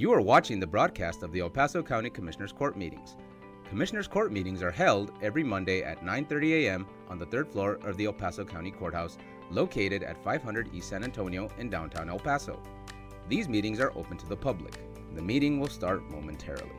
You are watching the broadcast of the El Paso County Commissioners Court meetings. Commissioners Court meetings are held every Monday at 9:30 a.m. on the third floor of the El Paso County Courthouse, located at 500 East San Antonio in downtown El Paso. These meetings are open to the public. The meeting will start momentarily.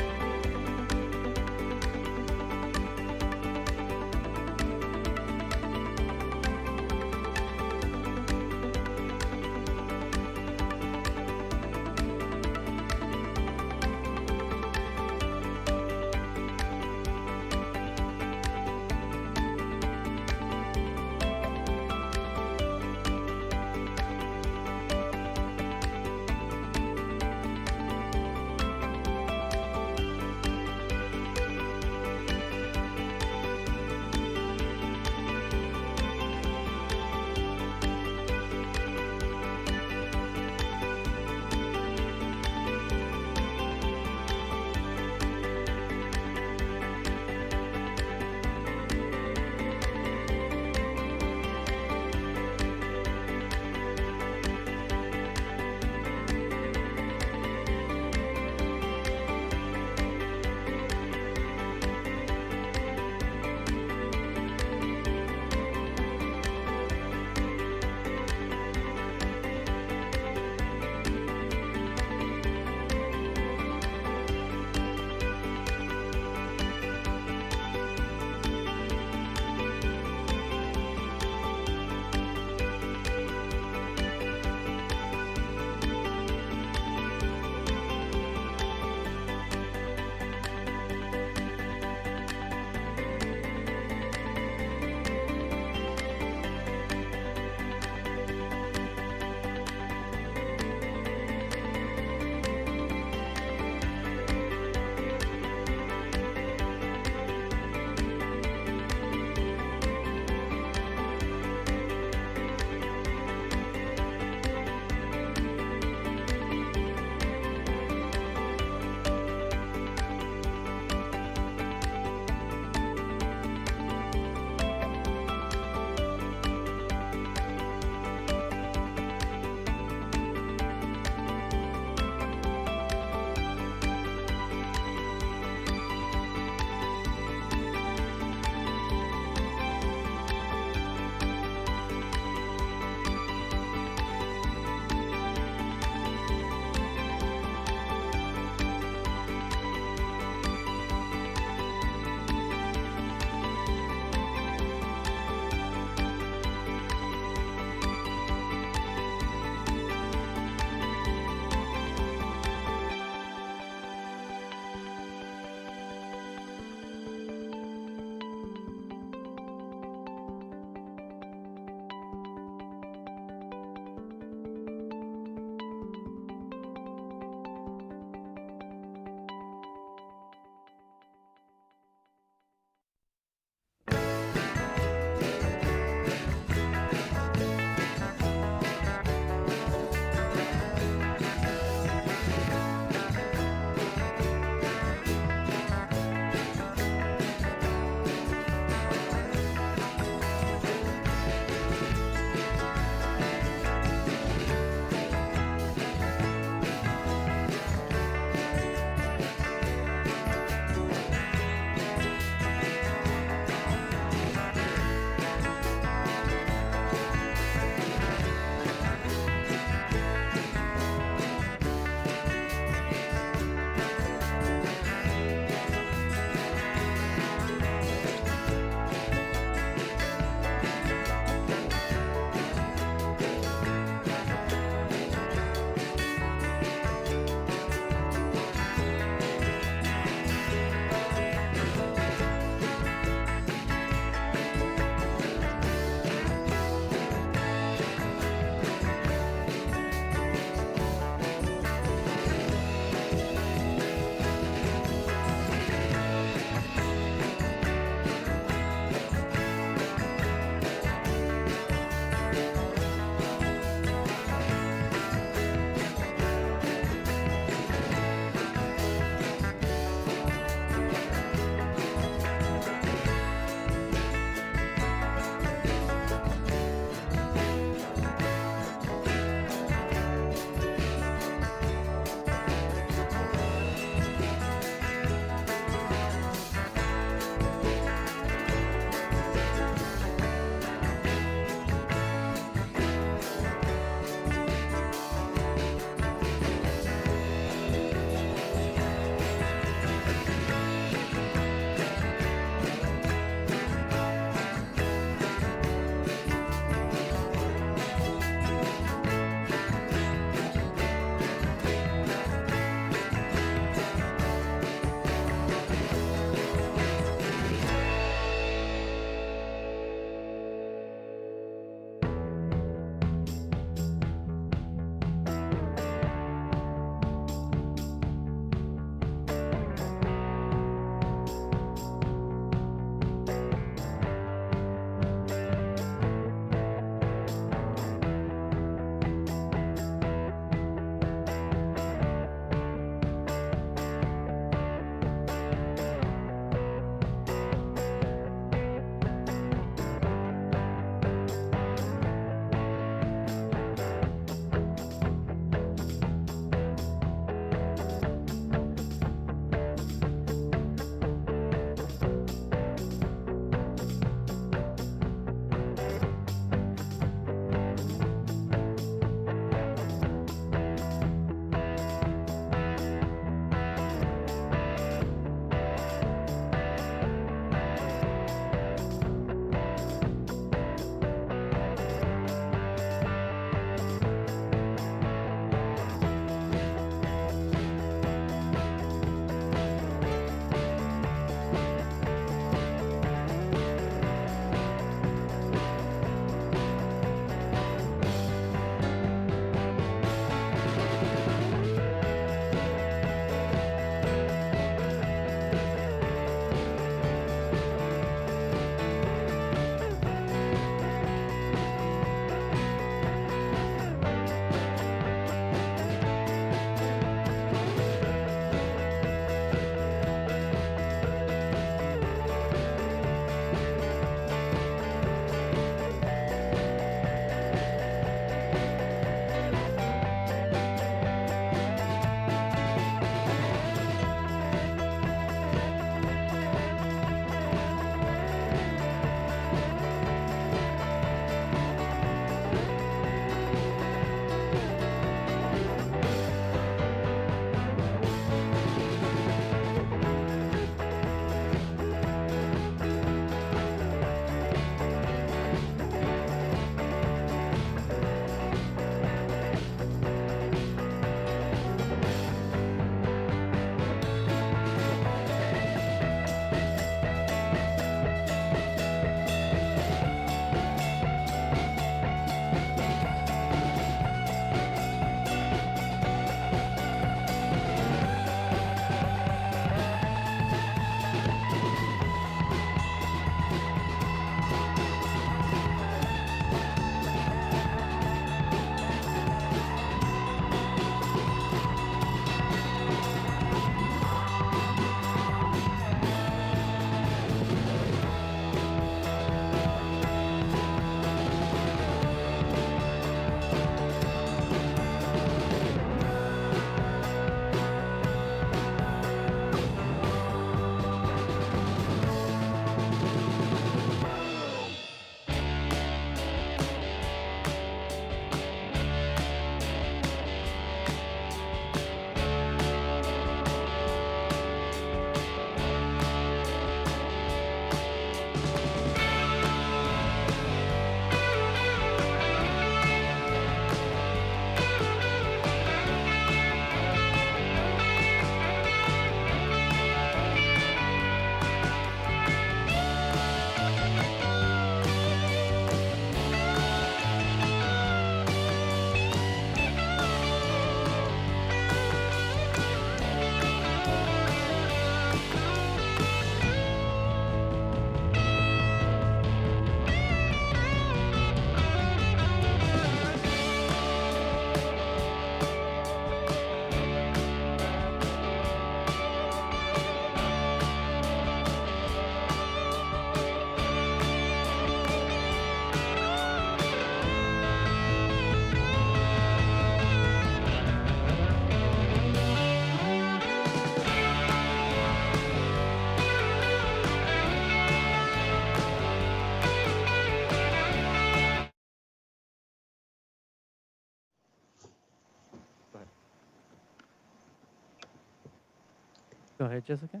Go ahead, Jessica.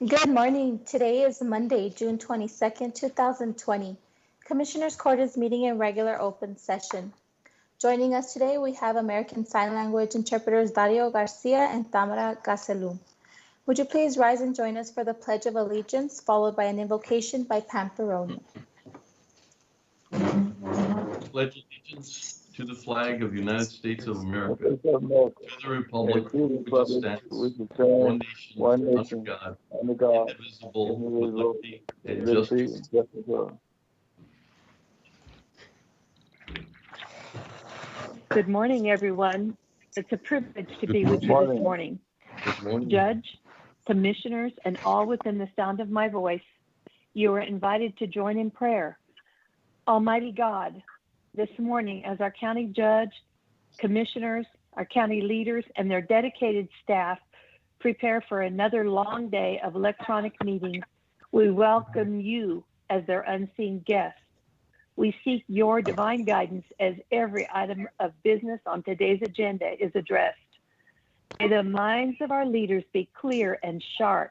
Good morning. Today is Monday, June 22nd, 2020. Commissioners Court is meeting in regular open session. Joining us today, we have American Sign Language interpreters Dario Garcia and Tamara Gacelu. Would you please rise and join us for the Pledge of Allegiance, followed by an invocation by Pam Peroni. Pledge allegiance to the flag of the United States of America, to the republic which stands, one nation, under God, indivisible, with liberty and justice. Good morning, everyone. It's a privilege to be with you this morning. Good morning. Judge, commissioners, and all within the sound of my voice, you are invited to join in prayer. Almighty God, this morning, as our county judge, commissioners, our county leaders, and their dedicated staff prepare for another long day of electronic meetings, we welcome you as their unseen guest. We seek your divine guidance as every item of business on today's agenda is addressed. May the minds of our leaders be clear and sharp,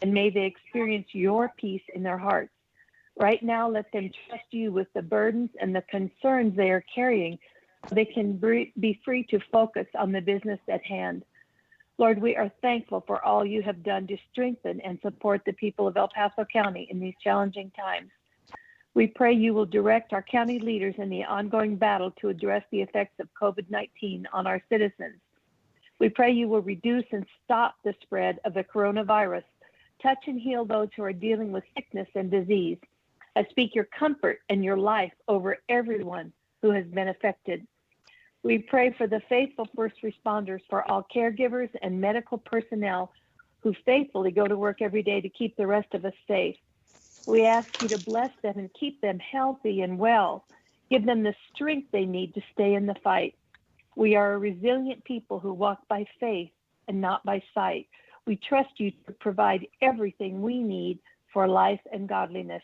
and may they experience your peace in their hearts. Right now, let them trust you with the burdens and the concerns they are carrying so they can be free to focus on the business at hand. Lord, we are thankful for all you have done to strengthen and support the people of El Paso County in these challenging times. We pray you will direct our county leaders in the ongoing battle to address the effects of COVID-19 on our citizens. We pray you will reduce and stop the spread of the coronavirus, touch and heal those who are dealing with sickness and disease. I speak your comfort and your life over everyone who has been affected. We pray for the faithful first responders, for all caregivers and medical personnel who faithfully go to work every day to keep the rest of us safe. We ask you to bless them and keep them healthy and well. Give them the strength they need to stay in the fight. We are a resilient people who walk by faith and not by sight. We trust you to provide everything we need for life and godliness.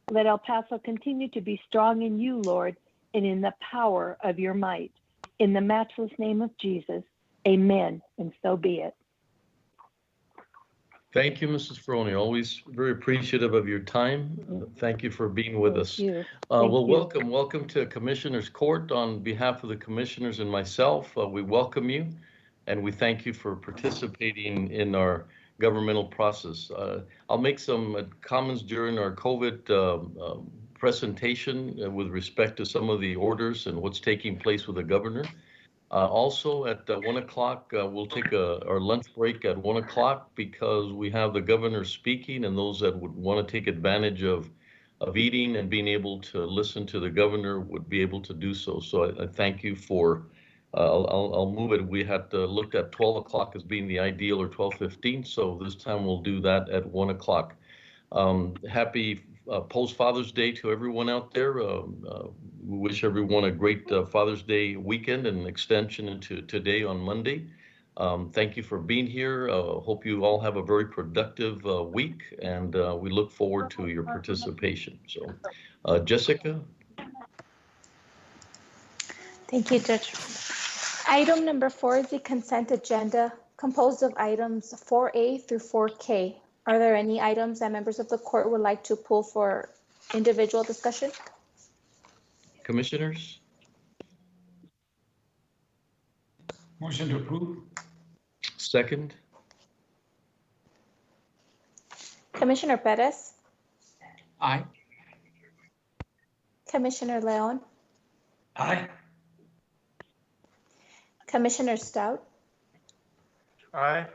Let El Paso continue to be strong in you, Lord, and in the power of your might. In the matchless name of Jesus, amen, and so be it. Thank you, Mrs. Ferroni. Always very appreciative of your time. Thank you for being with us. Welcome to Commissioners Court. On behalf of the commissioners and myself, we welcome you, and we thank you for participating in our governmental process. I'll make some comments during our COVID presentation with respect to some of the orders and what's taking place with the governor. Also at 1 o'clock, we'll take our lunch break at 1 o'clock because we have the governor speaking, and those that would want to take advantage of eating and being able to listen to the governor would be able to do so. So I thank you for, I'll move it. We had looked at 12 o'clock as being the ideal, or 12:15. So this time we'll do that at 1 o'clock. Happy post-Father's Day to everyone out there. We wish everyone a great Father's Day weekend and an extension into today on Monday. Thank you for being here. Hope you all have a very productive week, and we look forward to your participation. So, Jessica? Thank you, Judge. Item number 4 is the consent agenda, composed of items 4A through 4K. Are there any items that members of the court would like to pull for individual discussion? Commissioners? Motion to approve. Second? Commissioner Perez? Aye. Commissioner Leon? Aye. Commissioner Stout? Aye.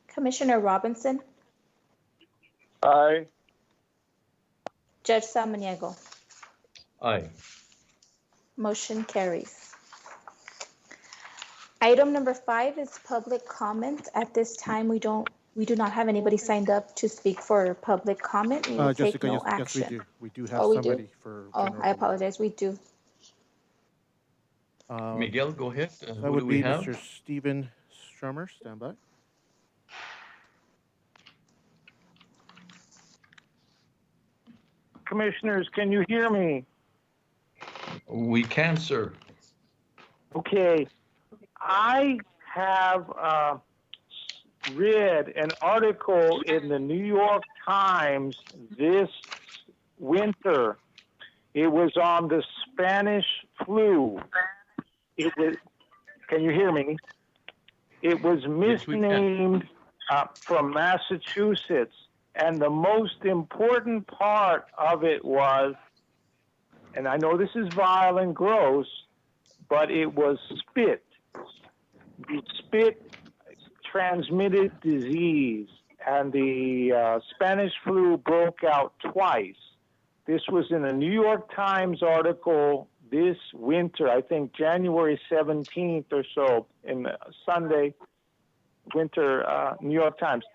Commissioner Robinson? Aye. Judge Samaniego? Aye. Motion carries. Item number 5 is public comment. At this time, we do not have anybody signed up to speak for public comment. We will take Jessica, no yes, action. yes, we do. We do have We somebody do? for. I apologize. We do. Miguel, go ahead. That Who would do we be have? Mr. Stephen Strummer. Stand by. Commissioners, can you hear me? We can, sir. Okay. I have read an article in the New York Times this winter. It was on the Spanish flu. It was, can you hear me? It was misnamed from Massachusetts. And the most important part of it was, and I know this is vile and gross, but it was spit. The spit transmitted disease, and the Spanish flu broke out twice. This was in a New York Times article this winter, I think January 17th or so, in Sunday, winter New York Times.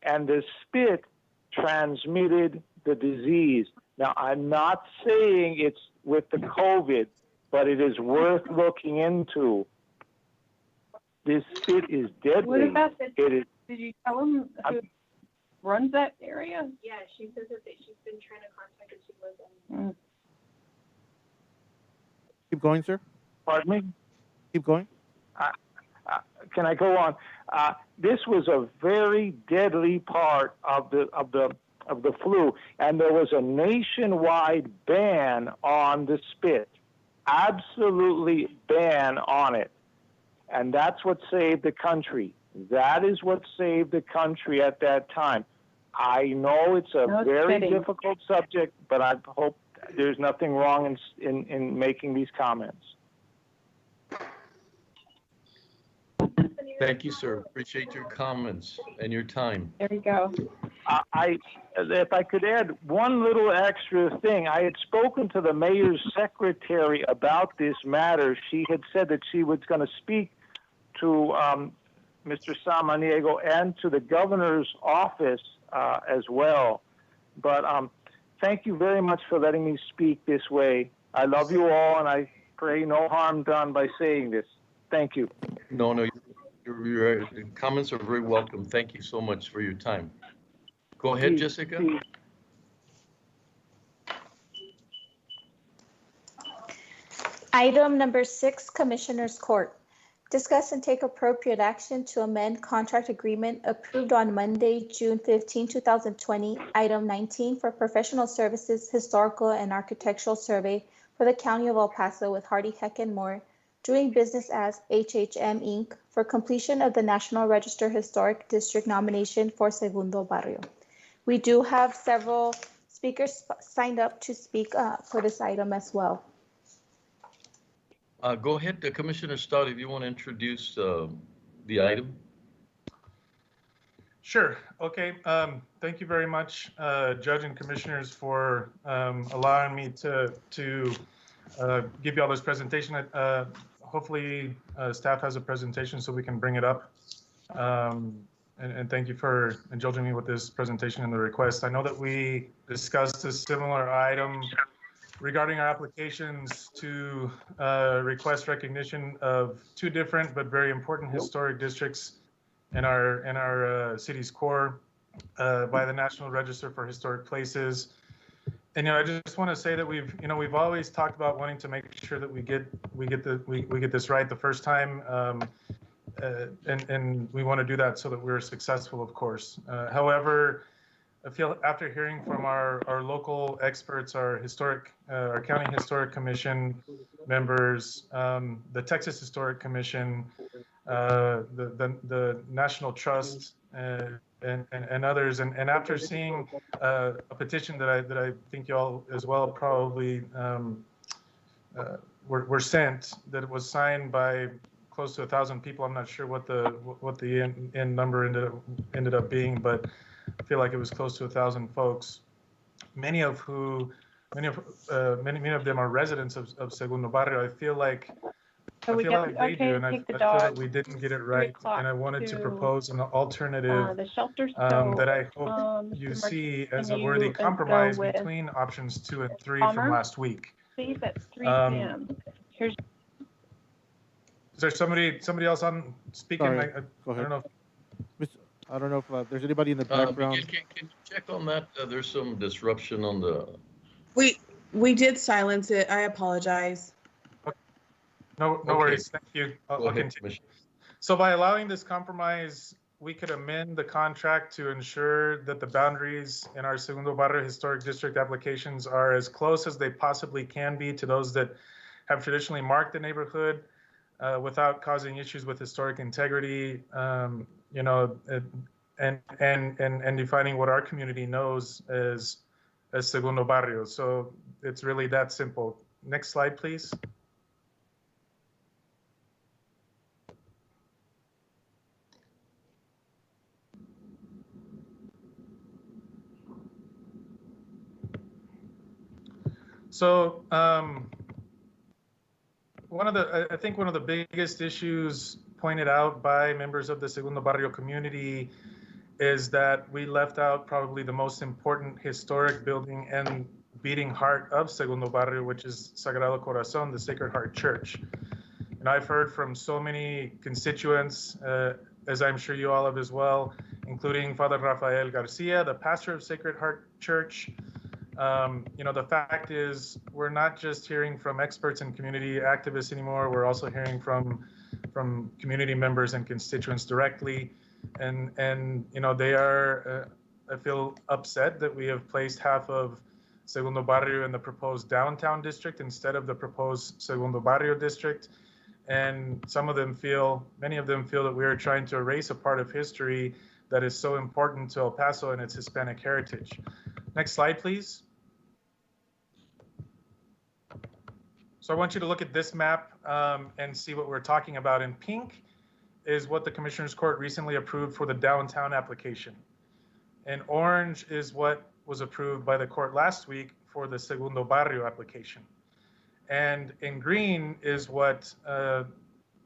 And the spit transmitted the disease. Now, I'm not saying it's with the COVID, but it is worth looking into. This spit is deadly. What about the, it is, did you tell them who runs that area? Yeah, she says that she's been trying to contact her. She wasn't. Keep going, sir. Pardon me? Keep going. Can I go on? This was a very deadly part of the flu, and there was a nationwide ban on the spit. Absolutely ban on it. And that's what saved the country. That is what saved the country at that time. I know it's a very difficult subject, but I hope there's nothing wrong in making these comments. Thank you, sir. Appreciate your comments and your time. There you go. If I could add one little extra thing, I had spoken to the mayor's secretary about this matter. She had said that she was going to speak to Mr. Samaniego and to the governor's office as well. But thank you very much for letting me speak this way. I love you all, and I pray no harm done by saying this. Thank you. No, your comments are very welcome. Thank you so much for your time. Go ahead, Jessica. Item number 6, Commissioners Court. Discuss and take appropriate action to amend contract agreement approved on Monday, June 15, 2020, item 19 for professional services, historical and architectural survey for the County of El Paso with Hardy Heck and Moore, doing business as HHM Inc. for completion of the National Register Historic District nomination for Segundo Barrio. We do have several speakers signed up to speak for this item as well. Go ahead, Commissioner Stott, if you want to introduce the item. Sure. Okay. Thank you very much, Judge and Commissioners, for allowing me to give you all this presentation. Hopefully, staff has a presentation so we can bring it up. And thank you for indulging me with this presentation and the request. I know that we discussed a similar item regarding our applications to request recognition of 2 different but very important historic districts in our city's core by the National Register for Historic Places. And I just want to say that we've always talked about wanting to make sure that we get this right the first time, and we want to do that so that we're successful, of course. However, I feel after hearing from our local experts, our County Historic Commission members, the Texas Historic Commission, the National Trust, and others, and after seeing a petition that I think y'all as well probably were sent, that it was signed by close to 1,000 people. I'm not sure what the end number ended up being, but I feel like it was close to 1,000 folks. Many of them are residents of Segundo Barrio. I feel like they do, and I feel that we didn't get it right, and I wanted to propose an alternative that I hope you see as a worthy compromise between options 2 and 3 from last week. Please at 3 p.m. Is there somebody else on speaking? Sorry, go ahead. I don't know if there's anybody in the background. Can you check on that? There's some disruption on the... We did silence it. I apologize. No worries. Thank you. I'll continue. So by allowing this compromise, we could amend the contract to ensure that the boundaries in our Segundo Barrio Historic District applications are as close as they possibly can be to those that have traditionally marked the neighborhood without causing issues with historic integrity, you know, and defining what our community knows as Segundo Barrio. So it's really that simple. Next slide, please. So I think one of the biggest issues pointed out by members of the Segundo Barrio community is that we left out probably the most important historic building and beating heart of Segundo Barrio, which is Sagrado Corazon, the Sacred Heart Church. And I've heard from so many constituents, as I'm sure you all have as well, including Father Rafael Garcia, the pastor of Sacred Heart Church. You know, the fact is we're not just hearing from experts and community activists anymore. We're also hearing from community members and constituents directly. And you know, they are, I feel upset that we have placed half of Segundo Barrio in the proposed downtown district instead of the proposed Segundo Barrio district. And some of them feel, many of them feel that we are trying to erase a part of history that is so important to El Paso and its Hispanic heritage. Next slide, please. So I want you to look at this map and see what we're talking about. In pink is what the Commissioner's Court recently approved for the downtown application. And orange is what was approved by the court last week for the Segundo Barrio application. And in green is what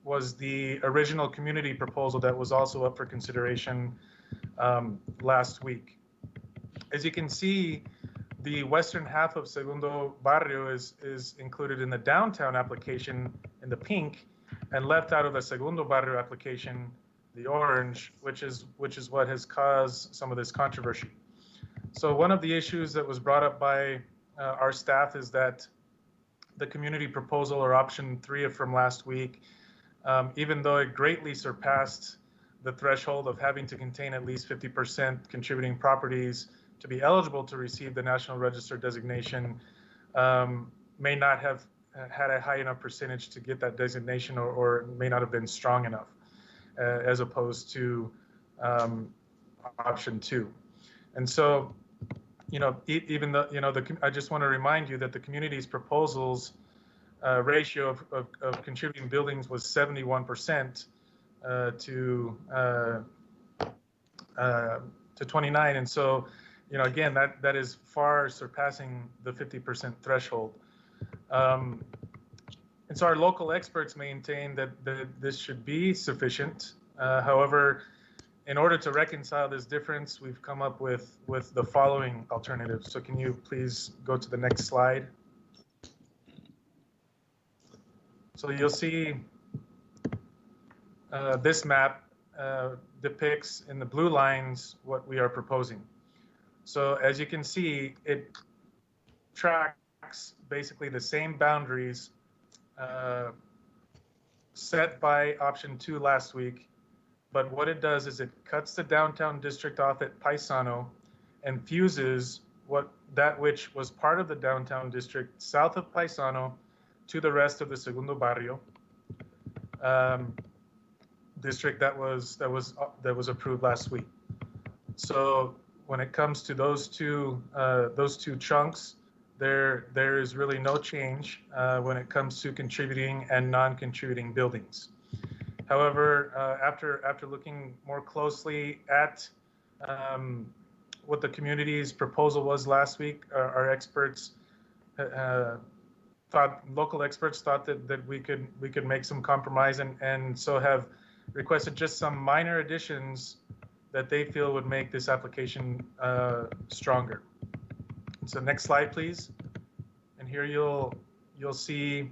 was the original community proposal that was also up for consideration last week. As you can see, the western half of Segundo Barrio is included in the downtown application in the pink, and left out of the Segundo Barrio application, the orange, which is what has caused some of this controversy. So one of the issues that was brought up by our staff is that the community proposal, or option 3 from last week, even though it greatly surpassed the threshold of having to contain at least 50% contributing properties to be eligible to receive the National Register designation, may not have had a high enough percentage to get that designation, or may not have been strong enough, as opposed to option 2. And so, you know, even though, you know, I just want to remind you that the community's proposals ratio of contributing buildings was 71% to 29. And so, you know, again, that is far surpassing the 50% threshold. And so our local experts maintain that this should be sufficient. However, in order to reconcile this difference, we've come up with the following alternatives. So can you please go to the next slide? So you'll see this map depicts in the blue lines what we are proposing. So as you can see, it tracks basically the same boundaries set by option 2 last week. But what it does is it cuts the downtown district off at Paisano and fuses that which was part of the downtown district south of Paisano to the rest of the Segundo Barrio district that was approved last week. So when it comes to those two chunks, there is really no change when it comes to contributing and non-contributing buildings. However, after looking more closely at what the community's proposal was last week, our experts local experts thought that we could make some compromise, and so have requested just some minor additions that they feel would make this application stronger. So next slide, please. And here you'll see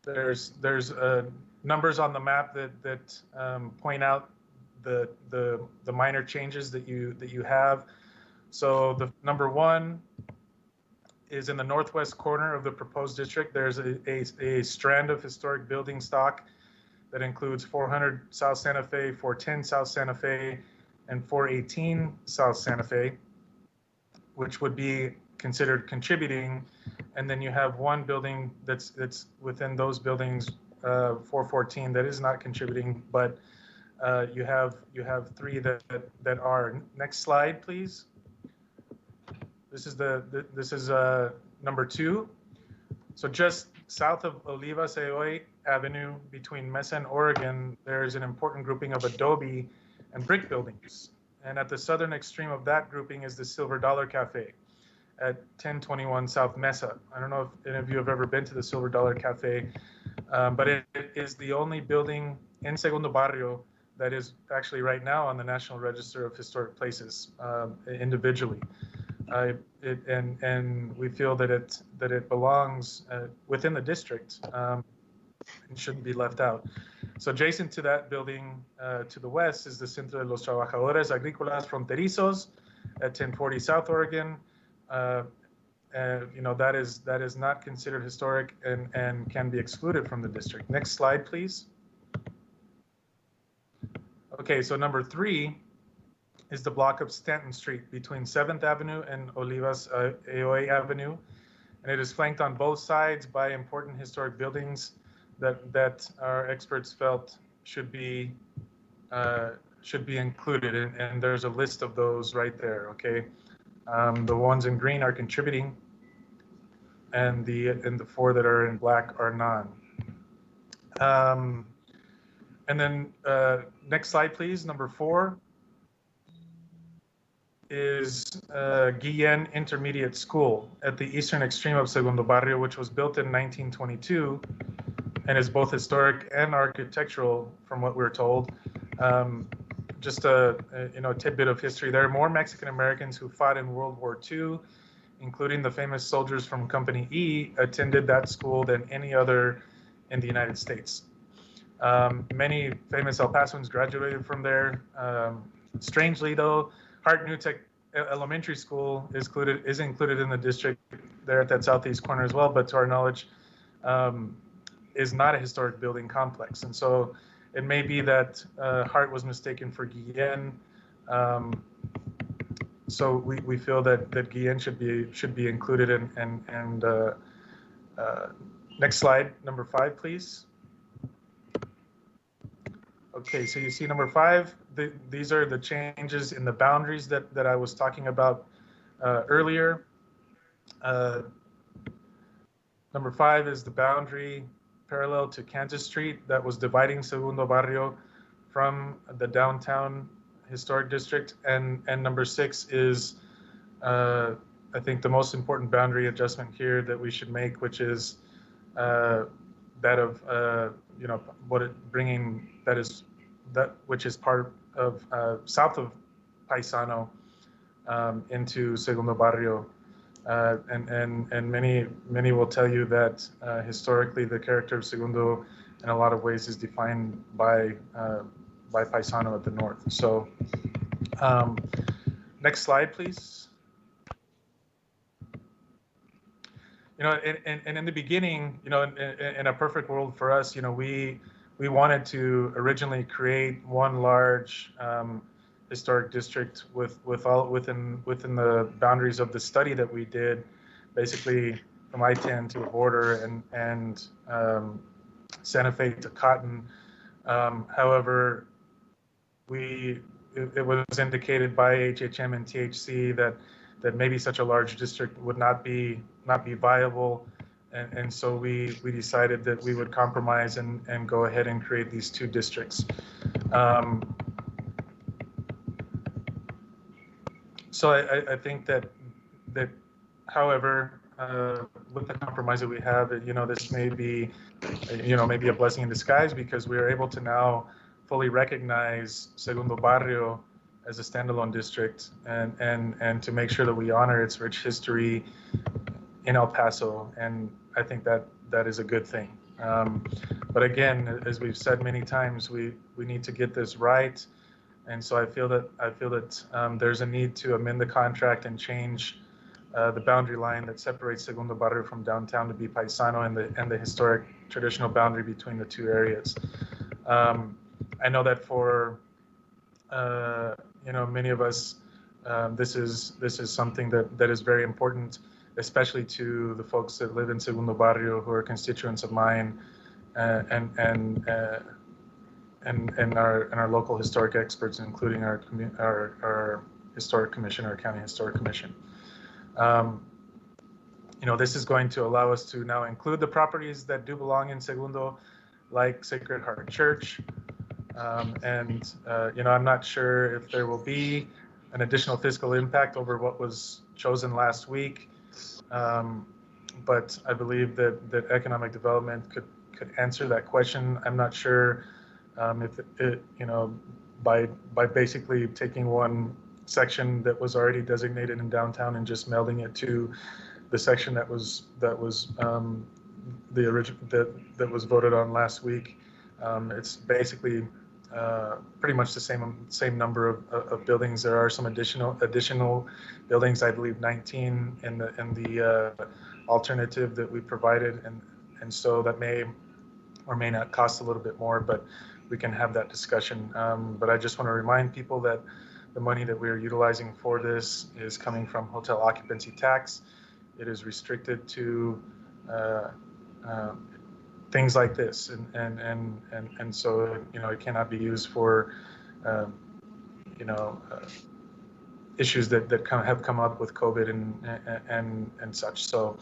there's numbers on the map that point out the minor changes that you have. So the number 1 is in the northwest corner of the proposed district. There's a strand of historic building stock that includes 400 South Santa Fe, 410 South Santa Fe, and 418 South Santa Fe, which would be considered contributing. And then you have one building that's within those buildings, 414, that is not contributing, but you have three that are. Next slide, please. This is number 2. So just south of Olivas Eoy Avenue, between Mesa and Oregon, there is an important grouping of adobe and brick buildings. And at the southern extreme of that grouping is the Silver Dollar Cafe at 1021 South Mesa. I don't know if any of you have ever been to the Silver Dollar Cafe, but it is the only building in Segundo Barrio that is actually right now on the National Register of Historic Places individually. And we feel that it belongs within the district and shouldn't be left out. So adjacent to that building to the west is the Centro de los Trabajadores Agrícolas Fronterizos at 1040 South Oregon. That is not considered historic and can be excluded from the district. Next slide, please. Okay, so number 3 is the block of Stanton Street between 7th Avenue and Olivas Eoy Avenue. And it is flanked on both sides by important historic buildings that our experts felt should be included. And there's a list of those right there, okay? The ones in green are contributing, and the 4 that are in black are non. And then next slide, please. Number 4 is Guillen Intermediate School at the eastern extreme of Segundo Barrio, which was built in 1922 and is both historic and architectural, from what we're told. Just a tidbit of history there. More Mexican Americans who fought in World War II, including the famous soldiers from Company E, attended that school than any other in the United States. Many famous El Pasoans graduated from there. Strangely, though, Hart New Tech Elementary School is included in the district there at that southeast corner as well, but to our knowledge, is not a historic building complex. And so it may be that Hart was mistaken for Guillen. So we feel that Guillen should be included and next slide, number 5, please. Okay, so you see number 5, these are the changes in the boundaries that I was talking about earlier. Number 5 is the boundary parallel to Kansas Street that was dividing Segundo Barrio from the downtown historic district. And number 6 is, I think, the most important boundary adjustment here that we should make, which is that of which is part of south of Paisano into Segundo Barrio, and many will tell you that historically the character of Segundo in a lot of ways is defined by Paisano at the north. So next slide, please. And in the beginning, in a perfect world for us, we wanted to originally create one large historic district within the boundaries of the study that we did, basically from I-10 to the border and Santa Fe to Cotton. However, it was indicated by HHM and THC that maybe such a large district would not be viable. And so we decided that we would compromise and go ahead and create these 2 districts. So I think that however, with the compromise that we have, this may be, maybe a blessing in disguise, because we are able to now fully recognize Segundo Barrio as a standalone district and to make sure that we honor its rich history in El Paso. And I think that is a good thing. But again, as we've said many times, we need to get this right. And so I feel that there's a need to amend the contract and change the boundary line that separates Segundo Barrio from downtown to be Paisano and the historic traditional boundary between the 2 areas. I know that for many of us, this is something that is very important, especially to the folks that live in Segundo Barrio, who are constituents of mine, and our local historic experts, including our historic commission, our county historic commission. This is going to allow us to now include the properties that do belong in Segundo, like Sacred Heart Church. I'm not sure if there will be an additional fiscal impact over what was chosen last week, but I believe that economic development could answer that question. I'm not sure if it, by basically taking one section that was already designated in downtown and just melding it to the section that was the original that was voted on last week. It's basically pretty much the same number of buildings. There are some additional buildings, I believe 19 in the alternative that we provided, and so that may or may not cost a little bit more, but we can have that discussion. But I just want to remind people that the money that we are utilizing for this is coming from hotel occupancy tax. It is restricted to things like this, and so it cannot be used for issues that have come up with COVID and such. So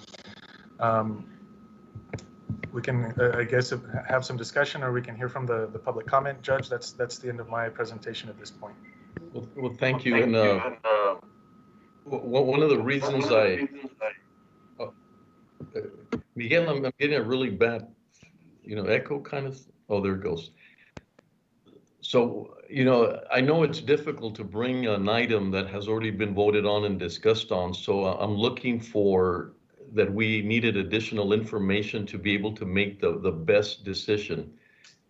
we can, I guess, have some discussion, or we can hear from the public comment. Judge, that's the end of my presentation at this point. Well, thank you. And one of the reasons Miguel, I'm getting a really bad, echo kind of. Oh, there it goes. So, I know it's difficult to bring an item that has already been voted on and discussed on. So I'm looking for that we needed additional information to be able to make the best decision.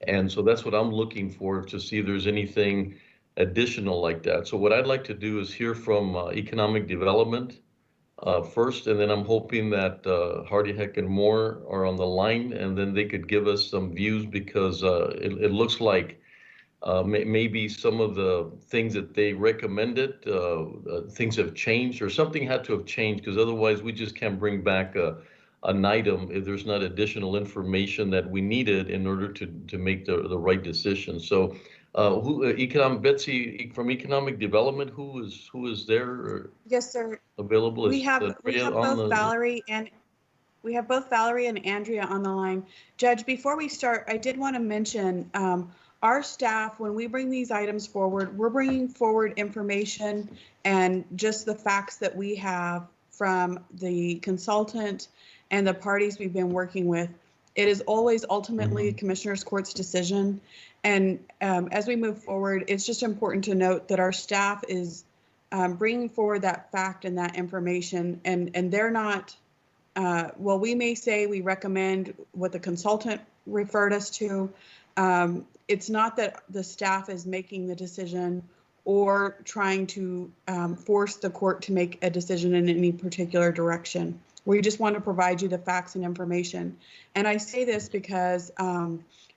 And so that's what I'm looking for, to see if there's anything additional like that. So what I'd like to do is hear from economic development first, and then I'm hoping that Hardy Heck and Moore are on the line, and then they could give us some views, because it looks like maybe some of the things that they recommended, things have changed, or something had to have changed, because otherwise we just can't bring back an item if there's not additional information that we needed in order to make the right decision. So Betsy from Economic Development, who is there? Yes, sir. Available? We have both Valerie and Andrea on the line. Judge, before we start, I did want to mention our staff, when we bring these items forward, we're bringing forward information and just the facts that we have from the consultant and the parties we've been working with. It is always ultimately the Commissioner's Court's decision. And as we move forward, it's just important to note that our staff is bringing forward that fact and that information, and they're not, well, we may say we recommend what the consultant referred us to. It's not that the staff is making the decision or trying to force the court to make a decision in any particular direction. We just want to provide you the facts and information. And I say this because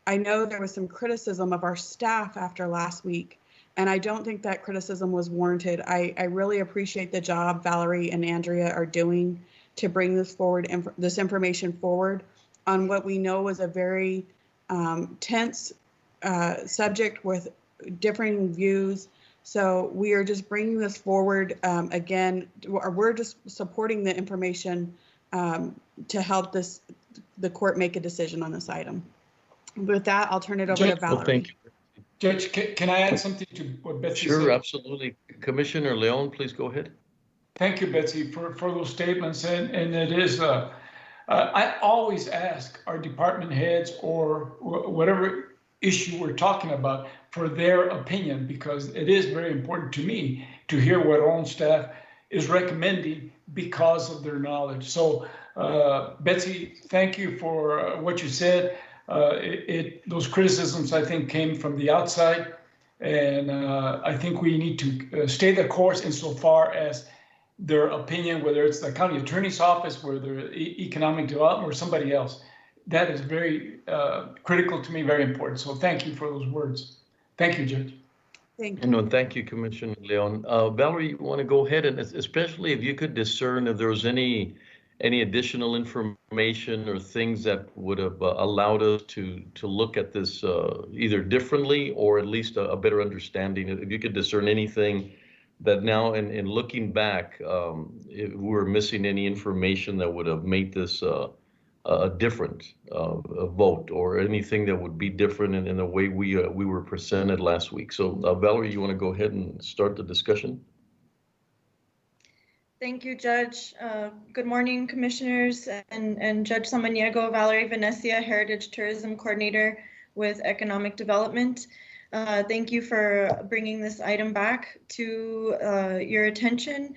I know there was some criticism of our staff after last week, and I don't think that criticism was warranted. I really appreciate the job Valerie and Andrea are doing to bring this forward, this information forward on what we know was a very tense subject with differing views. So we are just bringing this forward again. We're just supporting the information to help the court make a decision on this item. With that, I'll turn it over to Valerie. Well, thank you. Judge, can I add something to what Betsy said? Sure, absolutely. Commissioner Leon, please go ahead. Thank you, Betsy, for those statements. And it is, I always ask our department heads or whatever issue we're talking about for their opinion, because it is very important to me to hear what our own staff is recommending because of their knowledge. So, Betsy, thank you for what you said. Those criticisms, I think, came from the outside, and I think we need to stay the course insofar as their opinion, whether it's the county attorney's office, whether economic development or somebody else. that is very critical to me, very important. So thank you for those words. Thank you, Judge. Thank you. No, thank you, Commissioner Leon. Valerie, you want to go ahead and especially if you could discern if there was any additional information or things that would have allowed us to look at this either differently or at least a better understanding. If you could discern anything that now, in looking back, if we were missing any information that would have made this a different vote or anything that would be different in the way we were presented last week. So Valerie, you want to go ahead and start the discussion? Thank you, Judge. Good morning, Commissioners and Judge Samaniego. Valerie Venecia, Heritage Tourism Coordinator with Economic Development. Thank you for bringing this item back to your attention.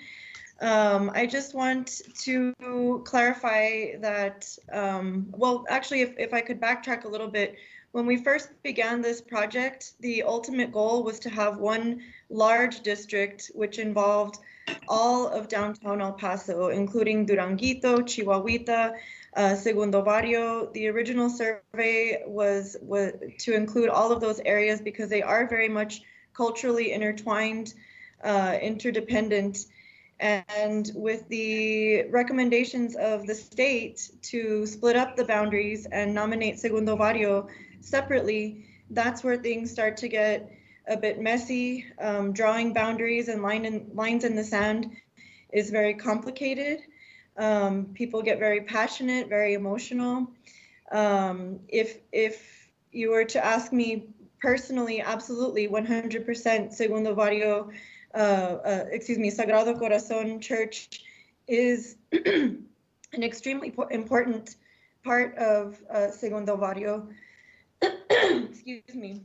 I just want to clarify that, well, actually, if I could backtrack a little bit, when we first began this project, the ultimate goal was to have one large district, which involved all of downtown El Paso, including Duranguito, Chihuahuita, Segundo Barrio. The original survey was to include all of those areas because they are very much culturally intertwined, interdependent. And with the recommendations of the state to split up the boundaries and nominate Segundo Barrio separately, that's where things start to get a bit messy. Drawing boundaries and lines in the sand is very complicated. People get very passionate, very emotional. If you were to ask me personally, absolutely 100% Segundo Barrio, Sagrado Corazon Church is an extremely important part of Segundo Barrio. Excuse me.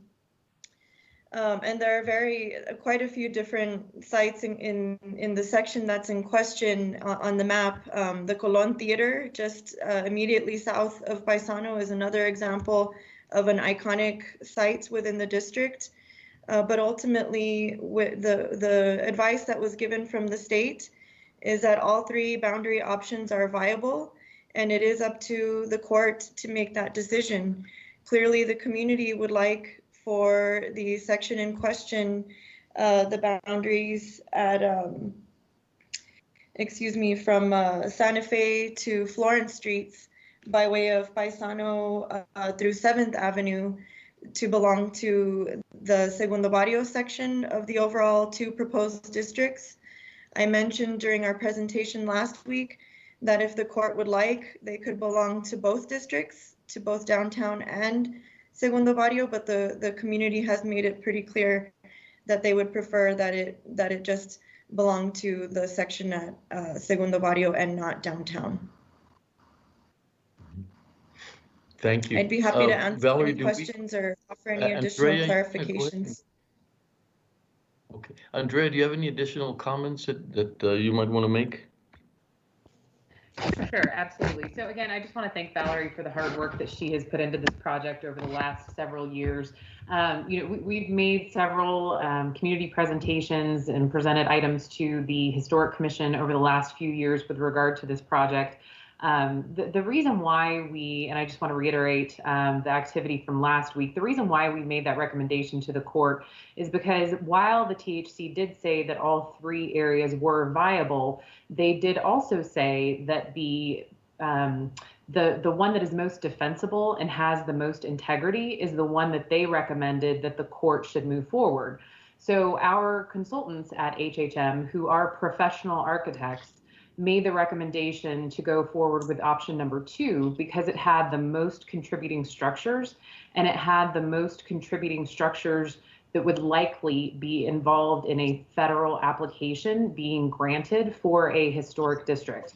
And there are quite a few different sites in the section that's in question on the map. The Colón Theater, just immediately south of Paisano, is another example of an iconic site within the district. But ultimately, the advice that was given from the state is that all three boundary options are viable, and it is up to the court to make that decision. Clearly, the community would like for the section in question, the boundaries at, from Santa Fe to Florence Streets by way of Paisano through 7th Avenue to belong to the Segundo Barrio section of the overall two proposed districts. I mentioned during our presentation last week that if the court would like, they could belong to both districts, to both downtown and Segundo Barrio, but the community has made it pretty clear that they would prefer that it just belong to the section at Segundo Barrio and not downtown. Thank you. I'd be happy to answer Valerie, any questions or offer any additional clarifications. Okay, Andrea, do you have any additional comments that you might want to make? Sure, absolutely. So again, I just want to thank Valerie for the hard work that she has put into this project over the last several years. We've made several community presentations and presented items to the Historic Commission over the last few years with regard to this project. The reason why and I just want to reiterate the activity from last week, the reason why we made that recommendation to the court is because while the THC did say that all three areas were viable, they did also say that the one that is most defensible and has the most integrity is the one that they recommended that the court should move forward. So our consultants at HHM, who are professional architects, made the recommendation to go forward with option number 2 because it had the most contributing structures, and it had the most contributing structures that would likely be involved in a federal application being granted for a historic district.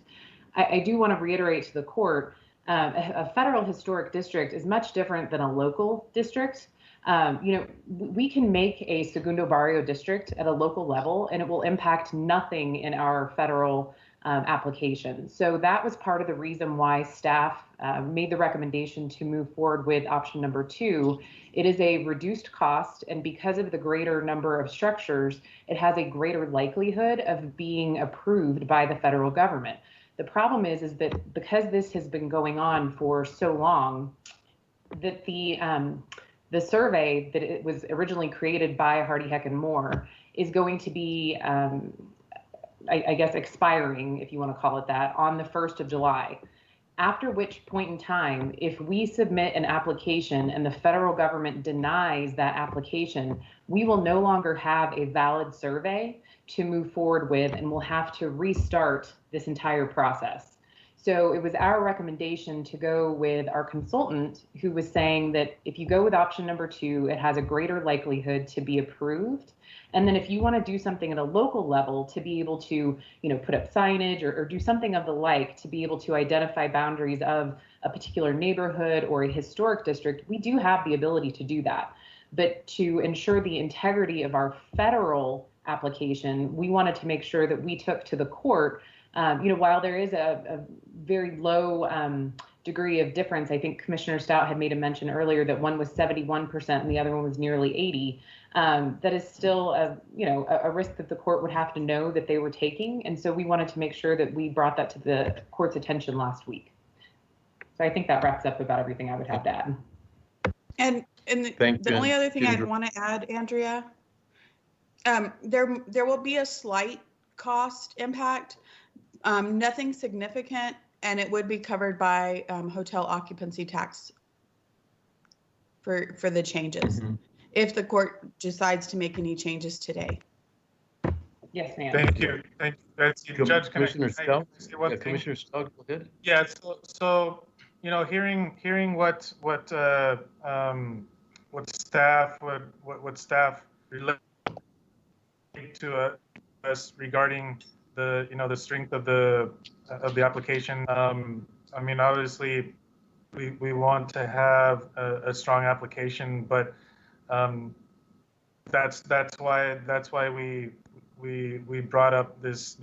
I do want to reiterate to the court, a federal historic district is much different than a local district. We can make a Segundo Barrio district at a local level, and it will impact nothing in our federal application. So that was part of the reason why staff made the recommendation to move forward with option number 2. It is a reduced cost, and because of the greater number of structures, it has a greater likelihood of being approved by the federal government. The problem is that because this has been going on for so long, that the survey that it was originally created by Hardy Heck and Moore is going to be, I guess, expiring, if you want to call it that, on the 1st of July. After which point in time, if we submit an application and the federal government denies that application, we will no longer have a valid survey to move forward with, and we'll have to restart this entire process. So it was our recommendation to go with our consultant, who was saying that if you go with option number 2, it has a greater likelihood to be approved. And then if you want to do something at a local level to be able to, put up signage or do something of the like to be able to identify boundaries of a particular neighborhood or a historic district, we do have the ability to do that. But to ensure the integrity of our federal application, we wanted to make sure that we took to the court, while there is a very low degree of difference. I think Commissioner Stout had made a mention earlier that one was 71% and the other one was nearly 80%. That is still a risk that the court would have to know that they were taking. And so we wanted to make sure that we brought that to the court's attention last week. So I think that wraps up about everything I would have to add. And the only other thing I'd want to add, Andrea, there will be a slight cost impact, nothing significant, and it would be covered by hotel occupancy tax for the changes. Mm-hmm. If the court decides to make any changes today. Yes, ma'am. Thank you, Betsy. Judge, Commissioner Stout. Commissioner Stout, go ahead. Yeah. So hearing what staff relate to us regarding the strength of the application. I mean, obviously, we want to have a strong application, but that's why we brought up this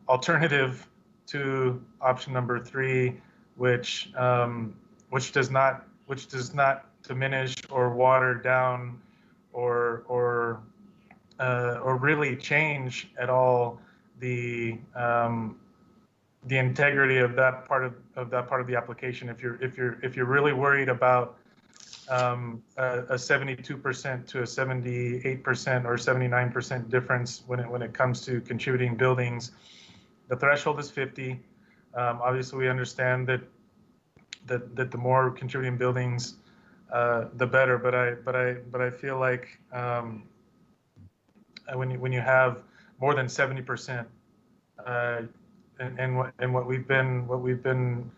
alternative to option number 3, which does not diminish or water down or really change at all the integrity of that part of the application. If you're really worried about a 72% to a 78% or 79% difference when it comes to contributing buildings, the threshold is 50. Obviously, we understand that the more contributing buildings, the better. But I feel like when you have more than 70%, and what we've been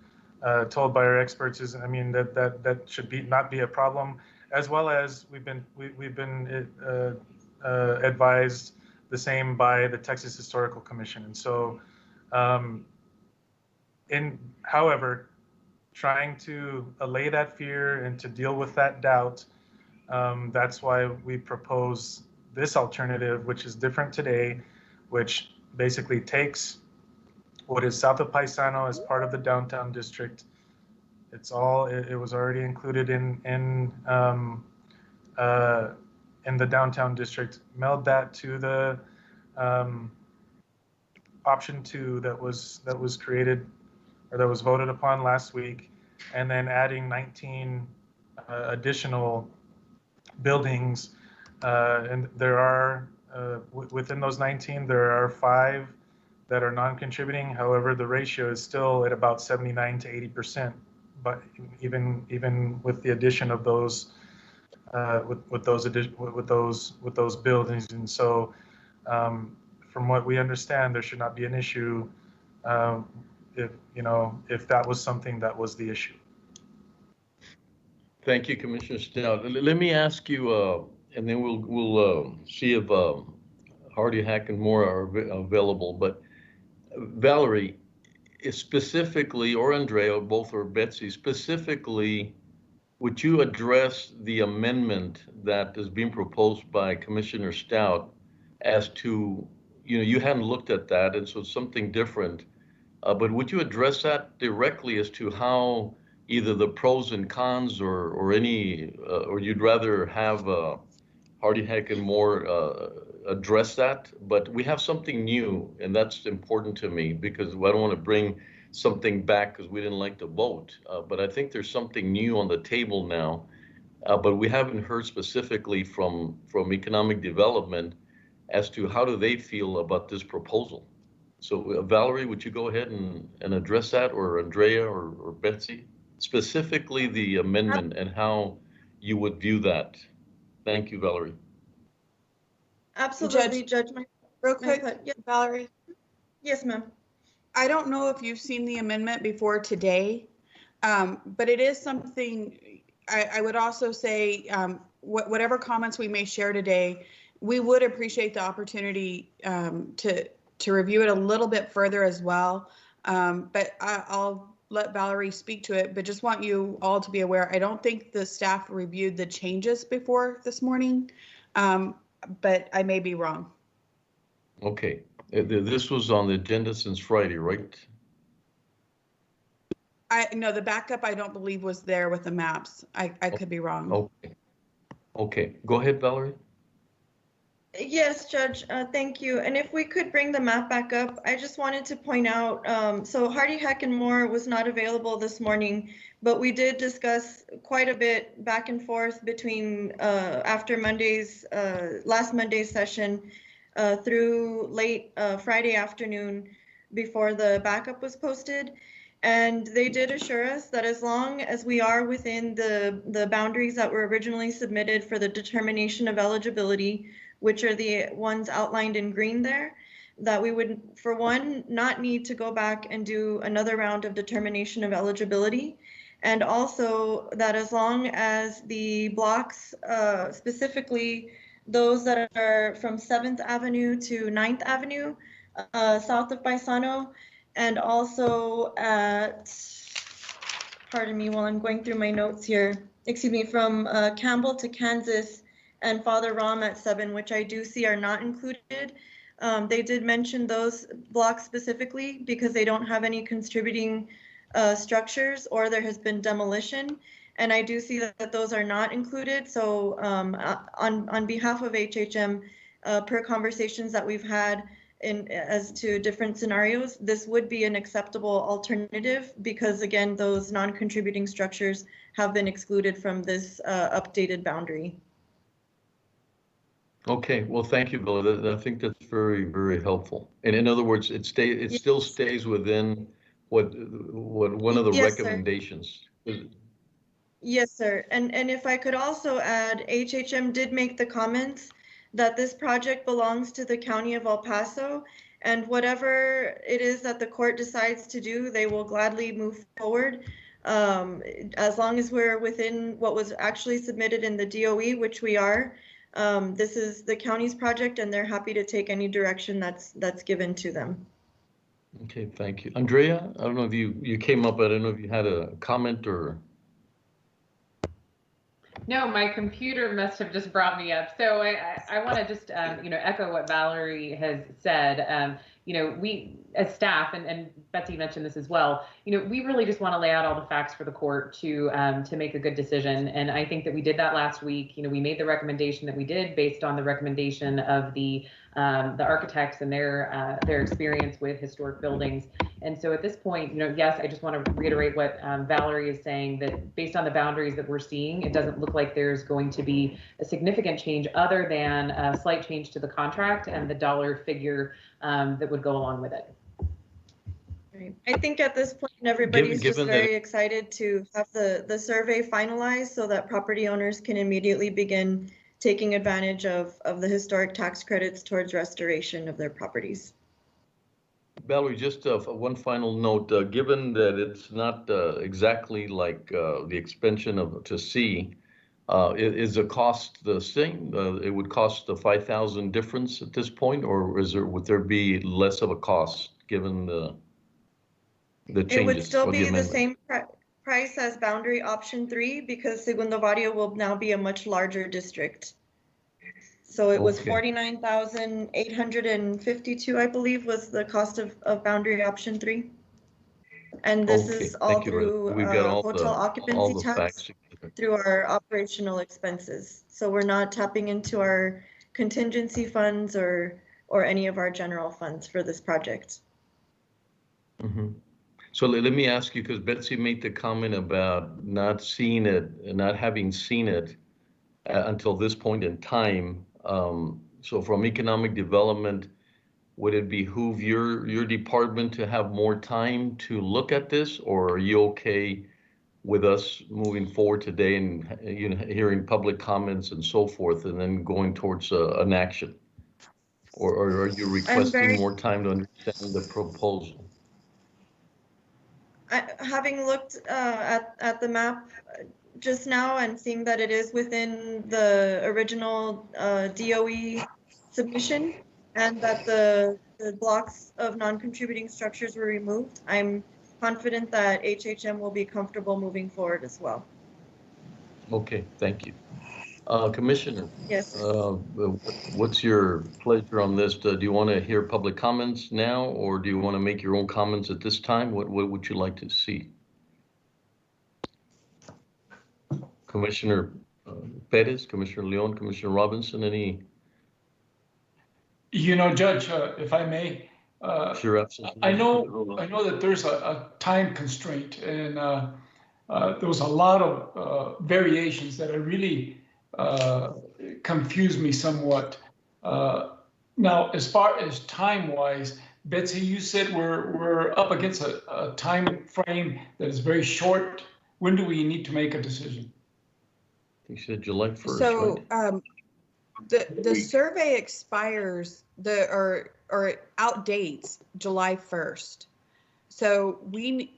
told by our experts is, I mean, that should not be a problem, as well as we've been advised the same by the Texas Historical Commission. And so, however, trying to allay that fear and to deal with that doubt, that's why we propose this alternative, which is different today, which basically takes what is south of Paisano as part of the downtown district. It was already included in the downtown district. Meld that to the option 2 that was created or that was voted upon last week, and then adding 19 additional buildings. And there are within those 19, there are 5 that are non-contributing. However, the ratio is still at about 79 to 80%. But even with the addition of those, with those buildings, and so from what we understand, there should not be an issue if that was something that was the issue. Thank you, Commissioner Stout. Let me ask you, and then we'll see if Hardy Heck and Moore are available. But Valerie, specifically, or Andrea, both, or Betsy, specifically, would you address the amendment that is being proposed by Commissioner Stout as to, you hadn't looked at that, and so it's something different. But would you address that directly as to how either the pros and cons or any, or you'd rather have Hardy Heck and Moore address that, but we have something new, and that's important to me because I don't want to bring something back because we didn't like the vote. But I think there's something new on the table now, but we haven't heard specifically from economic development as to how do they feel about this proposal. So Valerie, would you go ahead and address that, or Andrea or Betsy, specifically the amendment and how you would view that? Thank you, Valerie. Absolutely, Judge. Real quick, yeah. Valerie. Yes, ma'am. I don't know if you've seen the amendment before today, but it is something I would also say, whatever comments we may share today, we would appreciate the opportunity to review it a little bit further as well. But I'll let Valerie speak to it, but just want you all to be aware, I don't think the staff reviewed the changes before this morning, but I may be wrong. Okay, this was on the agenda since Friday, right? No, the backup I don't believe was there with the maps. I could be wrong. Okay. Okay, go ahead, Valerie. Yes, Judge, thank you. And if we could bring the map back up, I just wanted to point out, so Hardy Heck and Moore was not available this morning, but we did discuss quite a bit back and forth between after last Monday's session through late Friday afternoon before the backup was posted. And they did assure us that as long as we are within the boundaries that were originally submitted for the determination of eligibility, which are the ones outlined in green there, that we would, for one, not need to go back and do another round of determination of eligibility. And also that as long as the blocks, specifically those that are from 7th Avenue to 9th Avenue, south of Paisano, and also at, pardon me while I'm going through my notes here, excuse me, from Campbell to Kansas and Father Ram at 7, which I do see are not included. They did mention those blocks specifically because they don't have any contributing structures or there has been demolition. And I do see that those are not included. So on behalf of HHM, per conversations that we've had as to different scenarios, this would be an acceptable alternative because again, those non-contributing structures have been excluded from this updated boundary. Okay, well, thank you, Bill. I think that's very, very helpful. And in other words, it still stays within what one of the recommendations. Sir. Yes, sir. And if I could also add, HHM did make the comments that this project belongs to the County of El Paso, and whatever it is that the court decides to do, they will gladly move forward. As long as we're within what was actually submitted in the DOE, which we are. This is the county's project and they're happy to take any direction that's given to them. Okay, thank you. Andrea, I don't know if you came up, I don't know if you had a comment or. No, my computer must have just brought me up. So I want to just, echo what Valerie has said. We as staff, and Betsy mentioned this as well, we really just want to lay out all the facts for the court to make a good decision. And I think that we did that last week. We made the recommendation that we did based on the recommendation of the architects and their experience with historic buildings. And so at this point, yes, I just want to reiterate what Valerie is saying, that based on the boundaries that we're seeing, it doesn't look like there's going to be a significant change other than a slight change to the contract and the dollar figure that would go along with it. I think at this point, everybody's just very excited to have the survey finalized so that property owners can immediately begin taking advantage of the historic tax credits towards restoration of their properties. Valerie, just one final note, given that it's not exactly like the expansion to C, is the cost the same? It would cost the 5,000 difference at this point, or would there be less of a cost given the changes? It would still be the same price as boundary option 3 because Segundo Barrio will now be a much larger district. So it was 49,852, I believe, was the cost of boundary option 3. And this is all through hotel occupancy tax. through our operational expenses. So we're not tapping into our contingency funds or any of our general funds for this project. Mm-hmm. So let me ask you, because Betsy made the comment about not seeing it, not having seen it until this point in time. So from economic development, would it behoove your department to have more time to look at this, or are you okay with us moving forward today and hearing public comments and so forth, and then going towards an action? Or are you requesting more time to understand the proposal? Having looked at the map just now and seeing that it is within the original DOE submission and that the blocks of non-contributing structures were removed, I'm confident that HHM will be comfortable moving forward as well. Okay, thank you. Commissioner, yes. What's your pleasure on this? Do you want to hear public comments now, or do you want to make your own comments at this time? What would you like to see? Commissioner Perez, Commissioner Leon, Commissioner Robinson, any? Judge, if I may. Sure, absolutely. I know that there's a time constraint, and there was a lot of variations that are really confused me somewhat. Now, as far as time-wise, Betsy, you said we're up against a time frame that is very short. When do we need to make a decision? You said July 1st. So right? The survey expires or outdates July 1st. So we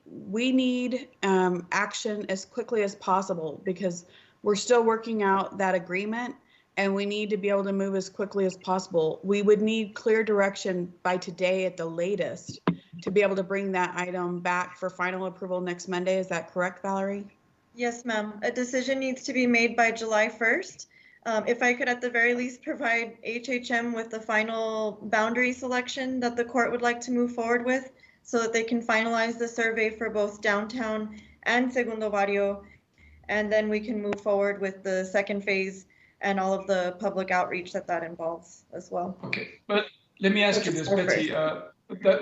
need action as quickly as possible because we're still working out that agreement and we need to be able to move as quickly as possible. We would need clear direction by today at the latest to be able to bring that item back for final approval next Monday. Is that correct, Valerie? Yes, ma'am. A decision needs to be made by July 1st. If I could at the very least provide HHM with the final boundary selection that the court would like to move forward with so that they can finalize the survey for both downtown and Segundo Barrio, and then we can move forward with the second phase and all of the public outreach that involves as well. Okay, but let me ask you this, Betsy.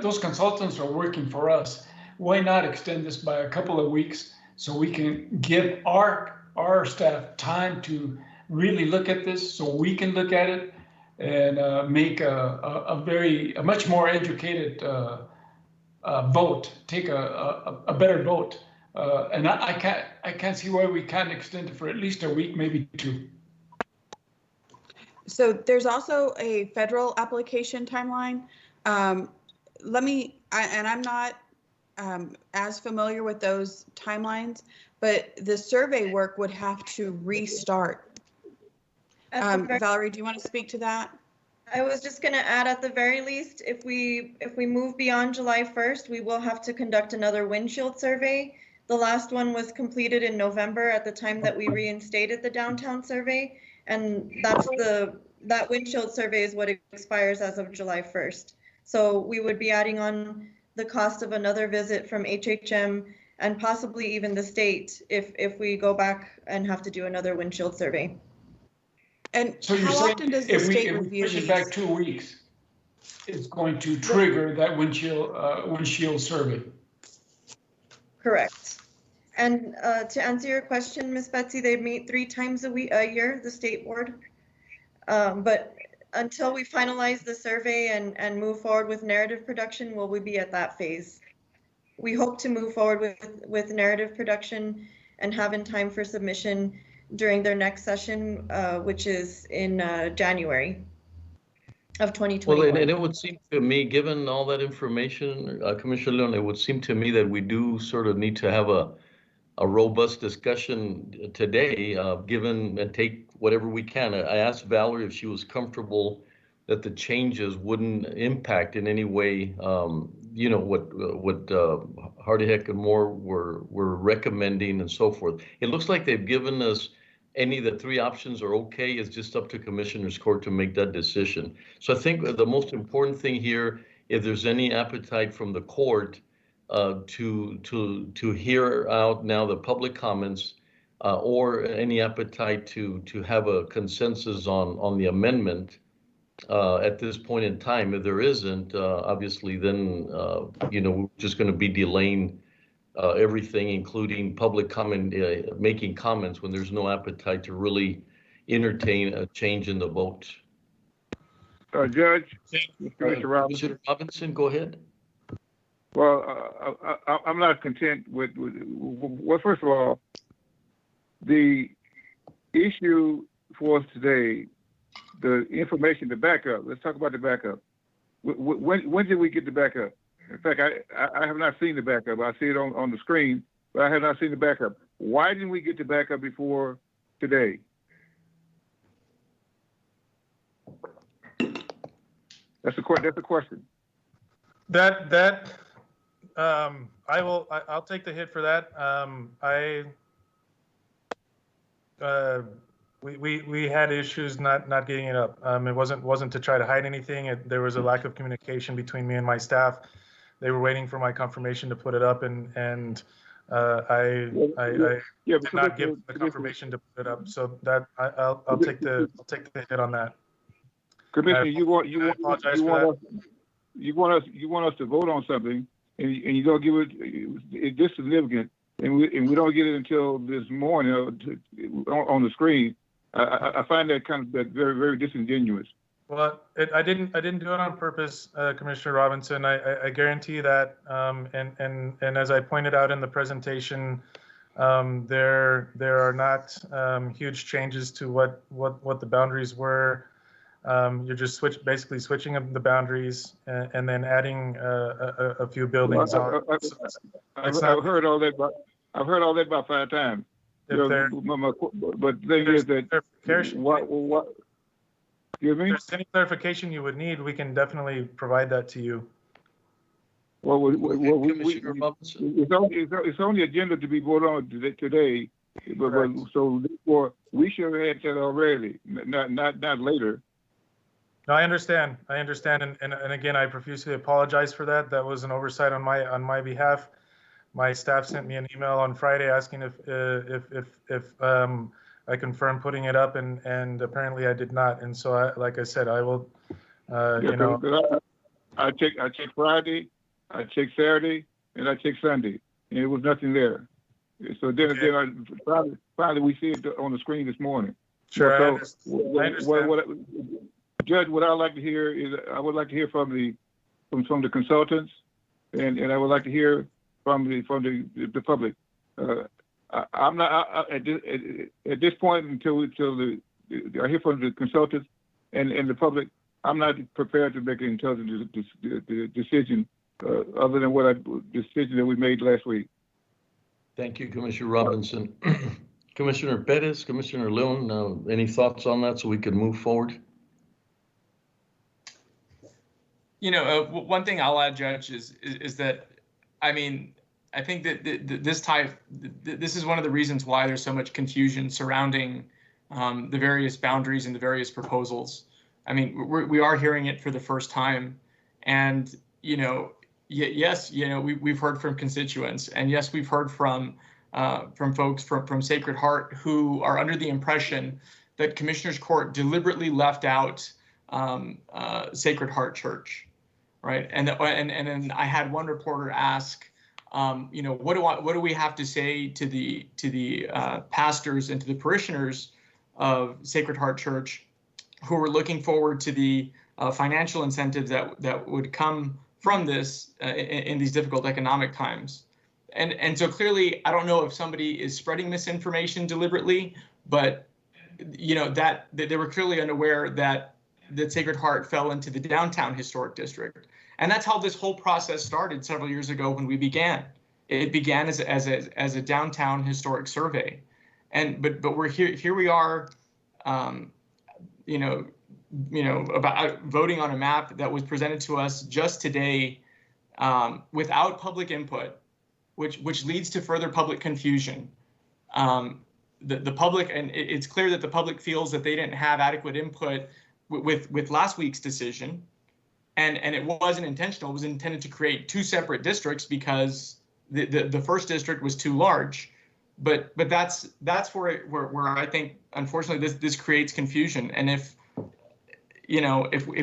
Those consultants are working for us. Why not extend this by a couple of weeks so we can give our staff time to really look at this, so we can look at it and make a much more educated vote, take a better vote. And I can't see why we can't extend it for at least a week, maybe two. So there's also a federal application timeline. I'm not as familiar with those timelines, but the survey work would have to restart. Valerie, do you want to speak to that? I was just going to add, at the very least, if we move beyond July 1st, we will have to conduct another windshield survey. The last one was completed in November at the time that we reinstated the downtown survey, and that windshield survey is what expires as of July 1st. So we would be adding on the cost of another visit from HHM and possibly even the state if we go back and have to do another windshield survey. And so how often does the state review these? If we push it back 2 weeks, it's going to trigger that windshield survey. Correct. And to answer your question, Ms. Betsy, they meet 3 times a year, the state board. But until we finalize the survey and move forward with narrative production, will we be at that phase? We hope to move forward with narrative production and have in time for submission during their next session, which is in January of 2021. Well, and it would seem to me, given all that information, Commissioner Leon, it would seem to me that we do sort of need to have a robust discussion today, given and take whatever we can. I asked Valerie if she was comfortable that the changes wouldn't impact in any way, what Hardy Heck and Moore were recommending and so forth. It looks like they've given us any of the 3 options are okay. It's just up to Commissioner's Court to make that decision. So I think the most important thing here, if there's any appetite from the court to hear out now the public comments, or any appetite to have a consensus on the amendment at this point in time. If there isn't, obviously, then we're just going to be delaying everything, including public comment, making comments when there's no appetite to really entertain a change in the vote. Judge, Mr. Robinson, go ahead. Well, I'm not content with, well, first of all, the issue for us today, the information, the backup. Let's talk about the backup. When did we get the backup? In fact, I have not seen the backup. I see it on the screen, but I have not seen the backup. Why didn't we get the backup before today? That's the question. I'll take the hit for that. We had issues not getting it up. It wasn't to try to hide anything. There was a lack of communication between me and my staff. They were waiting for my confirmation to put it up, and I did not give the confirmation to put it up. So that I'll take the hit on that. Commissioner, you want us to vote on something, and you don't give it this significant, and we don't get it until this morning on the screen. I find that very, very disingenuous. Well, I didn't do it on purpose, Commissioner Robinson. I guarantee that. And as I pointed out in the presentation, there are not huge changes to what the boundaries were. You're just basically switching up the boundaries and then adding a few buildings. Well, I've heard all that. I've heard all that about 5 times. But the thing is that what? Excuse me? If there's any clarification you would need, we can definitely provide that to you. Well, it's on the agenda to be voted on today, so therefore we should have had that already, not later. No, I understand, and again, I profusely apologize for that. That was an oversight on my behalf. My staff sent me an email on Friday asking if I confirmed putting it up, and apparently I did not. And so, like I said, I will, I check Friday, I check Saturday, and I check Sunday, and there was nothing there. So then finally we see it on the screen this morning. Sure, so I understand. Judge, what I'd like to hear is I would like to hear from the consultants, and I would like to hear from the public. I'm not at this point until I hear from the consultants and the public. I'm not prepared to make an intelligent decision other than decision that we made last week. Thank you, Commissioner Robinson. Commissioner Perez, Commissioner Leon, any thoughts on that so we can move forward? One thing I'll add, Judge, is that, I think that this is one of the reasons why there's so much confusion surrounding the various boundaries and the various proposals. We are hearing it for the first time, and yes, we've heard from constituents, and yes, we've heard from folks from Sacred Heart who are under the impression that Commissioners Court deliberately left out Sacred Heart Church, right? And then I had one reporter ask, what do we have to say to the pastors and to the parishioners of Sacred Heart Church who were looking forward to the financial incentives that would come from this in these difficult economic times? And so clearly, I don't know if somebody is spreading misinformation deliberately, but that they were clearly unaware that Sacred Heart fell into the downtown historic district. And that's how this whole process started several years ago when we began. It began as a downtown historic survey, but we're here we are, about voting on a map that was presented to us just today, without public input, which leads to further public confusion. The public, and it's clear that the public feels that they didn't have adequate input with last week's decision. And it wasn't intentional. It was intended to create 2 separate districts because the first district was too large. but that's where I think, unfortunately, this creates confusion. And if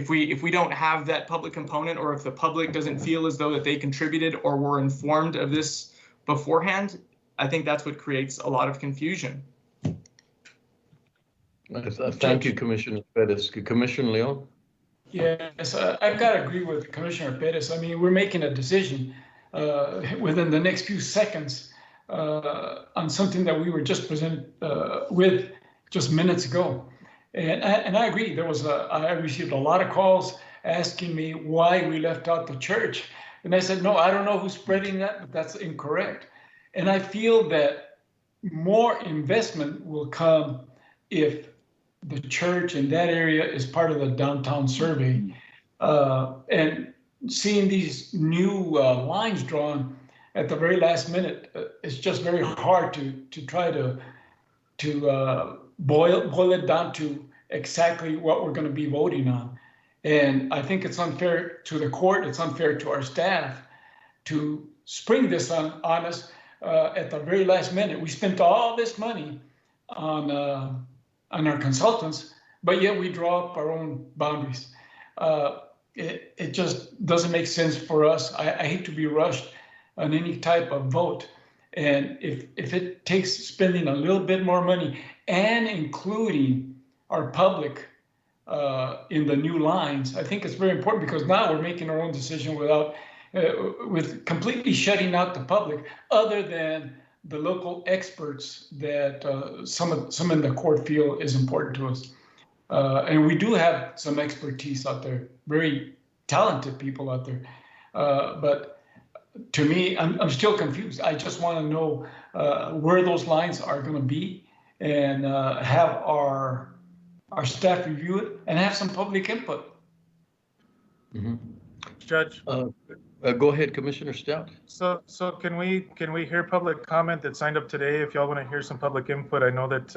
we don't have that public component, or if the public doesn't feel as though that they contributed or were informed of this beforehand, I think that's what creates a lot of confusion. Thank you, Commissioner Perez. Commissioner Leon? Yes, I've got to agree with Commissioner Perez. I mean, we're making a decision within the next few seconds on something that we were just presented with just minutes ago. And I agree. I received a lot of calls asking me why we left out the church. And I said, no, I don't know who's spreading that, but that's incorrect. And I feel that more investment will come if the church in that area is part of the downtown survey. And seeing these new lines drawn at the very last minute, it's just very hard to try to boil it down to exactly what we're going to be voting on. And I think it's unfair to the court, it's unfair to our staff to spring this on us at the very last minute. We spent all this money on our consultants, but yet we draw up our own boundaries. It just doesn't make sense for us. I hate to be rushed on any type of vote. And if it takes spending a little bit more money and including our public in the new lines, I think it's very important, because now we're making our own decision with completely shutting out the public, other than the local experts that some in the court feel is important to us. And we do have some expertise out there, very talented people out there. But to me, I'm still confused. I just want to know where those lines are going to be, and have our staff review it and have some public input. Mm-hmm. Judge. Go ahead, Commissioner Stout. So can we hear public comment that signed up today? If y'all want to hear some public input, I know that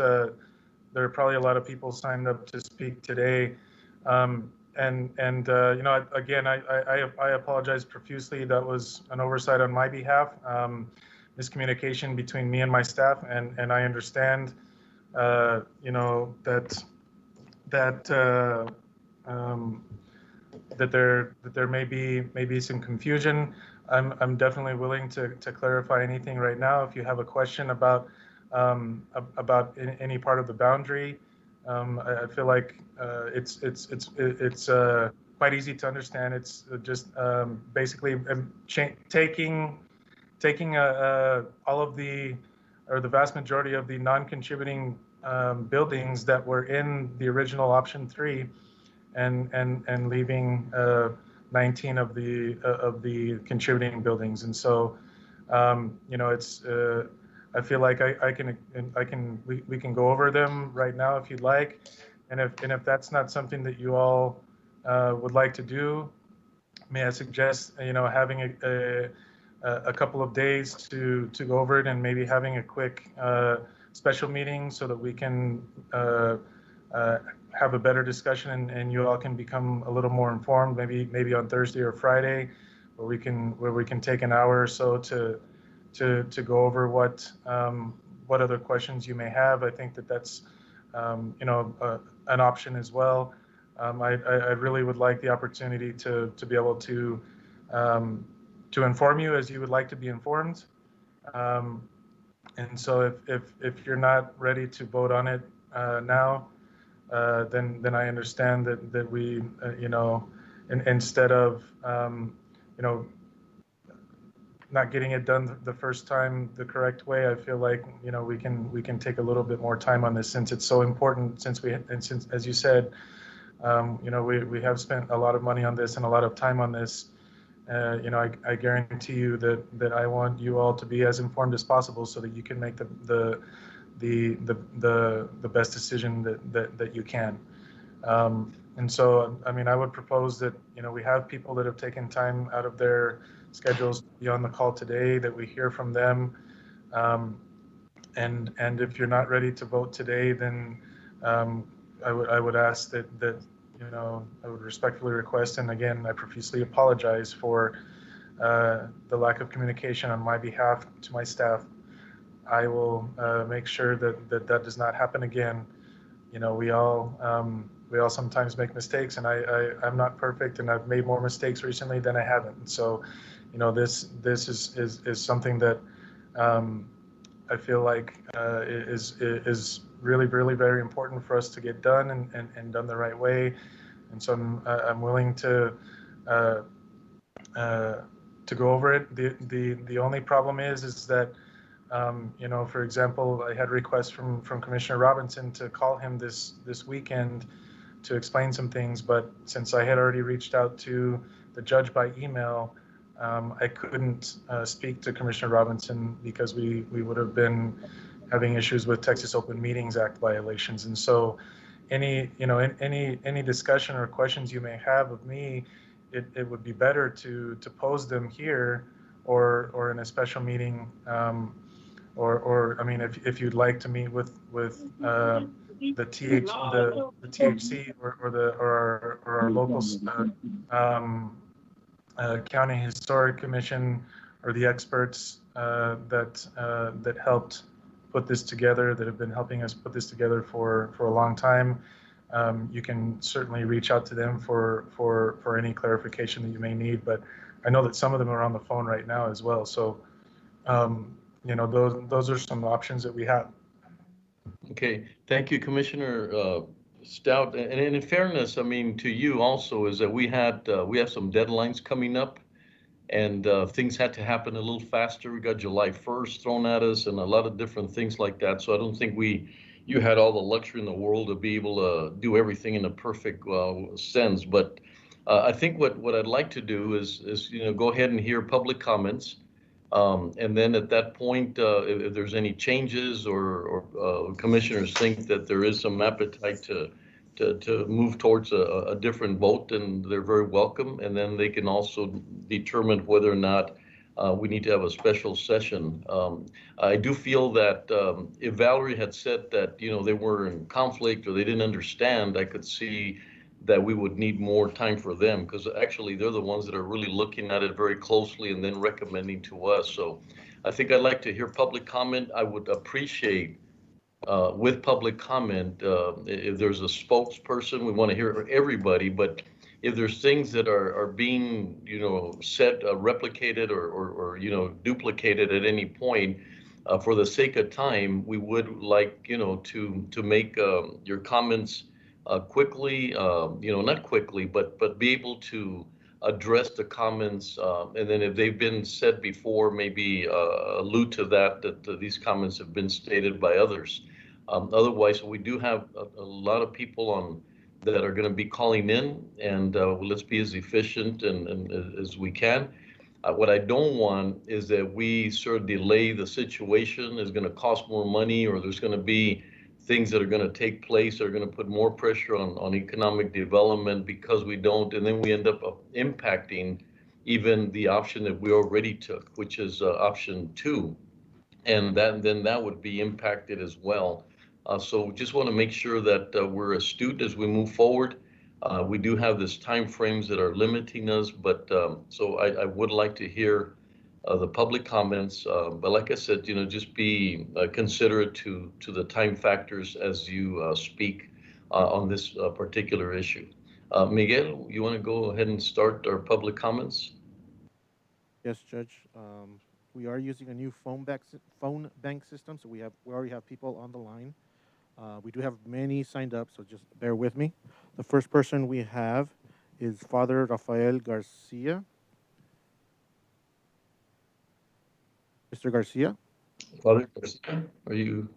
there are probably a lot of people signed up to speak today. Again, I apologize profusely. That was an oversight on my behalf, miscommunication between me and my staff, and I understand, that there may be some confusion. I'm definitely willing to clarify anything right now. If you have a question about any part of the boundary, I feel like it's quite easy to understand. It's just basically taking all of the, or the vast majority of the non-contributing buildings that were in the original option 3, and leaving 19 of the contributing buildings. And so, it's I feel like we can go over them right now if you'd like, and if that's not something that you all would like to do, may I suggest having a couple of days to go over it, and maybe having a quick special meeting so that we can have a better discussion, and you all can become a little more informed, maybe on Thursday or Friday, where we can take an hour or so to go over what other questions you may have. I think that's an option as well. I really would like the opportunity to be able to inform you as you would like to be informed. And so if you're not ready to vote on it now, then I understand that we instead of not getting it done the first time the correct way, I feel like we can take a little bit more time on this, since it's so important, since as you said, we have spent a lot of money on this and a lot of time on this. I guarantee you that I want you all to be as informed as possible, so that you can make the best decision that you can. And so, I would propose that we have people that have taken time out of their schedules to be on the call today, that we hear from them. And if you're not ready to vote today, then I would ask that I would respectfully request, and again, I profusely apologize for the lack of communication on my behalf to my staff, I will make sure that does not happen again. You know, we all sometimes make mistakes, and I'm not perfect, and I've made more mistakes recently than I haven't. And so, you know, this is something that I feel like is really very important for us to get done and done the right way. And so I'm willing to go over it. The only problem is that you know, for example, I had requests from Commissioner Robinson to call him this weekend to explain some things, but since I had already reached out to the judge by email, I couldn't speak to Commissioner Robinson because we would have been having issues with Texas Open Meetings Act violations. And so any discussion or questions you may have of me, it would be better to pose them here or in a special meeting, or I mean, if you'd like to meet with the THC or our local county historic commission or the experts that helped put this together, that have been helping us put this together for a long time, you can certainly reach out to them for any clarification that you may need. But I know that some of them are on the phone right now as well. So you know, those are some options that we have. Okay, thank you, Commissioner Stout. And in fairness, I mean, to you also, is that we have some deadlines coming up, and things had to happen a little faster. We got July 1st thrown at us and a lot of different things like that. So I don't think you had all the luxury in the world to be able to do everything in a perfect sense. But I think what I'd like to do is you know, go ahead and hear public comments. And then at that point, if there's any changes or commissioners think that there is some appetite to move towards a different vote, then they're very welcome. And then they can also determine whether or not we need to have a special session. I do feel that if Valerie had said that, you know, they were in conflict or they didn't understand, I could see that we would need more time for them, because actually they're the ones that are really looking at it very closely and then recommending to us. So I think I'd like to hear public comment. I would appreciate with public comment, if there's a spokesperson, we want to hear everybody, but if there's things that are being, you know, said, replicated or, you know, duplicated at any point, for the sake of time, we would like, you know, to make your comments quickly, you know, not quickly, but be able to address the comments, and then if they've been said before, maybe allude to that these comments have been stated by others. Otherwise, we do have a lot of people that are going to be calling in, and let's be as efficient and as we can. What I don't want is that we sort of delay the situation. It's going to cost more money, or there's going to be things that are going to take place that are going to put more pressure on economic development because we don't, and then we end up impacting even the option that we already took, which is option 2, and then that would be impacted as well. So just want to make sure that we're astute as we move forward. We do have this time frames that are limiting us, but so I would like to hear the public comments, but like I said, you know, just be considerate to the time factors as you speak on this particular issue. Miguel, you want to go ahead and start our public comments? Yes, Judge. We are using a new phone bank system, so we already have people on the line. We do have many signed up, so just bear with me. The first person we have is Father Rafael Garcia. Mr. Garcia? Father Garcia, are you?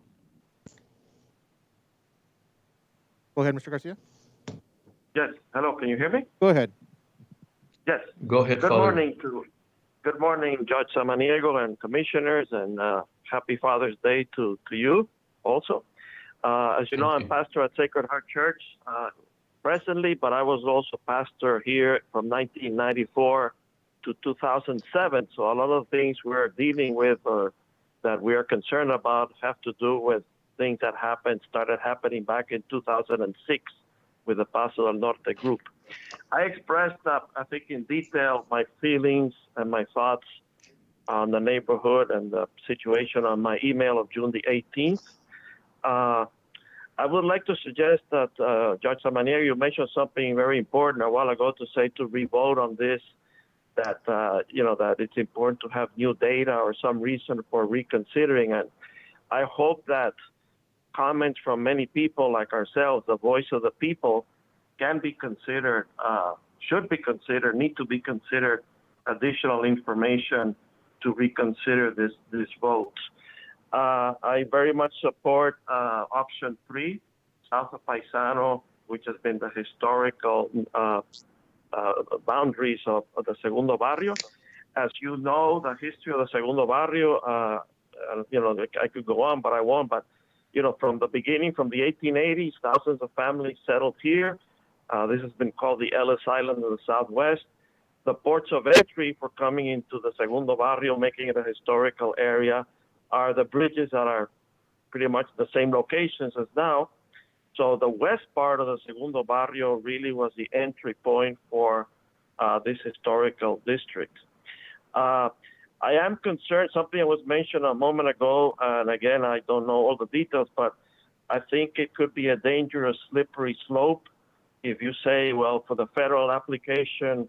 Go ahead, Mr. Garcia. Yes. Hello. Can you hear me? Go ahead. Yes. Go ahead, Good Father. Good morning, Judge Samaniego and commissioners, and happy Father's Day to you also. As you know, I'm pastor at Sacred Heart Church presently, but I was also pastor here from 1994 to 2007. So a lot of things we're dealing with or that we are concerned about have to do with things that started happening back in 2006 with the Paso del Norte group. I expressed, I think in detail, my feelings and my thoughts on the neighborhood and the situation on my email of June the 18th. I would like to suggest that, Judge Samaniego, you mentioned something very important a while ago to say to re-vote on this, that, that it's important to have new data or some reason for reconsidering. And I hope that comments from many people like ourselves, the voice of the people, can be considered, should be considered, need to be considered additional information to reconsider this vote. I very much support option 3, south of Paisano, which has been the historical boundaries of the Segundo Barrio. As you know, the history of the Segundo Barrio, I could go on, but I won't. But, from the beginning, from the 1880s, thousands of families settled here. This has been called the Ellis Island of the Southwest. The ports of entry for coming into the Segundo Barrio, making it a historical area, are the bridges that are pretty much the same locations as now. So the west part of the Segundo Barrio really was the entry point for this historical district. I am concerned, something that was mentioned a moment ago, and again, I don't know all the details, but I think it could be a dangerous slippery slope if you say, well, for the federal application,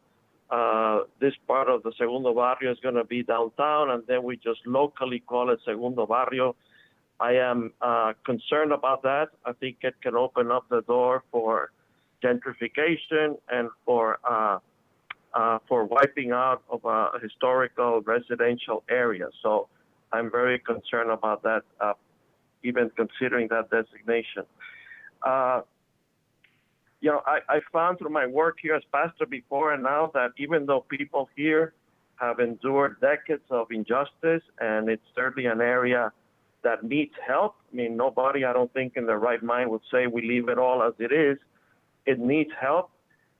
this part of the Segundo Barrio is going to be downtown, and then we just locally call it Segundo Barrio. I am concerned about that. I think it can open up the door for gentrification and for wiping out of a historical residential area. So I'm very concerned about that, even considering that designation. I found through my work here as pastor before and now that even though people here have endured decades of injustice, and it's certainly an area that needs help. I mean, nobody, I don't think, in their right mind would say we leave it all as it is. It needs help.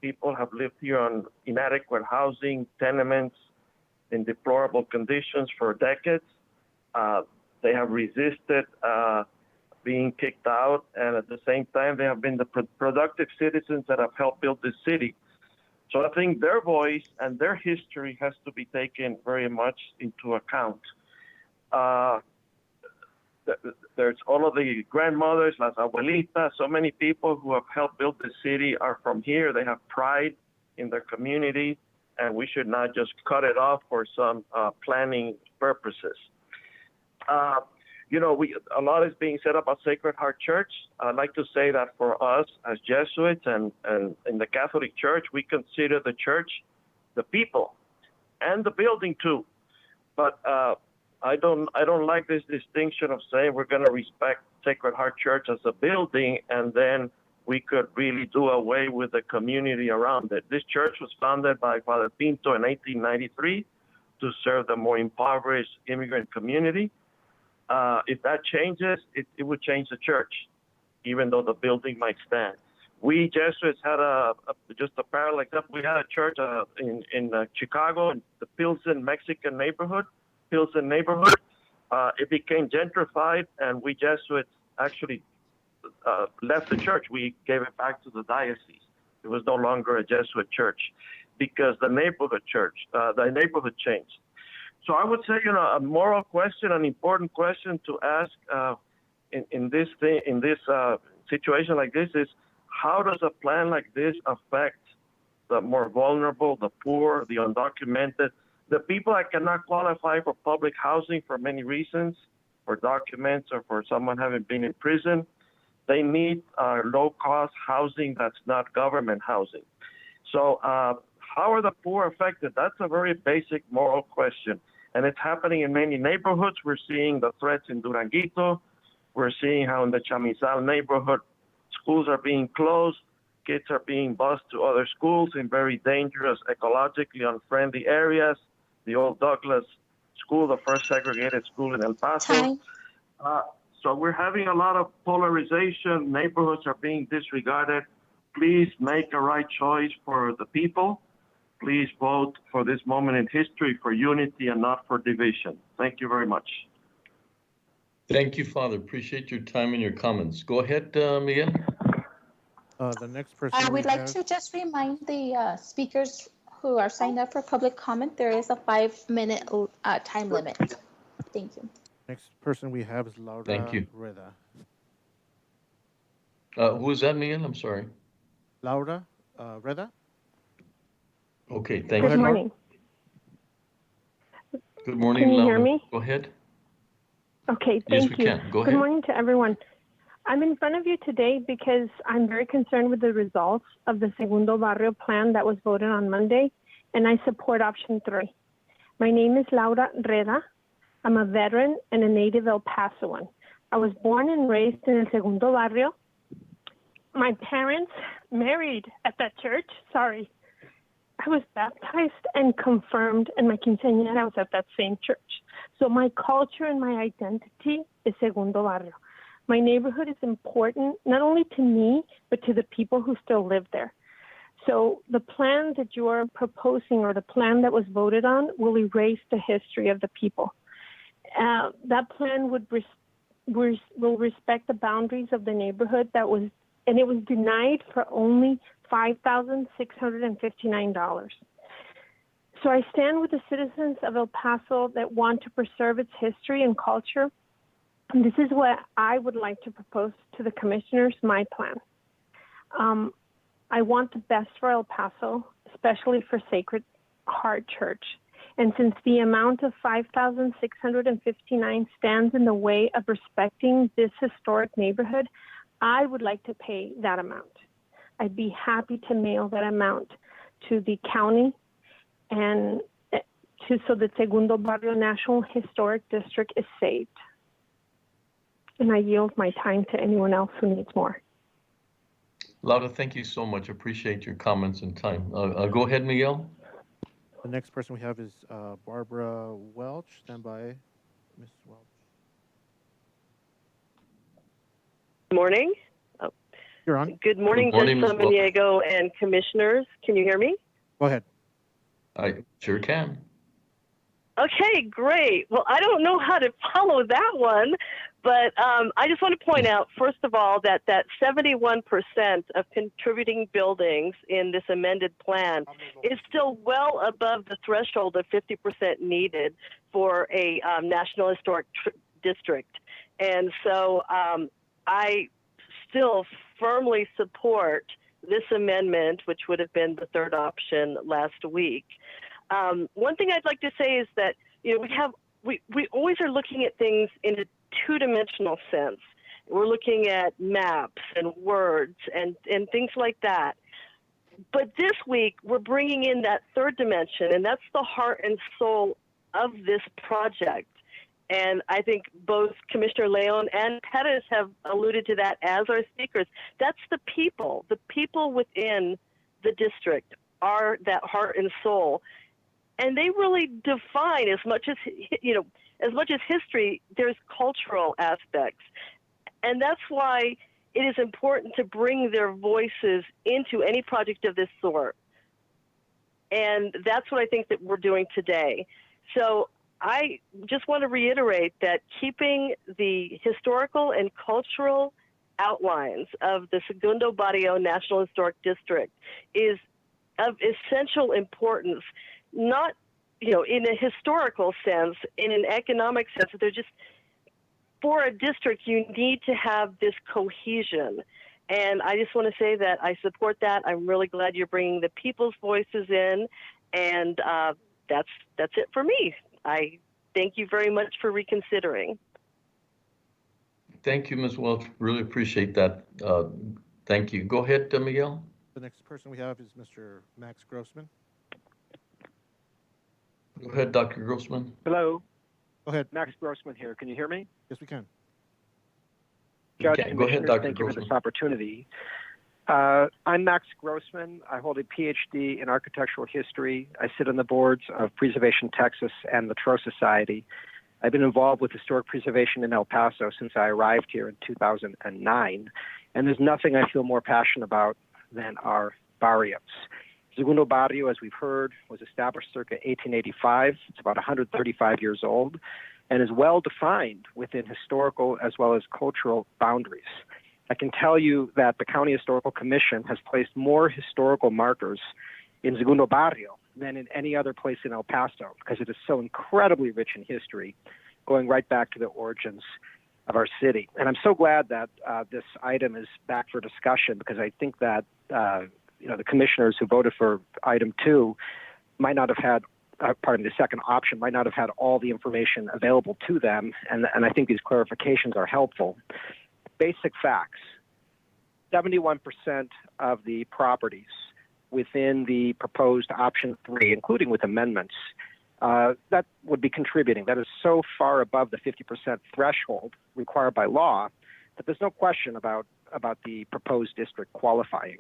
People have lived here on inadequate housing, tenements, in deplorable conditions for decades. They have resisted being kicked out, and at the same time, they have been the productive citizens that have helped build this city. So I think their voice and their history has to be taken very much into account. There's all of the grandmothers, las abuelitas, so many people who have helped build the city are from here. They have pride in their community, and we should not just cut it off for some planning purposes. A lot is being said about Sacred Heart Church. I'd like to say that for us as Jesuits and in the Catholic Church, we consider the church the people and the building too. But I don't like this distinction of saying we're going to respect Sacred Heart Church as a building and then we could really do away with the community around it. This church was founded by Father Pinto in 1893 to serve the more impoverished immigrant community. If that changes, it would change the church, even though the building might stand. We Jesuits had just a parallel example. We had a church in Chicago, in the Pilsen Mexican neighborhood. It became gentrified, and we Jesuits actually left the church. We gave it back to the diocese. It was no longer a Jesuit church because the neighborhood changed. So I would say, a moral question, an important question to ask in this situation like this is, how does a plan like this affect the more vulnerable, the poor, the undocumented, the people that cannot qualify for public housing for many reasons, for documents or for someone having been in prison? They need low-cost housing that's not government housing. So how are the poor affected? That's a very basic moral question. And it's happening in many neighborhoods. We're seeing the threats in Duranguito. We're seeing how in the Chamizal neighborhood, schools are being closed. Kids are being bused to other schools in very dangerous, ecologically unfriendly areas. The old Douglas School, the first segregated school in El Paso. So we're having a lot of polarization. Neighborhoods are being disregarded. Please make a right choice for the people. Please vote for this moment in history for unity and not for division. Thank you very much. Thank you, Father. Appreciate your time and your comments. Go ahead, Miguel. The next person. I would like to just remind the speakers who are signed up for public comment, there is a 5-minute time limit. Thank you. Next person we have is Laura Thank you. Reda. Who is that, Miguel? I'm sorry. Laura Reda. Okay, thank you. Good morning. Good morning, Can you Laura. hear me? Go ahead. Okay, Yes, thank we you. can. Go ahead. Good morning to everyone. I'm in front of you today because I'm very concerned with the results of the Segundo Barrio plan that was voted on Monday, and I support option 3. My name is Laura Reda. I'm a veteran and a native El Pasoan. I was born and raised in El Segundo Barrio. My parents married at that church. Sorry. I was baptized and confirmed, and my quinceañera was at that same church. So my culture and my identity is Segundo Barrio. My neighborhood is important, not only to me, but to the people who still live there. So the plan that you are proposing, or the plan that was voted on, will erase the history of the people. That plan will respect the boundaries of the neighborhood and it was denied for only $5,659. So I stand with the citizens of El Paso that want to preserve its history and culture. And this is what I would like to propose to the commissioners, my plan. I want the best for El Paso, especially for Sacred Heart Church. And since the amount of $5,659 stands in the way of respecting this historic neighborhood, I would like to pay that amount. I'd be happy to mail that amount to the county and so that Segundo Barrio National Historic District is saved. And I yield my time to anyone else who needs more. Laura, thank you so much. Appreciate your comments and time. Go ahead, Miguel. The next person we have is Barbara Welch. Stand by, Ms. Welch. Good morning. Oh. You're on. Good morning, Judge Samaniego and commissioners. Can you hear me? Go ahead. I sure can. Okay, great. Well, I don't know how to follow that one, but I just want to point out, first of all, that 71% of contributing buildings in this amended plan is still well above the threshold of 50% needed for a National Historic District. And so I still firmly support this amendment, which would have been the third option last week. One thing I'd like to say is that, you know, we always are looking at things in a two-dimensional sense. We're looking at maps and words and things like that. But this week, we're bringing in that third dimension, and that's the heart and soul of this project. And I think both Commissioner Leon and Pettis have alluded to that as our speakers. That's the people within the district are that heart and soul. And they really define, as much as, you know, as much as history, there's cultural aspects. And that's why it is important to bring their voices into any project of this sort. And that's what I think that we're doing today. So I just want to reiterate that keeping the historical and cultural outlines of the Segundo Barrio National Historic District is of essential importance, not, you know, in a historical sense, in an economic sense. They're just, for a district, you need to have this cohesion. And I just want to say that I support that. I'm really glad you're bringing the people's voices in, and that's it for me. I thank you very much for reconsidering. Thank you, Ms. Welch. Really appreciate that. Thank you. Go ahead, Miguel. The next person we have is Mr. Max Grossman. Go ahead, Dr. Grossman. Hello. Go ahead. Max Grossman here. Can you hear me? Yes, we can. Judge, Go ahead, Dr. Thank Grossman. you for this opportunity. I'm Max Grossman. I hold a PhD in architectural history. I sit on the boards of Preservation Texas and the Trow Society. I've been involved with historic preservation in El Paso since I arrived here in 2009, and there's nothing I feel more passionate about than our barrios. Segundo Barrio, as we've heard, was established circa 1885. It's about 135 years old and is well defined within historical as well as cultural boundaries. I can tell you that the County Historical Commission has placed more historical markers in Segundo Barrio than in any other place in El Paso because it is so incredibly rich in history, going right back to the origins of our city. And I'm so glad that this item is back for discussion because I think that the commissioners who voted for item 2 might not have had, the second option might not have had all the information available to them, and I think these clarifications are helpful. Basic facts: 71% of the properties within the proposed option 3, including with amendments, that would be contributing. That is so far above the 50% threshold required by law that there's no question about the proposed district qualifying.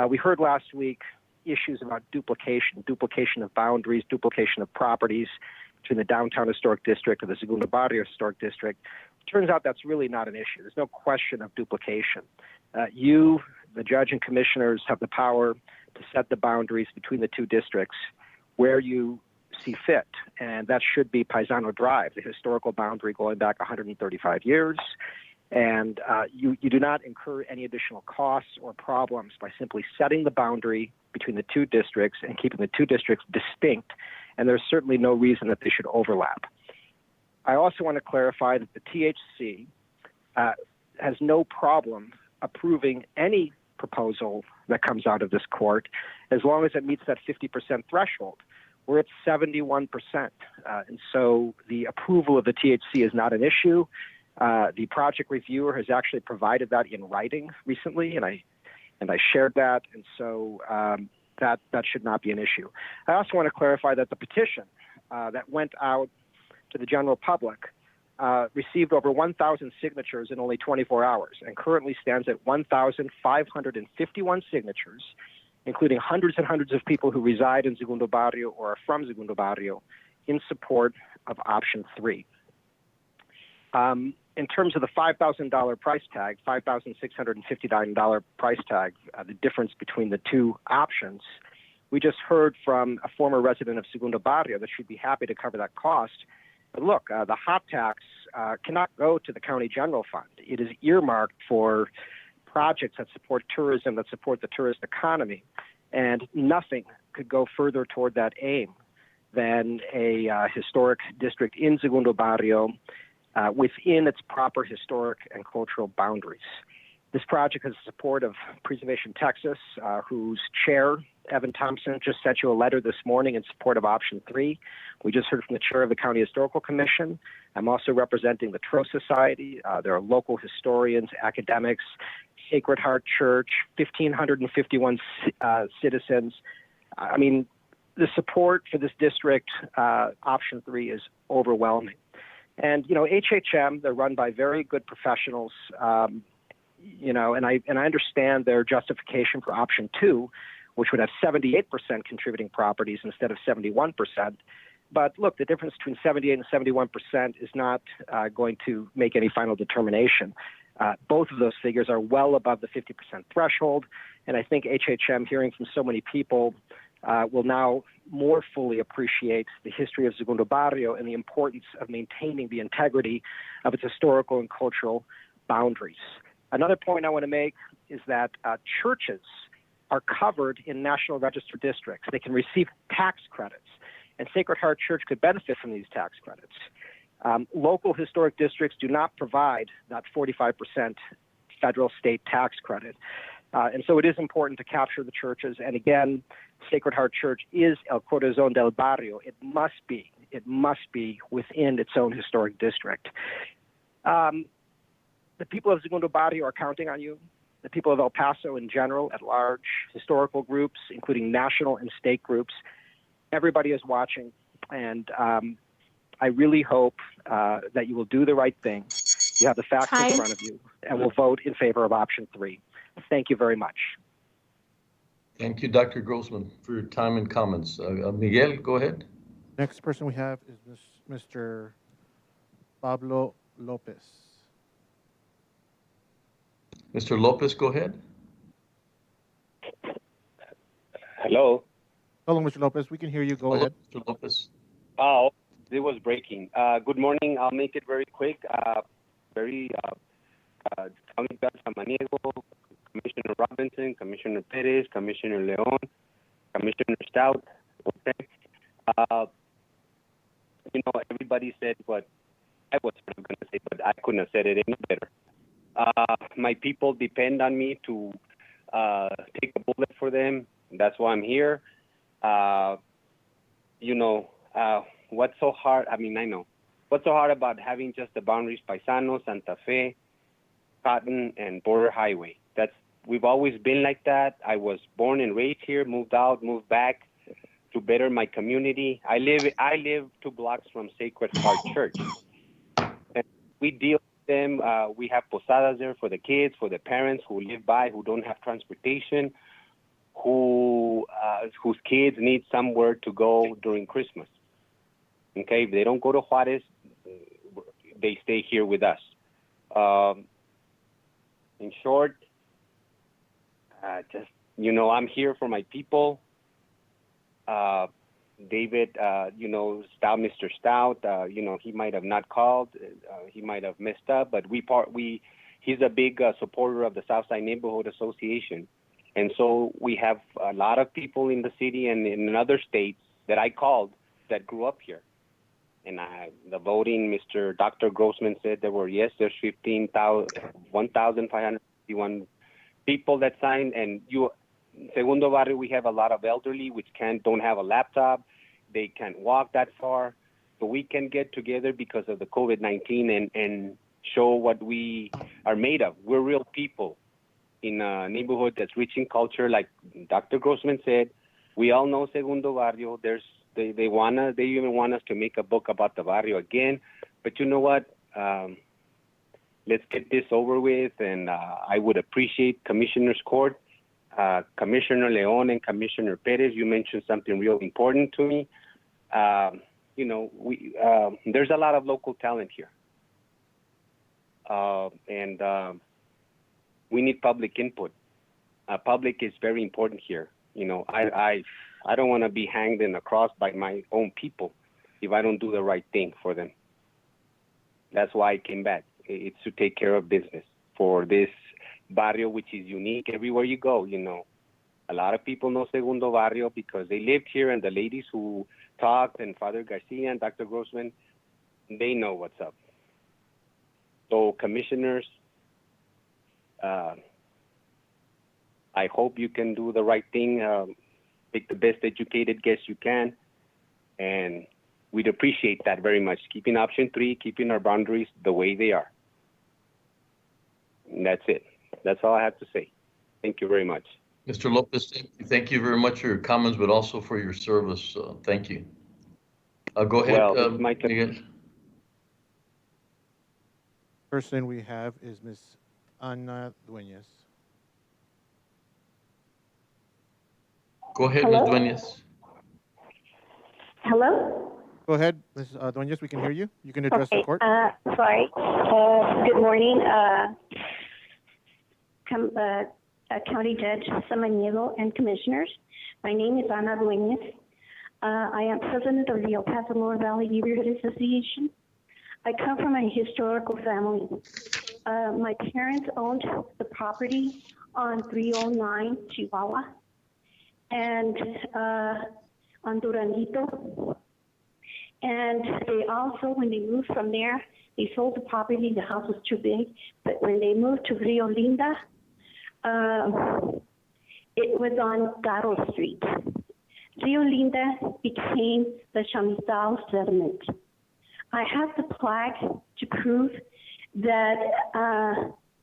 We heard last week issues about duplication of boundaries, duplication of properties between the downtown historic district and the Segundo Barrio historic district. Turns out that's really not an issue. There's no question of duplication. You, the judge and commissioners, have the power to set the boundaries between the two districts where you see fit, and that should be Paisano Drive, the historical boundary going back 135 years. And you do not incur any additional costs or problems by simply setting the boundary between the two districts and keeping the two districts distinct, and there's certainly no reason that they should overlap. I also want to clarify that the THC has no problem approving any proposal that comes out of this court as long as it meets that 50% threshold. We're at 71%, and so the approval of the THC is not an issue. The project reviewer has actually provided that in writing recently, and I shared that, and so that should not be an issue. I also want to clarify that the petition that went out to the general public received over 1,000 signatures in only 24 hours and currently stands at 1,551 signatures, including hundreds and hundreds of people who reside in Segundo Barrio or are from Segundo Barrio in support of option 3. In terms of the $5,000 price tag, $5,659 price tag, the difference between the two options, we just heard from a former resident of Segundo Barrio that she'd be happy to cover that cost. But look, the hot tax cannot go to the county general fund. It is earmarked for projects that support tourism, that support the tourist economy, and nothing could go further toward that aim than a historic district in Segundo Barrio within its proper historic and cultural boundaries. This project has the support of Preservation Texas, whose chair, Evan Thompson, just sent you a letter this morning in support of option 3. We just heard from the chair of the County Historical Commission. I'm also representing the Tro Society. There are local historians, academics, Sacred Heart Church, 1,551 citizens. I mean, the support for this district, option 3, is overwhelming. And, HHM, they're run by very good professionals, and I understand their justification for option 2, which would have 78% contributing properties instead of 71%. But look, the difference between 78 and 71% is not going to make any final determination. Both of those figures are well above the 50% threshold, and I think HHM, hearing from so many people, will now more fully appreciate the history of Segundo Barrio and the importance of maintaining the integrity of its historical and cultural boundaries. Another point I want to make is that churches are covered in National Register districts. They can receive tax credits, and Sacred Heart Church could benefit from these tax credits. Local historic districts do not provide that 45% federal state tax credit. And so it is important to capture the churches. And again, Sacred Heart Church is El Corazón del Barrio. It must be within its own historic district. The people of Segundo Barrio are counting on you. The people of El Paso in general, at large, historical groups, including national and state groups. Everybody is watching. And I really hope that you will do the right thing. You have the facts in front of you, and will vote in favor of option 3. Thank you very much. Thank you, Dr. Grossman, for your time and comments. Miguel, go ahead. Next person we have is Mr. Pablo Lopez. Mr. Lopez, go ahead. Hello. Hello, Mr. Lopez. We can hear you. Go ahead. Mr. Lopez. Oh, it was breaking. Good morning. I'll make it very quick. County Judge Samaniego, Commissioner Robinson, Commissioner Perez, Commissioner Leon, Commissioner Stout, Okay. Everybody said what I was going to say, but I couldn't have said it any better. My people depend on me to take a bullet for them. That's why I'm here. What's so hard? I know. What's so hard about having just the boundaries Paisano, Santa Fe, Cotton, and Border Highway? We've always been like that. I was born and raised here, moved out, moved back to better my community. I live 2 blocks from Sacred Heart Church. And we deal with them. We have posadas there for the kids, for the parents who live by, who don't have transportation, whose kids need somewhere to go during Christmas. Okay, if they don't go to Juarez, they stay here with us. In short, I'm here for my people. David, Mr. Stout, he might have not called, he might have messed up, but he's a big supporter of the Southside Neighborhood Association. And so we have a lot of people in the city and in other states that I called that grew up here. And the voting, Dr. Grossman said there's 1,551 people that signed. And Segundo Barrio, we have a lot of elderly which don't have a laptop. They can't walk that far. So we can get together because of the COVID-19 and show what we are made of. We're real people in a neighborhood that's rich in culture. Like Dr. Grossman said, we all know Segundo Barrio. They even want us to make a book about the barrio again. But you know what? Let's get this over with. And I would appreciate Commissioner's Court, Commissioner Leon and Commissioner Perez. You mentioned something real important to me. There's a lot of local talent here. And we need public input. Public is very important here. I don't want to be hanged in a cross by my own people if I don't do the right thing for them. That's why I came back. It's to take care of business for this barrio, which is unique everywhere you go. A lot of people know Segundo Barrio because they lived here, and the ladies who talked, and Father Garcia and Dr. Grossman, they know what's up. So commissioners, I hope you can do the right thing. Pick the best educated guest you can, and we'd appreciate that very much. Keeping option 3, keeping our boundaries the way they are. And that's it. That's all I have to say. Thank you very much. Mr. Lopez, thank you very much for your comments, but also for your service. Thank you. Go ahead. Miguel. Person we have is Ms. Ana Dueñas. Go ahead, Hello? Ms. Dueñas. Hello? Go ahead, Ms. Dueñas, we can hear you. You can address the court. Sorry. Good morning, County Judge Samaniego and Commissioners. My name is Ana Dueñas. I am president of the El Paso Lower Valley Neighborhood Association. I come from a historical family. My parents owned the property on 309 Chihuahua and on Duranguito. And they also, when they moved from there, they sold the property. The house was too big. But when they moved to Rio Linda, it was on Garo Street. Rio Linda became the Chamizal settlement. I have the plaque to prove that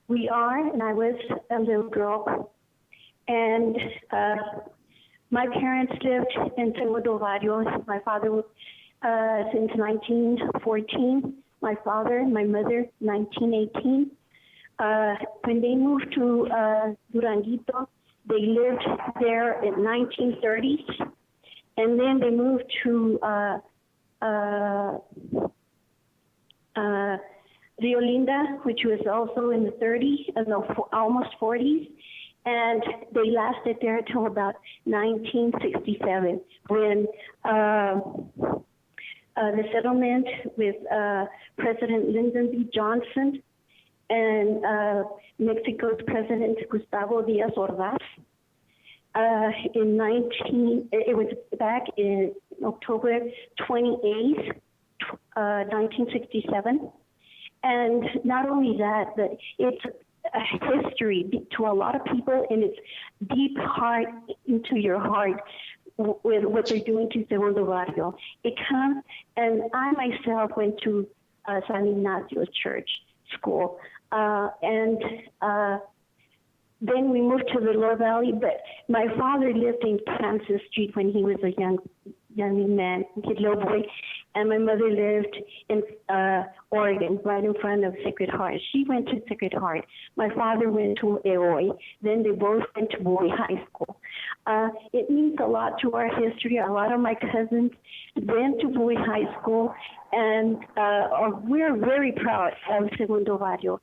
we are, and I was a little girl, and my parents lived in Segundo Barrio. My father since 1914, my father, my mother, 1918. When they moved to Duranguito, they lived there in 1930s, and then they moved to Rio Linda, which was also in the 30s, almost 40s, and they lasted there until about 1967, when the settlement with President Lyndon B. Johnson and Mexico's President Gustavo Díaz Ordaz, it was back in October 28th, 1967. And not only that, but it's a history to a lot of people, and it's deep heart into your heart with what they're doing to Segundo Barrio. It comes, and I myself went to San Ignacio Church School, and then we moved to the Lower Valley, but my father lived in Kansas Street when he was a young man, little boy, and my mother lived in Oregon, right in front of Sacred Heart. She went to Sacred Heart. My father went to Eoy. Then they both went to Bowie High School. It means a lot to our history. A lot of my cousins went to Bowie High School, and we're very proud of Segundo Barrio.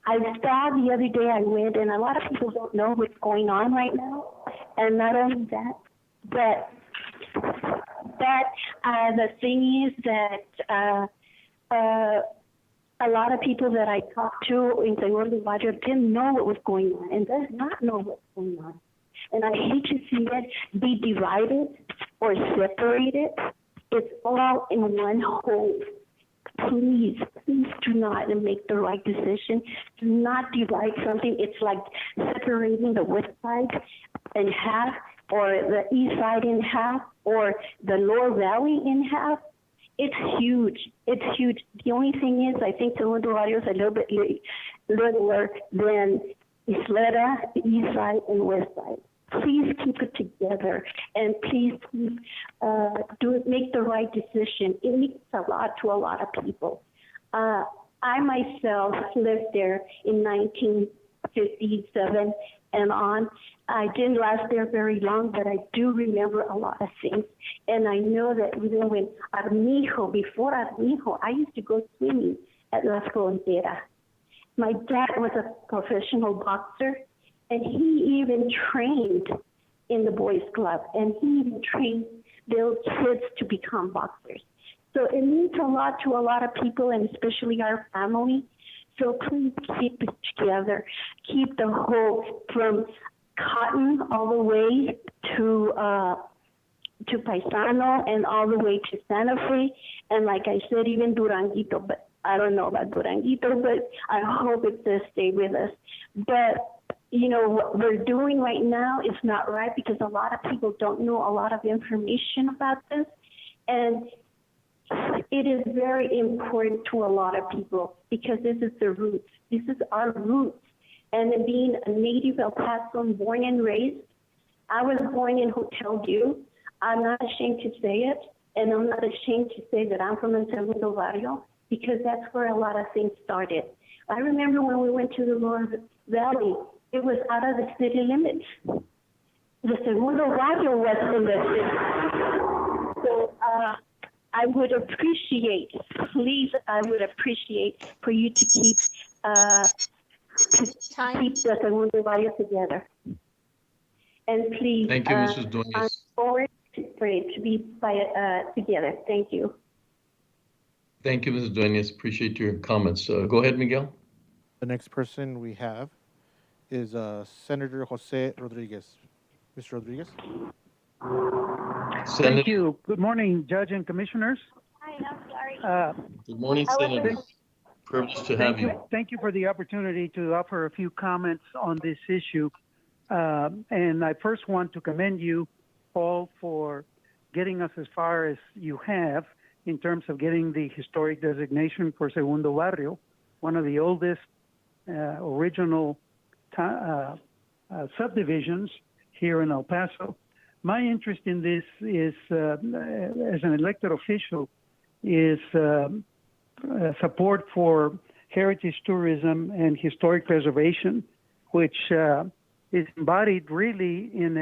I saw the other day I went, and a lot of people don't know what's going on right now. And not only that, but the thing is that a lot of people that I talked to in Segundo Barrio didn't know what was going on and does not know what's going on. And I hate to see it be divided or separated. It's all in one whole. Please do not make the right decision. Do not divide something. It's like separating the west side in half, or the east side in half, or the lower valley in half. It's huge. It's huge. The only thing is, I think Segundo Barrio is a little bit littler than Isleta, the east side, and west side. Please keep it together, and please make the right decision. It means a lot to a lot of people. I myself lived there in 1957 and on. I didn't last there very long, but I do remember a lot of things. And I know that even when before Armijo, I used to go swimming at La Frontera. My dad was a professional boxer, and he even trained in the boys' club, and he even trained those kids to become boxers. So it means a lot to a lot of people, and especially our family. So please keep it together. Keep the whole, from Cotton all the way to Paisano and all the way to Santa Fe, and like I said, even Duranguito. But I don't know about Duranguito, but I hope it does stay with us. But you know, what we're doing right now is not right, because a lot of people don't know a lot of information about this. And it is very important to a lot of people, because this is the roots. This is our roots. And being a native El Paso, born and raised, I was born in Hotel View. I'm not ashamed to say it. And I'm not ashamed to say that I'm from El Segundo Barrio, because that's where a lot of things started. I remember when we went to the Lower Valley, it was out of the city limits. The Segundo Barrio was in the city. So I would appreciate, please, for you to keep the Segundo Barrio together. And please, thank you, Mrs. Dueñas. I'm forward to be together. Thank you. Thank you, Mrs. Dueñas. Appreciate your comments. Go ahead, Miguel. The next person we have is Senator Jose Rodriguez. Mr. Rodriguez? Thank you. Good morning, Judge and Commissioners. Hi, I'm sorry. Good morning, Senator. Privileged to have you. Thank you for the opportunity to offer a few comments on this issue. And I first want to commend you all for getting us as far as you have in terms of getting the historic designation for Segundo Barrio, one of the oldest original subdivisions here in El Paso. My interest in this is, as an elected official, is support for heritage tourism and historic preservation, which is embodied really in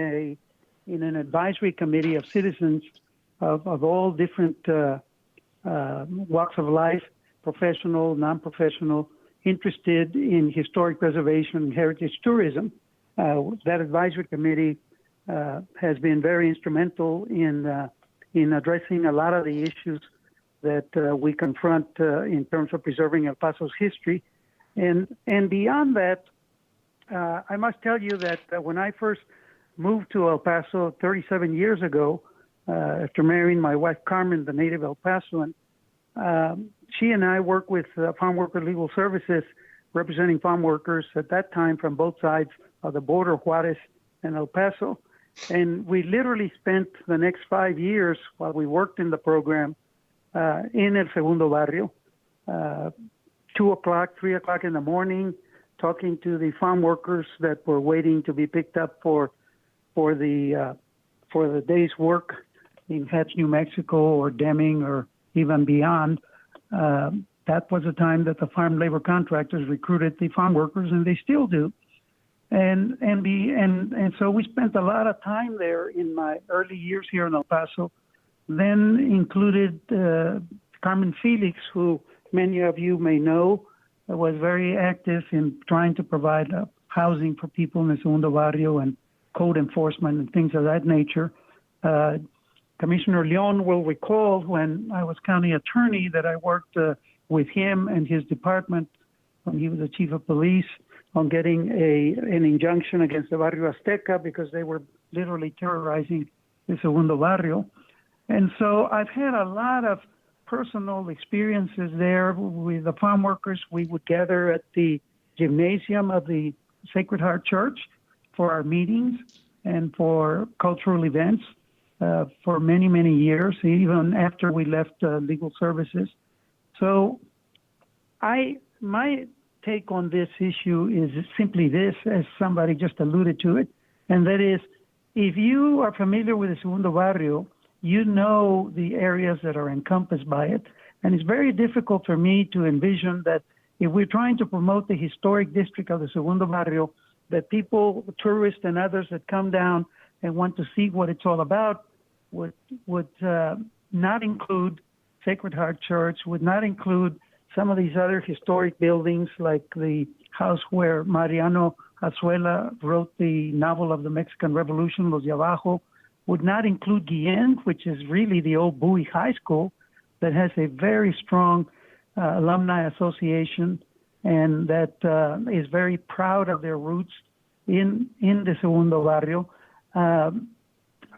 an advisory committee of citizens of all different walks of life, professional, non-professional, interested in historic preservation and heritage tourism. That advisory committee has been very instrumental in addressing a lot of the issues that we confront in terms of preserving El Paso's history. And beyond that, I must tell you that when I first moved to El Paso 37 years ago after marrying my wife Carmen, the native El Pasoan. She and I work with Farm Worker Legal Services, representing farm workers at that time from both sides of the border, Juarez and El Paso. And we literally spent the next 5 years while we worked in the program in El Segundo Barrio, 2 o'clock, 3 o'clock in the morning, talking to the farm workers that were waiting to be picked up for the day's work in Hatch, New Mexico, or Deming, or even beyond. That was the time that the farm labor contractors recruited the farm workers, and they still do. And so we spent a lot of time there in my early years here in El Paso. Then included Carmen Felix, who many of you may know, was very active in trying to provide housing for people in the Segundo Barrio and code enforcement and things of that nature. Commissioner Leon will recall when I was county attorney that I worked with him and his department when he was the chief of police on getting an injunction against the Barrio Azteca because they were literally terrorizing the Segundo Barrio. And so I've had a lot of personal experiences there with the farm workers. We would gather at the gymnasium of the Sacred Heart Church for our meetings and for cultural events for many, many years, even after we left legal services. So my take on this issue is simply this, as somebody just alluded to it, and that is, if you are familiar with the Segundo Barrio, you know the areas that are encompassed by it. And it's very difficult for me to envision that if we're trying to promote the historic district of the Segundo Barrio, that people, tourists and others that come down and want to see what it's all about would not include Sacred Heart Church, would not include some of these other historic buildings like the house where Mariano Azuela wrote the novel of the Mexican Revolution, Los de Abajo, would not include Guillen, which is really the old Bowie High School that has a very strong alumni association and that is very proud of their roots in the Segundo Barrio.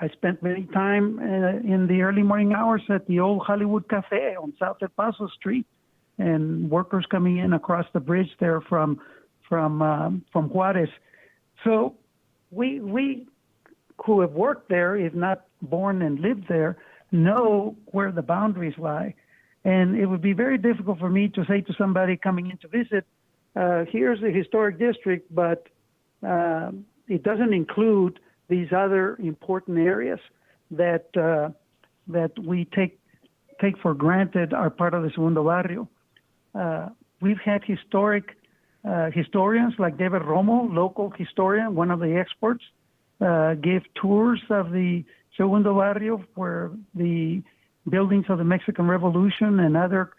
I spent many time in the early morning hours at the old Hollywood Cafe on South El Paso Street, and workers coming in across the bridge there from Juarez. So we who have worked there, if not born and lived there, know where the boundaries lie. And it would be very difficult for me to say to somebody coming in to visit, here's the historic district, but it doesn't include these other important areas that we take for granted are part of the Segundo Barrio. We've had historic historians like David Romo, local historian, one of the experts, gave tours of the Segundo Barrio where the buildings of the Mexican Revolution and other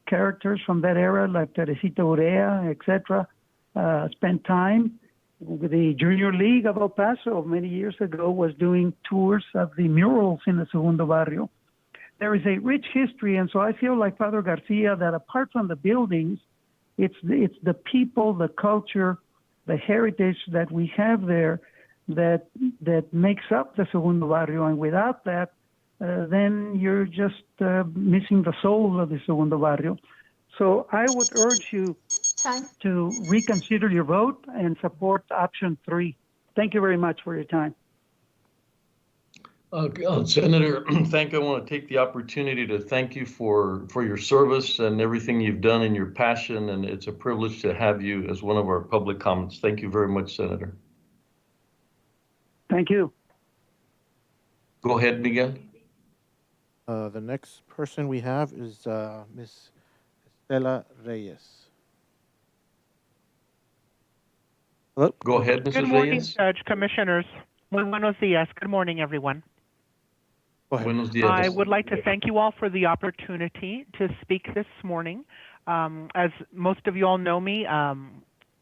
characters from that era like Teresita Urea, etc., spent time. The Junior League of El Paso many years ago was doing tours of the murals in the Segundo Barrio. There is a rich history, and so I feel like Father Garcia that apart from the buildings, it's the people, the culture, the heritage that we have there that makes up the Segundo Barrio, and without that, then you're just missing the soul of the Segundo Barrio. So I would urge you to reconsider your vote and support option 3. Thank you very much for your time. Senator, I want to take the opportunity to thank you for your service and everything you've done and your passion, and it's a privilege to have you as one of our public comments. Thank you very much, Senator. Thank you. Go ahead, Miguel. The next person we have is Ms. Estela Reyes. Hello? Go ahead, Mrs. Good morning, Reyes. Judge, Commissioners. Muy buenos días. Good morning, everyone. Buenos días. I would like to thank you all for the opportunity to speak this morning. As most of you all know me,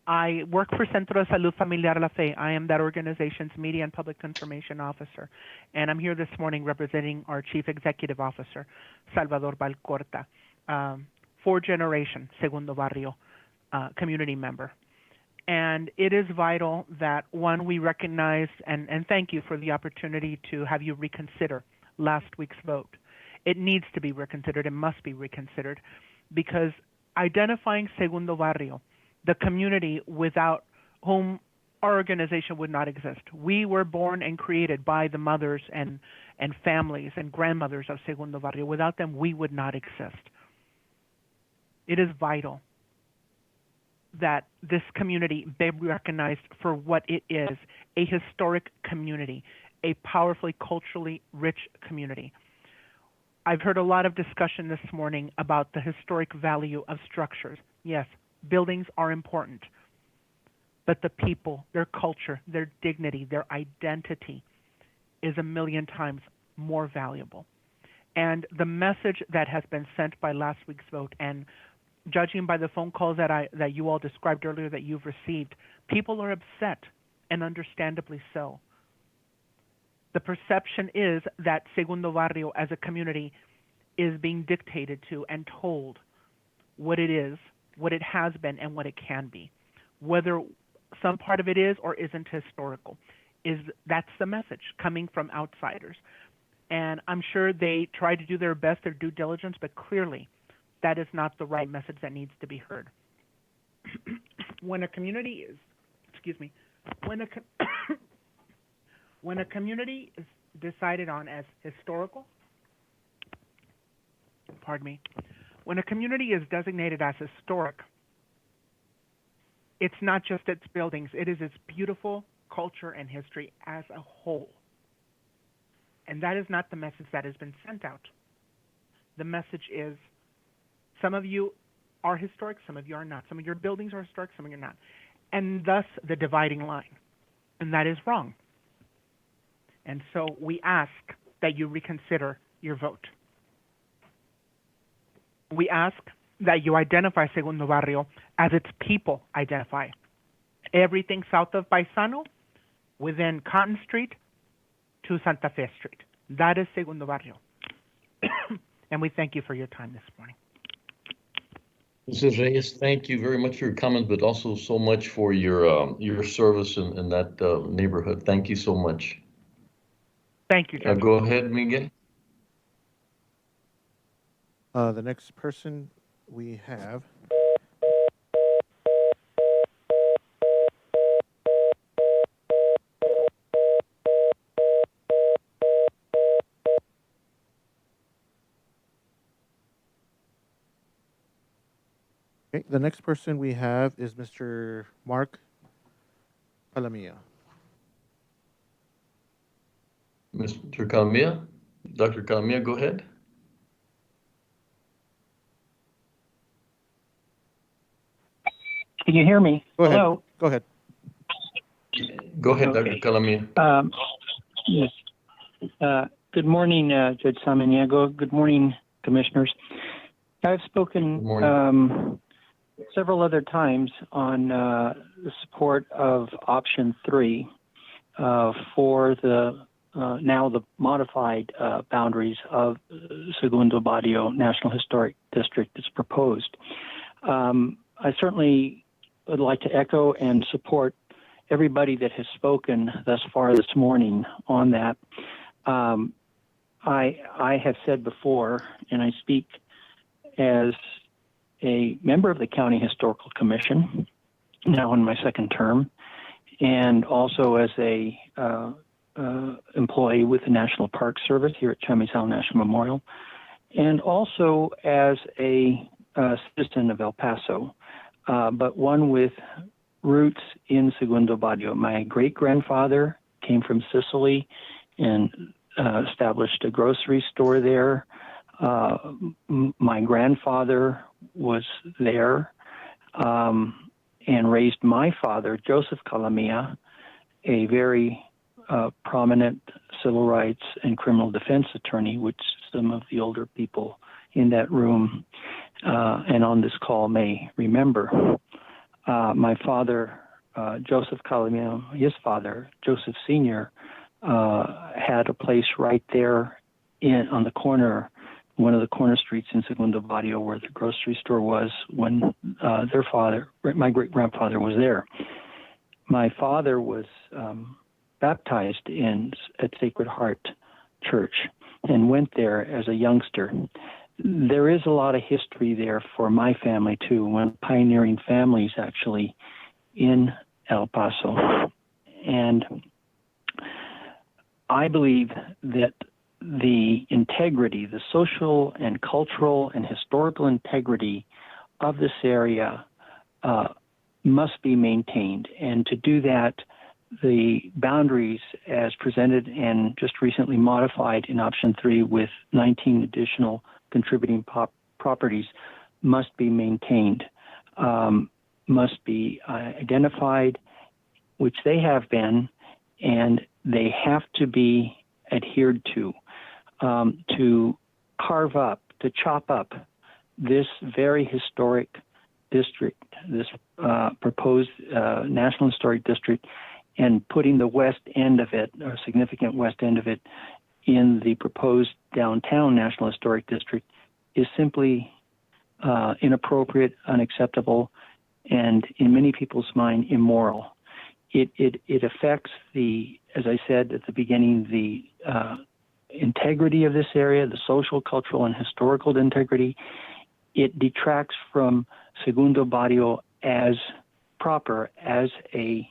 I work for Centro de Salud Familiar La Fe. I am that organization's Media and Public Information Officer, and I'm here this morning representing our Chief Executive Officer, Salvador Valcorta, 4th generation Segundo Barrio community member. And it is vital that, one, we recognize, and thank you for the opportunity to have you reconsider last week's vote. It needs to be reconsidered. It must be reconsidered, because identifying Segundo Barrio, the community without whom our organization would not exist. We were born and created by the mothers and families and grandmothers of Segundo Barrio. Without them, we would not exist. It is vital that this community be recognized for what it is, a historic community, a powerfully culturally rich community. I've heard a lot of discussion this morning about the historic value of structures. Yes, buildings are important, but the people, their culture, their dignity, their identity is a million times more valuable. And the message that has been sent by last week's vote, and judging by the phone calls that you all described earlier that you've received, people are upset, and understandably so. The perception is that Segundo Barrio as a community is being dictated to and told what it is, what it has been, and what it can be. Whether some part of it is or isn't historical, that's the message coming from outsiders. And I'm sure they try to do their best, their due diligence, but clearly that is not the right message that needs to be heard. When a community is, when a community is decided on as historical, when a community is designated as historic, it's not just its buildings, it is its beautiful culture and history as a whole. And that is not the message that has been sent out. The message is, some of you are historic, some of you are not. Some of your buildings are historic, some of you are not. And thus the dividing line. And that is wrong. And so we ask that you reconsider your vote. We ask that you identify Segundo Barrio as its people identify. Everything south of Paisano, within Cotton Street to Santa Fe Street. That is Segundo Barrio. And we thank you for your time this morning. Mrs. Reyes, thank you very much for your comment, but also so much for your service in that neighborhood. Thank you so much. Thank you, Judge. Go ahead, Miguel. The next person we have. Okay, the next person we have is Mr. Mark Calamia. Mr. Calamia, Dr. Calamia, go ahead. Can you hear me? Go ahead. Hello? Go ahead. Go ahead, Okay. Dr. Calamia. Yes. Good morning, Judge Samaniego. Good morning, Commissioners. I've spoken several other times on the support of option 3 for the now the modified boundaries of Segundo Barrio National Historic District that's proposed. I certainly would like to echo and support everybody that has spoken thus far this morning on that. I have said before, and I speak as a member of the County Historical Commission, now in my second term, and also as a employee with the National Park Service here at Chamizal National Memorial, and also as a citizen of El Paso, but one with roots in Segundo Barrio. My great-grandfather came from Sicily and established a grocery store there. My grandfather was there and raised my father, Joseph Calamia, a very prominent civil rights and criminal defense attorney, which some of the older people in that room and on this call may remember. My father, Joseph Calamia, his father, Joseph Sr., had a place right there on the corner one of the corner streets in Segundo Barrio where the grocery store was when their father, my great-grandfather, was there. My father was baptized at Sacred Heart Church and went there as a youngster. There is a lot of history there for my family, too, one of the pioneering families, actually, in El Paso. And I believe that the integrity, the social and cultural and historical integrity of this area must be maintained. And to do that, the boundaries as presented and just recently modified in option 3 with 19 additional contributing properties must be maintained, must be identified, which they have been, and they have to be adhered to carve up, to chop up this very historic district, this proposed National Historic District, and putting the west end of it, or significant west end of it, in the proposed downtown National Historic District is simply inappropriate, unacceptable, and in many people's mind, immoral. It affects the, as I said at the beginning, the integrity of this area, the social, cultural, and historical integrity. It detracts from Segundo Barrio as proper as a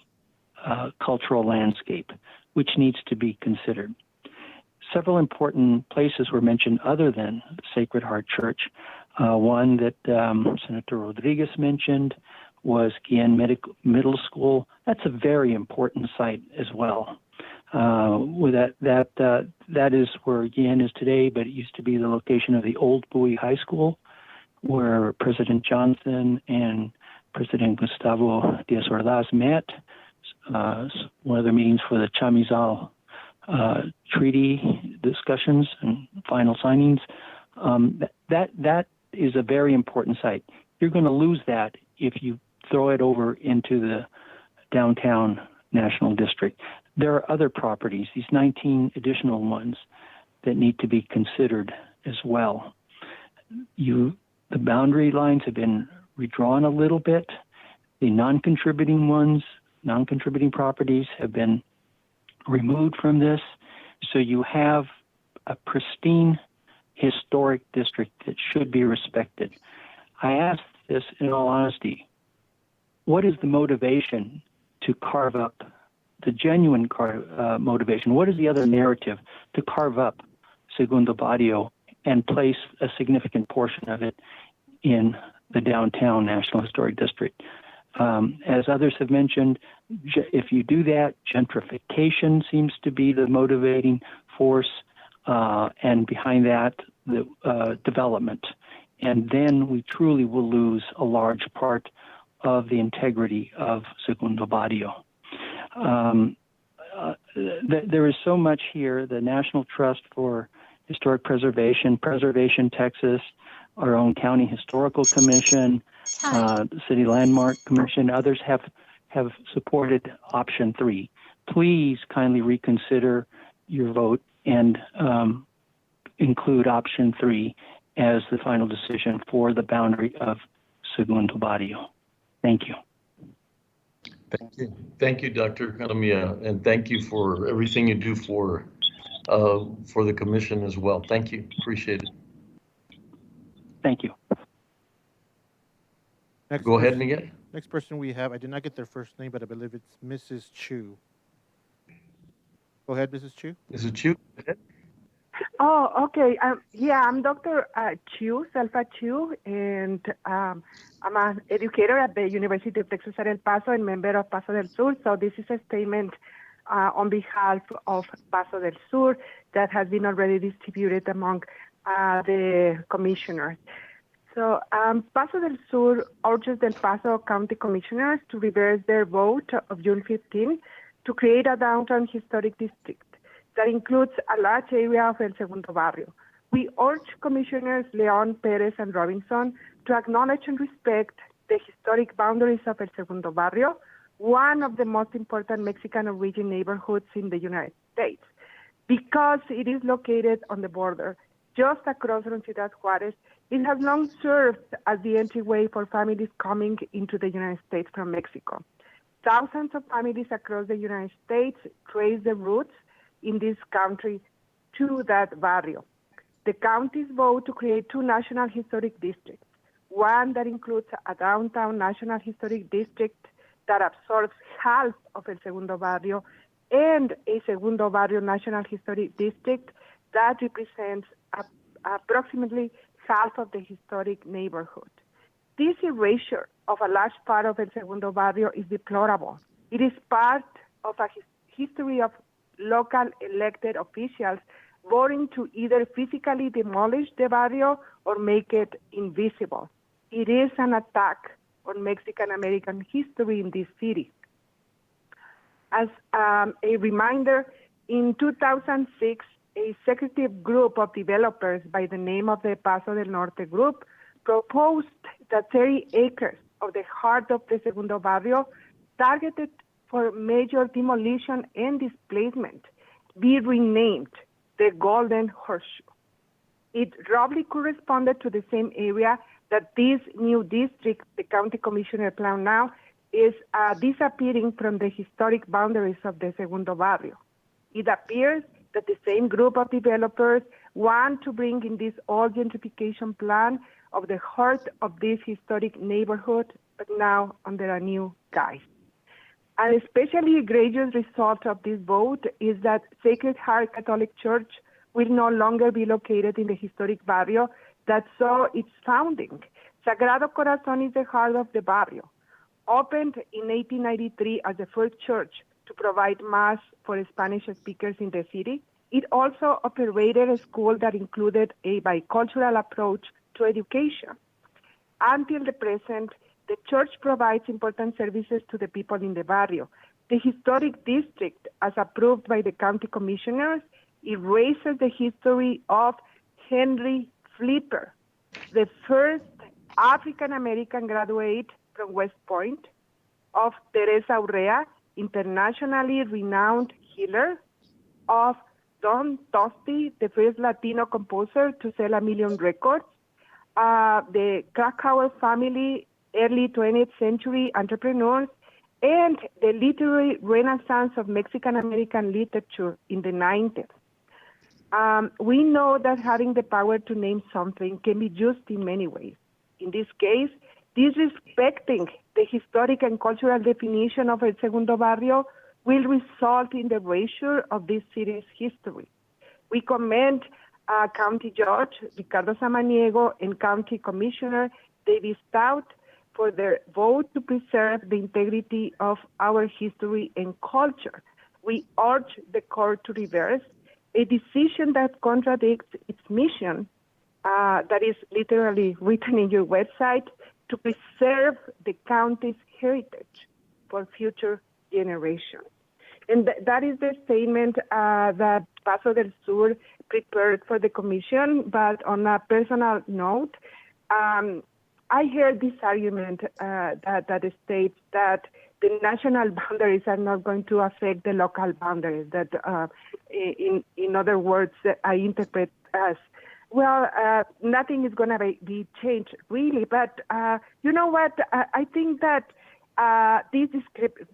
cultural landscape, which needs to be considered. Several important places were mentioned other than Sacred Heart Church. One that Senator Rodriguez mentioned was Guillen Middle School. That's a very important site as well. That is where Guillen is today, but it used to be the location of the old Bowie High School, where President Johnson and President Gustavo Díaz Ordaz met. One of their meetings for the Chamizal treaty discussions and final signings. That is a very important site. You're going to lose that if you throw it over into the downtown National District. There are other properties, these 19 additional ones, that need to be considered as well. The boundary lines have been redrawn a little bit. The non-contributing properties have been removed from this. So you have a pristine historic district that should be respected. I ask this in all honesty. What is the motivation to carve up, the genuine motivation? What is the other narrative to carve up Segundo Barrio and place a significant portion of it in the downtown National Historic District? As others have mentioned, if you do that, gentrification seems to be the motivating force, and behind that, the development. And then we truly will lose a large part of the integrity of Segundo Barrio. There is so much here. The National Trust for Historic Preservation, Preservation Texas, our own County Historical Commission, the City Landmark Commission, others have supported option 3. Please kindly reconsider your vote and include option 3 as the final decision for the boundary of Segundo Barrio. Thank you. Thank you. Thank you, Dr. Calamia, and thank you for everything you do for the commission as well. Thank you. Appreciate it. Thank you. Go ahead, Miguel. Next person we have, I did not get their first name, but I believe it's Mrs. Chu. Go ahead, Mrs. Chu. Mrs. Chu, go ahead. Oh, okay. I'm Dr. Chu, Selfa Chu, and I'm an educator at the University of Texas at El Paso and member of Paso del Sur. So this is a statement on behalf of Paso del Sur that has been already distributed among the commissioners. So Paso del Sur urges the El Paso County Commissioners to reverse their vote of June 15 to create a downtown historic district that includes a large area of El Segundo Barrio. We urge Commissioners Leon, Perez, and Robinson to acknowledge and respect the historic boundaries of El Segundo Barrio, one of the most important Mexican origin neighborhoods in the United States, because it is located on the border just across from Ciudad Juarez. It has long served as the entryway for families coming into the United States from Mexico. Thousands of families across the United States trace their roots in this country to that barrio. The county's vote to create two national historic districts, one that includes a downtown national historic district that absorbs half of El Segundo Barrio, and a Segundo Barrio National Historic District that represents approximately half of the historic neighborhood. This erasure of a large part of El Segundo Barrio is deplorable. It is part of a history of local elected officials voting to either physically demolish the barrio or make it invisible. It is an attack on Mexican-American history in this city. As a reminder, in 2006, a secretive group of developers by the name of the Paso del Norte Group proposed that 30 acres of the heart of the Segundo Barrio, targeted for major demolition and displacement, be renamed the Golden Horseshoe. It roughly corresponded to the same area that this new district, the county commissioner plan now, is disappearing from the historic boundaries of the Segundo Barrio. It appears that the same group of developers want to bring in this old gentrification plan of the heart of this historic neighborhood, but now under a new guise. An especially egregious result of this vote is that Sacred Heart Catholic Church will no longer be located in the historic barrio that saw its founding. Sagrado Corazón is the heart of the barrio. Opened in 1893 as the first church to provide Mass for Spanish speakers in the city, it also operated a school that included a bicultural approach to education. Until the present, the church provides important services to the people in the barrio. The historic district, as approved by the county commissioners, erases the history of Henry Flipper, the first African-American graduate from West Point, of Teresa Urrea, internationally renowned healer, of Don Tosti, the first Latino composer to sell 1 million records, the Krakauer family, early 20th century entrepreneurs, and the literary renaissance of Mexican-American literature in the 90s. We know that having the power to name something can be used in many ways. In this case, disrespecting the historic and cultural definition of El Segundo Barrio will result in the erasure of this city's history. We commend County Judge Ricardo Samaniego and County Commissioner David Stout for their vote to preserve the integrity of our history and culture. We urge the court to reverse a decision that contradicts its mission, that is literally written in your website, to preserve the county's heritage for future generations. And that is the statement that Paso del Sur prepared for the commission. But on a personal note, I heard this argument that states that the national boundaries are not going to affect the local boundaries. That, in other words, I interpret as, well, nothing is going to be changed, really. But you know what? I think that this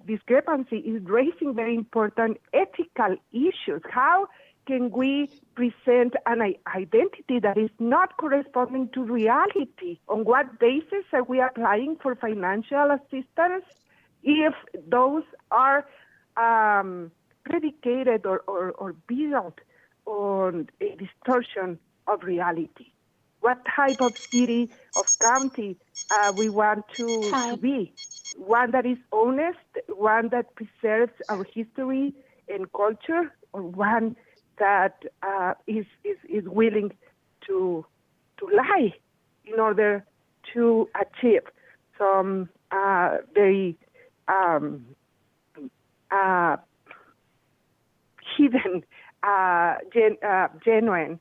discrepancy is raising very important ethical issues. How can we present an identity that is not corresponding to reality? On what basis are we applying for financial assistance if those are predicated or built on a distortion of reality? What type of city, of county we want to be? One that is honest, one that preserves our history and culture, or one that is willing to lie in order to achieve some very hidden, genuine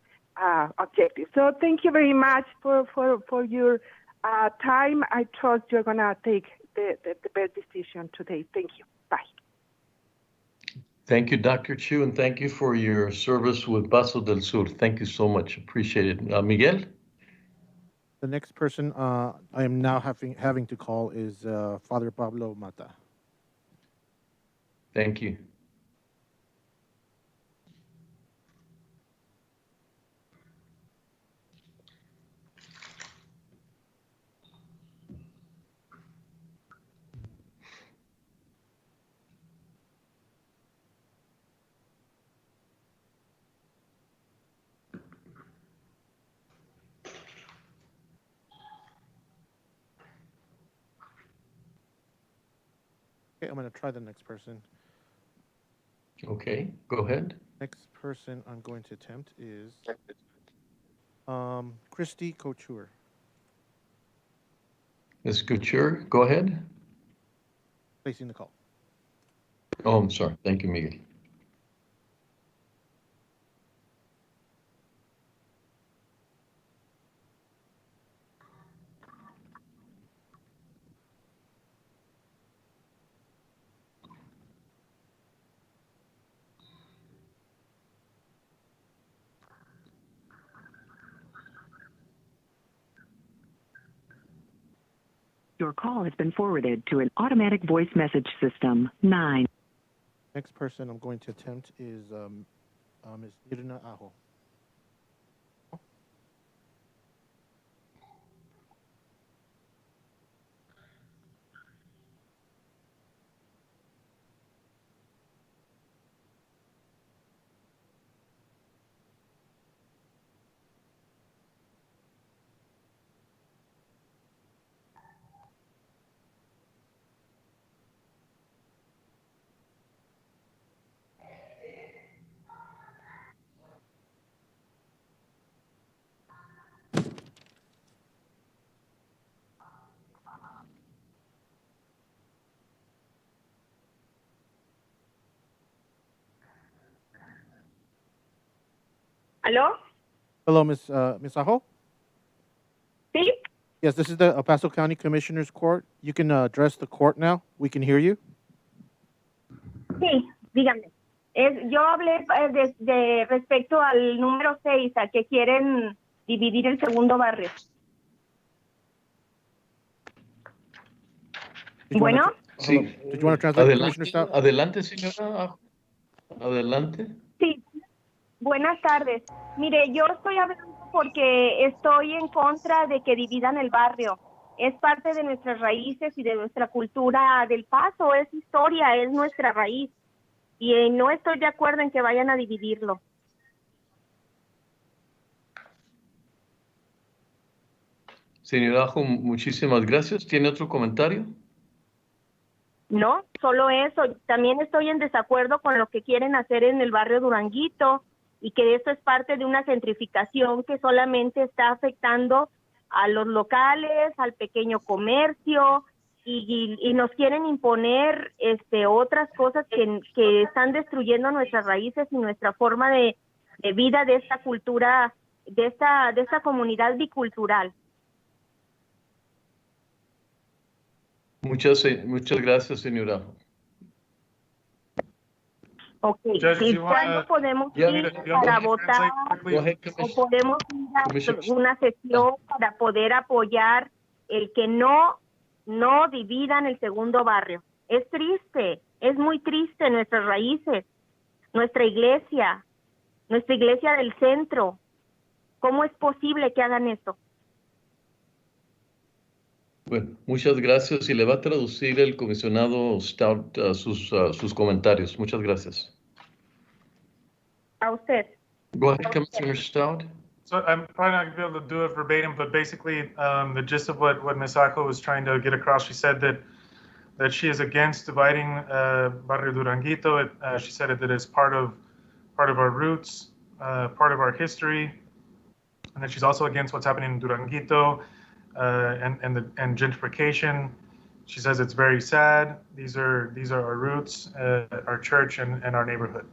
objectives. So thank you very much for your time. I trust you're going to take the best decision today. Thank you. Bye. Thank you, Dr. Chu, and thank you for your service with Paso del Sur. Thank you so much. Appreciate it. Miguel? The next person I am now having to call is Father Pablo Mata. Thank you. Okay, I'm going to try the next person. Okay, go ahead. Next person I'm going to attempt is Christy Couture. Ms. Couture, go ahead. Placing the call. Oh, I'm sorry. Thank you, Miguel. Your call has been forwarded to an automatic voice message system. 9. Next person I'm going to attempt is Ms. Mirna Ajo. ¿Aló? Hello, Ms. Ajo? Sí. Yes, this is the El Paso County Commissioners Court. You can address the court now. We can hear you. Sí, dígame. Yo hablé de respecto al número 6, a que quieren dividir el segundo barrio. Bueno. Sí. Did you want to translate, Commissioner Stout? Adelante, señora. Adelante. Sí. Buenas tardes. Mire, yo estoy hablando porque estoy en contra de que dividan el barrio. Es parte de nuestras raíces y de nuestra cultura del Paso. Es historia, es nuestra raíz. Y no estoy de acuerdo en que vayan a dividirlo. Señora Ajo, muchísimas gracias. ¿Tiene otro comentario? No, solo eso. También estoy en desacuerdo con lo que quieren hacer en el barrio Duranguito y que esto es parte de una gentrificación que solamente está afectando a los locales, al pequeño comercio y nos quieren imponer otras cosas que están destruyendo nuestras raíces y nuestra forma de vida de esta cultura, de esta comunidad bicultural. Muchas gracias, señora. Ok, ¿y cuándo podemos ir para votar o podemos ir a una sesión para poder apoyar el que no dividan el segundo barrio? Es triste, es muy triste nuestras raíces, nuestra iglesia del centro. ¿Cómo es posible que hagan esto? Bueno, muchas gracias y le va a traducir el comisionado Stout sus comentarios. Muchas gracias. A usted. Go ahead, Commissioner Stout. So I'm probably not going to be able to do it verbatim, but basically the gist of what Ms. Ajo was trying to get across, she said that she is against dividing Barrio Duranguito. She said that it's part of our roots, part of our history, and that she's also against what's happening in Duranguito. And gentrification. She says it's very sad. These are our roots, our church, and our neighborhood.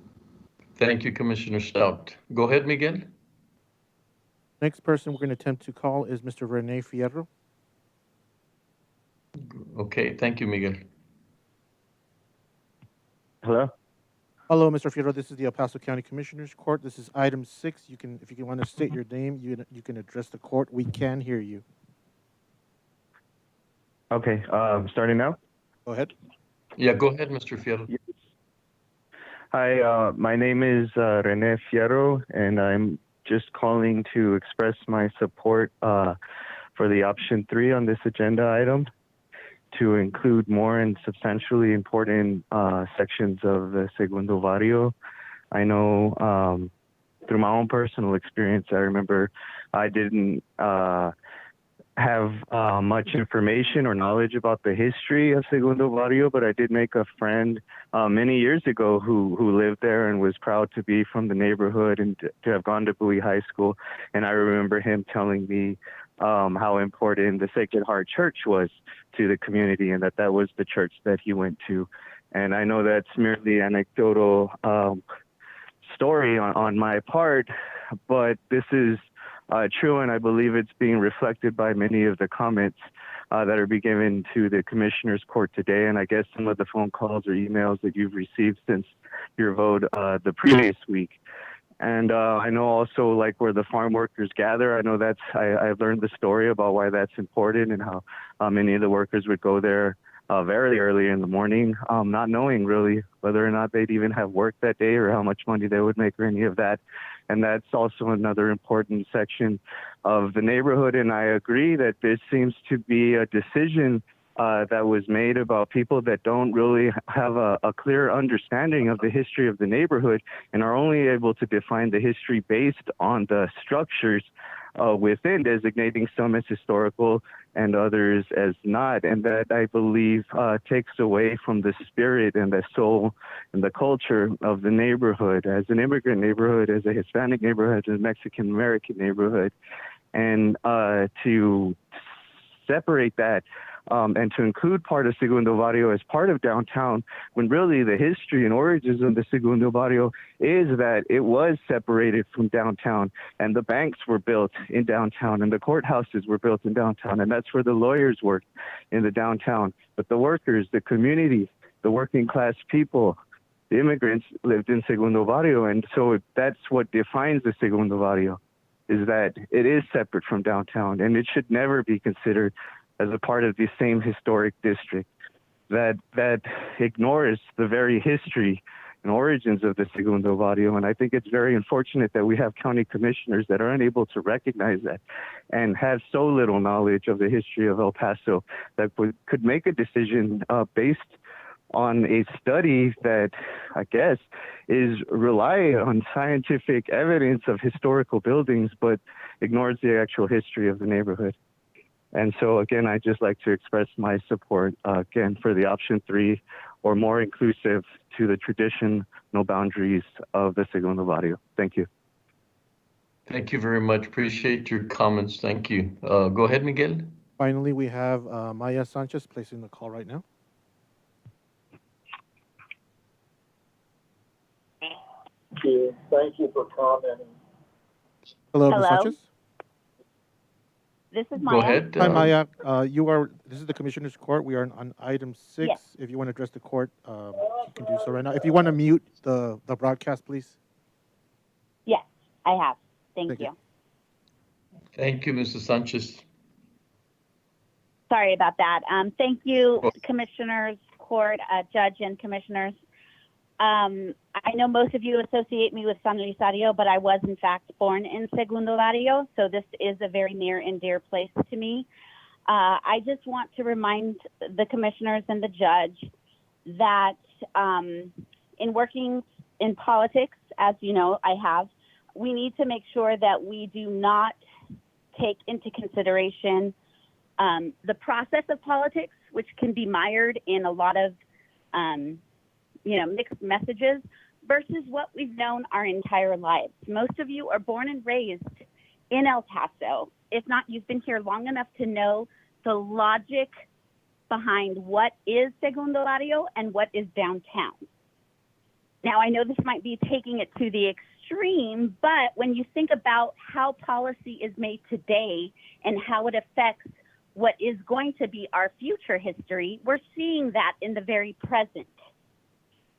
Thank you, Commissioner Stout. Go ahead, Miguel. Next person we're going to attempt to call is Mr. Rene Fierro. Okay, thank you, Miguel. Hello? Hello, Mr. Fierro. This is the El Paso County Commissioners Court. This is item 6. If you want to state your name, you can address the court. We can hear you. Okay, starting now? Go ahead. Yeah, go ahead, Mr. Fierro. Yes. Hi, my name is Rene Fierro, and I'm just calling to express my support for the option 3 on this agenda item to include more and substantially important sections of the Segundo Barrio. I know through my own personal experience, I remember I didn't have much information or knowledge about the history of Segundo Barrio, but I did make a friend many years ago who lived there and was proud to be from the neighborhood and to have gone to Bowie High School. And I remember him telling me how important the Sacred Heart Church was to the community and that was the church that he went to. And I know that's merely anecdotal story on my part, but this is true, and I believe it's being reflected by many of the comments that are being given to the Commissioners Court today, and I guess some of the phone calls or emails that you've received since your vote the previous week. And I know also like where the farm workers gather, I know I've learned the story about why that's important and how many of the workers would go there very early in the morning, not knowing really whether or not they'd even have work that day or how much money they would make or any of that. And that's also another important section of the neighborhood. And I agree that this seems to be a decision that was made about people that don't really have a clear understanding of the history of the neighborhood and are only able to define the history based on the structures within, designating some as historical and others as not. And that, I believe, takes away from the spirit and the soul and the culture of the neighborhood as an immigrant neighborhood, as a Hispanic neighborhood, as a Mexican-American neighborhood. And to separate that and to include part of Segundo Barrio as part of downtown, when really the history and origins of the Segundo Barrio is that it was separated from downtown, and the banks were built in downtown, and the courthouses were built in downtown, and that's where the lawyers worked in the downtown. But the workers, the community, the working class people, the immigrants lived in Segundo Barrio, and so that's what defines the Segundo Barrio, is that it is separate from downtown, and it should never be considered as a part of the same historic district. That ignores the very history and origins of the Segundo Barrio. And I think it's very unfortunate that we have county commissioners that are unable to recognize that and have so little knowledge of the history of El Paso that could make a decision based on a study that I guess is relying on scientific evidence of historical buildings, but ignores the actual history of the neighborhood. And so, again, I'd just like to express my support, again, for the option 3, or more inclusive to the tradition, no boundaries of the Segundo Barrio. Thank you. Thank you very much. Appreciate your comments. Thank you. Go ahead, Miguel. Finally, we have Maya Sanchez placing the call right now. Thank you for commenting. Hello, Ms. Sanchez. This is Maya. Go ahead. Hi, Maya. This is the Commissioner's Court. We are on item 6. Yes. If you want to address the court, you can do so right now. If you want to mute the broadcast, please. Yes, I have. Thank you. Thank you, Mrs. Sanchez. Sorry about that. Thank you, Commissioners Court, Judge, and Commissioners. I know most of you associate me with San Luisario, but I was in fact born in Segundo Barrio, so this is a very near and dear place to me. I just want to remind the commissioners and the judge that in working in politics, as you know I have, we need to make sure that we do not take into consideration the process of politics, which can be mired in a lot of mixed messages, versus what we've known our entire lives. Most of you are born and raised in El Paso. If not, you've been here long enough to know the logic behind what is Segundo Barrio and what is downtown. Now, I know this might be taking it to the extreme, but when you think about how policy is made today and how it affects what is going to be our future history, we're seeing that in the very present.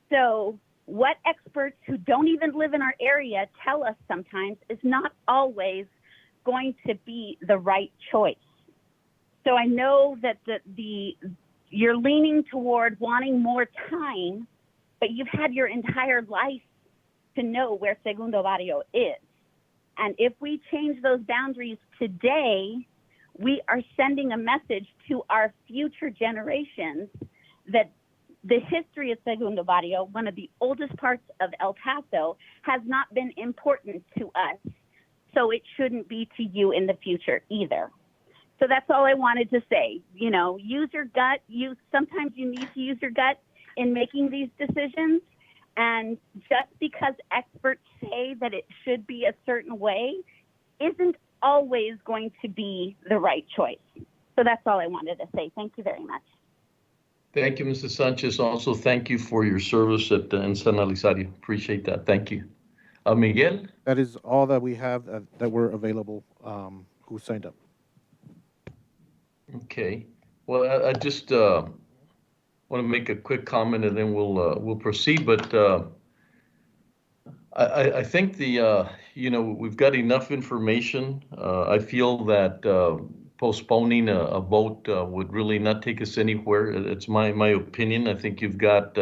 So what experts who don't even live in our area tell us sometimes is not always going to be the right choice. So I know that you're leaning toward wanting more time, but you've had your entire life to know where Segundo Barrio is. And if we change those boundaries today, we are sending a message to our future generations that the history of Segundo Barrio, one of the oldest parts of El Paso, has not been important to us. So it shouldn't be to you in the future either. So that's all I wanted to say. You know, use your gut. Sometimes you need to use your gut in making these decisions. And just because experts say that it should be a certain way isn't always going to be the right choice. So that's all I wanted to say. Thank you very much. Thank you, Mrs. Sanchez. Also, thank you for your service in San Elizario. Appreciate that. Thank you. Miguel? That is all that we have that were available who signed up. Okay. Well, I just want to make a quick comment and then we'll proceed. But I think we've got enough information. I feel that postponing a vote would really not take us anywhere. It's my opinion. I think you've got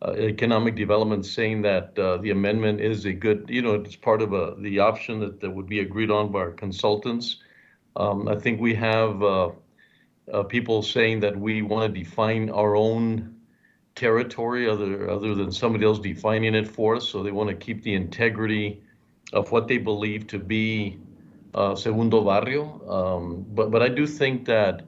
economic development saying that the amendment is a good, it's part of the option that would be agreed on by our consultants. I think we have people saying that we want to define our own territory other than somebody else defining it for us. So they want to keep the integrity of what they believe to be Segundo Barrio. But I do think that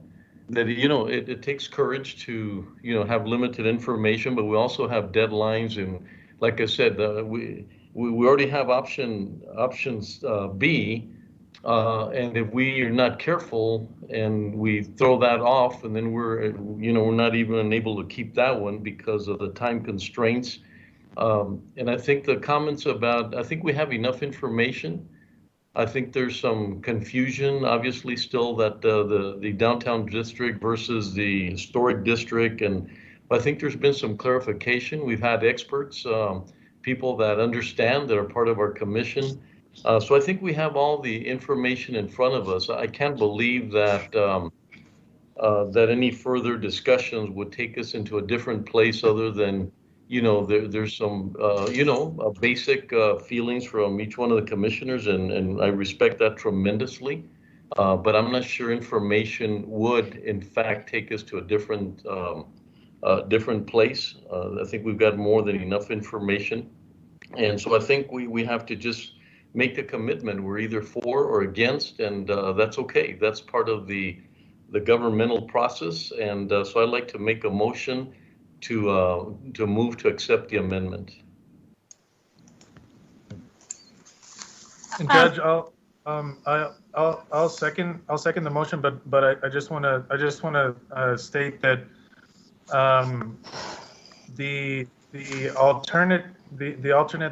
it takes courage to have limited information, but we also have deadlines, and like I said, we already have options B. And if we are not careful and we throw that off, and then we're not even able to keep that one because of the time constraints. And I think the comments about, I think we have enough information. I think there's some confusion, obviously, still that the downtown district versus the historic district, and I think there's been some clarification. We've had experts, people that understand, that are part of our commission. So I think we have all the information in front of us. I can't believe that that any further discussions would take us into a different place other than, there's some, basic feelings from each one of the commissioners, and I respect that tremendously. But I'm not sure information would, in fact, take us to a different place. I think we've got more than enough information. And so I think we have to just make a commitment. We're either for or against, and that's okay. That's part of the governmental process. And so I'd like to make a motion to move to accept the amendment. And Judge, I'll second the motion, but I just want to state that the alternate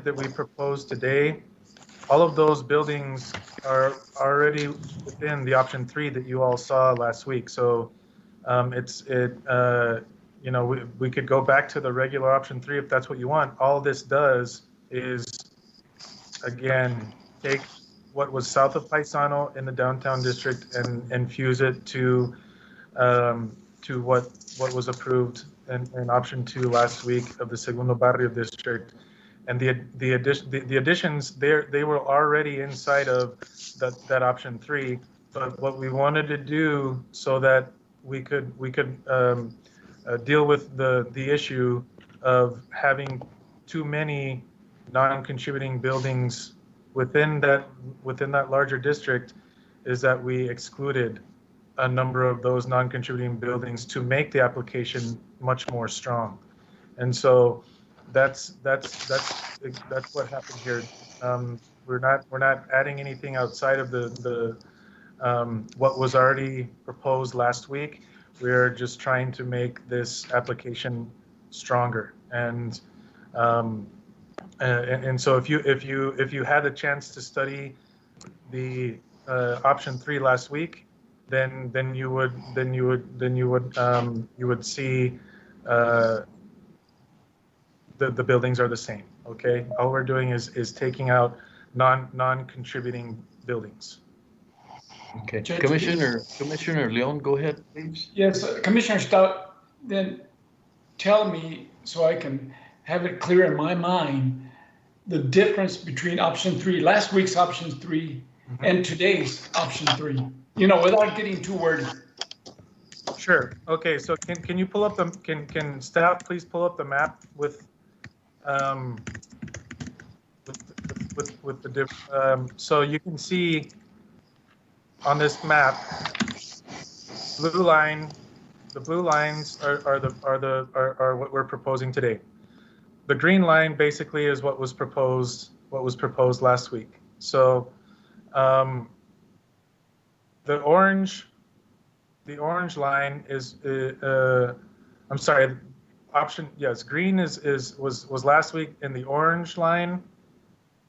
that we proposed today, all of those buildings are already within the option 3 that you all saw last week. So we could go back to the regular option 3 if that's what you want. All this does is, again, take what was south of Paisano in the downtown district and infuse it to what was approved in option 2 last week of the Segundo Barrio district. And the additions there, they were already inside of that option 3. But what we wanted to do so that we could deal with the issue of having too many non-contributing buildings within that larger district is that we excluded a number of those non-contributing buildings to make the application much more strong. And so that's what happened here. We're not adding anything outside of the what was already proposed last week. We're just trying to make this application stronger. And so if you had a chance to study the option 3 last week, then you would see the buildings are the same. Okay, all we're doing is taking out non-contributing buildings. Okay, Commissioner Leon, go ahead, please. Yes, Commissioner Stout, then tell me so I can have it clear in my mind the difference between option 3, last week's option 3, and today's option 3. You know, without getting too wordy. Sure. Okay. So can you pull up the can staff please pull up the map with the so you can see on this map the blue lines are what we're proposing today. The green line basically is what was proposed last week. So the orange line is I'm sorry, green was last week, and the orange line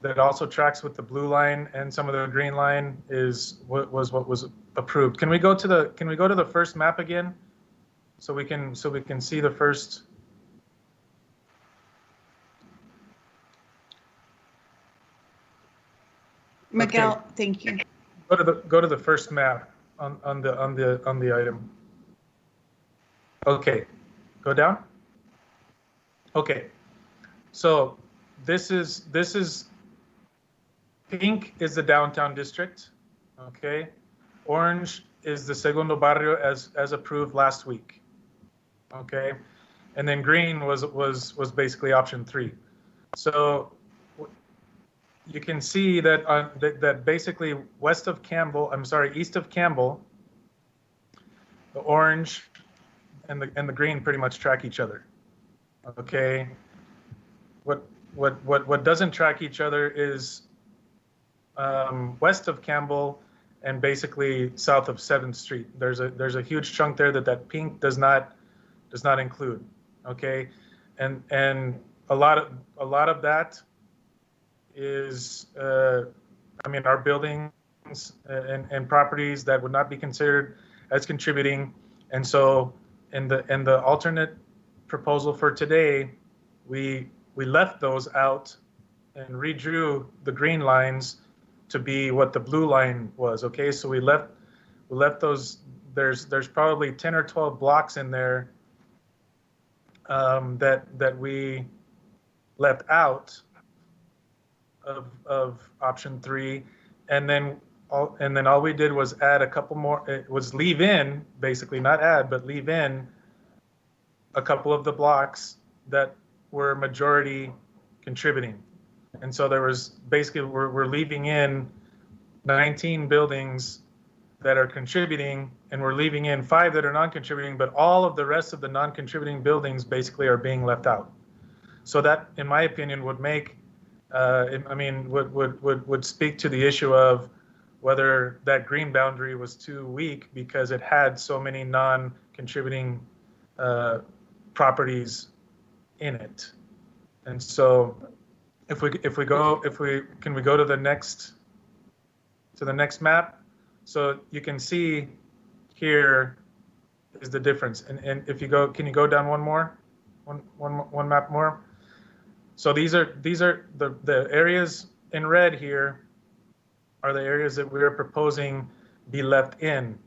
that also tracks with the blue line and some of the green line is what was approved. Can we go to the first map again so we can see the first? Miguel, okay. Thank you. Go to the first map on the item. Okay, go down. Okay, so this is pink is the downtown district. Okay, orange is the Segundo Barrio as approved last week. Okay, and then green was basically option 3. So you can see that that basically east of Campbell, the orange and the green pretty much track each other. Okay. What doesn't track each other is west of Campbell and basically south of 7th Street. There's a huge chunk there that pink does not include. Okay, and a lot of that is our buildings and properties that would not be considered as contributing. And so in the alternate proposal for today, we left those out and redrew the green lines to be what the blue line was. Okay, so we left those. There's probably 10 or 12 blocks in there that we left out of option 3, and then all we did was add a couple more. It was leave in, basically not add, but leave in a couple of the blocks that were majority contributing. And so there was basically we're leaving in 19 buildings that are contributing, and we're leaving in 5 that are non-contributing, but all of the rest of the non-contributing buildings basically are being left out. So that, in my opinion, would make would speak to the issue of whether that green boundary was too weak because it had so many non-contributing properties in it. And so can we go to the next map? So you can see here is the difference. And if you go, can you go down one map more? So these are the areas in red here are the areas that we're proposing be left in.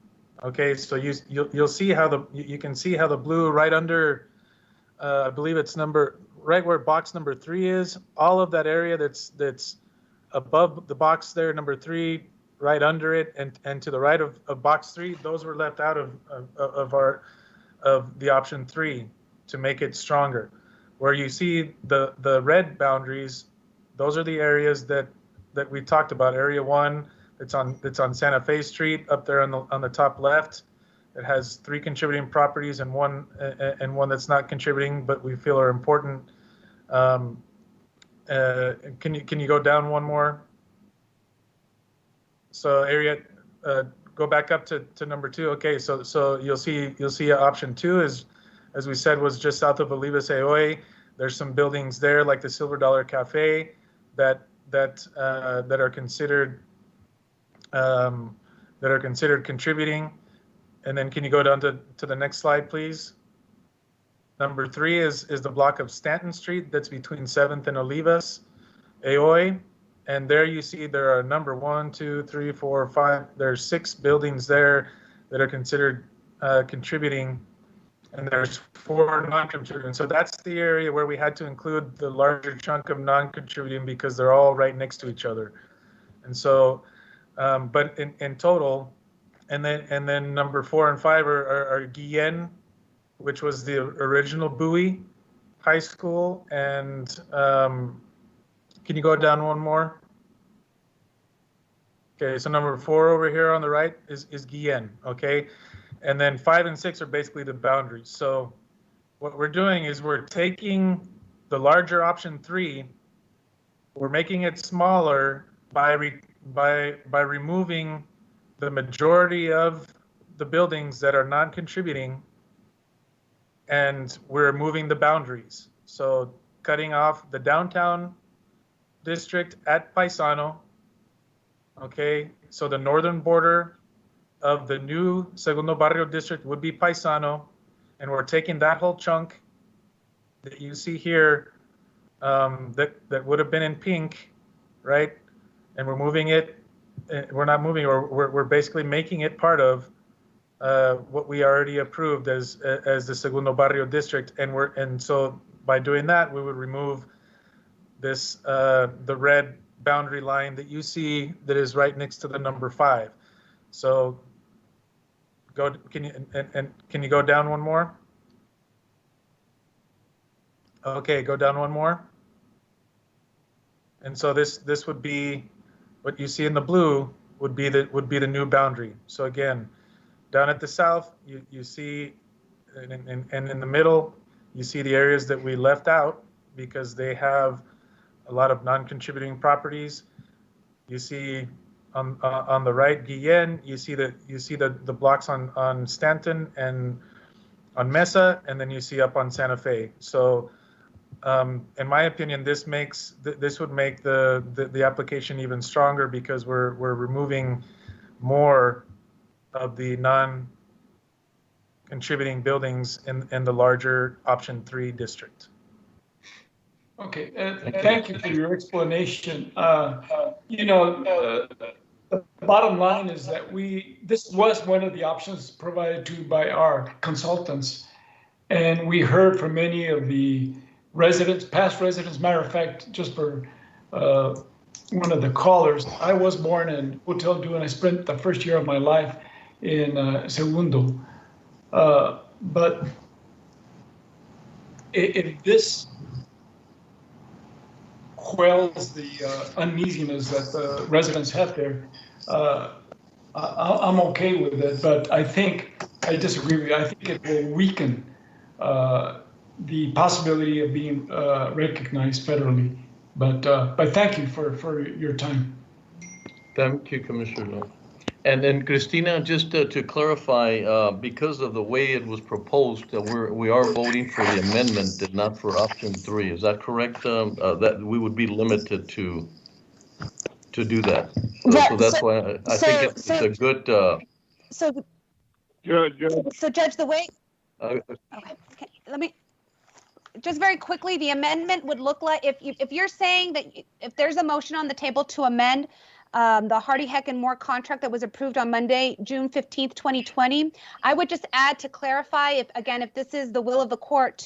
Okay, so you'll see how you can see how the blue right under I believe it's right where box number 3 is, all of that area that's above the box there, number 3, right under it and to the right of box 3, those were left out of the option 3 to make it stronger. Where you see the red boundaries, those are the areas that we talked about. Area 1, it's on Santa Fe Street up there on the top left. It has 3 contributing properties and one that's not contributing, but we feel are important. Can you go down one more? So area, go back up to number 2. Okay, so you'll see option 2 is, as we said, was just south of Olivas Eoy. There's some buildings there like the Silver Dollar Cafe that are considered contributing. And then can you go down to the next slide, please? Number 3 is the block of Stanton Street that's between 7th and Olivas, Aoy. And there you see there are number 1, 2, 3, 4, 5. There's 6 buildings there that are considered contributing, and there's 4 non-contributing. So that's the area where we had to include the larger chunk of non-contributing because they're all right next to each other. And so, but in total, and then number 4 and 5 are Guillen, which was the original Bowie High School, and can you go down one more? Okay, so number 4 over here on the right is Guillen, okay? And then 5 and 6 are basically the boundaries. So what we're doing is we're taking the larger option 3, we're making it smaller by removing the majority of the buildings that are non-contributing, and we're moving the boundaries. So cutting off the downtown district at Paisano, okay? So the northern border of the new Segundo Barrio district would be Paisano, and we're taking that whole chunk that you see here that would have been in pink, right? And we're moving it, we're not moving, or we're basically making it part of what we already approved as the Segundo Barrio district, and so by doing that, we would remove this the red boundary line that you see that is right next to the number 5. So can you go down one more? Okay, go down one more. And so this would be what you see in the blue would be the new boundary. So again, down at the south, you see, and in the middle, you see the areas that we left out because they have a lot of non-contributing properties. You see on the right, Guillen, you see the blocks on Stanton and on Mesa, and then you see up on Santa Fe. So in my opinion, this would make the application even stronger because we're removing more of the non-contributing buildings in the larger option 3 district. Okay, thank you for your explanation. The bottom line is that this was one of the options provided to by our consultants, and we heard from many of the residents, past residents. Matter of fact, just for one of the callers, I was born in Hotel Du, and I spent the first year of my life in Segundo. But if this quells the uneasiness that the residents have there, I'm okay with it, but I disagree with you. I think it will weaken the possibility of being recognized federally. But thank you for your time. Thank you, Commissioner. And then Cristina, just to clarify, because of the way it was proposed, we are voting for the amendment and not for option 3. Is that correct? That we would be limited to do that. So that's why I think it's a good. So Judge, the way. Okay, let me. Just very quickly, the amendment would look like if you're saying that if there's a motion on the table to amend the Hardy Heck and Moore contract that was approved on Monday, June 15th, 2020, I would just add to clarify if this is the will of the court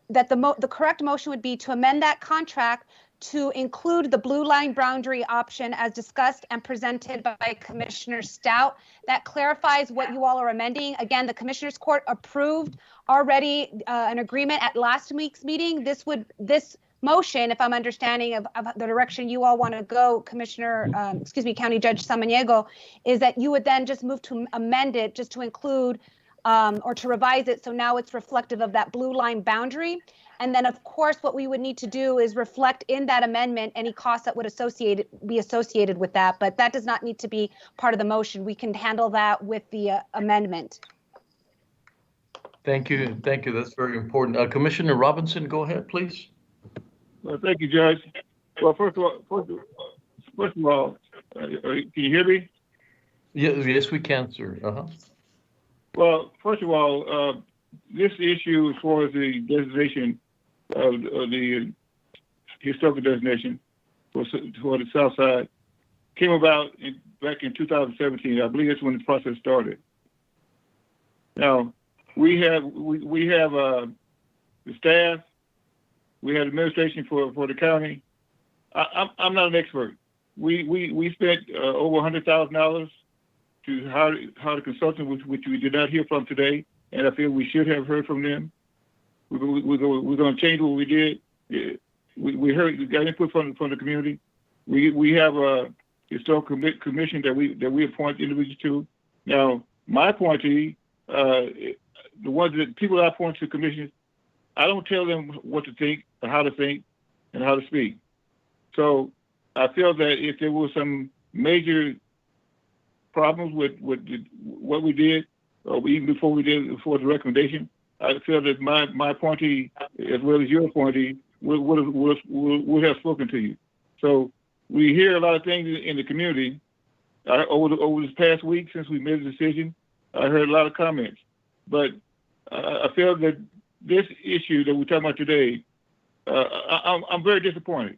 that the correct motion would be to amend that contract to include the blue line boundary option as discussed and presented by Commissioner Stout. That clarifies what you all are amending. Again, the Commissioners Court approved already an agreement at last week's meeting. This motion, if I'm understanding of the direction you all want to go, County Judge Samaniego, is that you would then just move to amend it just to include or to revise it so now it's reflective of that blue line boundary. And then, of course, what we would need to do is reflect in that amendment any costs that would be associated with that. But that does not need to be part of the motion. We can handle that with the amendment. Thank you. Thank you. That's very important. Commissioner Robinson, go ahead, please. Well, thank you, Judge. Well, first of all, can you hear me? Yes, we can, sir. Well, first of all, this issue as far as the designation of the historical designation for the South Side came about back in 2017. I believe that's when the process started. Now, we have the staff, we have administration for the county. I'm not an expert. We spent over $100,000 to hire the consultant, which we did not hear from today, and I feel we should have heard from them. We're going to change what we did. We got input from the community. We have a historical commission that we appoint individuals to. Now, my appointee, the ones that people I appoint to commissions, I don't tell them what to think or how to think and how to speak. So I feel that if there were some major problems with what we did, or even before the recommendation, I feel that my appointee, as well as your appointee, would have spoken to you. So we hear a lot of things in the community. Over this past week, since we made the decision, I heard a lot of comments. But I feel that this issue that we're talking about today, I'm very disappointed.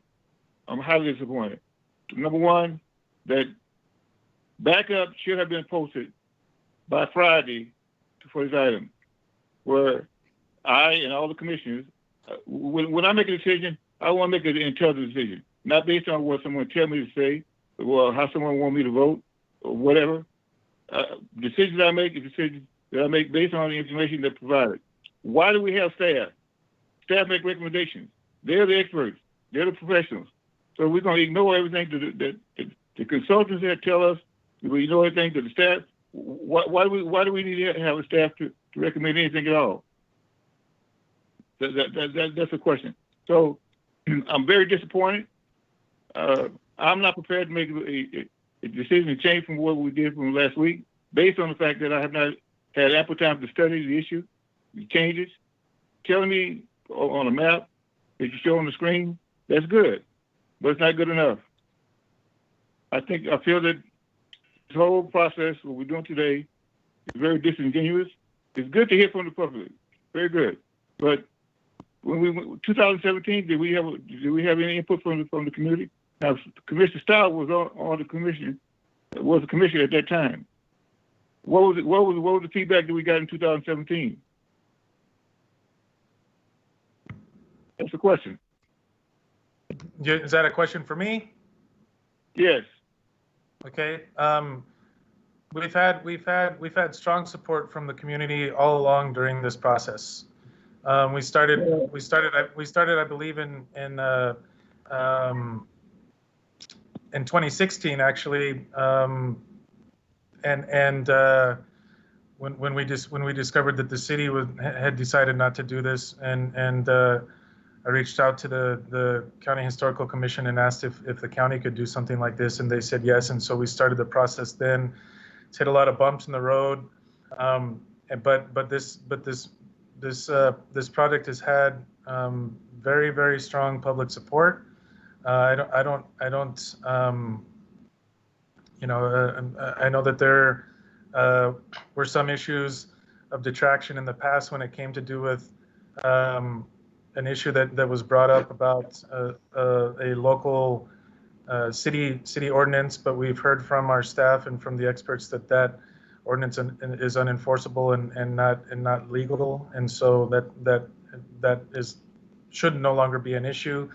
I'm highly disappointed. Number one, that backup should have been posted by Friday for this item, where I and all the commissioners, when I make a decision, I want to make an intelligent decision, not based on what someone tell me to say, or how someone want me to vote, or whatever. Decisions I make is decisions that I make based on the information that's provided. Why do we have staff? Staff make recommendations. They're the experts. They're the professionals. So we're going to ignore everything that the consultants that tell us. We ignore everything to the staff. Why do we need to have a staff to recommend anything at all? That's a question. So I'm very disappointed. I'm not prepared to make a decision to change from what we did from last week, based on the fact that I have not had ample time to study the issue, the changes. Telling me on a map that you show on the screen, that's good, but it's not good enough. I feel that this whole process, what we're doing today, is very disingenuous. It's good to hear from the public, very good. But when 2017, did we have any input from the community? Now, Commissioner Stout was on the commission, was a commissioner at that time. What was the feedback that we got in 2017? That's the question. Is that a question for me? Yes. Okay. We've had strong support from the community all along during this process. We started, I believe, in 2016, actually, when we discovered that the city had decided not to do this, and I reached out to the County Historical Commission and asked if the county could do something like this, and they said yes. And so we started the process then. It's hit a lot of bumps in the road, but this project has had very, very strong public support. I know that there were some issues of detraction in the past when it came to do with an issue that was brought up about a local city ordinance, but we've heard from our staff and from the experts that ordinance is unenforceable and not legal, and so that should no longer be an issue.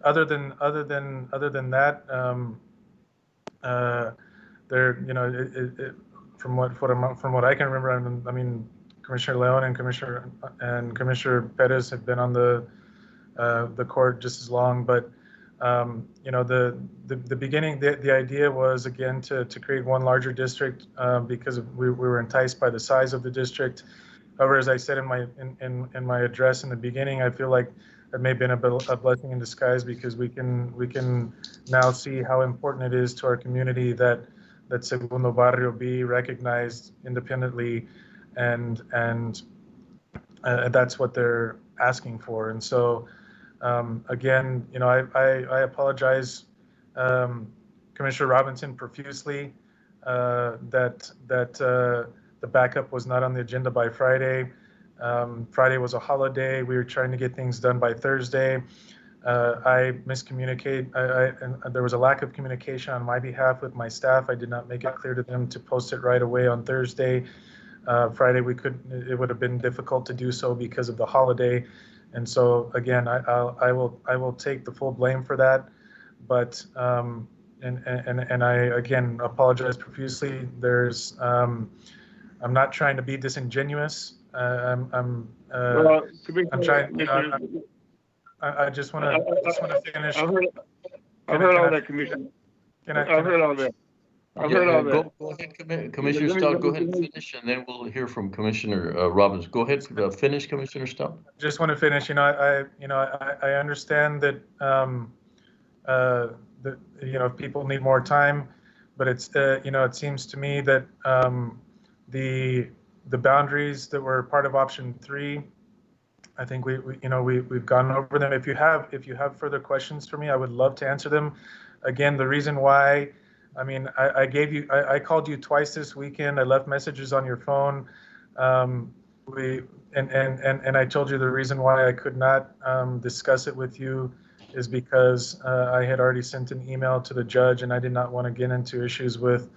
Other than that, from what I can remember, I mean, Commissioner Leon and Commissioner Perez have been on the court just as long, but the beginning, the idea was again to create one larger district because we were enticed by the size of the district. However, as I said in my address in the beginning, I feel like it may have been a blessing in disguise, because we can now see how important it is to our community that Segundo Barrio be recognized independently, and that's what they're asking for. And so again, I apologize, Commissioner Robinson, profusely that the backup was not on the agenda by Friday. Friday was a holiday. We were trying to get things done by Thursday. I miscommunicate. And there was a lack of communication on my behalf with my staff. I did not make it clear to them to post it right away on Thursday. Friday it would have been difficult to do so because of the holiday. And so again, I will take the full blame for that. But and I again apologize profusely. I'm not trying to be disingenuous. I'm trying. I just want to finish. I've heard all that, Commissioner. I've heard all that. I've heard all that. Go ahead, Commissioner Stout. Go ahead and finish, and then we'll hear from Commissioner Robbins. Go ahead, finish, Commissioner Stout. Just want to finish. I understand that people need more time, but it's it seems to me that the boundaries that were part of option 3, I think we've gone over them. If you have further questions for me, I would love to answer them. Again, the reason why, I called you twice this weekend. I left messages on your phone. And I told you the reason why I could not discuss it with you is because I had already sent an email to the judge, and I did not want to get into issues with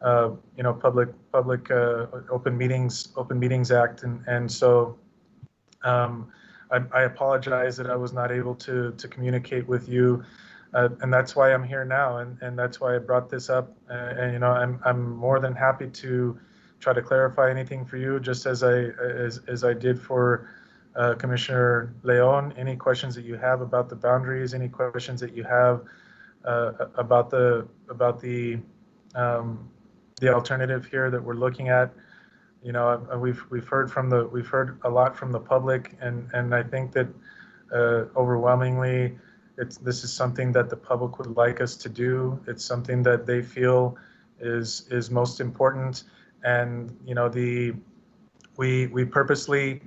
public Open Meetings Act, and so I apologize that I was not able to communicate with you, and that's why I'm here now, and that's why I brought this up. And I'm more than happy to try to clarify anything for you, just as I did for Commissioner Leon. Any questions that you have about the boundaries, any questions that you have about the alternative here that we're looking at. We've heard a lot from the public, and I think that overwhelmingly this is something that the public would like us to do. It's something that they feel is most important, and we purposely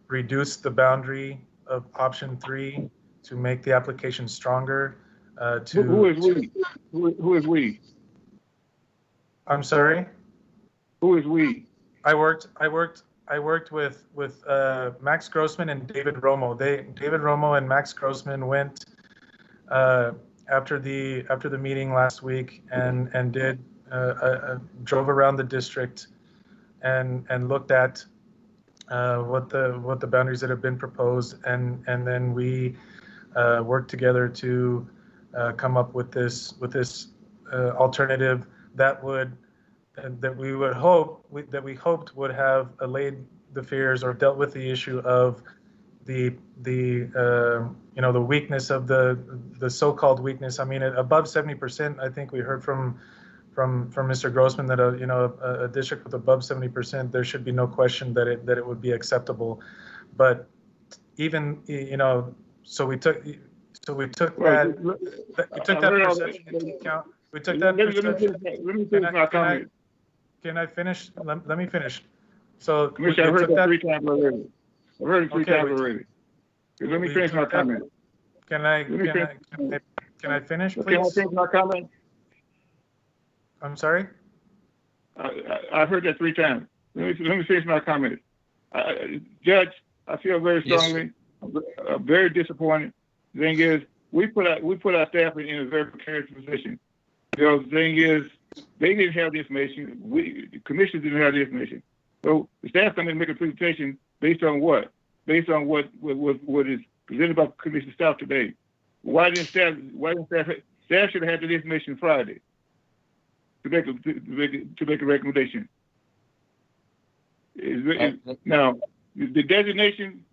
reduced the boundary of option 3 to make the application stronger. Who is we? Who is we? I'm sorry? Who is we? I worked with Max Grossman and David Romo. David Romo and Max Grossman went after the meeting last week and drove around the district and looked at what the boundaries that have been proposed, and then we worked together to come up with this alternative that we hoped would have allayed the fears or dealt with the issue of the weakness of the so-called weakness. Above 70%, I think we heard from Mr. Grossman that a district with above 70%, there should be no question that it would be acceptable. But even so we took that perception into account. We took that perception. Let me finish my comment. Can I finish? Let me finish. So I've heard that 3 times already. I've heard it 3 times already. Let me finish my comment. Can I finish, please? Can I finish my comment? I'm sorry? I've heard that 3 times. Let me finish my comment. Judge, I feel very strongly. Yes. I'm very disappointed. The thing is, we put our staff in a very precarious position. The thing is, they didn't have the information. The commissioners didn't have the information. So the staff come in and make a presentation based on what? Based on what is presented by commission staff today. Why didn't staff should have had the information Friday to make a recommendation? Now, the designation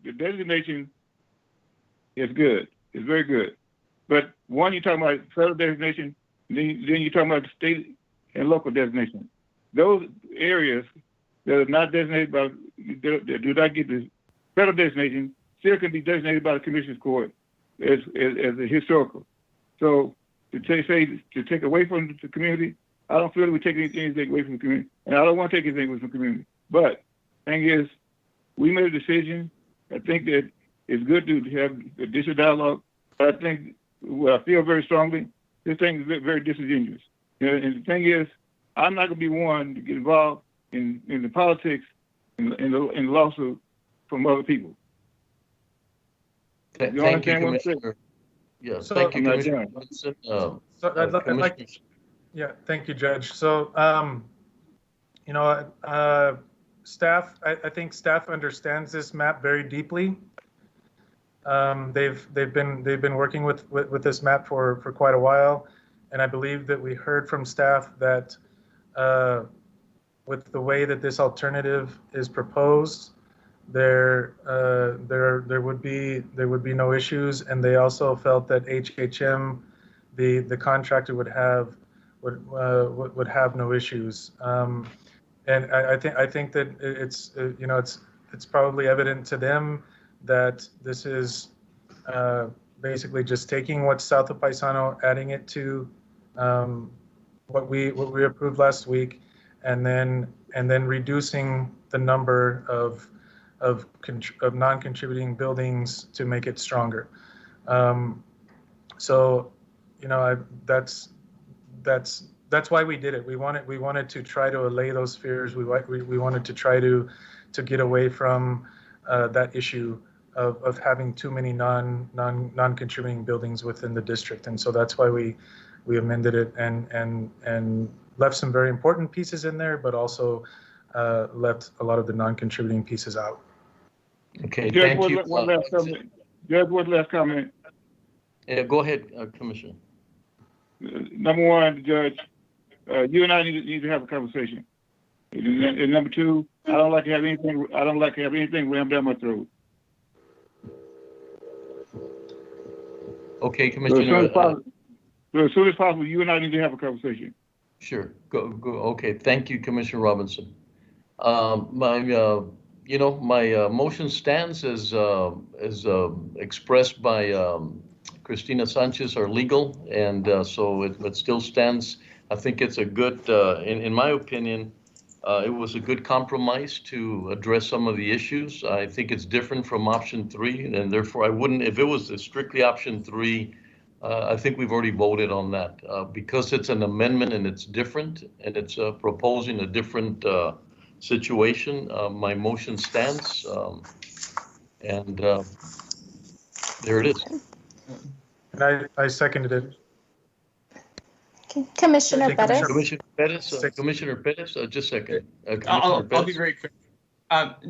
is good. It's very good. But one, you're talking about federal designation, then you're talking about state and local designation. Those areas that are not designated by, that do not get the federal designation, still can be designated by the Commissioners Court as a historical. So to take away from the community, I don't feel that we take anything away from the community, and I don't want to take anything away from the community. But the thing is, we made a decision. I think that it's good to have additional dialogue. But I think, I feel very strongly, this thing is very disingenuous. And the thing is, I'm not going to be one to get involved in the politics in the lawsuit from other people. You Thank you, understand what I'm saying? Commissioner. Yeah, So- thank you, I'm not Commissioner done. Robinson. So I'd like, yeah, thank you, Judge. So, you know, staff, I think staff understands this map very deeply. They've been working with this map for quite a while, and I believe that we heard from staff that with the way that this alternative is proposed, there would be no issues, and they also felt that HHM, the contractor, would have no issues. And I think that it's you know, it's probably evident to them that this is basically just taking what's south of Paisano, adding it to what we approved last week, and then reducing the number of non-contributing buildings to make it stronger. So, you know, that's why we did it. We wanted to try to allay those fears. We wanted to try to get away from that issue of having too many non-contributing buildings within the district, and so that's why we amended it and left some very important pieces in there, but also left a lot of the non-contributing pieces out. Okay, Judge, thank you. one last comment. Judge, one last comment. Yeah, go ahead, Commissioner. Number one, Judge, you and I need to have a conversation. And number two, I don't like to have anything rammed down my throat. Okay, Commissioner. So as soon as possible, you and I need to have a conversation. Sure. Go. Okay. Thank you, Commissioner Robinson. My motion stands as expressed by Cristina Sanchez, our legal, and so it still stands. I think it's a good, in my opinion, it was a good compromise to address some of the issues. I think it's different from option 3, and therefore I wouldn't, if it was strictly option 3, I think we've already voted on that. Because it's an amendment and it's different, and it's proposing a different situation, my motion stands, and there it is. And I seconded it. Okay. Commissioner Perez. Commissioner Perez, just a second. I'll be very quick.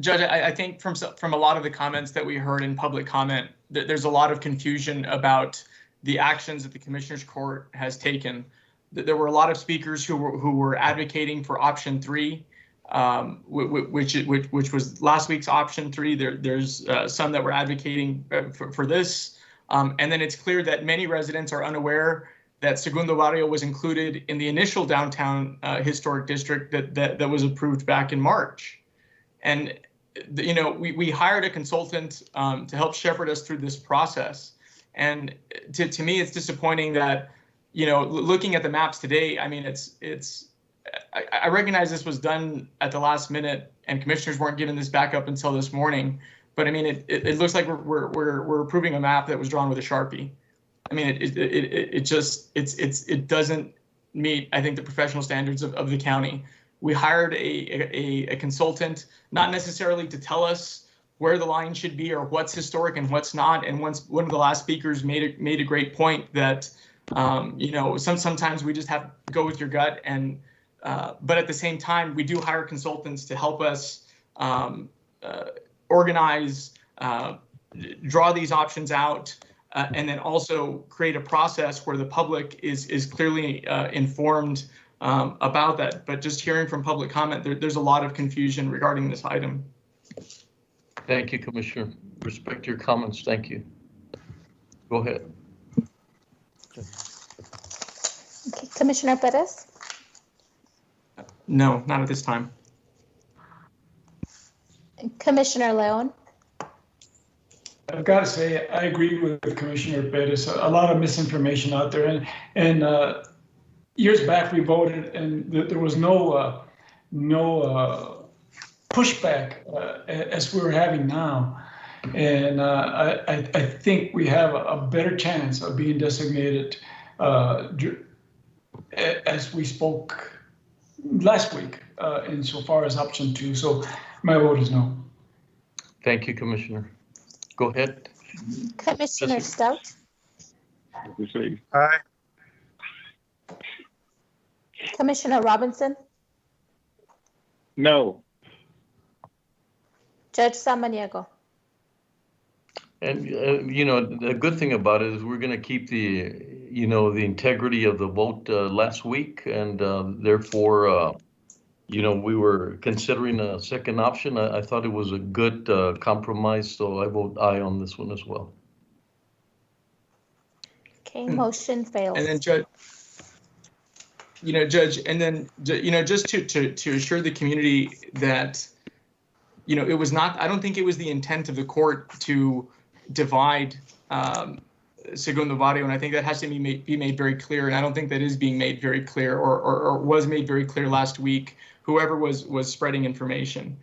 Judge, I think from a lot of the comments that we heard in public comment, there's a lot of confusion about the actions that the Commissioners Court has taken. There were a lot of speakers who were advocating for option 3, which was last week's option 3. There's some that were advocating for this, and then it's clear that many residents are unaware that Segundo Barrio was included in the initial downtown historic district that was approved back in March. And you know, we hired a consultant to help shepherd us through this process. And to me, it's disappointing that, you know, looking at the maps today, I mean, I recognize this was done at the last minute and commissioners weren't given this back up until this morning. But I mean, it looks like we're approving a map that was drawn with a Sharpie. I mean, it doesn't meet, I think, the professional standards of the county. We hired a consultant, not necessarily to tell us where the line should be or what's historic and what's not. And one of the last speakers made a great point that you know, sometimes we just have to go with your gut. And but at the same time, we do hire consultants to help us organize, draw these options out, and then also create a process where the public is clearly informed about that. But just hearing from public comment, there's a lot of confusion regarding this item. Thank you, Commissioner. Respect your comments. Thank you. Go ahead. Okay. Commissioner Perez? No, not at this time. Commissioner Leon? I've got to say, I agree with Commissioner Perez. A lot of misinformation out there, and years back we voted, and there was no pushback as we're having now, and I think we have a better chance of being designated as we spoke last week insofar as option 2. So my vote is no. Thank you, Commissioner. Go ahead. Commissioner Stout, Aye. Commissioner Robinson, No. Judge Samaniego. And, the good thing about it is we're going to keep the integrity of the vote last week. And therefore, we were considering a second option. I thought it was a good compromise. So I vote aye on this one as well. Okay, motion fails. And then Judge, and then, just to assure the community that, it was not, I don't think it was the intent of the court to divide Segundo Barrio, and I think that has to be made very clear, and I don't think that is being made very clear or was made very clear last week, whoever was spreading information.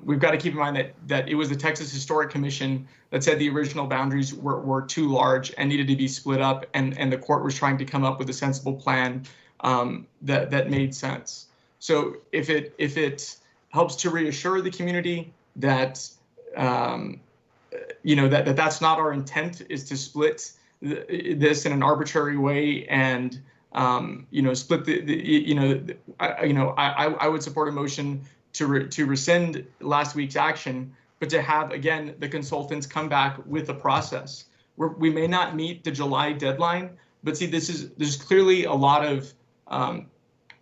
We've got to keep in mind that it was the Texas Historic Commission that said the original boundaries were too large and needed to be split up, and the court was trying to come up with a sensible plan that made sense. So if it helps to reassure the community that that's not our intent, is to split this in an arbitrary way and split I would support a motion to rescind last week's action, but to have, again, the consultants come back with a process. We may not meet the July deadline, but see, there's clearly a lot of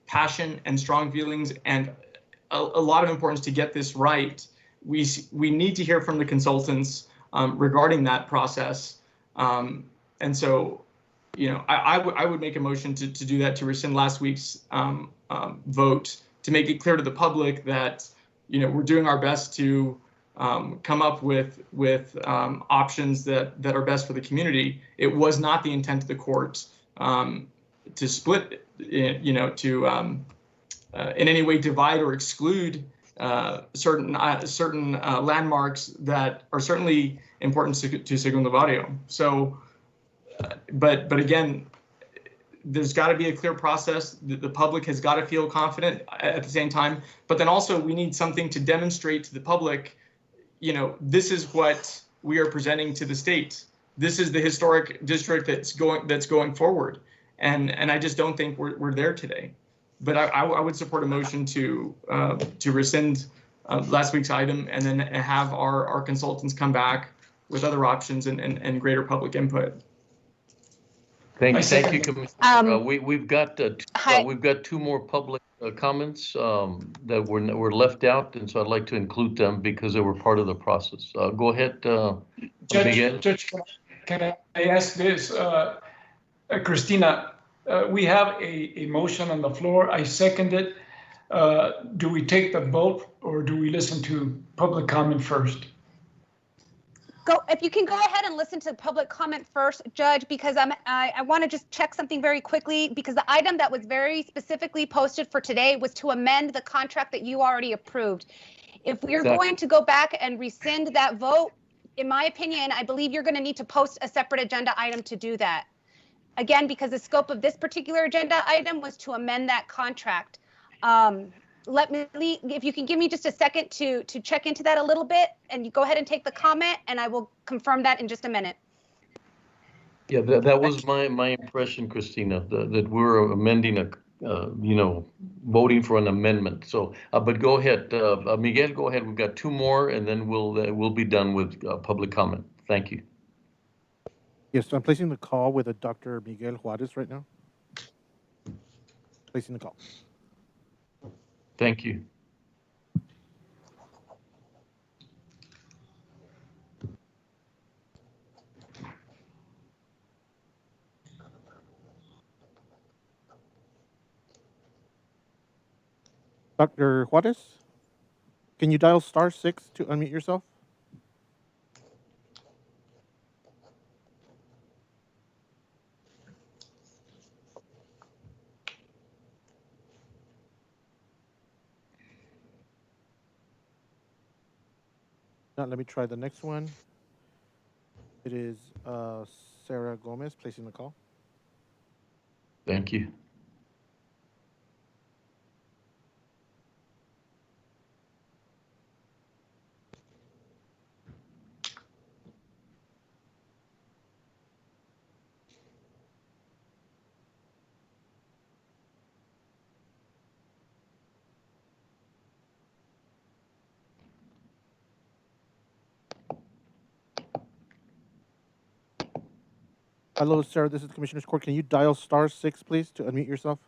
passion and strong feelings and a lot of importance to get this right. We need to hear from the consultants regarding that process. And so, I would make a motion to do that, to rescind last week's vote, to make it clear to the public that, we're doing our best to come up with options that are best for the community. It was not the intent of the court to split, to in any way divide or exclude certain landmarks that are certainly important to Segundo Barrio. So, but again, there's got to be a clear process. The public has got to feel confident at the same time. But then also we need something to demonstrate to the public, this is what we are presenting to the state. This is the historic district that's going forward. And I just don't think we're there today. But I would support a motion to rescind last week's item and then have our consultants come back with other options and greater public input. Thank you, Commissioner. We've got two more public comments that were left out, and so I'd like to include them because they were part of the process. Go ahead, Miguel. Judge, can I ask this, Christina? We have a motion on the floor. I second it. Do we take the vote or do we listen to public comment first? If you can go ahead and listen to public comment first, Judge, because I want to just check something very quickly, because the item that was very specifically posted for today was to amend the contract that you already approved. If we're going to go back and rescind that vote, in my opinion, I believe you're going to need to post a separate agenda item to do that. Again, because the scope of this particular agenda item was to amend that contract. If you can give me just a second to check into that a little bit, and you go ahead and take the comment, and I will confirm that in just a minute. Yeah, that was my impression, Christina, that we're amending voting for an amendment. So, but go ahead, Miguel, go ahead. We've got two more, and then we'll be done with public comment. Thank you. Yes, so I'm placing the call with a Dr. Miguel Juarez right now. Placing the call. Thank you. Dr. Juarez, can you dial *6 to unmute yourself? Now let me try the next one. It is Sarah Gomez placing the call. Thank you. Hello, Sarah. This is the Commissioner's Court. Can you dial *6, please, to unmute yourself?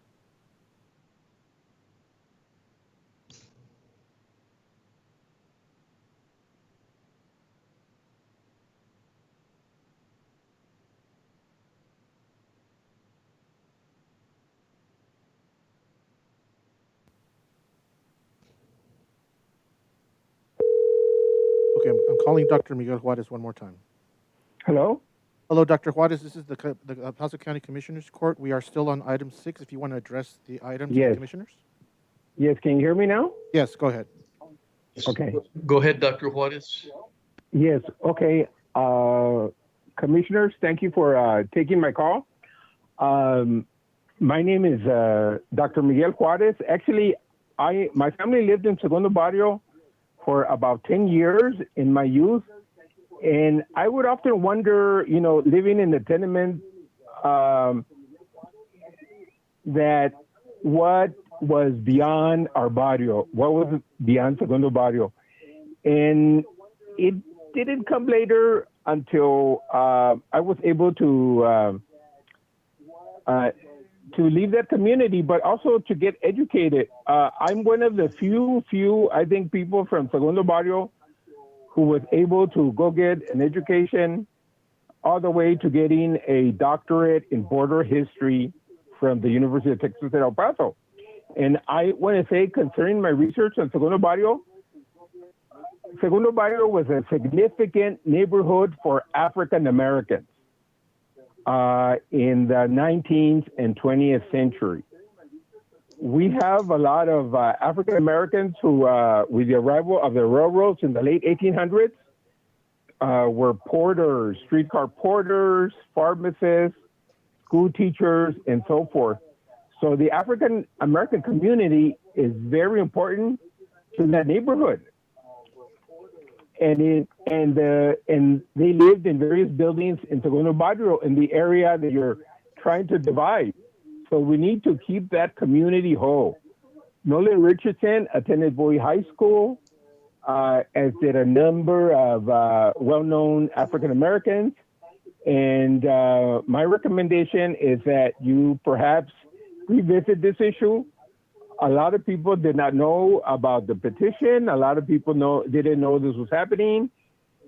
Okay, I'm calling Dr. Miguel Juarez one more time. Hello? Hello, Dr. Juarez. This is the Paso County Commissioner's Court. We are still on item 6. If you want to address the item to the Yes. commissioners. Yes, can you hear me now? Yes, go ahead. Okay. Go ahead, Dr. Juarez. Yes, okay. Commissioners, thank you for taking my call. My name is Dr. Miguel Juarez. Actually, my family lived in Segundo Barrio for about 10 years in my youth. And I would often wonder, living in the tenement, that what was beyond our barrio, what was beyond Segundo Barrio. And it didn't come later until I was able to leave that community, but also to get educated. I'm one of the few, I think, people from Segundo Barrio who was able to go get an education all the way to getting a doctorate in border history from the University of Texas at El Paso. And I want to say, concerning my research on Segundo Barrio was a significant neighborhood for African Americans in the 19th and 20th century. We have a lot of African Americans who, with the arrival of the railroads in the late 1800s, were porters, streetcar porters, pharmacists, school teachers, and so forth. So the African American community is very important to that neighborhood. And they lived in various buildings in Segundo Barrio, in the area that you're trying to divide. So we need to keep that community whole. Nolan Richardson attended Bowie High School, as did a number of well-known African Americans. And my recommendation is that you perhaps revisit this issue. A lot of people did not know about the petition. A lot of people didn't know this was happening.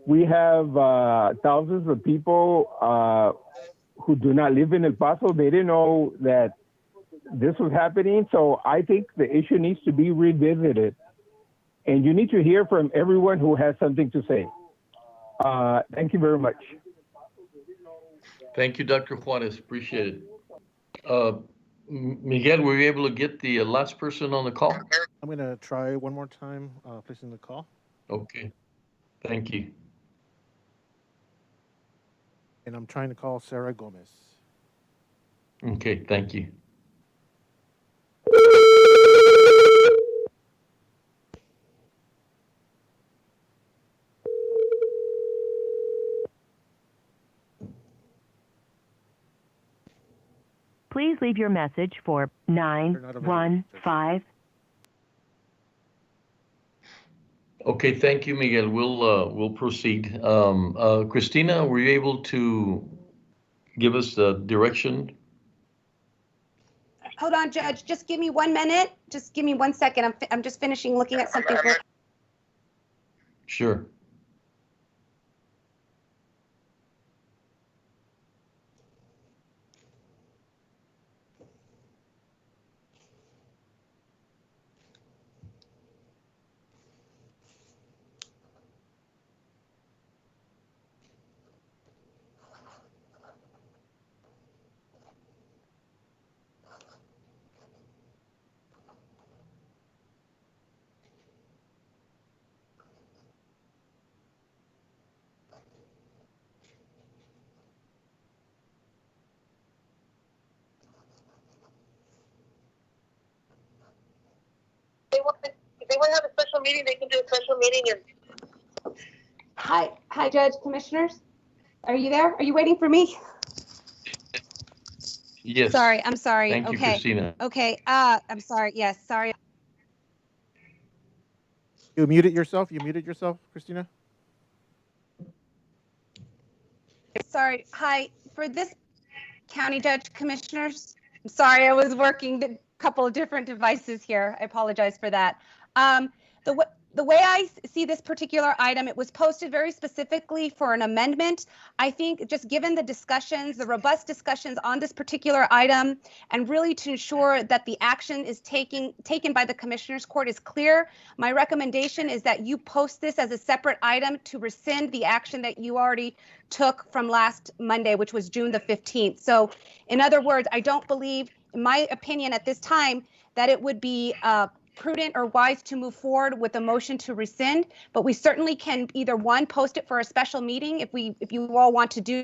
We have thousands of people who do not live in El Paso. They didn't know that this was happening. So I think the issue needs to be revisited. And you need to hear from everyone who has something to say. Thank you very much. Thank you, Dr. Juarez. Appreciate it. Miguel, were you able to get the last person on the call? I'm going to try one more time placing the call. Okay. Thank you. And I'm trying to call Sarah Gomez. Okay, thank you. Please leave your message for 915. Okay, thank you, Miguel. We'll proceed. Christina, were you able to give us the direction? Hold on, Judge. Just give me 1 minute. Just give me 1 second. I'm just finishing looking at something. Sure. If they want to have a special meeting, they can do a special meeting. Hi, Judge, Commissioners. Are you there? Are you waiting for me? Yes. Sorry, I'm sorry. Thank you, Christina. Okay. I'm sorry. Yes, sorry. You muted yourself? You muted yourself, Christina? Sorry. Hi. For this County Judge, Commissioners. I'm sorry, I was working a couple of different devices here. I apologize for that. The way I see this particular item, it was posted very specifically for an amendment. I think just given the discussions, the robust discussions on this particular item, and really to ensure that the action is taken by the Commissioners Court is clear, my recommendation is that you post this as a separate item to rescind the action that you already took from last Monday, which was June the 15th. So in other words, I don't believe, in my opinion at this time, that it would be prudent or wise to move forward with a motion to rescind, but we certainly can either one, post it for a special meeting if you all want to do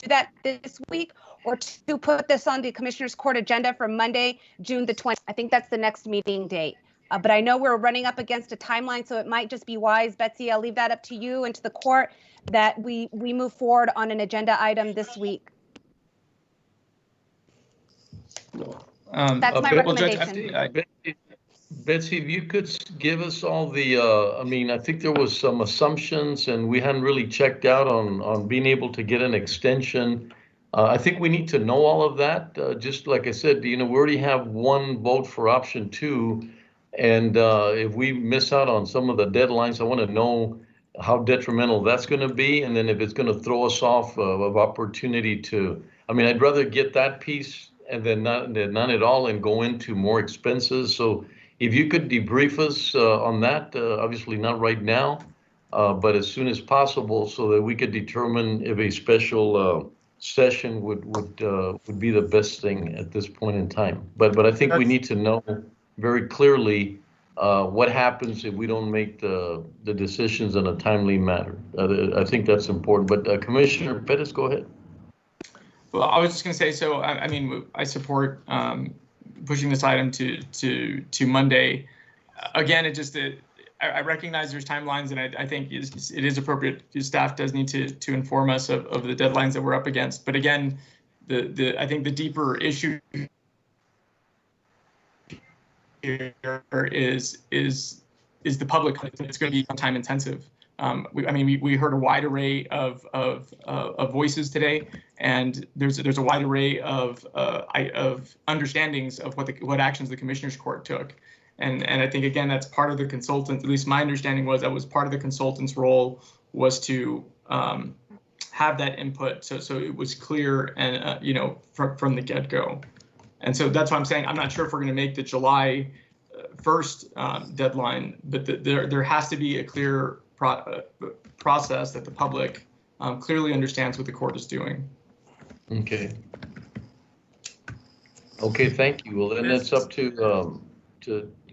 that this week, or two, put this on the Commissioners Court agenda for Monday, June the 20th. I think that's the next meeting date. But I know we're running up against a timeline, so it might just be wise, Betsy, I'll leave that up to you and to the court, that we move forward on an agenda item this week. That's my recommendation. Well, Judge, Betsy, if you could give us all the, I mean, I think there was some assumptions and we hadn't really checked out on being able to get an extension. I think we need to know all of that. Just like I said, we already have one vote for option 2. And if we miss out on some of the deadlines, I want to know how detrimental that's going to be. And then if it's going to throw us off of opportunity to, I mean, I'd rather get that piece and then not at all and go into more expenses. So if you could debrief us on that, obviously not right now, but as soon as possible, so that we could determine if a special session would be the best thing at this point in time. But I think we need to know very clearly what happens if we don't make the decisions in a timely manner. I think that's important. But Commissioner Pettis, go ahead. Well, I was just going to say, so I mean, I support pushing this item to Monday. Again, I recognize there's timelines, and I think it is appropriate. Staff does need to inform us of the deadlines that we're up against. But again, I think the deeper issue here is the public. It's going to be time intensive. We heard a wide array of voices today, and there's a wide array of understandings of what actions the Commissioners Court took, and I think again that's part of the consultant. At least my understanding was that was part of the consultant's role, was to have that input, so it was clear and from the get-go. And so that's why I'm saying I'm not sure if we're going to make the July 1st deadline, but there has to be a clear process that the public clearly understands what the court is doing. Okay. Okay, thank you. Well, then it's up to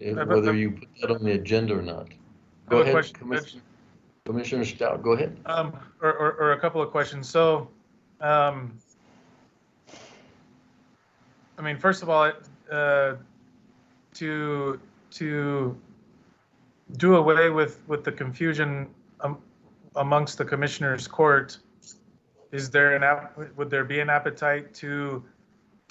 whether you put that on the agenda or not. Go ahead, Commissioner Stout. Go ahead. Or a couple of questions. So, I mean, first of all, to do away with the confusion amongst the Commissioners Court, would there be an appetite to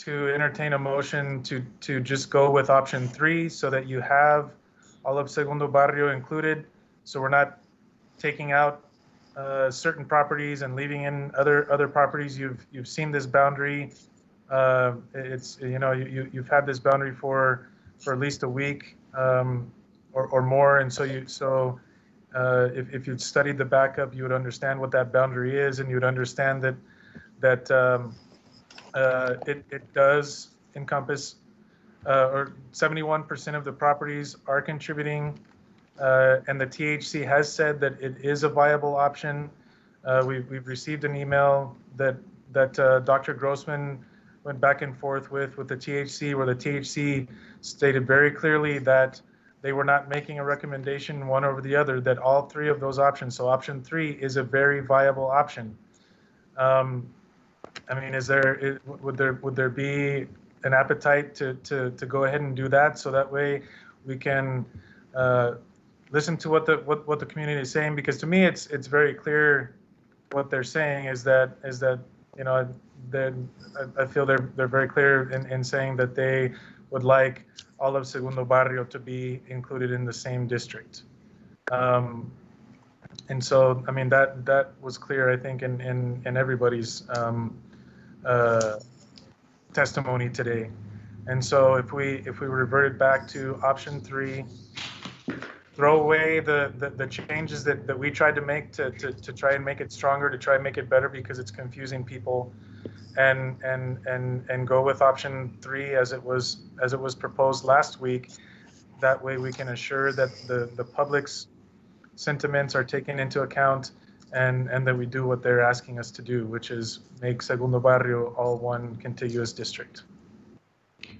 entertain a motion to just go with option 3, so that you have all of Segundo Barrio included, so we're not taking out certain properties and leaving in other properties? You've seen this boundary. It's you've had this boundary for at least a week or more, and so if you'd studied the backup, you would understand what that boundary is, and you'd understand that it does encompass or 71% of the properties are contributing, and the THC has said that it is a viable option. We've received an email that Dr. Grossman went back and forth with the THC, where the THC stated very clearly that they were not making a recommendation one over the other, that all 3 of those options, so option 3 is a very viable option. I mean, would there be an appetite to go ahead and do that, so that way we can listen to what the community is saying? Because to me, it's very clear what they're saying is that I feel they're very clear in saying that they would like all of Segundo Barrio to be included in the same district. And so, I mean, that was clear, I think, in everybody's testimony today. And so if we reverted back to option 3, throw away the changes that we tried to make to try and make it stronger, to try and make it better because it's confusing people, and go with option 3 as it was proposed last week. That way we can assure that the public's sentiments are taken into account, and that we do what they're asking us to do, which is make Segundo Barrio all one contiguous district.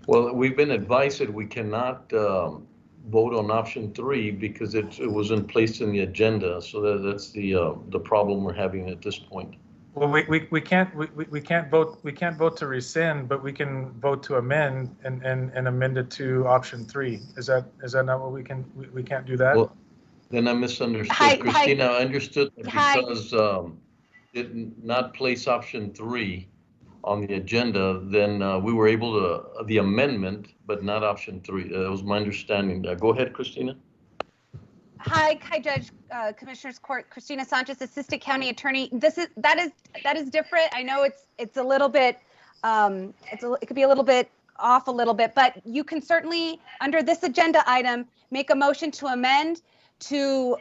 Well, we've been advised that we cannot vote on option 3 because it wasn't placed in the agenda. So that's the problem we're having at this point. Well, we can't vote to rescind, but we can vote to amend and amend it to option 3. Is that not what we can't do that? Well, then I misunderstood. Christina, I understood that because did not place option 3 on the agenda, then we were able to the amendment, but not option 3. That was my understanding. Go ahead, Christina. Hi, Judge, Commissioners Court, Christina Sanchez, Assistant County Attorney. That is different. I know it's a little bit it could be a little bit off a little bit, but you can certainly under this agenda item make a motion to amend to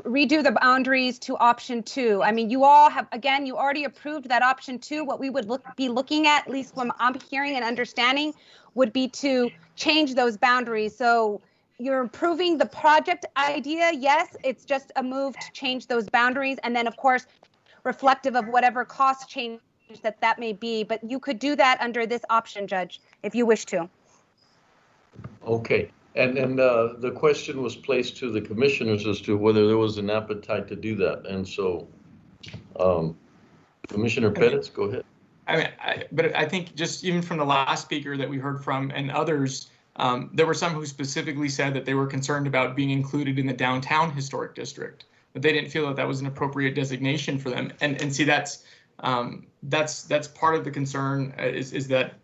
redo the boundaries to option 2. I mean, you all have, again, you already approved that option 2. What we would be looking at least what I'm hearing and understanding, would be to change those boundaries. So you're improving the project idea. Yes, it's just a move to change those boundaries. And then, of course, reflective of whatever cost change that may be. But you could do that under this option, Judge, if you wish to. Okay. And the question was placed to the commissioners as to whether there was an appetite to do that. And so, Commissioner Perez, go ahead. But I think just even from the last speaker that we heard from and others, there were some who specifically said that they were concerned about being included in the downtown historic district, but they didn't feel that was an appropriate designation for them. And see, that's part of the concern is that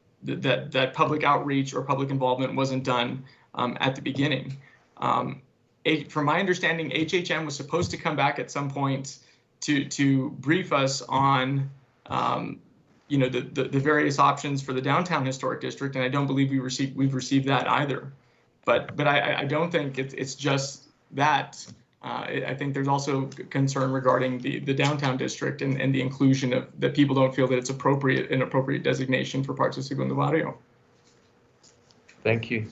public outreach or public involvement wasn't done at the beginning. From my understanding, HHM was supposed to come back at some point to brief us on the various options for the downtown historic district, and I don't believe we've received that either. But I don't think it's just that. I think there's also concern regarding the downtown district and the inclusion of that people don't feel that it's an appropriate designation for parts of Segundo Barrio. Thank you.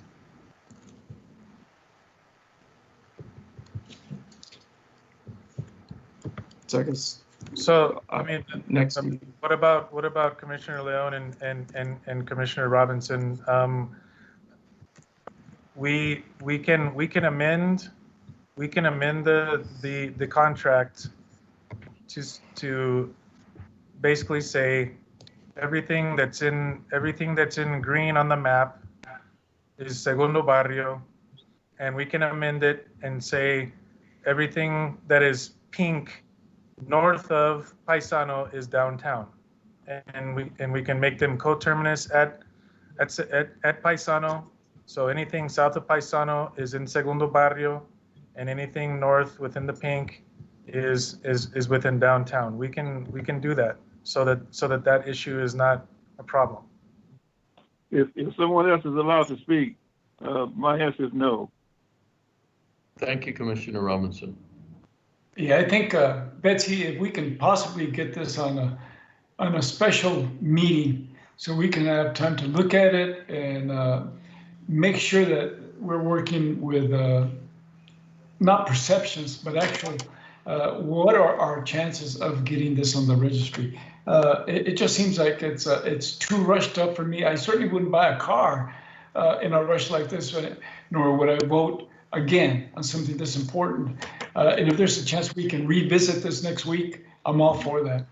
So I mean, next. What about Commissioner Leon and Commissioner Robinson? We can amend the contract to basically say everything that's in green on the map is Segundo Barrio, and we can amend it and say everything that is pink north of Paisano is downtown, and we can make them coterminous at Paisano. So anything south of Paisano is in Segundo Barrio, and anything north within the pink is within downtown. We can do that so that issue is not a problem. If someone else is allowed to speak, my answer is no. Thank you, Commissioner Robinson. Yeah, I think, Betsy, if we can possibly get this on a special meeting so we can have time to look at it and make sure that we're working with not perceptions, but actually what are our chances of getting this on the registry? It just seems like it's too rushed up for me. I certainly wouldn't buy a car in a rush like this, nor would I vote again on something this important. And if there's a chance we can revisit this next week, I'm all for that.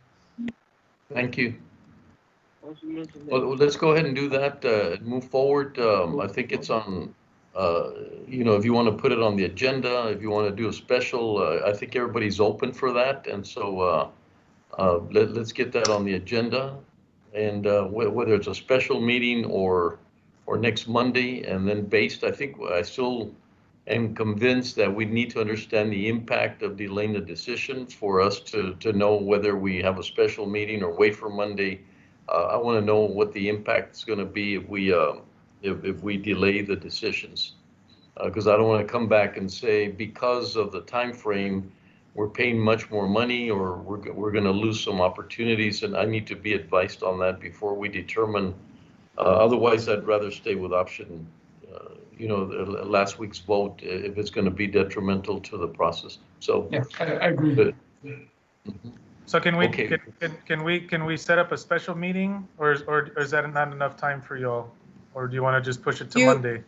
Thank you. Well, let's go ahead and do that. Move forward. I think it's on, if you want to put it on the agenda, if you want to do a special, I think everybody's open for that. And so let's get that on the agenda. And whether it's a special meeting or next Monday, and then I still am convinced that we need to understand the impact of delaying the decision for us to know whether we have a special meeting or wait for Monday I want to know what the impact is going to be if we delay the decisions. Because I don't want to come back and say because of the time frame, we're paying much more money or we're going to lose some opportunities, and I need to be advised on that before we determine. Otherwise, I'd rather stay with option, last week's vote if it's going to be detrimental to the process. So yeah, I agree. So can we okay. can we set up a special meeting, or is that not enough time for y'all, or do you want to just push it to Monday?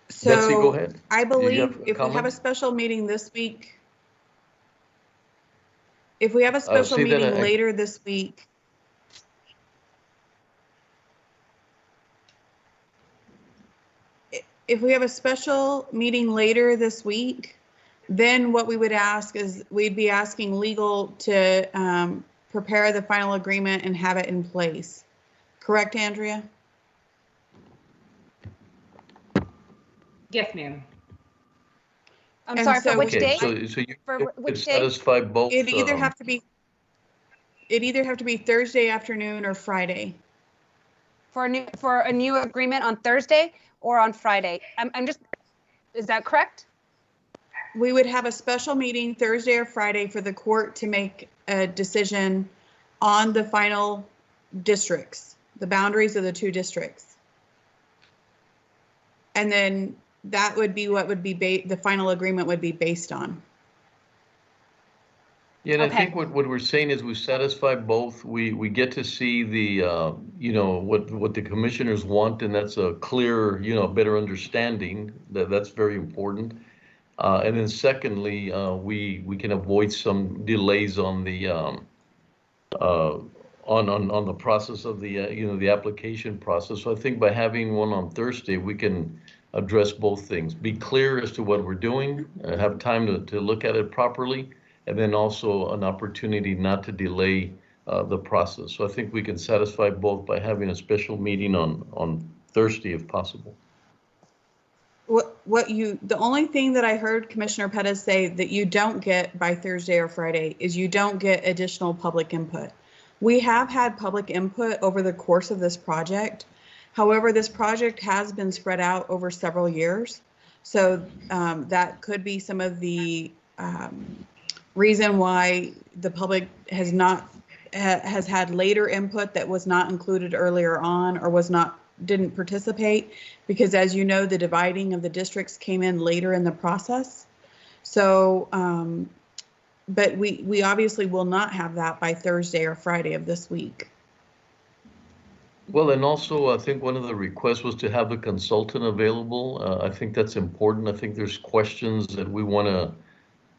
So Betsy, go ahead. I believe if we have a special meeting this week, if we have a special meeting later this week, then what we would ask is we'd be asking legal to prepare the final agreement and have it in place. Correct, Andrea? Yes, ma'am. I'm sorry, for which day? So you for which day? Satisfy both. It'd either have to be Thursday afternoon or Friday. For a new agreement on Thursday or on Friday? I'm just, is that correct? We would have a special meeting Thursday or Friday for the court to make a decision on the final districts, the boundaries of the two districts. And then that would be what would be the final agreement would be based on. Yeah, and I think what we're saying is we satisfy both. We get to see the what the commissioners want, and that's a clear better understanding. That's very important. And then secondly, we can avoid some delays on the on the process of the the application process. So I think by having one on Thursday, we can address both things. Be clear as to what we're doing, have time to look at it properly, and then also an opportunity not to delay the process. So I think we can satisfy both by having a special meeting on Thursday if possible. The only thing that I heard Commissioner Pettis say that you don't get by Thursday or Friday is you don't get additional public input. We have had public input over the course of this project. However, this project has been spread out over several years. So that could be some of the reason why the public has had later input that was not included earlier on or didn't participate, because as you know, the dividing of the districts came in later in the process. So, but we obviously will not have that by Thursday or Friday of this week. Well, and also I think one of the requests was to have the consultant available. I think that's important. I think there's questions that we want to,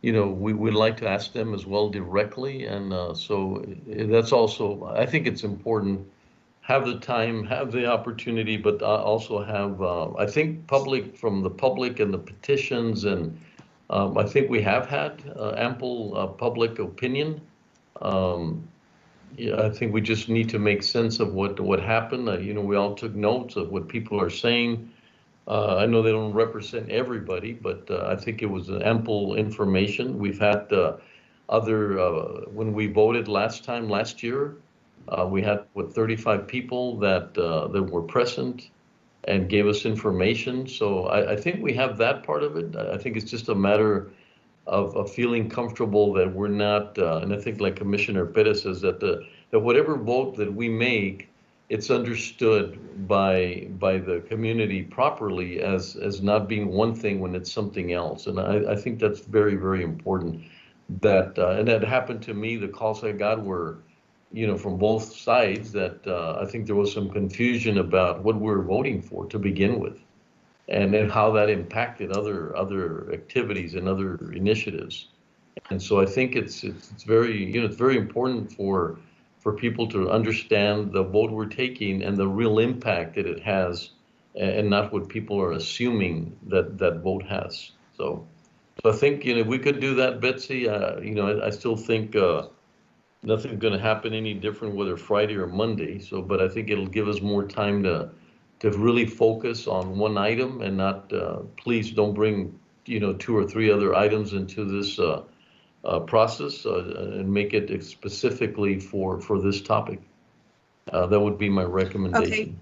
we would like to ask them as well directly. And so that's also, I think it's important, have the time, have the opportunity, but also have, I think from the public and the petitions, and I think we have had ample public opinion. Yeah, I think we just need to make sense of what happened. We all took notes of what people are saying. I know they don't represent everybody, but I think it was ample information. We've had when we voted last year, we had 35 people that were present and gave us information. So I think we have that part of it. I think it's just a matter of feeling comfortable that we're not, and I think like Commissioner Perez says, that whatever vote that we make, it's understood by the community properly as not being one thing when it's something else. And I think that's very, very important. And that happened to me. The calls I got were, from both sides, that I think there was some confusion about what we're voting for to begin with, and then how that impacted other activities and other initiatives. And so I think it's very, it's very important for people to understand the vote we're taking and the real impact that it has, and not what people are assuming that vote has. So I think, if we could do that, Betsy, I still think nothing's going to happen any different whether Friday or Monday. So, but I think it'll give us more time to really focus on one item and not, please don't bring, 2 or 3 other items into this process and make it specifically for this topic. That would be my recommendation.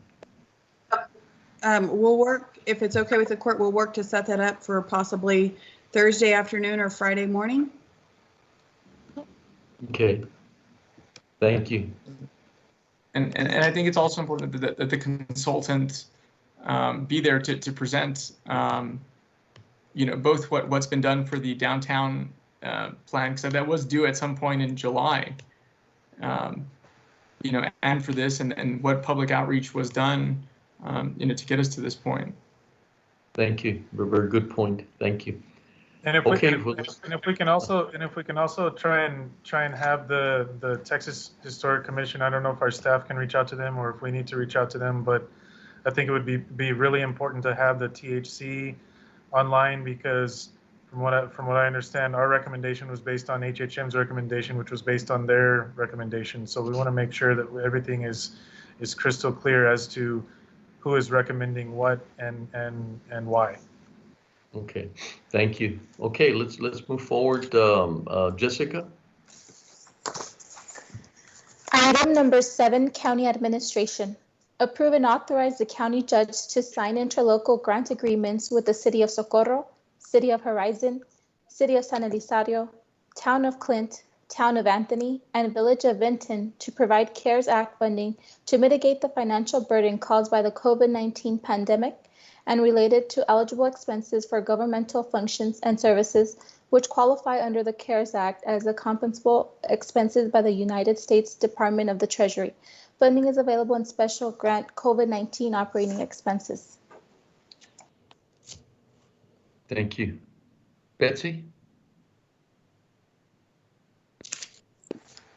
Okay. We'll work, if it's okay with the court, we'll work to set that up for possibly Thursday afternoon or Friday morning. Okay. Thank you. And I think it's also important that the consultant be there to present, both what's been done for the downtown plan, because that was due at some point in July, and for this, and what public outreach was done, to get us to this point. Thank you. Very good point. Thank you. And if we can also try and have the Texas Historic Commission. I don't know if our staff can reach out to them or if we need to reach out to them, but I think it would be really important to have the THC online, because from what I understand, our recommendation was based on HHM's recommendation, which was based on their recommendation. So we want to make sure that everything is crystal clear as to who is recommending what and why. Okay, thank you. Okay, let's move forward. Jessica. Item number 7, County Administration. Approve and authorize the county judge to sign interlocal grant agreements with the City of Socorro, City of Horizon, City of San Elizario, Town of Clint, Town of Anthony, and Village of Vinton to provide CARES Act funding to mitigate the financial burden caused by the COVID-19 pandemic and related to eligible expenses for governmental functions and services which qualify under the CARES Act as the compensable expenses by the United States Department of the Treasury. Funding is available in special grant COVID-19 operating expenses. Thank you. Betsy?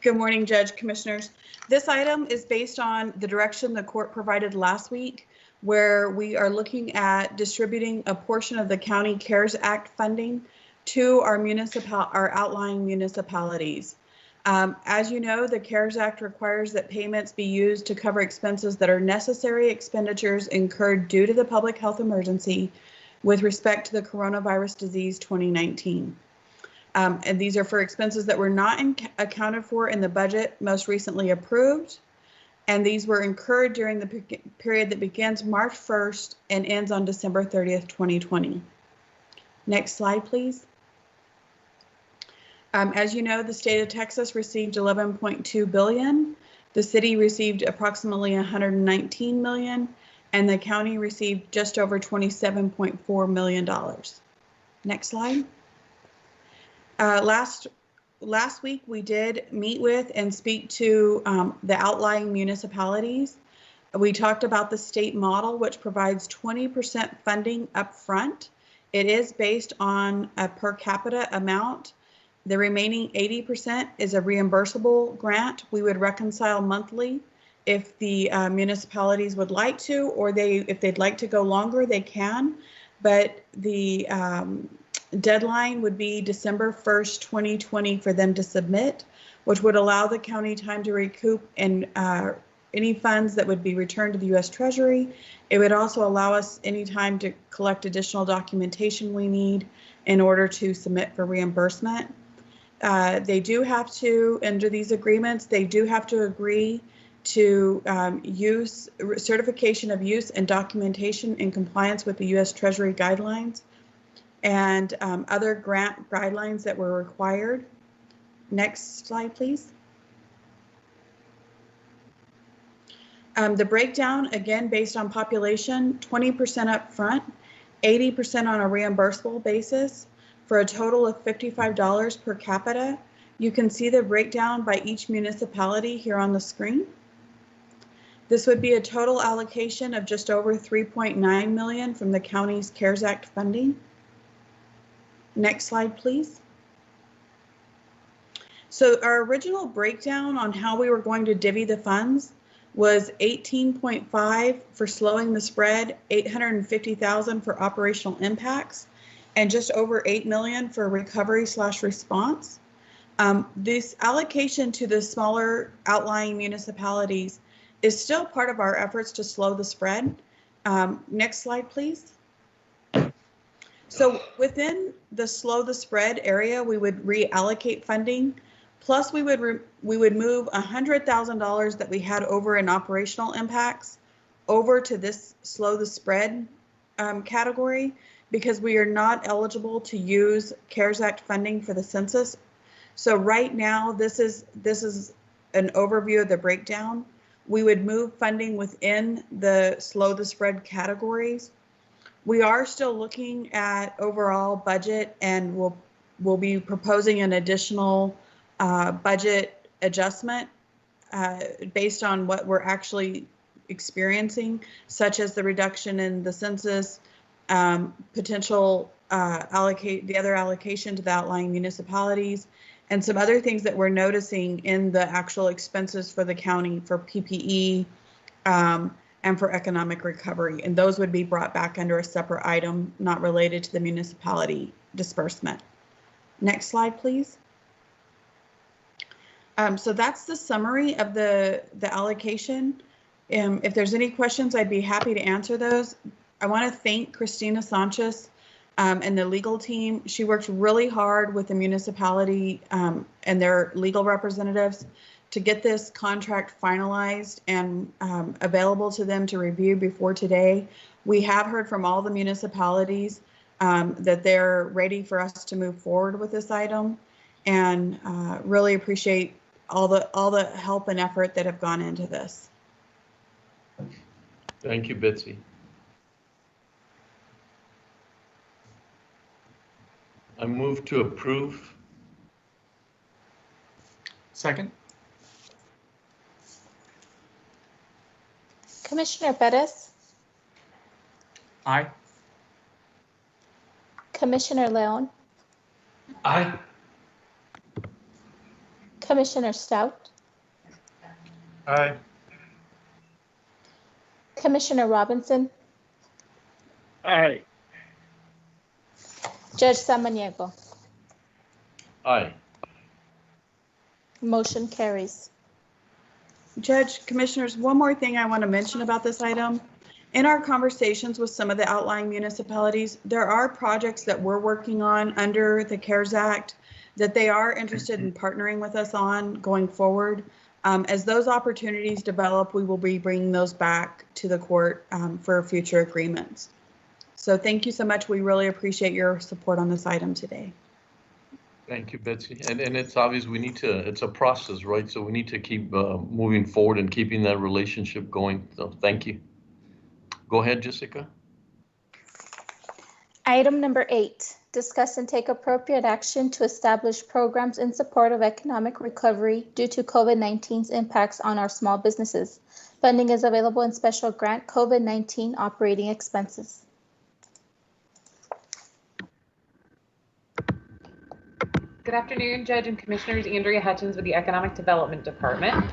Good morning, Judge, Commissioners. This item is based on the direction the court provided last week, where we are looking at distributing a portion of the County CARES Act funding to our outlying municipalities. As you know, the CARES Act requires that payments be used to cover expenses that are necessary expenditures incurred due to the public health emergency with respect to the coronavirus disease 2019. And these are for expenses that were not accounted for in the budget most recently approved. And these were incurred during the period that begins March 1st and ends on December 30th, 2020. Next slide, please. As you know, the state of Texas received $11.2 billion. The city received approximately $119 million, and the county received just over $27.4 million. Next slide. Last week, we did meet with and speak to the outlying municipalities. We talked about the state model, which provides 20% funding up front. It is based on a per capita amount. The remaining 80% is a reimbursable grant. We would reconcile monthly if the municipalities would like to, or if they'd like to go longer, they can. But the deadline would be December 1st, 2020 for them to submit, which would allow the county time to recoup and any funds that would be returned to the U.S. Treasury. It would also allow us any time to collect additional documentation we need in order to submit for reimbursement. They do have to, under these agreements, they do have to agree to certification of use and documentation in compliance with the U.S. Treasury guidelines and other grant guidelines that were required. Next slide, please. The breakdown, again, based on population, 20% up front, 80% on a reimbursable basis, for a total of $55 per capita. You can see the breakdown by each municipality here on the screen. This would be a total allocation of just over $3.9 million from the county's CARES Act funding. Next slide, please. So our original breakdown on how we were going to divvy the funds was 18.5 for slowing the spread, 850,000 for operational impacts, and just over $8 million for recovery/response. This allocation to the smaller outlying municipalities is still part of our efforts to slow the spread. Next slide, please. So within the slow the spread area, we would reallocate funding. Plus, we would move $100,000 that we had over in operational impacts over to this slow the spread category, because we are not eligible to use CARES Act funding for the census. So right now, this is an overview of the breakdown. We would move funding within the slow the spread categories. We are still looking at overall budget, and we'll be proposing an additional budget adjustment based on what we're actually experiencing, such as the reduction in the census, potential the other allocation to the outlying municipalities, and some other things that we're noticing in the actual expenses for the county for PPE and for economic recovery. And those would be brought back under a separate item, not related to the municipality disbursement. Next slide, please. So that's the summary of the allocation. If there's any questions, I'd be happy to answer those. I want to thank Christina Sanchez and the legal team. She worked really hard with the municipality and their legal representatives to get this contract finalized and available to them to review before today. We have heard from all the municipalities that they're ready for us to move forward with this item, and really appreciate all the help and effort that have gone into this. Thank you, Betsy. I move to approve. Second. Commissioner Perez, Aye. Commissioner Leon, Aye. Commissioner Stout, Aye. Commissioner Robinson, Aye. Judge Samaniego. Aye. Motion carries. Judge, Commissioners, one more thing I want to mention about this item. In our conversations with some of the outlying municipalities, there are projects that we're working on under the CARES Act that they are interested in partnering with us on going forward. As those opportunities develop, we will be bringing those back to the court for future agreements. So thank you so much. We really appreciate your support on this item today. Thank you, Betsy. And it's obvious we need to, it's a process, right? So we need to keep moving forward and keeping that relationship going. So thank you. Go ahead, Jessica. Item number 8, discuss and take appropriate action to establish programs in support of economic recovery due to COVID-19's impacts on our small businesses. Funding is available in special grant COVID-19 operating expenses. Good afternoon, Judge and Commissioners. Andrea Hutchins with the Economic Development Department.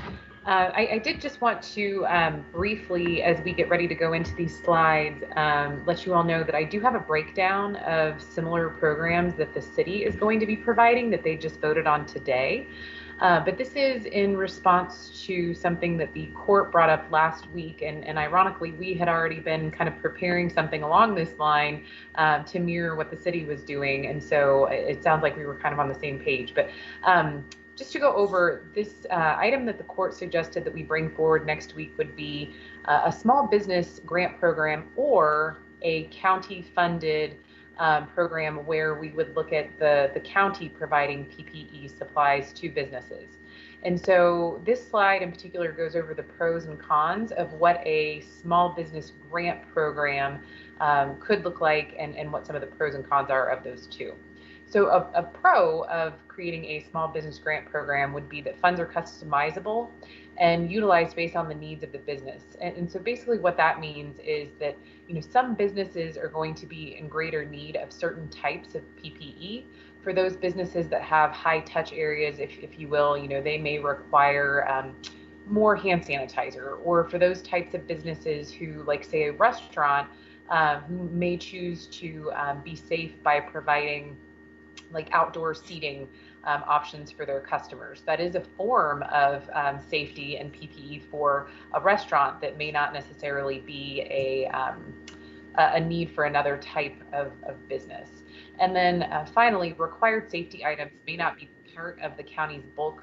I did just want to briefly, as we get ready to go into these slides, let you all know that I do have a breakdown of similar programs that the city is going to be providing that they just voted on today. But this is in response to something that the court brought up last week. And ironically, we had already been kind of preparing something along this line to mirror what the city was doing. And so it sounds like we were kind of on the same page. But just to go over this item that the court suggested that we bring forward next week would be a small business grant program or a county funded program where we would look at the county providing PPE supplies to businesses. And so this slide in particular goes over the pros and cons of what a small business grant program could look like and what some of the pros and cons are of those two. So a pro of creating a small business grant program would be that funds are customizable and utilized based on the needs of the business. And so basically what that means is that, you know, some businesses are going to be in greater need of certain types of PPE. For those businesses that have high touch areas, if you will, you know, they may require more hand sanitizer. Or for those types of businesses who, like say a restaurant, who may choose to be safe by providing like outdoor seating options for their customers. That is a form of safety and PPE for a restaurant that may not necessarily be a a need for another type of business. And then finally, required safety items may not be part of the county's bulk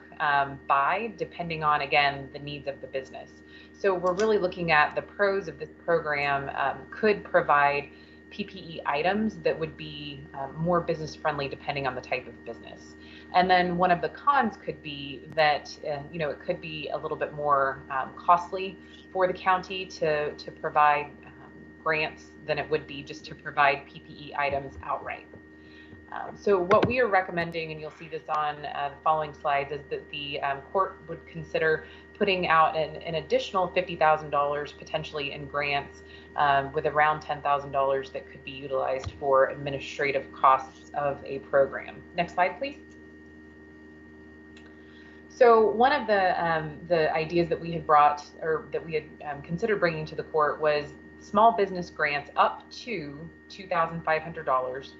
buy, depending on, again, the needs of the business. So we're really looking at the pros of this program could provide PPE items that would be more business friendly depending on the type of business. And then one of the cons could be that, it could be a little bit more costly for the county to provide grants than it would be just to provide PPE items outright. So what we are recommending, and you'll see this on the following slides, is that the court would consider putting out an additional $50,000 potentially in grants with around $10,000 that could be utilized for administrative costs of a program. Next slide, please. So one of the ideas that we had brought, or that we had considered bringing to the court, was small business grants up to $2,500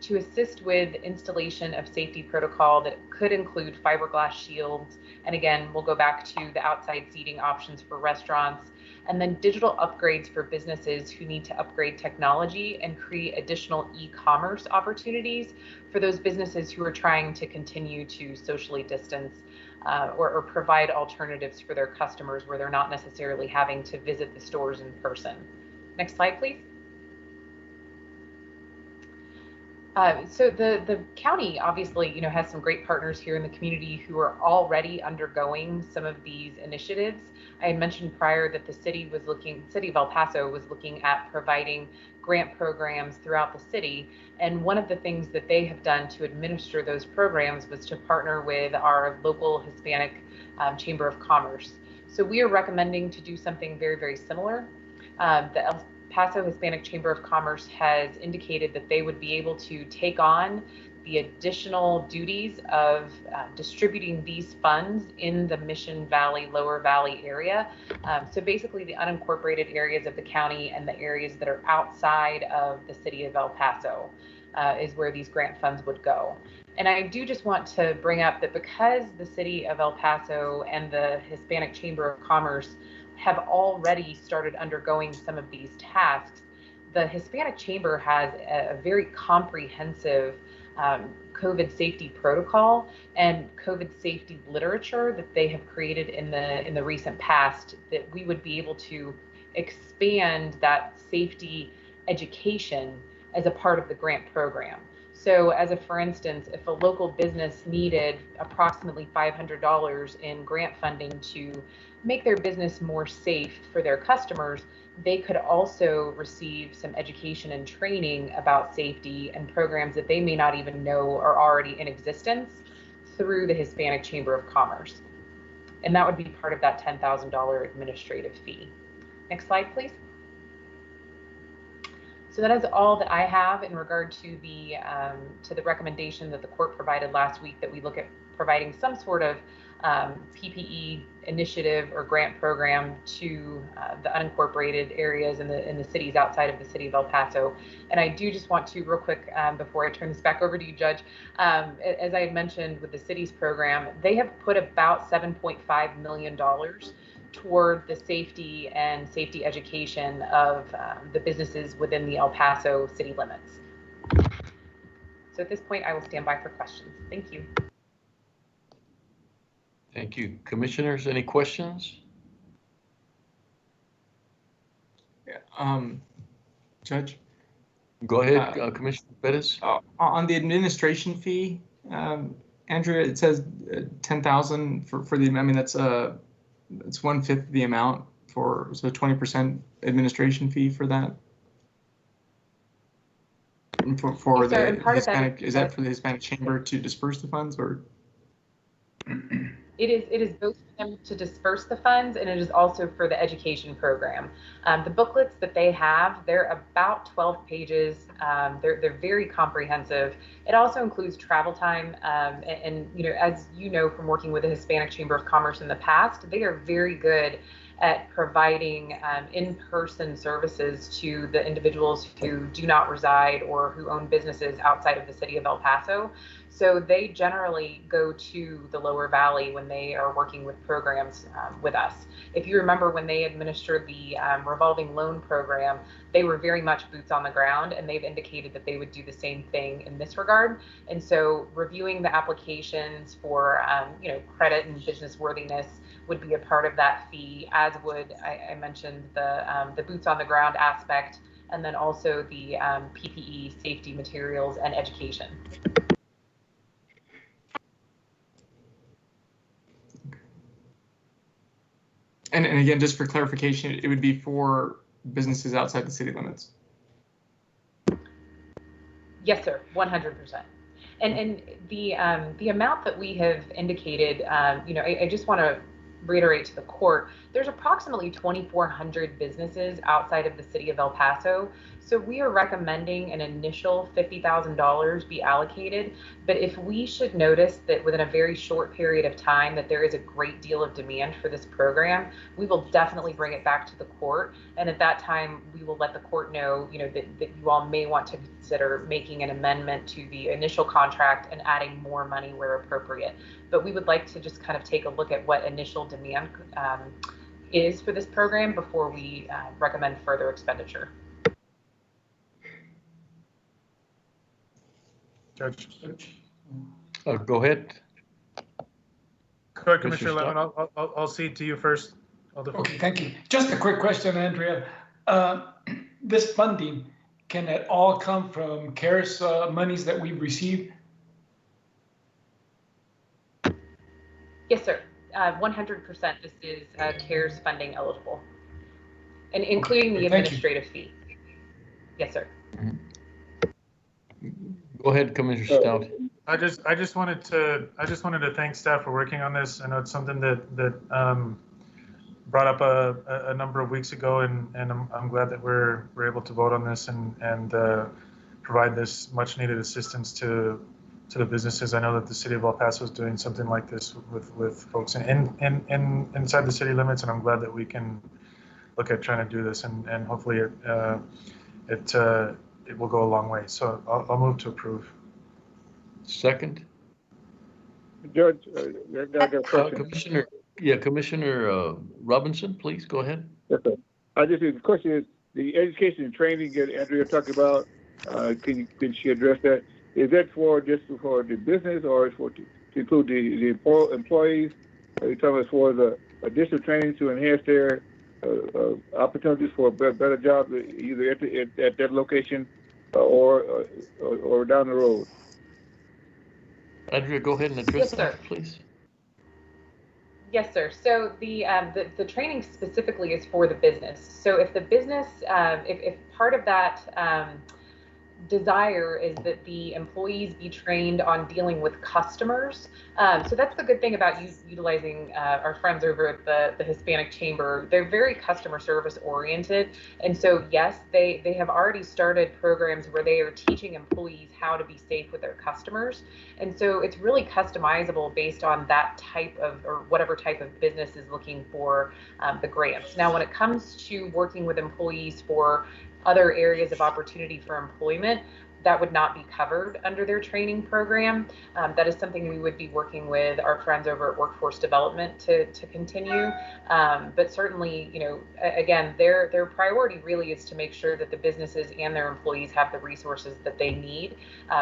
to assist with installation of safety protocol that could include fiberglass shields. And again, we'll go back to the outside seating options for restaurants, and then digital upgrades for businesses who need to upgrade technology and create additional e-commerce opportunities for those businesses who are trying to continue to socially distance or provide alternatives for their customers where they're not necessarily having to visit the stores in person. Next slide, please. So the county obviously, has some great partners here in the community who are already undergoing some of these initiatives. I had mentioned prior that the city of El Paso was looking at providing grant programs throughout the city. And one of the things that they have done to administer those programs was to partner with our local Hispanic Chamber of Commerce. So we are recommending to do something very, very similar. The El Paso Hispanic Chamber of Commerce has indicated that they would be able to take on the additional duties of distributing these funds in the Mission Valley, Lower Valley area. So basically the unincorporated areas of the county and the areas that are outside of the city of El Paso is where these grant funds would go. And I do just want to bring up that because the city of El Paso and the Hispanic Chamber of Commerce have already started undergoing some of these tasks, the Hispanic Chamber has a very comprehensive COVID safety protocol and COVID safety literature that they have created in the recent past, that we would be able to expand that safety education as a part of the grant program. So as a for instance, if a local business needed approximately $500 in grant funding to make their business more safe for their customers, they could also receive some education and training about safety and programs that they may not even know are already in existence through the Hispanic Chamber of Commerce. And that would be part of that $10,000 administrative fee. Next slide, please. So that is all that I have in regard to the recommendation that the court provided last week, that we look at providing some sort of PPE initiative or grant program to the unincorporated areas in the cities outside of the city of El Paso. And I do just want to real quick, before I turn this back over to you, Judge, as I had mentioned with the city's program, they have put about $7.5 million toward the safety and safety education of the businesses within the El Paso city limits. So at this point, I will stand by for questions. Thank you. Thank you. Commissioners, any questions? Yeah, Judge? Go ahead, Commissioner Perez. On the administration fee, Andrea, it says 10,000 for the, I mean, that's 1/5 the amount for, so 20% administration fee for that? For the Hispanic, is that for the Hispanic Chamber to disperse the funds, or? It is both for them to disperse the funds, and it is also for the education program. The booklets that they have, they're about 12 pages. They're very comprehensive. It also includes travel time, and as you know from working with the Hispanic Chamber of Commerce in the past, they are very good at providing in-person services to the individuals who do not reside or who own businesses outside of the city of El Paso. So they generally go to the Lower Valley when they are working with programs with us. If you remember when they administered the revolving loan program, they were very much boots on the ground, and they've indicated that they would do the same thing in this regard. And so reviewing the applications for credit and business worthiness would be a part of that fee, as would, I mentioned, the boots on the ground aspect, and then also the PPE, safety materials, and education. And again, just for clarification, it would be for businesses outside the city limits. Yes, sir, 100%. And the amount that we have indicated, I just want to reiterate to the court, there's approximately 2,400 businesses outside of the city of El Paso. So we are recommending an initial $50,000 be allocated. But if we should notice that within a very short period of time that there is a great deal of demand for this program, we will definitely bring it back to the court. And at that time, we will let the court know, that you all may want to consider making an amendment to the initial contract and adding more money where appropriate. But we would like to just kind of take a look at what initial demand is for this program before we recommend further expenditure. Judge. Go ahead. Go ahead, Commissioner Lemon. I'll cede to you first. Okay, thank you. Just a quick question, Andrea. This funding, can it all come from CARES monies that we've received? Yes, sir. 100% this is CARES funding eligible, and including the administrative fee. Yes, sir. Go ahead, Commissioner Stout. I just wanted to thank staff for working on this. I know it's something that brought up a number of weeks ago, and I'm glad that we're able to vote on this and provide this much needed assistance to the businesses. I know that the city of El Paso is doing something like this with folks inside the city limits, and I'm glad that we can look at trying to do this, and hopefully it will go a long way. So I'll move to approve. Second. Judge, Commissioner Robinson, please go ahead. Yes, sir. The question is, the education and training that Andrea talked about, can she address that? Is that just for the business, or is to include the employees? Are you talking about for the additional training to enhance their opportunities for a better job, either at that location or down the road? Andrea, go ahead and address that, please. Yes, sir. So the training specifically is for the business. So if the business, if part of that desire is that the employees be trained on dealing with customers. So that's the good thing about utilizing our friends over at the Hispanic Chamber. They're very customer service oriented. And so, yes, they have already started programs where they are teaching employees how to be safe with their customers. And so it's really customizable based on that type of, or whatever type of business is looking for the grants. Now, when it comes to working with employees for other areas of opportunity for employment, that would not be covered under their training program. That is something we would be working with our friends over at Workforce Development to continue. But certainly, again, their priority really is to make sure that the businesses and their employees have the resources that they need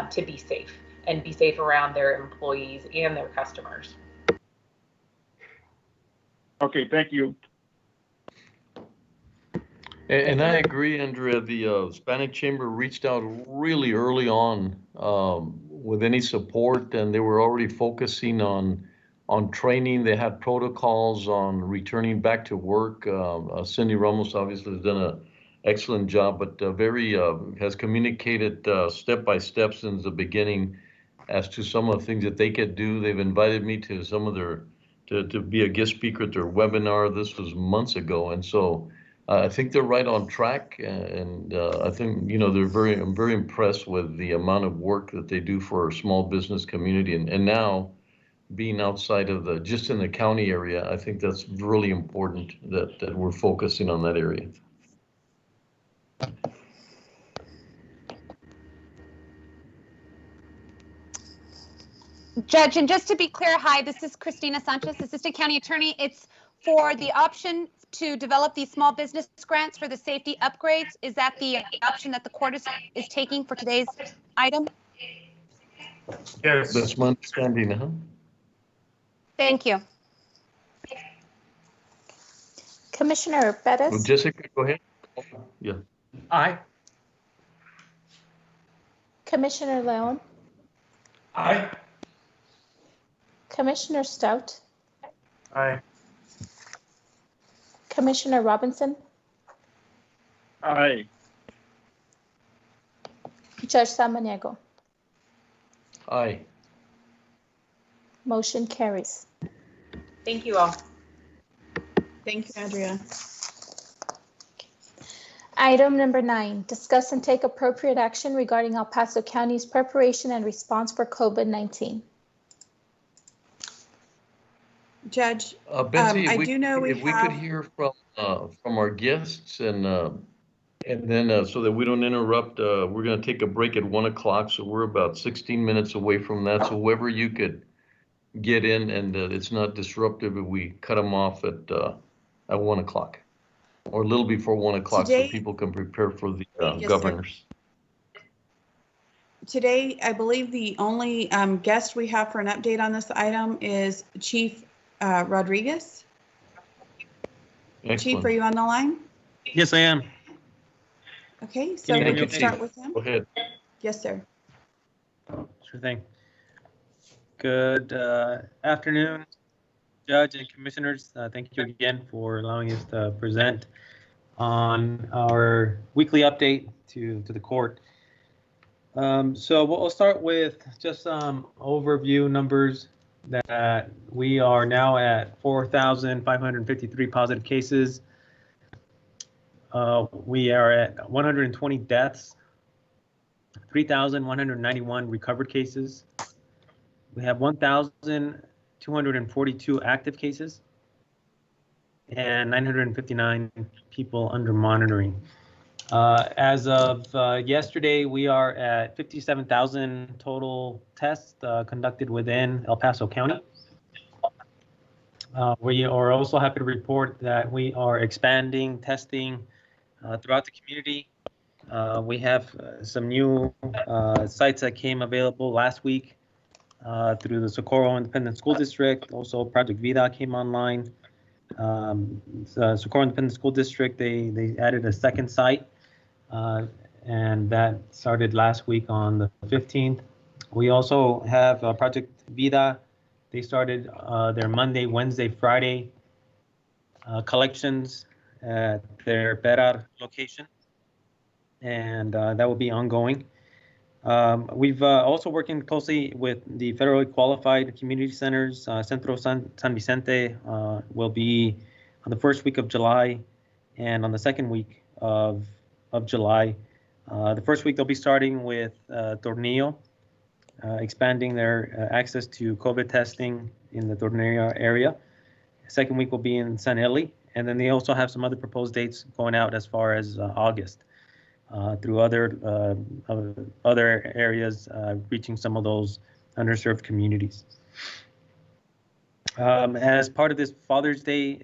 to be safe, and be safe around their employees and their customers. Okay, thank you. And I agree, Andrea. The Hispanic Chamber reached out really early on with any support, and they were already focusing on training. They had protocols on returning back to work. Cindy Ramos obviously has done an excellent job, but has communicated step by step since the beginning as to some of the things that they could do. They've invited me to some of to be a guest speaker at their webinar. This was months ago, and so. I think they're right on track, and I think I'm very impressed with the amount of work that they do for our small business community, and now being outside of just in the county area, I think that's really important that we're focusing on that area. Judge, and just to be clear, hi, this is Christina Sanchez, Assistant County Attorney. It's for the option to develop these small business grants for the safety upgrades. Is that the option that the court is taking for today's item? Yes. That's my understanding, huh? Thank you. Commissioner Perez? Well, Jessica, go ahead. Yeah. Aye. Commissioner Leon? Aye. Commissioner Stout? Aye. Commissioner Robinson? Aye. Judge Samaniego? Aye. Motion carries. Thank you all. Thank you, Andrea. Item number 9, discuss and take appropriate action regarding El Paso County's preparation and response for COVID-19. Judge, Betsy, I do know if we could hear from our guests and then so that we don't interrupt, we're going to take a break at 1 o'clock. So we're about 16 minutes away from that. So whoever you could get in and it's not disruptive if we cut them off at 1 o'clock or a little before 1 o'clock so people can prepare for the governors. Today, I believe the only guest we have for an update on this item is Chief Rodriguez. Excellent. Chief, are you on the line? Yes, I am. Okay, so we could start with him. Go ahead. Yes, sir. Sure thing. Good afternoon, Judge and Commissioners. Thank you again for allowing us to present on our weekly update to the court. So we'll start with just some overview numbers that we are now at 4,553 positive cases. We are at 120 deaths, 3,191 recovered cases. We have 1,242 active cases and 959 people under monitoring. As of yesterday, we are at 57,000 total tests conducted within El Paso County. We are also happy to report that we are expanding testing throughout the community. We have some new sites that came available last week through the Socorro Independent School District. Also, Project Vida came online. The Socorro Independent School District, they added a second site, and that started last week on the 15th. We also have Project Vida. They started their Monday, Wednesday, Friday collections at their Berar location, and that will be ongoing. We've also working closely with the federally qualified community centers. Centro San Vicente will be on the first week of July and on the second week of July. The first week they'll be starting with Tornillo, expanding their access to COVID testing in the Tornillo area. Second week will be in San Eli, and then they also have some other proposed dates going out as far as August. Through other areas, reaching some of those underserved communities. As part of this Father's Day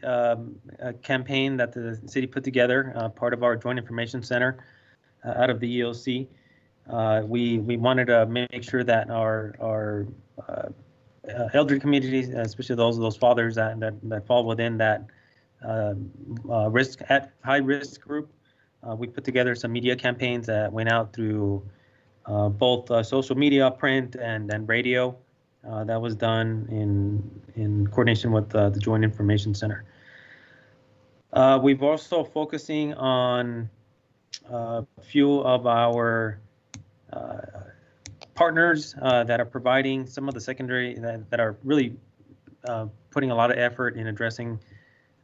campaign that the city put together, part of our Joint Information Center out of the EOC, we wanted to make sure that our elderly communities, especially those fathers that fall within that high risk group, we put together some media campaigns that went out through both social media, print, and radio. That was done in coordination with the Joint Information Center. We've also focusing on a few of our partners that are providing some of the secondary that are really putting a lot of effort in addressing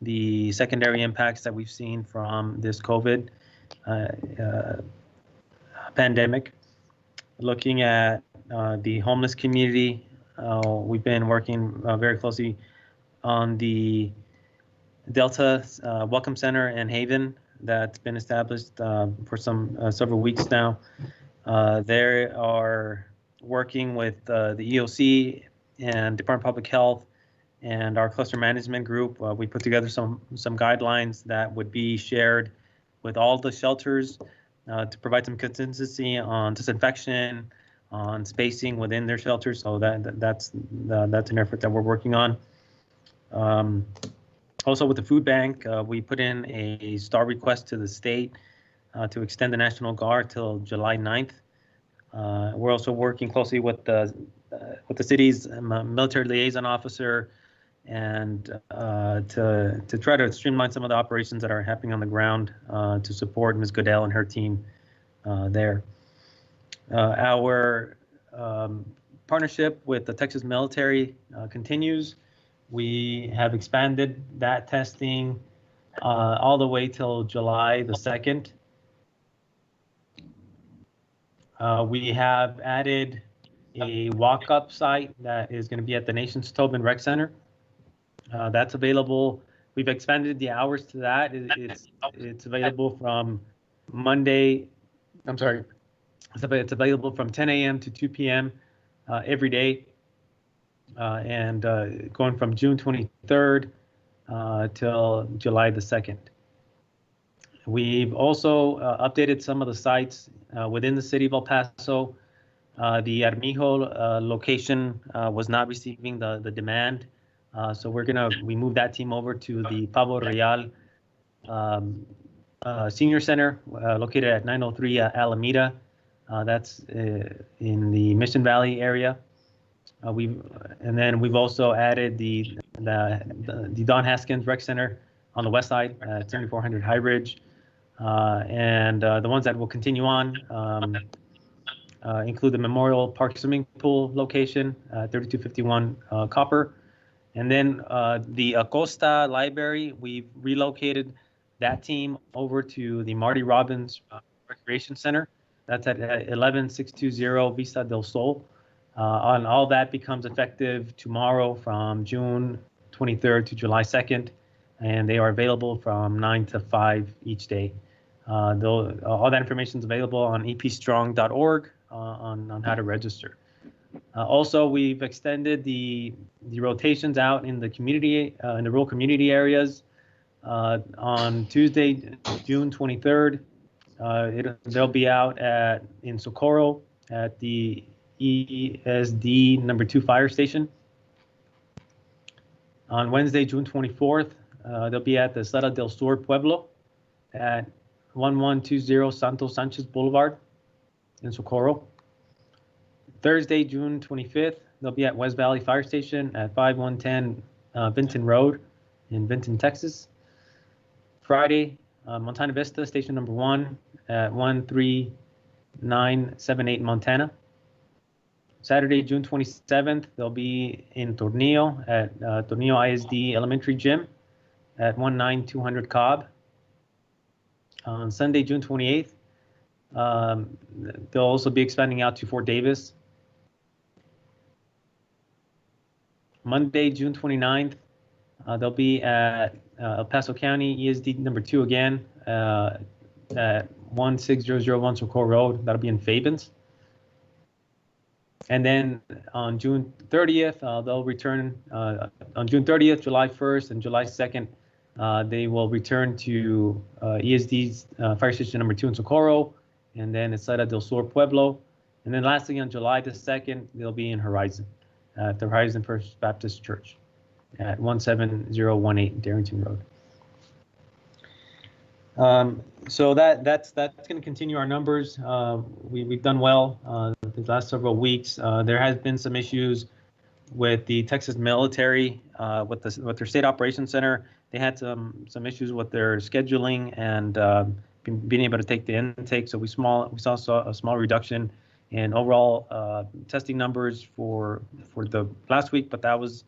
the secondary impacts that we've seen from this COVID pandemic. Looking at the homeless community, we've been working very closely on the Delta Welcome Center in Haven that's been established for several weeks now. They are working with the EOC and Department of Public Health and our cluster management group, we put together some guidelines that would be shared with all the shelters to provide some consistency on disinfection, on spacing within their shelters. So that's an effort that we're working on. Also with the food bank, we put in a STAR request to the state to extend the National Guard till July 9th. We're also working closely with the city's military liaison officer and to try to streamline some of the operations that are happening on the ground to support Ms. Goodell and her team there. Our partnership with the Texas military continues. We have expanded that testing all the way till July the 2nd. We have added a walk-up site that is going to be at the Nation's Tobin Rec Center. That's available. We've expanded the hours to that. It's available from Monday. I'm sorry. It's available from 10 a.m. to 2 p.m. Every day, and going from June 23rd till July the 2nd. We've also updated some of the sites within the city of El Paso. The Armijo location was not receiving the demand, so we moved that team over to the Pavo Real Senior Center located at 903 Alameda. That's in the Mission Valley area. We've also added the Don Haskins Rec Center on the west side at 7400 High Ridge. And the ones that will continue on include the Memorial Park Swimming Pool location, 3251 Copper. And then the Acosta Library, we've relocated that team over to the Marty Robbins Recreation Center. That's at 11620 Vista del Sol. And all that becomes effective tomorrow from June 23rd to July 2nd. And they are available from 9 to 5 each day. All that information is available on epstrong.org on how to register. Also, we've extended the rotations out in the community, in the rural community areas. On Tuesday, June 23rd, they'll be out in Socorro at the ESD number 2 fire station. On Wednesday, June 24th, they'll be at the Sara del Sur Pueblo at 1120 Santos Sanchez Boulevard in Socorro. Thursday, June 25th, they'll be at West Valley Fire Station at 5110 Vinton Road in Vinton, Texas. Friday, Montana Vista Station number 1 at 13978 Montana. Saturday, June 27th, they'll be in Tornillo at Tornillo ISD Elementary Gym at 19200 Cobb. On Sunday, June 28th, they'll also be expanding out to Fort Davis. Monday, June 29th, they'll be at El Paso County ESD number 2 again at 16001 Socorro Road. That'll be in Fabens. And then on June 30th, they'll return on June 30th, July 1st, and July 2nd. They will return to ESD's fire station number 2 in Socorro, and then at Sara del Sur Pueblo. And then lastly, on July the 2nd, they'll be in Horizon at the Horizon First Baptist Church at 17018 Darrington Road. So that's going to continue our numbers. We've done well the last several weeks. There has been some issues with the Texas military, with their state operations center. They had some issues with their scheduling and being able to take the intake. So we saw a small reduction in overall testing numbers for the last week, but that was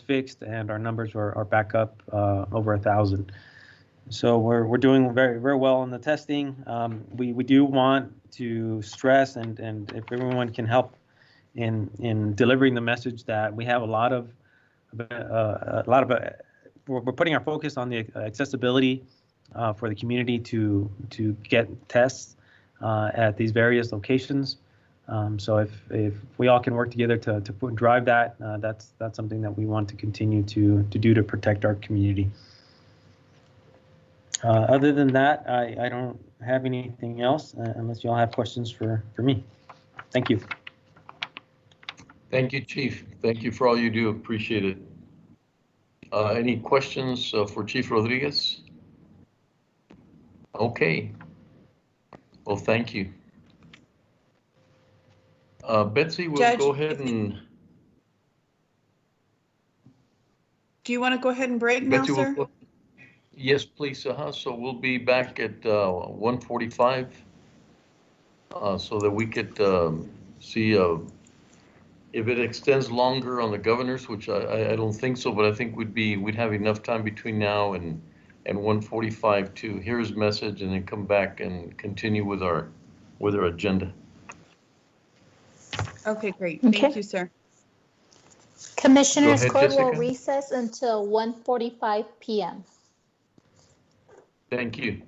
fixed, and our numbers are back up over 1,000. So we're doing very, very well in the testing. We do want to stress, and if everyone can help in delivering the message, that we have a lot of we're putting our focus on the accessibility for the community to get tests at these various locations. So if we all can work together to drive that, that's something that we want to continue to do to protect our community. Other than that, I don't have anything else unless you all have questions for me. Thank you. Thank you, Chief. Thank you for all you do. Appreciate it. Any questions for Chief Rodriguez? Okay. Well, thank you. Betsy, we'll Judge, go ahead and... Do you want to go ahead and break Betsy, now, sir? Yes, please. So we'll be back at 1:45 so that we could see if it extends longer on the governors, which I don't think so, but I think we'd have enough time between now and 1:45 to hear his message and then come back and continue with our agenda. Okay, great. Thank you, sir. Commissioners Court will Jessica. recess until 1:45 p.m. Thank you.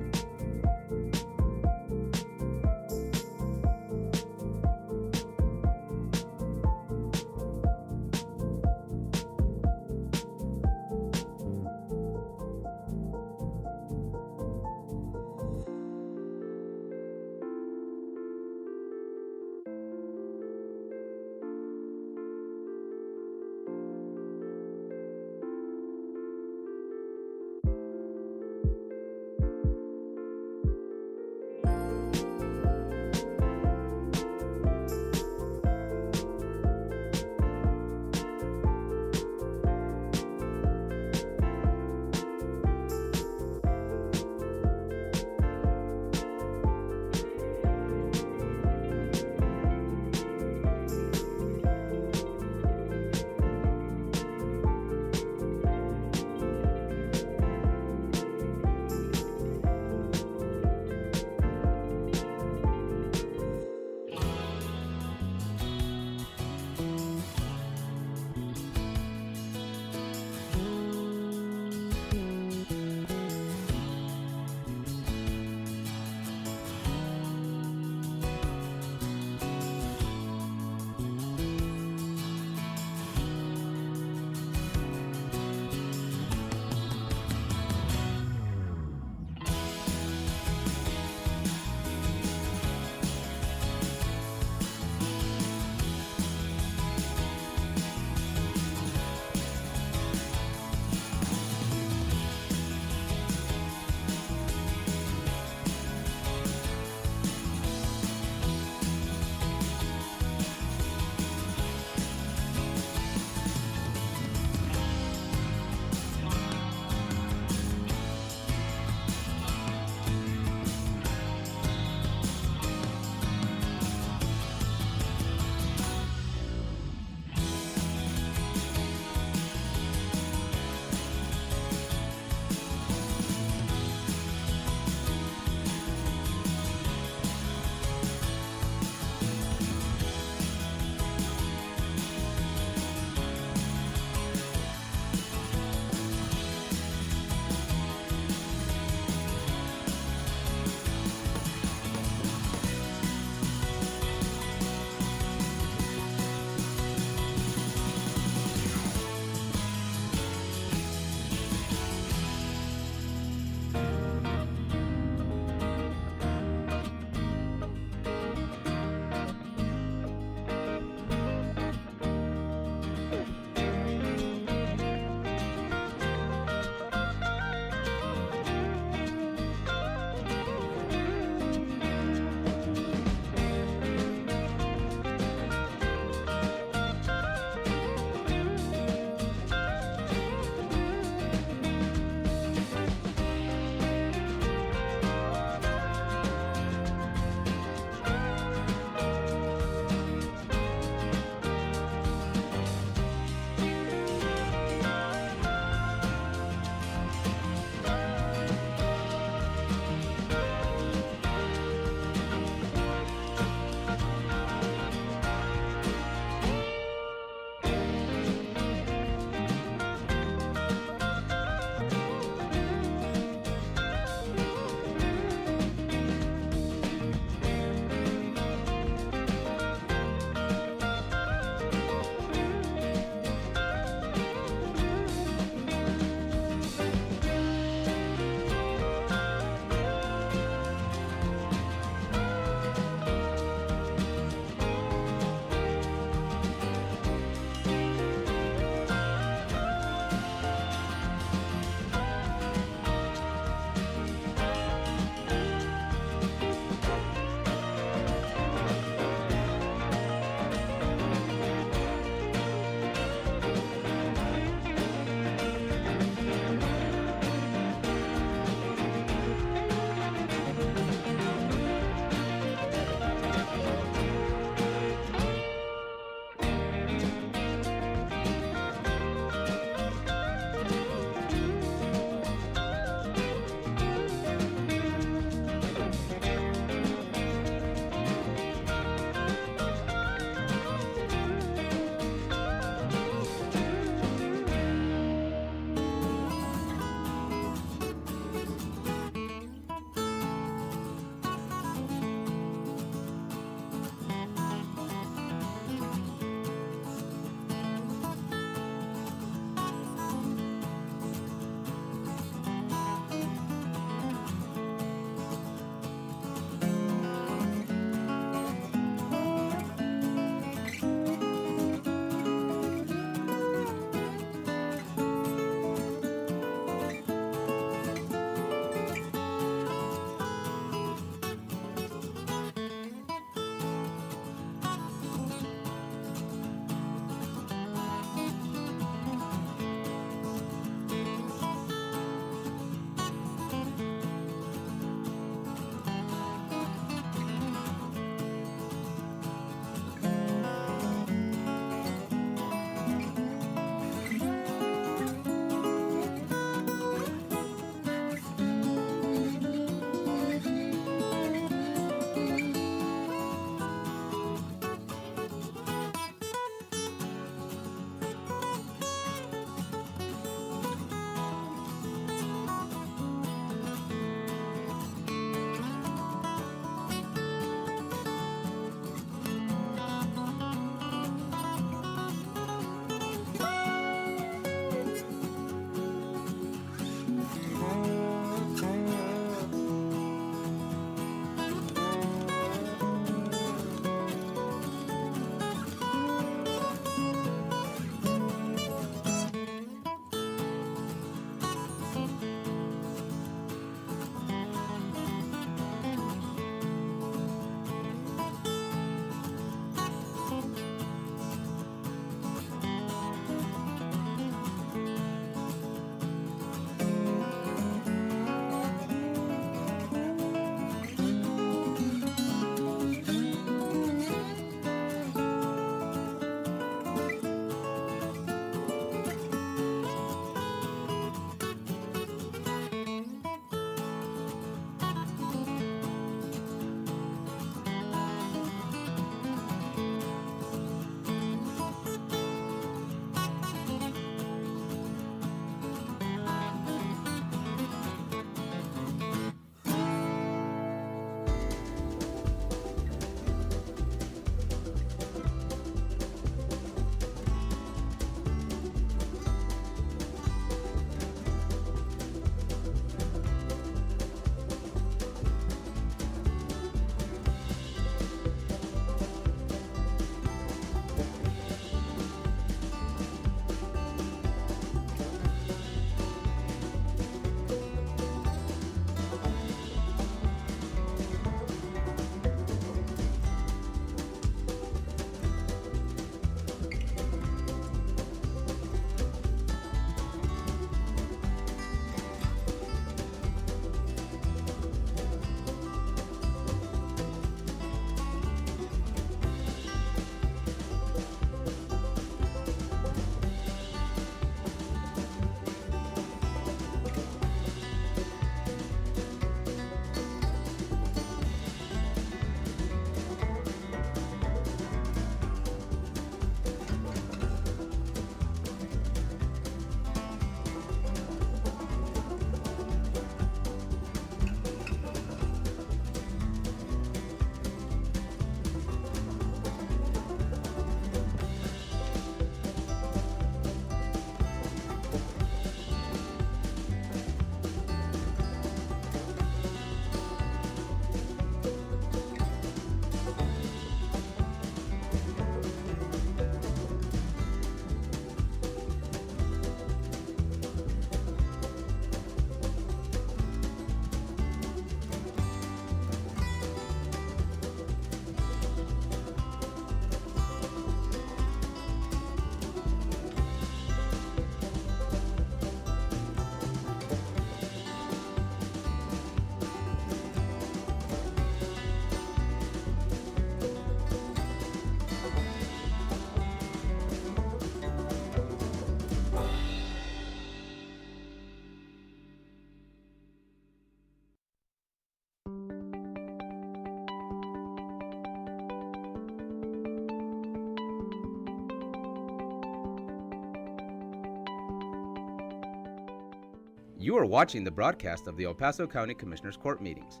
You are watching the broadcast of the El Paso County Commissioners Court meetings.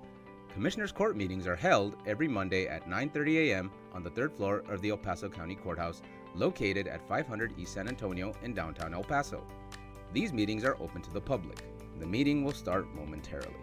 Commissioners Court meetings are held every Monday at 9:30 a.m. on the third floor of the El Paso County Courthouse, located at 500 East San Antonio in downtown El Paso. These meetings are open to the public. The meeting will start momentarily.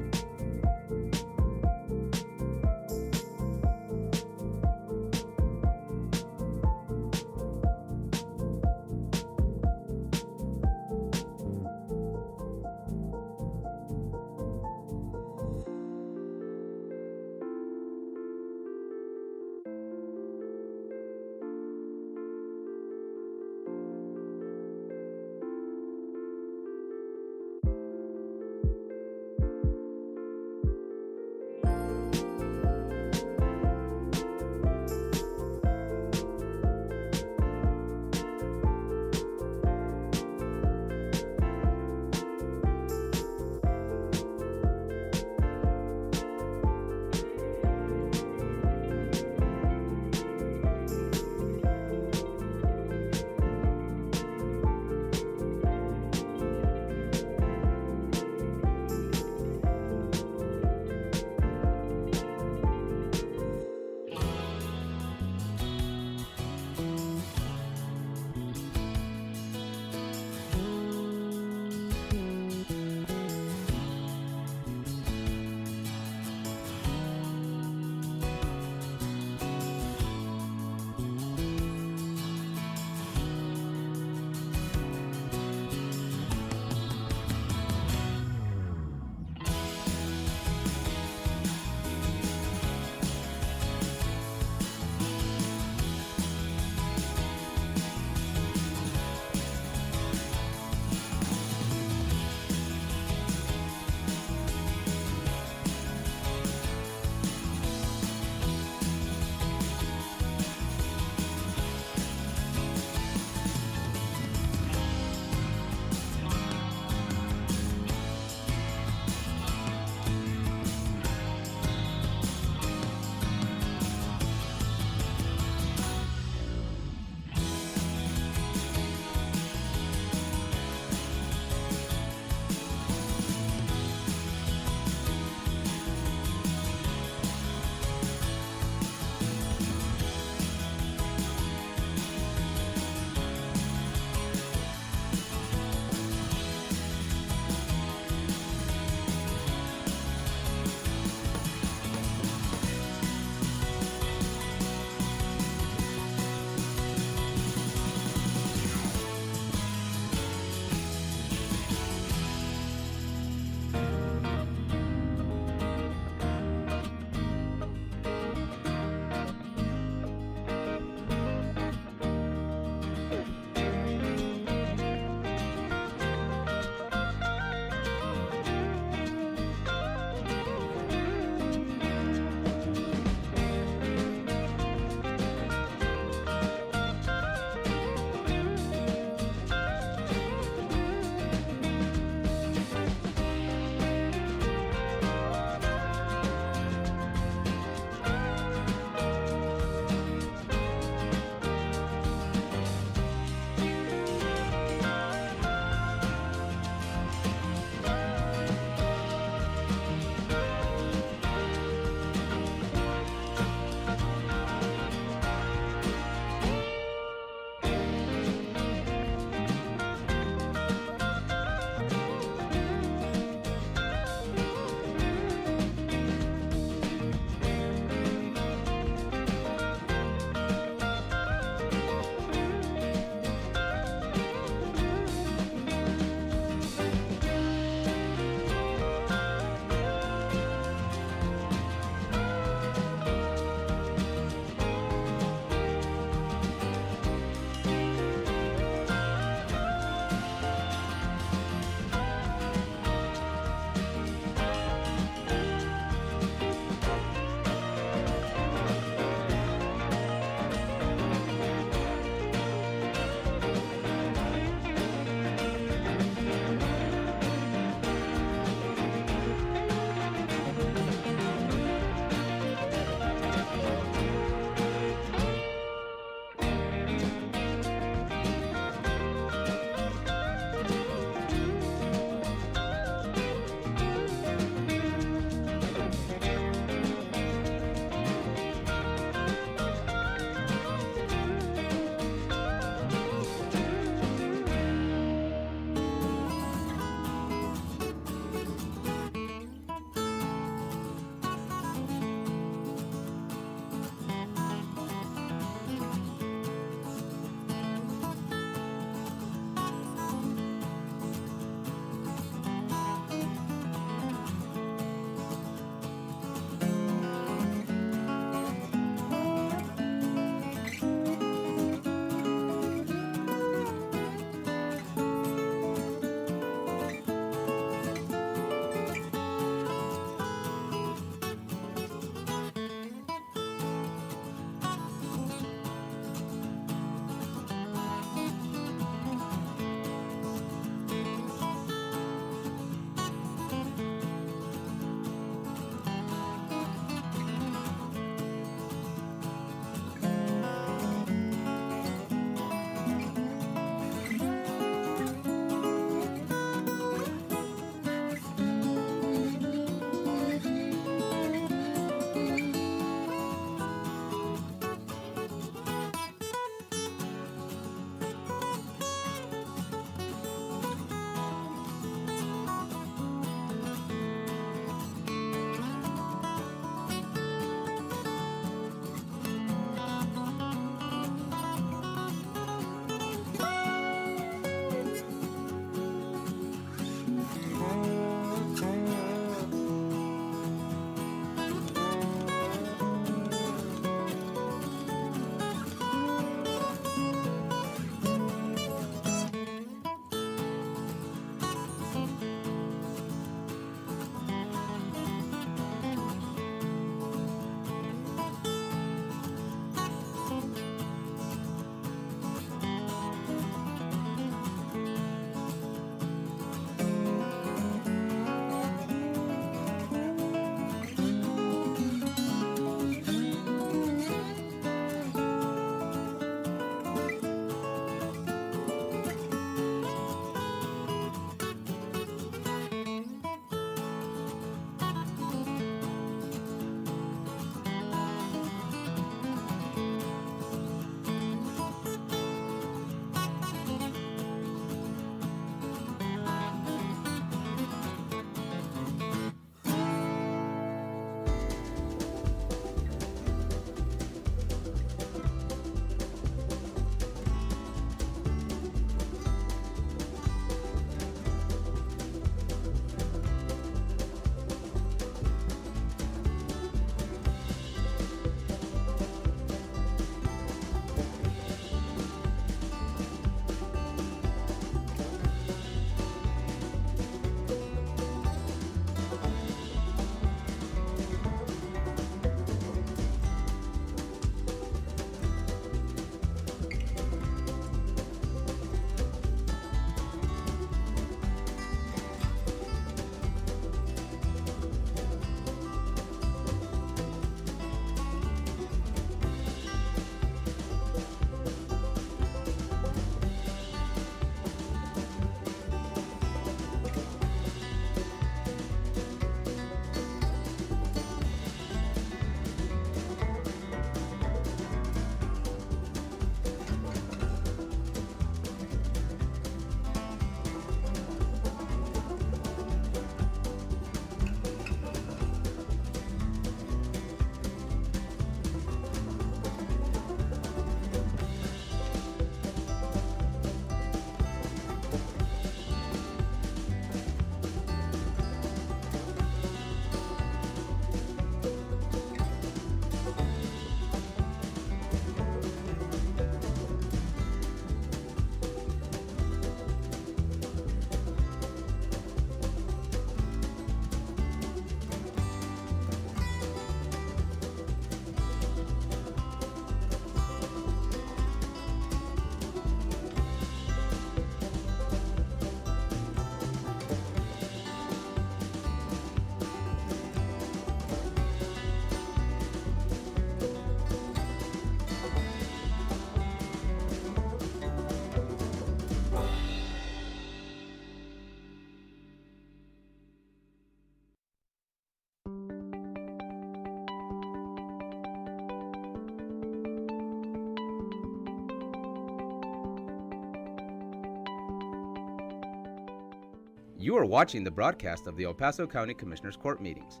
You are watching the broadcast of the El Paso County Commissioners Court meetings.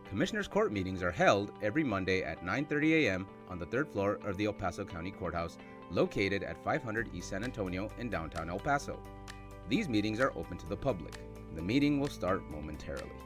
Commissioners Court meetings are held every Monday at 9:30 a.m. on the third floor of the El Paso County Courthouse, located at 500 East San Antonio in downtown El Paso. These meetings are open to the public. The meeting will start momentarily.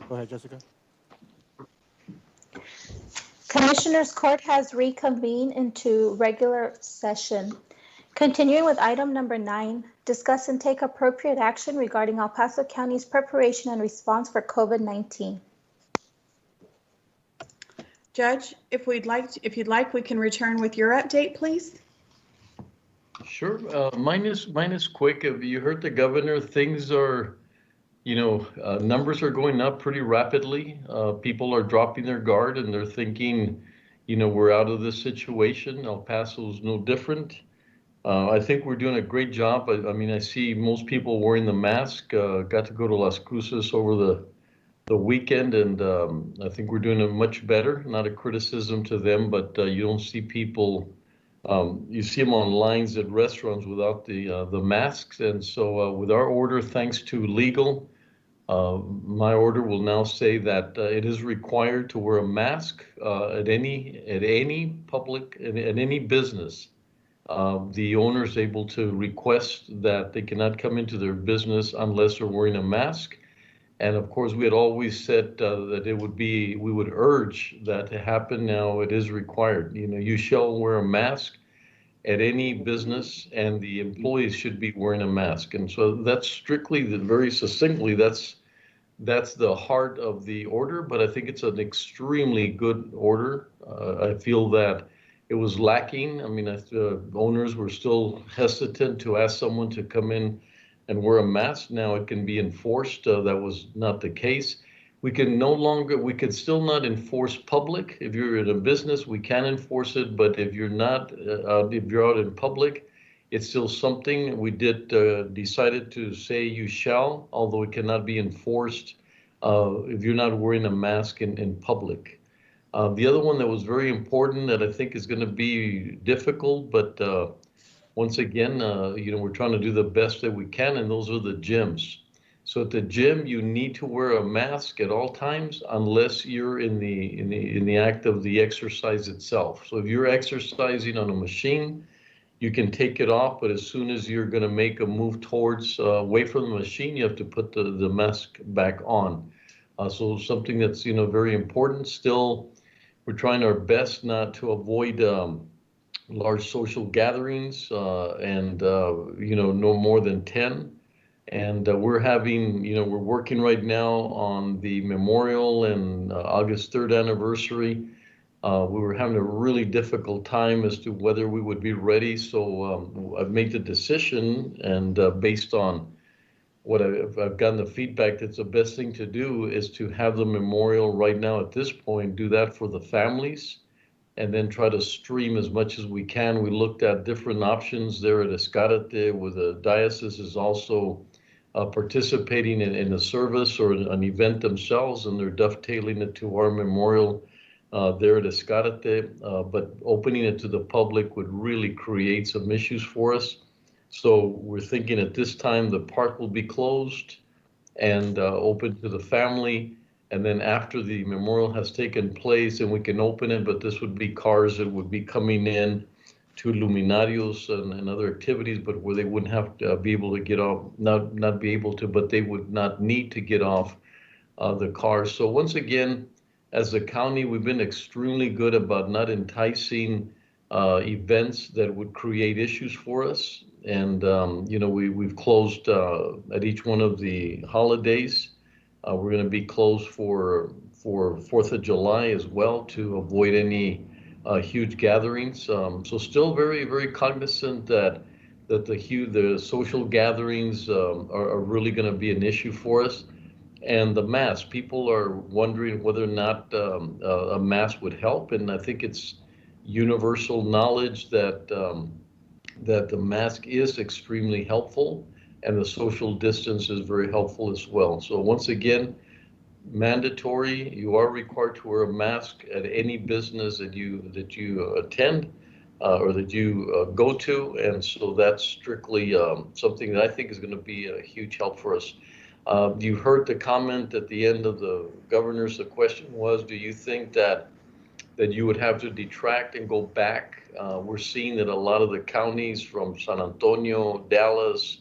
Go ahead, Jessica. Commissioners Court has reconvened into regular session. Continuing with item number 9, discuss and take appropriate action regarding El Paso County's preparation and response for COVID-19. Judge, if you'd like, we can return with your update, please. Sure. Mine is quick. Have you heard the governor? Things are, numbers are going up pretty rapidly. People are dropping their guard and they're thinking, we're out of this situation. El Paso's no different. I think we're doing a great job. I mean, I see most people wearing the mask. Got to go to Las Cruces over the weekend, and I think we're doing it much better. Not a criticism to them, but you don't see people. You see them on lines at restaurants without the masks, and so with our order, thanks to legal, my order will now say that it is required to wear a mask at any public at any business. The owner is able to request that they cannot come into their business unless they're wearing a mask. And of course, we had always said that we would urge that to happen. Now it is required. You shall wear a mask at any business, and the employees should be wearing a mask. And so that's strictly, very succinctly, that's the heart of the order. But I think it's an extremely good order. I feel that it was lacking. I mean, owners were still hesitant to ask someone to come in and wear a mask. Now it can be enforced. That was not the case. We could still not enforce public. If you're in a business, we can enforce it. But if you're not, if you're out in public, it's still something. We decided to say you shall, although it cannot be enforced if you're not wearing a mask in public. The other one that was very important that I think is going to be difficult, but once again, we're trying to do the best that we can, and those are the gyms. So at the gym, you need to wear a mask at all times unless you're in the act of the exercise itself. So if you're exercising on a machine, you can take it off, but as soon as you're going to make a move towards away from the machine, you have to put the mask back on. So something that's very important. Still, we're trying our best not to avoid large social gatherings and no more than 10. And we're working right now on the memorial and August 3rd anniversary. We were having a really difficult time as to whether we would be ready. So I've made the decision, and based on what I've gotten the feedback, that's the best thing to do is to have the memorial right now at this point, do that for the families, and then try to stream as much as we can. We looked at different options there at Escarate, where the diocese is also participating in a service or an event themselves, and they're dovetailing it to our memorial there at Escarate, but opening it to the public would really create some issues for us. So we're thinking at this time the park will be closed and open to the family. And then after the memorial has taken place, and we can open it, but this would be cars that would be coming in to luminarios and other activities, but where they wouldn't have to be able to get off, not be able to, but they would not need to get off the cars. So once again, as a county, we've been extremely good about not enticing events that would create issues for us. And, we've closed at each one of the holidays. We're going to be closed for 4th of July as well to avoid any huge gatherings. So still very, very cognizant that the social gatherings are really going to be an issue for us. And the mask, people are wondering whether or not a mask would help. And I think it's universal knowledge that the mask is extremely helpful, and the social distance is very helpful as well. So once again, mandatory, you are required to wear a mask at any business that you attend or that you go to. And so that's strictly something that I think is going to be a huge help for us. You heard the comment at the end of the governor's, the question was, do you think that you would have to detract and go back? We're seeing that a lot of the counties from San Antonio, Dallas,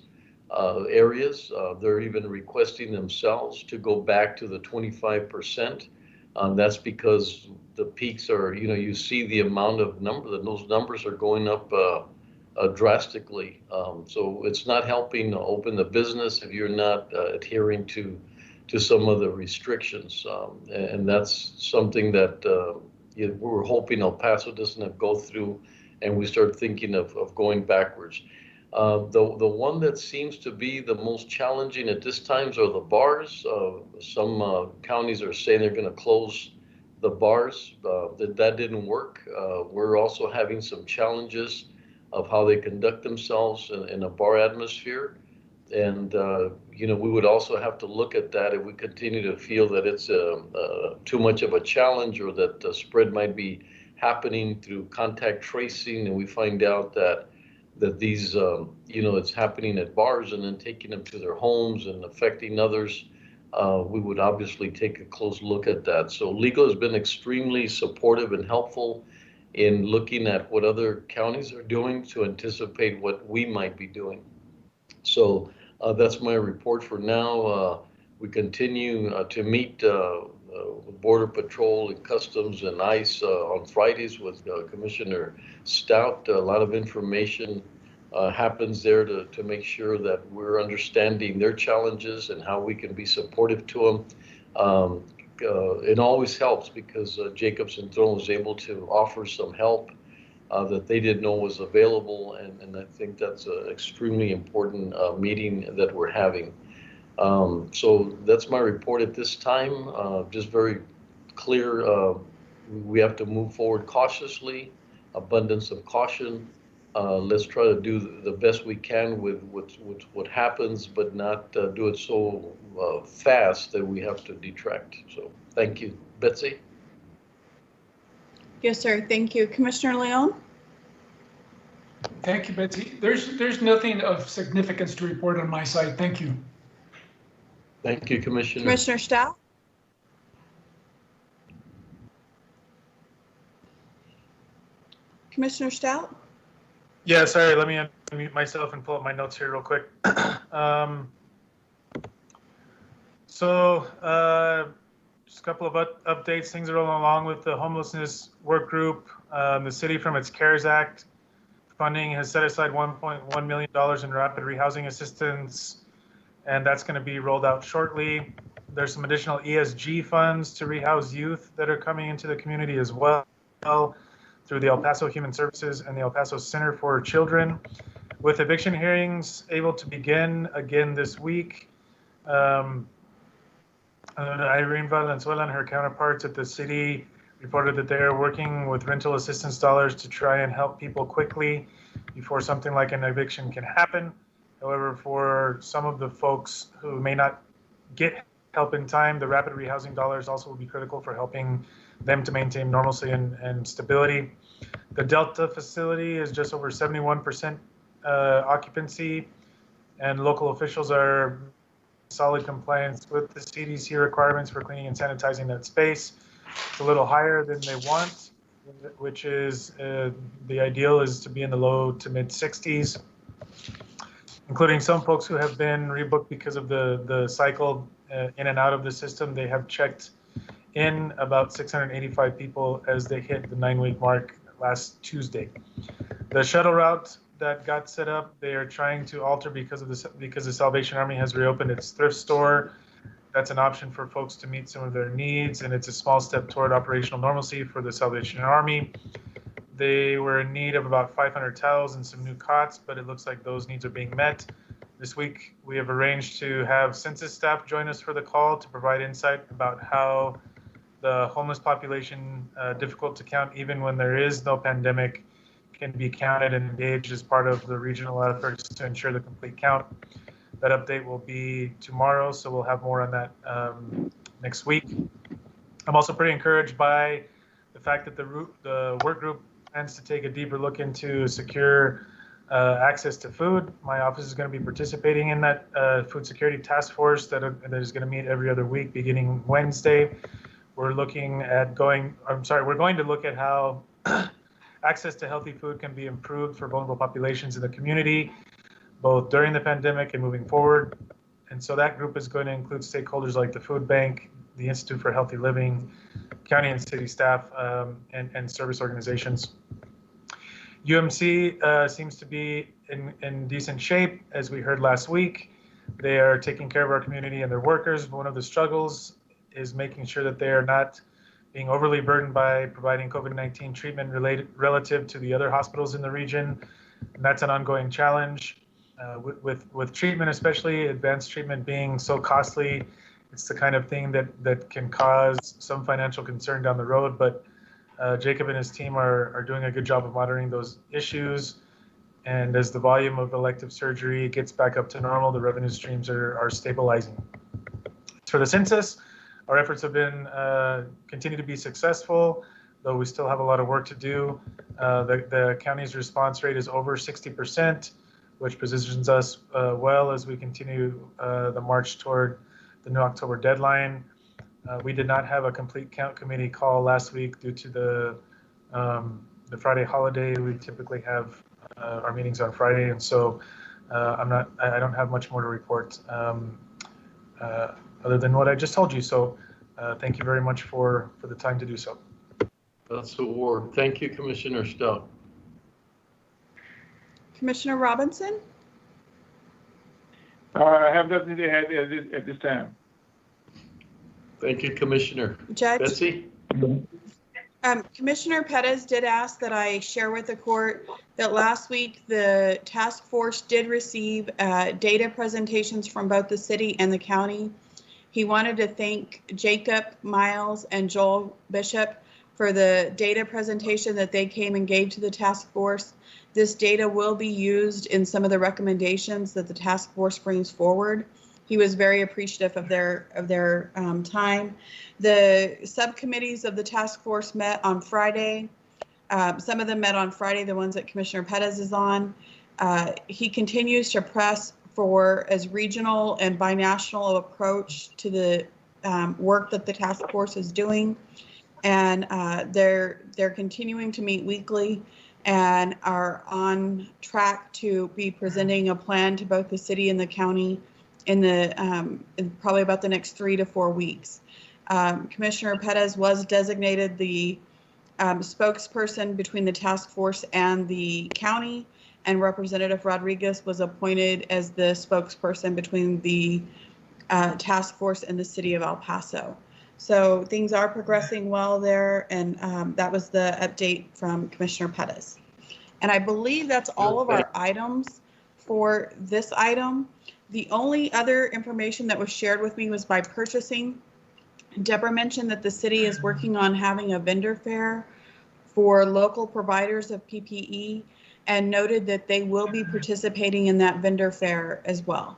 areas. They're even requesting themselves to go back to the 25%. That's because the peaks are, you see the amount of those numbers are going up drastically. So it's not helping open the business if you're not adhering to some of the restrictions. And that's something that we're hoping El Paso doesn't go through and we start thinking of going backwards. The one that seems to be the most challenging at this time are the bars. Some counties are saying they're going to close the bars. That didn't work. We're also having some challenges of how they conduct themselves in a bar atmosphere. And, we would also have to look at that if we continue to feel that it's too much of a challenge or that the spread might be happening through contact tracing, and we find out that these, it's happening at bars and then taking them to their homes and affecting others. We would obviously take a close look at that. So legal has been extremely supportive and helpful in looking at what other counties are doing to anticipate what we might be doing. So that's my report for now. We continue to meet Border Patrol and Customs and ICE on Fridays with Commissioner Stout. A lot of information happens there to make sure that we're understanding their challenges and how we can be supportive to them. It always helps because Jacobson Throne was able to offer some help that they didn't know was available, and I think that's an extremely important meeting that we're having. So that's my report at this time. Just very clear, we have to move forward cautiously, abundance of caution. Let's try to do the best we can with what happens, but not do it so fast that we have to detract. So thank you. Betsy? Yes, sir. Thank you. Commissioner Leon? Thank you, Betsy. There's nothing of significance to report on my side. Thank you. Thank you, Commissioner. Commissioner Stout? Commissioner Stout? Yeah, sorry, let me unmute myself and pull up my notes here real quick. Just a couple of updates. Things are rolling along with the homelessness work group. The city, from its CARES Act funding, has set aside $1.1 million in rapid rehousing assistance, and that's going to be rolled out shortly. There's some additional ESG funds to rehouse youth that are coming into the community as well through the El Paso Human Services and the El Paso Center for Children. With eviction hearings able to begin again this week, Irene Valenzuela and her counterparts at the city reported that they are working with rental assistance dollars to try and help people quickly before something like an eviction can happen. However, for some of the folks who may not get help in time, the rapid rehousing dollars also will be critical for helping them to maintain normalcy and stability. The Delta facility is just over 71% occupancy, and local officials are in solid compliance with the CDC requirements for cleaning and sanitizing that space. It's a little higher than they want, which is the ideal is to be in the low to mid 60s, including some folks who have been rebooked because of the cycle in and out of the system. They have checked in about 685 people as they hit the 9-week mark last Tuesday. The shuttle route that got set up, they are trying to alter because the Salvation Army has reopened its thrift store. That's an option for folks to meet some of their needs, and it's a small step toward operational normalcy for the Salvation Army. They were in need of about 500 towels and some new cots, but it looks like those needs are being met. This week, we have arranged to have census staff join us for the call to provide insight about how the homeless population, difficult to count even when there is no pandemic, can be counted and engaged as part of the regional efforts to ensure the complete count. That update will be tomorrow, so we'll have more on that next week. I'm also pretty encouraged by the fact that the work group plans to take a deeper look into secure access to food. My office is going to be participating in that food security task force that is going to meet every other week beginning Wednesday. We're looking at we're going to look at how access to healthy food can be improved for vulnerable populations in the community. both during the pandemic and moving forward. And so that group is going to include stakeholders like the food bank, the Institute for Healthy Living, county and city staff, and service organizations. UMC seems to be in decent shape, as we heard last week. They are taking care of our community and their workers. One of the struggles is making sure that they are not being overly burdened by providing COVID-19 treatment relative to the other hospitals in the region. And that's an ongoing challenge. With treatment, especially advanced treatment being so costly, it's the kind of thing that can cause some financial concern down the road. But Jacob and his team are doing a good job of monitoring those issues. And as the volume of elective surgery gets back up to normal, the revenue streams are stabilizing. For the census, our efforts have been continue to be successful, though we still have a lot of work to do. The county's response rate is over 60%, which positions us well as we continue the march toward the new October deadline. We did not have a complete count committee call last week due to the Friday holiday. We typically have our meetings on Friday, and so I don't have much more to report other than what I just told you. So thank you very much for the time to do so. That's a war. Thank you, Commissioner Stout. Commissioner Robinson? I have nothing to add at this time. Thank you, Commissioner. Judge? Betsy? Commissioner Pettis did ask that I share with the court that last week the task force did receive data presentations from both the city and the county. He wanted to thank Jacob Miles and Joel Bishop for the data presentation that they came and gave to the task force. This data will be used in some of the recommendations that the task force brings forward. He was very appreciative of their time. The subcommittees of the task force met on Friday. Some of them met on Friday, the ones that Commissioner Pettis is on. He continues to press for as regional and binational approach to the work that the task force is doing. And they're continuing to meet weekly and are on track to be presenting a plan to both the city and the county in probably about the next 3 to 4 weeks. Commissioner Pettis was designated the spokesperson between the task force and the county, and Representative Rodriguez was appointed as the spokesperson between the task force and the city of El Paso. So things are progressing well there, and that was the update from Commissioner Pettis. And I believe that's all of our items for this item. The only other information that was shared with me was by purchasing. Deborah mentioned that the city is working on having a vendor fair for local providers of PPE and noted that they will be participating in that vendor fair as well,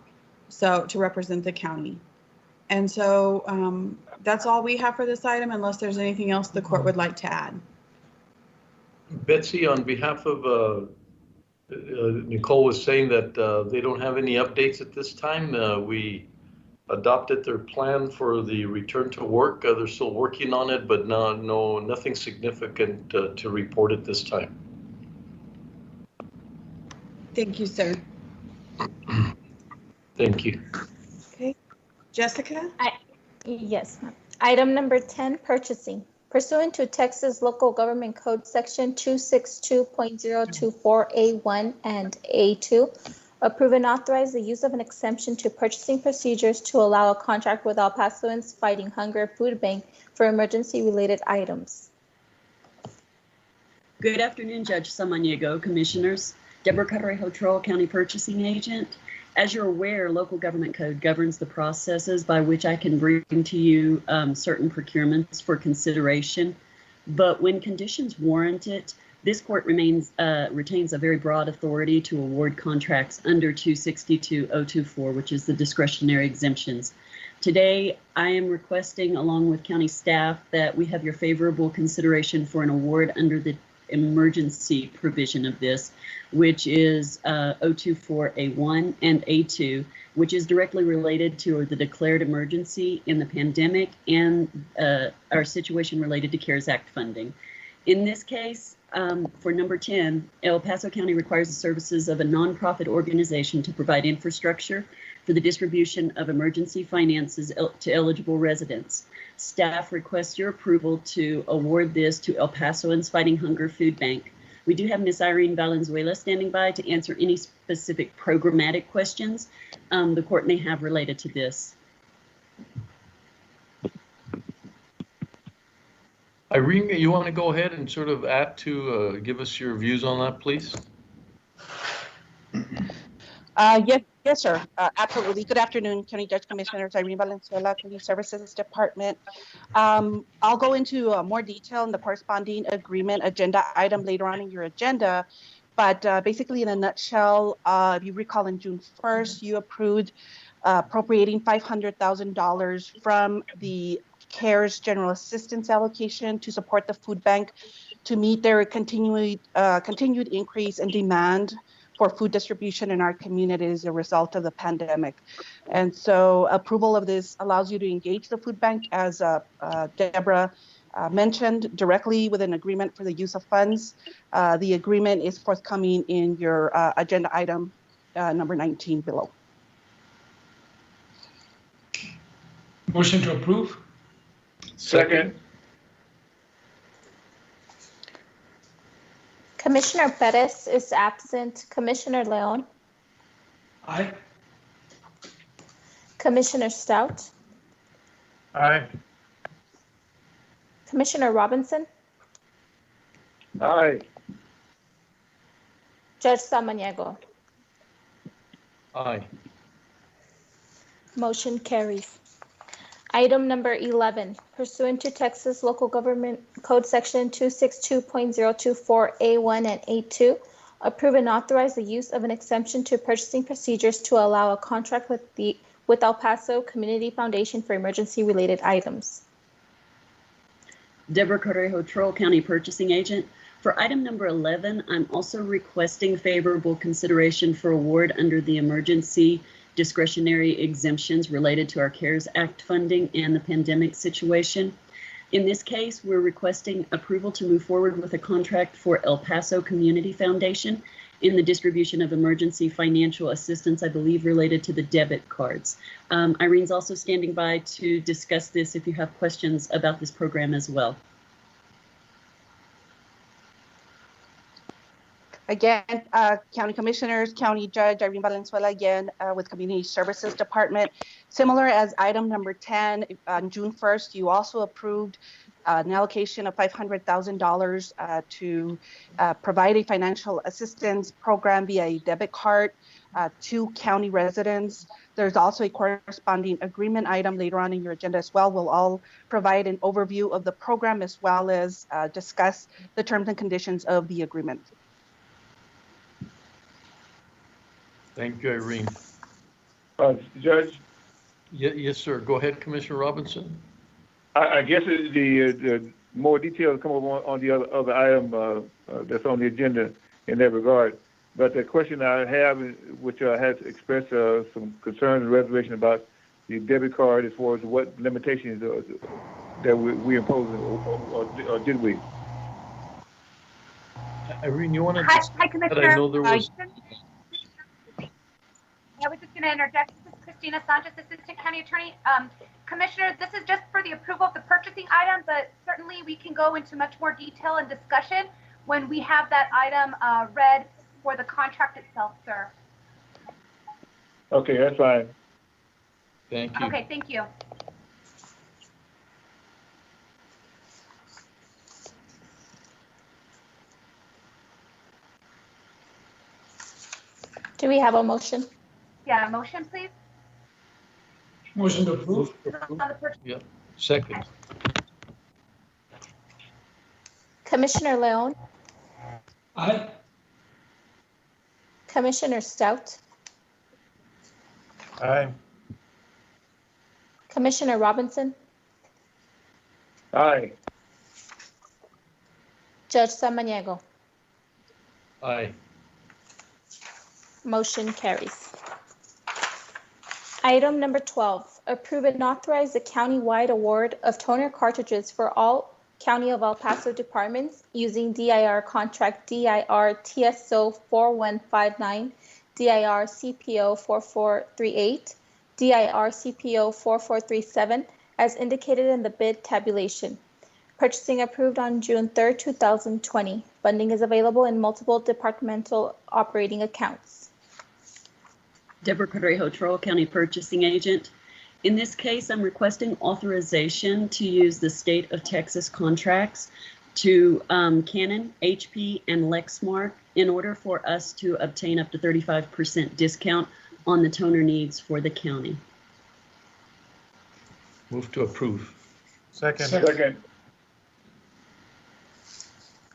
so to represent the county. And so that's all we have for this item, unless there's anything else the court would like to add. Betsy, on behalf of Nicole was saying that they don't have any updates at this time. We adopted their plan for the return to work. They're still working on it, but nothing significant to report at this time. Thank you, sir. Thank you. Okay. Jessica? Yes, ma'am. Item number 10, purchasing. Pursuant to Texas Local Government Code Section 262.024A1 and A2, approve and authorize the use of an exemption to purchasing procedures to allow a contract with El Pasoans Fighting Hunger Food Bank for emergency-related items. Good afternoon, Judge Samaniego, Commissioners. Deborah Carrejo Troll, County Purchasing Agent. As you're aware, local government code governs the processes by which I can bring to you certain procurements for consideration. But when conditions warrant it, this court retains a very broad authority to award contracts under 262.024, which is the discretionary exemptions. Today, I am requesting, along with county staff, that we have your favorable consideration for an award under the emergency provision of this, which is 024A1 and A2, which is directly related to the declared emergency in the pandemic and our situation related to CARES Act funding. In this case, For number 10, El Paso County requires the services of a nonprofit organization to provide infrastructure for the distribution of emergency finances to eligible residents. Staff requests your approval to award this to El Paso and Fighting Hunger Food Bank. We do have Ms. Irene Valenzuela standing by to answer any specific programmatic questions the court may have related to this. Irene, you want to go ahead and sort of add to give us your views on that, please? Yes, sir. Absolutely. Good afternoon, County Judge Commissioners. Irene Valenzuela, Community Services Department. I'll go into more detail in the corresponding agreement agenda item later on in your agenda. But basically, in a nutshell, if you recall, on June 1st, you approved appropriating $500,000 from the CARES General Assistance allocation to support the food bank to meet their continued increase in demand for food distribution in our community as a result of the pandemic. And so approval of this allows you to engage the food bank, as Deborah mentioned, directly with an agreement for the use of funds. The agreement is forthcoming in your agenda item number 19 below. Motion to approve. Second. Commissioner Perez is absent. Commissioner Leon. Aye. Commissioner Stout. Aye. Commissioner Robinson. Aye. Judge Samaniego. Aye. Motion carries. Item number 11, pursuant to Texas Local Government Code Section 262.024A1 and A2, approve and authorize the use of an exemption to purchasing procedures to allow a contract with El Paso Community Foundation for emergency-related items. Deborah Correjo, Troll County Purchasing Agent. For item number 11, I'm also requesting favorable consideration for award under the emergency discretionary exemptions related to our CARES Act funding and the pandemic situation. In this case, we're requesting approval to move forward with a contract for El Paso Community Foundation in the distribution of emergency financial assistance, I believe related to the debit cards. Irene's also standing by to discuss this if you have questions about this program as well. Again, County Commissioners, County Judge Irene Valenzuela again with Community Services Department. Similar as item number 10, on June 1st, you also approved an allocation of $500,000 to provide a financial assistance program via a debit card to county residents. There's also a corresponding agreement item later on in your agenda as well. We'll all provide an overview of the program as well as discuss the terms and conditions of the agreement. Thank you, Irene. Judge? Yes, sir. Go ahead, Commissioner Robinson. I guess the more details come over on the other item that's on the agenda in that regard. But the question I have, which I had expressed some concern and reservation about the debit card as far as what limitations that we impose, or did we? Irene, you want to? Hi, Commissioner. I know there was. I was just going to interject. This is Christina Sanchez, Assistant County Attorney. Commissioner, this is just for the approval of the purchasing item, but certainly we can go into much more detail and discussion when we have that item read for the contract itself, sir. Okay, that's fine. Thank you. Okay, thank you. Do we have a motion? Yeah, motion, please. Motion to approve. Yep. Second. Commissioner Leon. Aye. Commissioner Stout. Aye. Commissioner Robinson. Aye. Judge Samaniego. Aye. Motion carries. Item number 12, approve and authorize the county-wide award of toner cartridges for all County of El Paso departments using DIR contract DIR TSO 4159, DIR CPO 4438, DIR CPO 4437, as indicated in the bid tabulation. Purchasing approved on June 3rd, 2020. Funding is available in multiple departmental operating accounts. Deborah Correjo, Troro County Purchasing Agent. In this case, I'm requesting authorization to use the state of Texas contracts to Canon, HP, and Lexmark in order for us to obtain up to 35% discount on the toner needs for the county. Move to approve. Second. Second.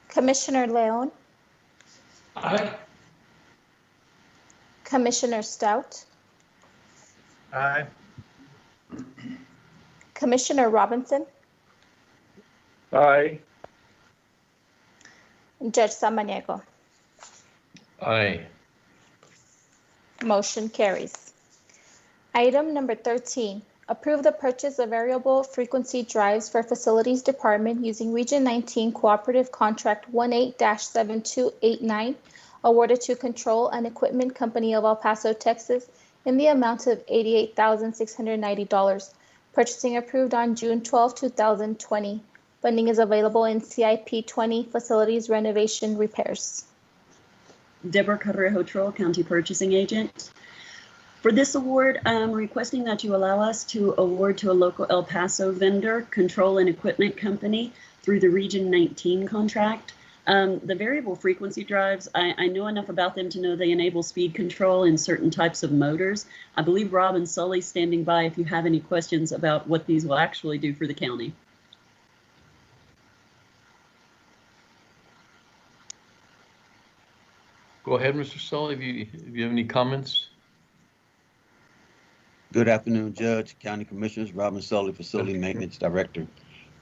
Commissioner Leon, Aye. Commissioner Stout, Aye. Commissioner Robinson, Aye. Judge Samaniego. Aye. Motion carries. Item number 13, approve the purchase of variable frequency drives for Facilities Department using Region 19 Cooperative Contract 18-7289, awarded to Control and Equipment Company of El Paso, Texas, in the amount of $88,690. Purchasing approved on June 12, 2020. Funding is available in CIP 20 Facilities Renovation Repairs. Deborah Correjo, Troro County Purchasing Agent. For this award, I'm requesting that you allow us to award to a local El Paso vendor, Control and Equipment Company, through the Region 19 contract. The variable frequency drives, I know enough about them to know they enable speed control in certain types of motors. I believe Rob and Sully standing by if you have any questions about what these will actually do for the county. Go ahead, Mr. Sully, if you have any comments. Good afternoon, Judge, County Commissioners, Robin Sully, Facility Maintenance Director.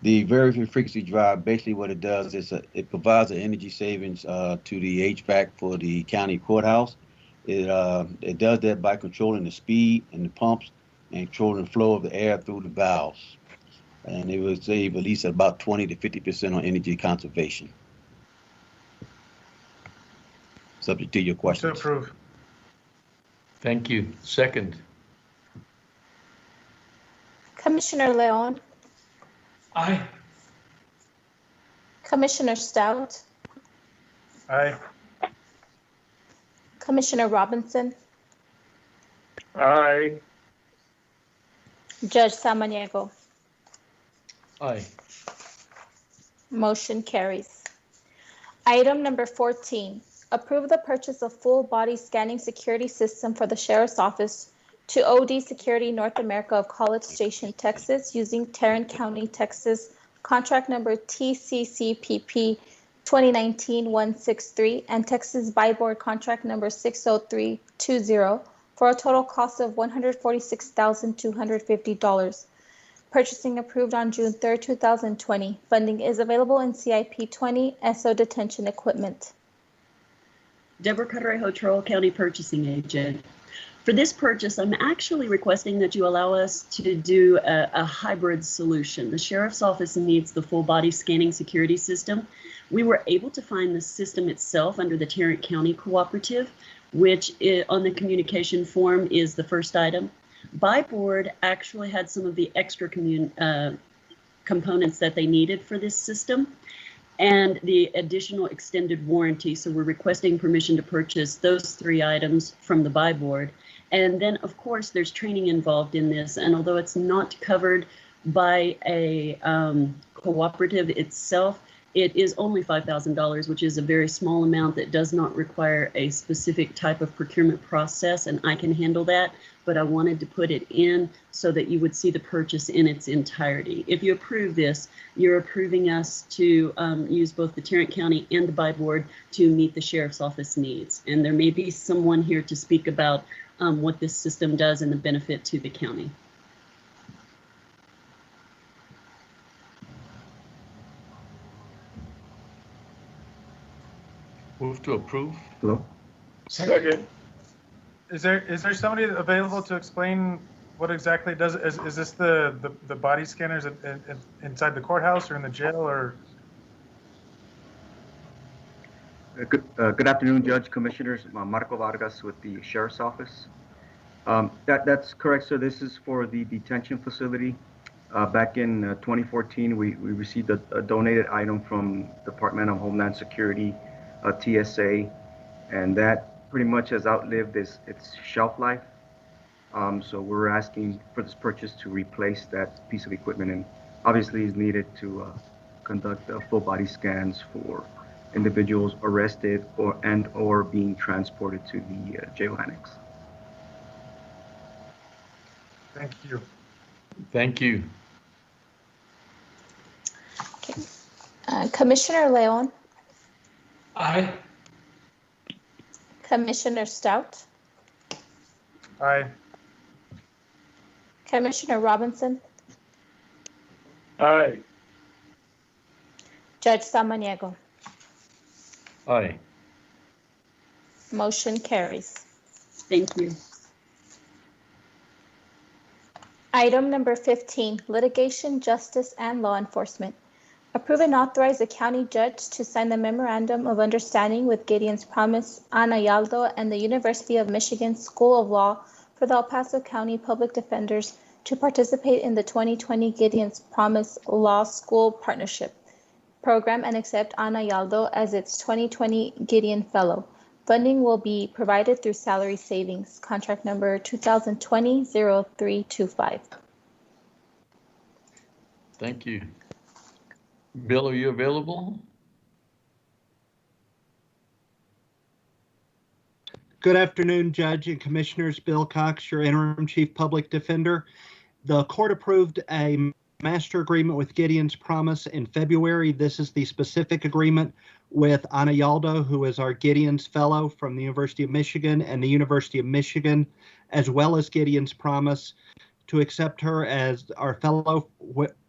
The variable frequency drive, basically what it does is it provides an energy savings to the HVAC for the county courthouse. It does that by controlling the speed and the pumps and controlling the flow of the air through the valves. And it will save at least about 20 to 50% on energy conservation. Subject to your questions. To approve. Thank you. Second. Commissioner Leon, Aye. Commissioner Stout, Aye. Commissioner Robinson, Aye. Judge Samaniego. Aye. Motion carries. Item number 14, approve the purchase of full body scanning security system for the Sheriff's Office to OD Security North America of College Station, Texas, using Tarrant County, Texas, contract number TCCPP 2019-163 and Texas Buy Board contract number 60320 for a total cost of $146,250. Purchasing approved on June 3rd, 2020. Funding is available in CIP 20 SO detention equipment. Deborah Correjo, Troro County Purchasing Agent. For this purchase, I'm actually requesting that you allow us to do a hybrid solution. The Sheriff's Office needs the full body scanning security system. We were able to find the system itself under the Tarrant County Cooperative, which on the communication form is the first item. Buy Board actually had some of the extra components that they needed for this system and the additional extended warranty. So we're requesting permission to purchase those three items from the Buy Board. And then, of course, there's training involved in this. And although it's not covered by a cooperative itself, it is only $5,000, which is a very small amount that does not require a specific type of procurement process, and I can handle that. But I wanted to put it in so that you would see the purchase in its entirety. If you approve this, you're approving us to use both the Tarrant County and the Buy Board to meet the Sheriff's Office needs. And there may be someone here to speak about what this system does and the benefit to the county. Move to approve. Second. Is there somebody available to explain what exactly does is this the body scanners inside the courthouse or in the jail or? Good afternoon, Judge, Commissioners. Marco Vargas with the Sheriff's Office. That's correct, sir. This is for the detention facility. Back in 2014, we received a donated item from Department of Homeland Security, TSA, and that pretty much has outlived its shelf life. So we're asking for this purchase to replace that piece of equipment, and obviously is needed to conduct full body scans for individuals arrested or being transported to the jail annex. Thank you. Thank you. Okay. Commissioner Leon. Aye. Commissioner Stout. Aye. Commissioner Robinson. Aye. Judge Samaniego. Aye. Motion carries. Thank you. Item number 15, litigation, justice, and law enforcement. Approve and authorize the county judge to sign the memorandum of understanding with Gideon's Promise, Ana Yaldo, and the University of Michigan School of Law for the El Paso County Public Defenders to participate in the 2020 Gideon's Promise Law School Partnership Program and accept Ana Yaldo as its 2020 Gideon Fellow. Funding will be provided through salary savings. Contract number 2020-0325. Thank you. Bill, are you available? Good afternoon, Judge and Commissioners. Bill Cox, your Interim Chief Public Defender. The court approved a master agreement with Gideon's Promise in February. This is the specific agreement with Ana Yaldo, who is our Gideon's Fellow from the University of Michigan and the University of Michigan, as well as Gideon's Promise, to accept her as our fellow,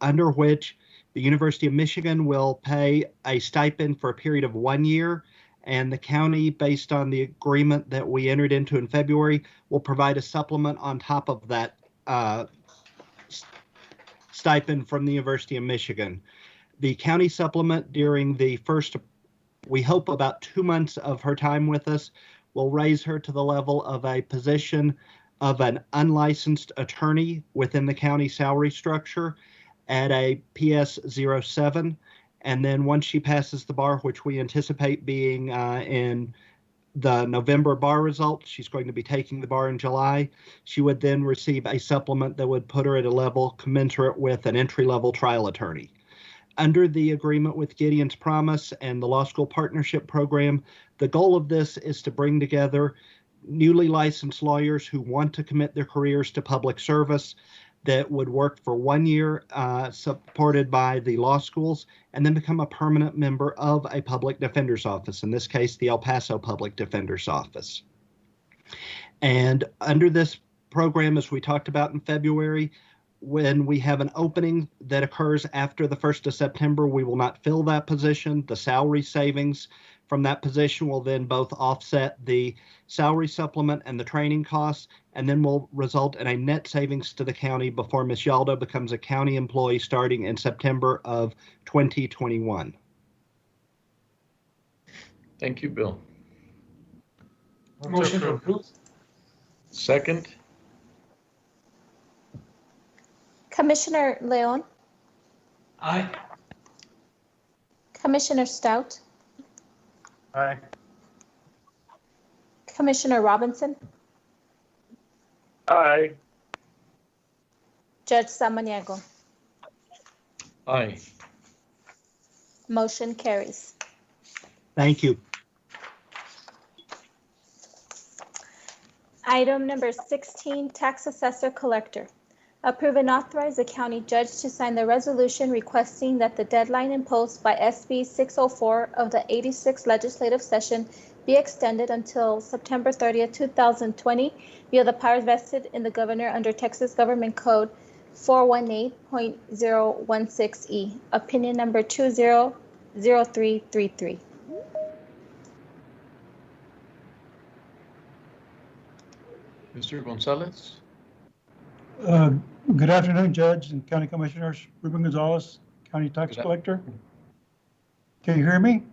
under which the University of Michigan will pay a stipend for a period of 1 year, and the county, based on the agreement that we entered into in February, will provide a supplement on top of that stipend from the University of Michigan. The county supplement during the first, we hope, about 2 months of her time with us will raise her to the level of a position of an unlicensed attorney within the county salary structure at a PS 07. And then once she passes the bar, which we anticipate being in the November bar results, she's going to be taking the bar in July, she would then receive a supplement that would put her at a level commensurate with an entry-level trial attorney. Under the agreement with Gideon's Promise and the Law School Partnership Program, the goal of this is to bring together newly licensed lawyers who want to commit their careers to public service that would work for 1 year, supported by the law schools, and then become a permanent member of a public defender's office, in this case, the El Paso Public Defender's Office. And under this program, as we talked about in February, when we have an opening that occurs after the 1st of September, we will not fill that position. The salary savings from that position will then both offset the salary supplement and the training costs, and then will result in a net savings to the county before Ms. Yaldo becomes a county employee starting in September of 2021. Thank you, Bill. Motion to approve. Second. Commissioner Leon. Aye. Commissioner Stout. Aye. Commissioner Robinson. Aye. Judge Samaniego. Aye. Motion carries. Thank you. Item number 16, tax assessor collector. Approve and authorize the county judge to sign the resolution requesting that the deadline imposed by SB 604 of the 86th legislative session be extended until September 30th, 2020 via the powers vested in the governor under Texas Government Code 418.016E, opinion number 200333. Mr. Gonzalez. Good afternoon, Judge and County Commissioners. Ruben Gonzalez, County Tax Collector. Can you hear me?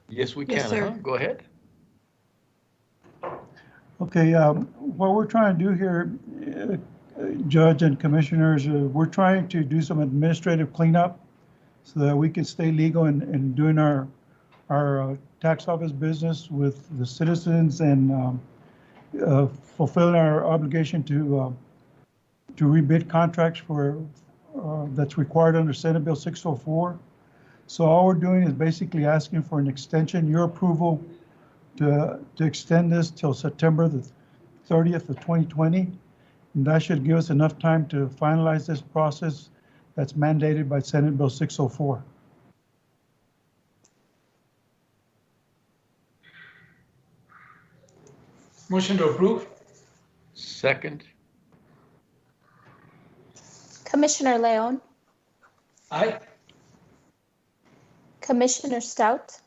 Yes, we can. Yes, sir. Go ahead. Okay, what we're trying to do here, Judge and Commissioners, we're trying to do some administrative cleanup so that we can stay legal in doing our tax office business with the citizens and fulfilling our obligation to rebid contracts for that's required under Senate Bill 604. So all we're doing is basically asking for an extension, your approval to extend this till September the 30th of 2020. And that should give us enough time to finalize this process that's mandated by Senate Bill 604. Motion to approve. Second. Commissioner Leon, Aye. Commissioner Stout,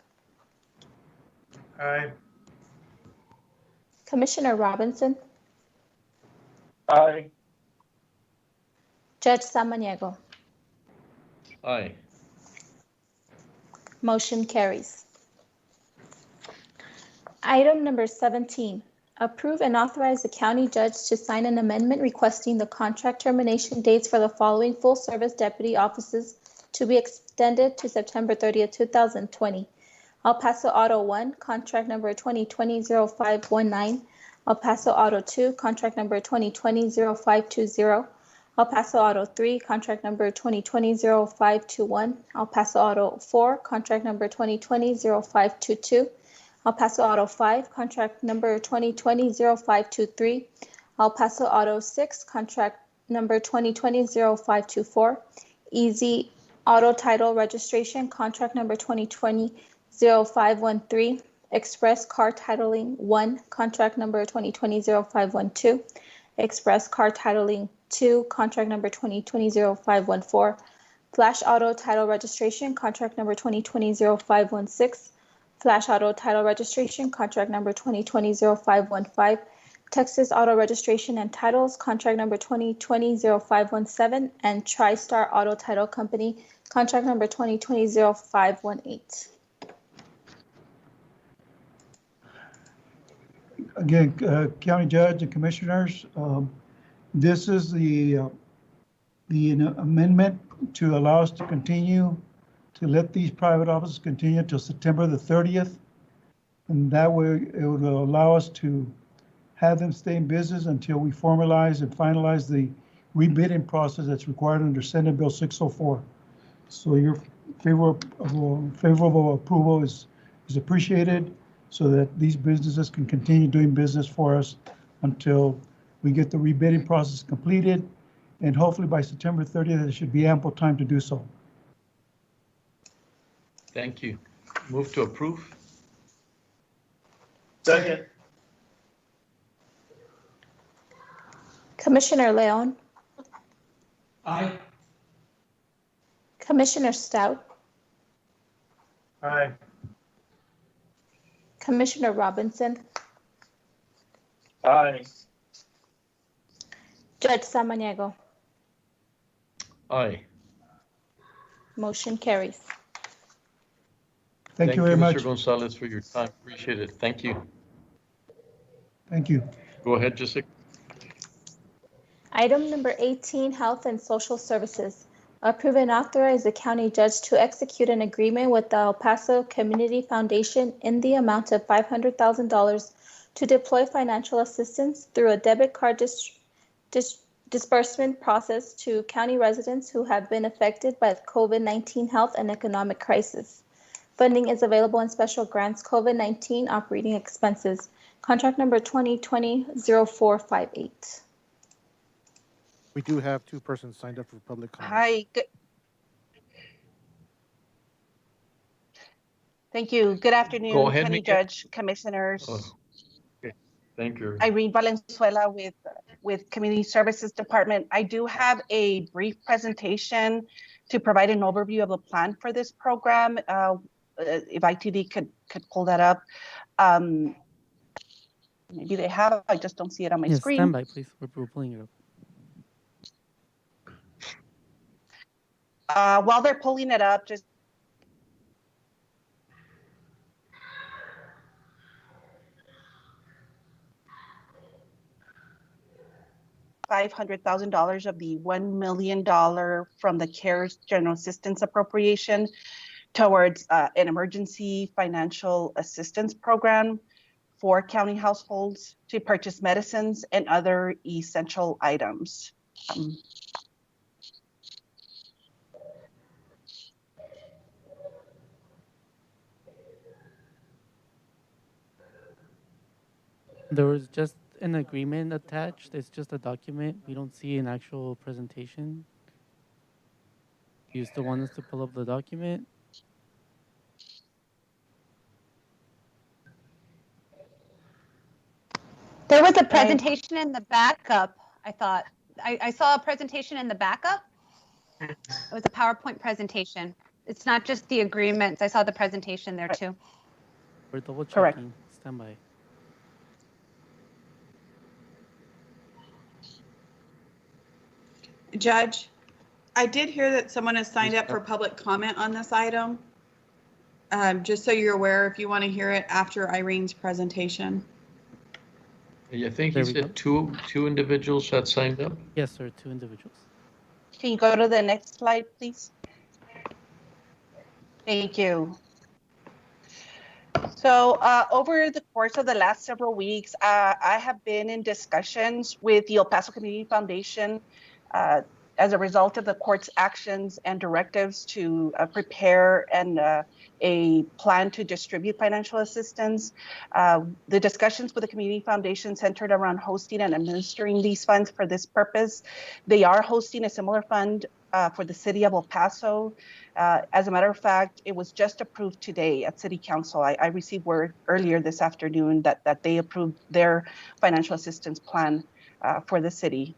Aye. Commissioner Robinson, Aye. Judge Samaniego. Aye. Motion carries. Item number 17, approve and authorize the county judge to sign an amendment requesting the contract termination dates for the following full-service deputy offices to be extended to September 30th, 2020. El Paso Auto 1, contract number 2020-0519. El Paso Auto 2, contract number 2020-0520. El Paso Auto 3, contract number 2020-0521. El Paso Auto 4, contract number 2020-0522. El Paso Auto 5, contract number 2020-0523. El Paso Auto 6, contract number 2020-0524. Easy Auto Title Registration, contract number 2020-0513. Express Car Titling 1, contract number 2020-0512. Express Car Titling 2, contract number 2020-0514. Flash Auto Title Registration, contract number 2020-0516. Flash Auto Title Registration, contract number 2020-0515. Texas Auto Registration and Titles, contract number 2020-0517. And TriStar Auto Title Company, contract number 2020-0518. Again, County Judge and Commissioners, this is the amendment to allow us to continue to let these private offices continue until September the 30th. And that way it would allow us to have them stay in business until we formalize and finalize the rebidding process that's required under Senate Bill 604. So your favorable approval is appreciated so that these businesses can continue doing business for us until we get the rebidding process completed. And hopefully by September 30th, there should be ample time to do so. Thank you. Move to approve. Second. Commissioner Leon, Aye. Commissioner Stout, Aye. Commissioner Robinson, Aye. Judge Samaniego. Aye. Motion carries. Thank you very much. Mr. Gonzalez, for your time. Appreciate it. Thank you. Thank you. Go ahead, Jessica. Item number 18, Health and Social Services. Approve and authorize the county judge to execute an agreement with the El Paso Community Foundation in the amount of $500,000 to deploy financial assistance through a debit card disbursement process to county residents who have been affected by the COVID-19 health and economic crisis. Funding is available in special grants COVID-19 operating expenses. Contract number 2020-0458. We do have 2 persons signed up for public comment. Hi. Thank you. Good afternoon, Go ahead, County Miguel. Judge, Commissioners. Okay. Thank you. Irene Valenzuela with Community Services Department. I do have a brief presentation to provide an overview of the plan for this program. If ITD could pull that up. Maybe they have, I just don't see it on my screen. Stand by, please. We're pulling it up. While they're pulling it up, just $500,000 of the $1 million from the CARES General Assistance Appropriation towards an emergency financial assistance program for county households to purchase medicines and other essential items. There was just an agreement attached. It's just a document. We don't see an actual presentation. You still want us to pull up the document? There was a presentation in the backup, I thought. I saw a presentation in the backup. It was a PowerPoint presentation. It's not just the agreements. I saw the presentation there too. We're double checking. Correct. Stand by. Judge, I did hear that someone has signed up for public comment on this item. Just so you're aware, if you want to hear it after Irene's presentation. I think you said two individuals that signed up. Yes, sir. 2 individuals. Can you go to the next slide, please? Thank you. So over the course of the last several weeks, I have been in discussions with the El Paso Community Foundation as a result of the court's actions and directives to prepare a plan to distribute financial assistance. The discussions with the Community Foundation centered around hosting and administering these funds for this purpose. They are hosting a similar fund for the city of El Paso. As a matter of fact, it was just approved today at City Council. I received word earlier this afternoon that they approved their financial assistance plan for the city.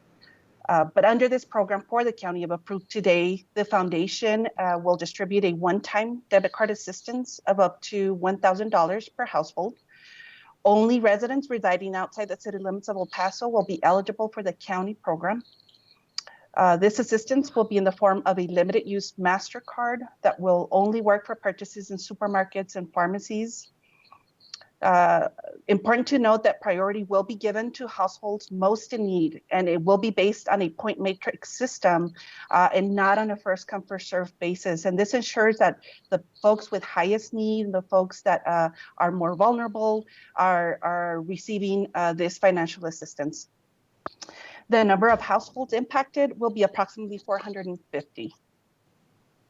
But under this program for the county of approved today, the foundation will distribute a one-time debit card assistance of up to $1,000 per household. Only residents residing outside the city limits of El Paso will be eligible for the county program. This assistance will be in the form of a limited use MasterCard that will only work for purchases in supermarkets and pharmacies. Important to note that priority will be given to households most in need, and it will be based on a point matrix system and not on a first come first served basis. And this ensures that the folks with highest need, the folks that are more vulnerable, are receiving this financial assistance. The number of households impacted will be approximately 450.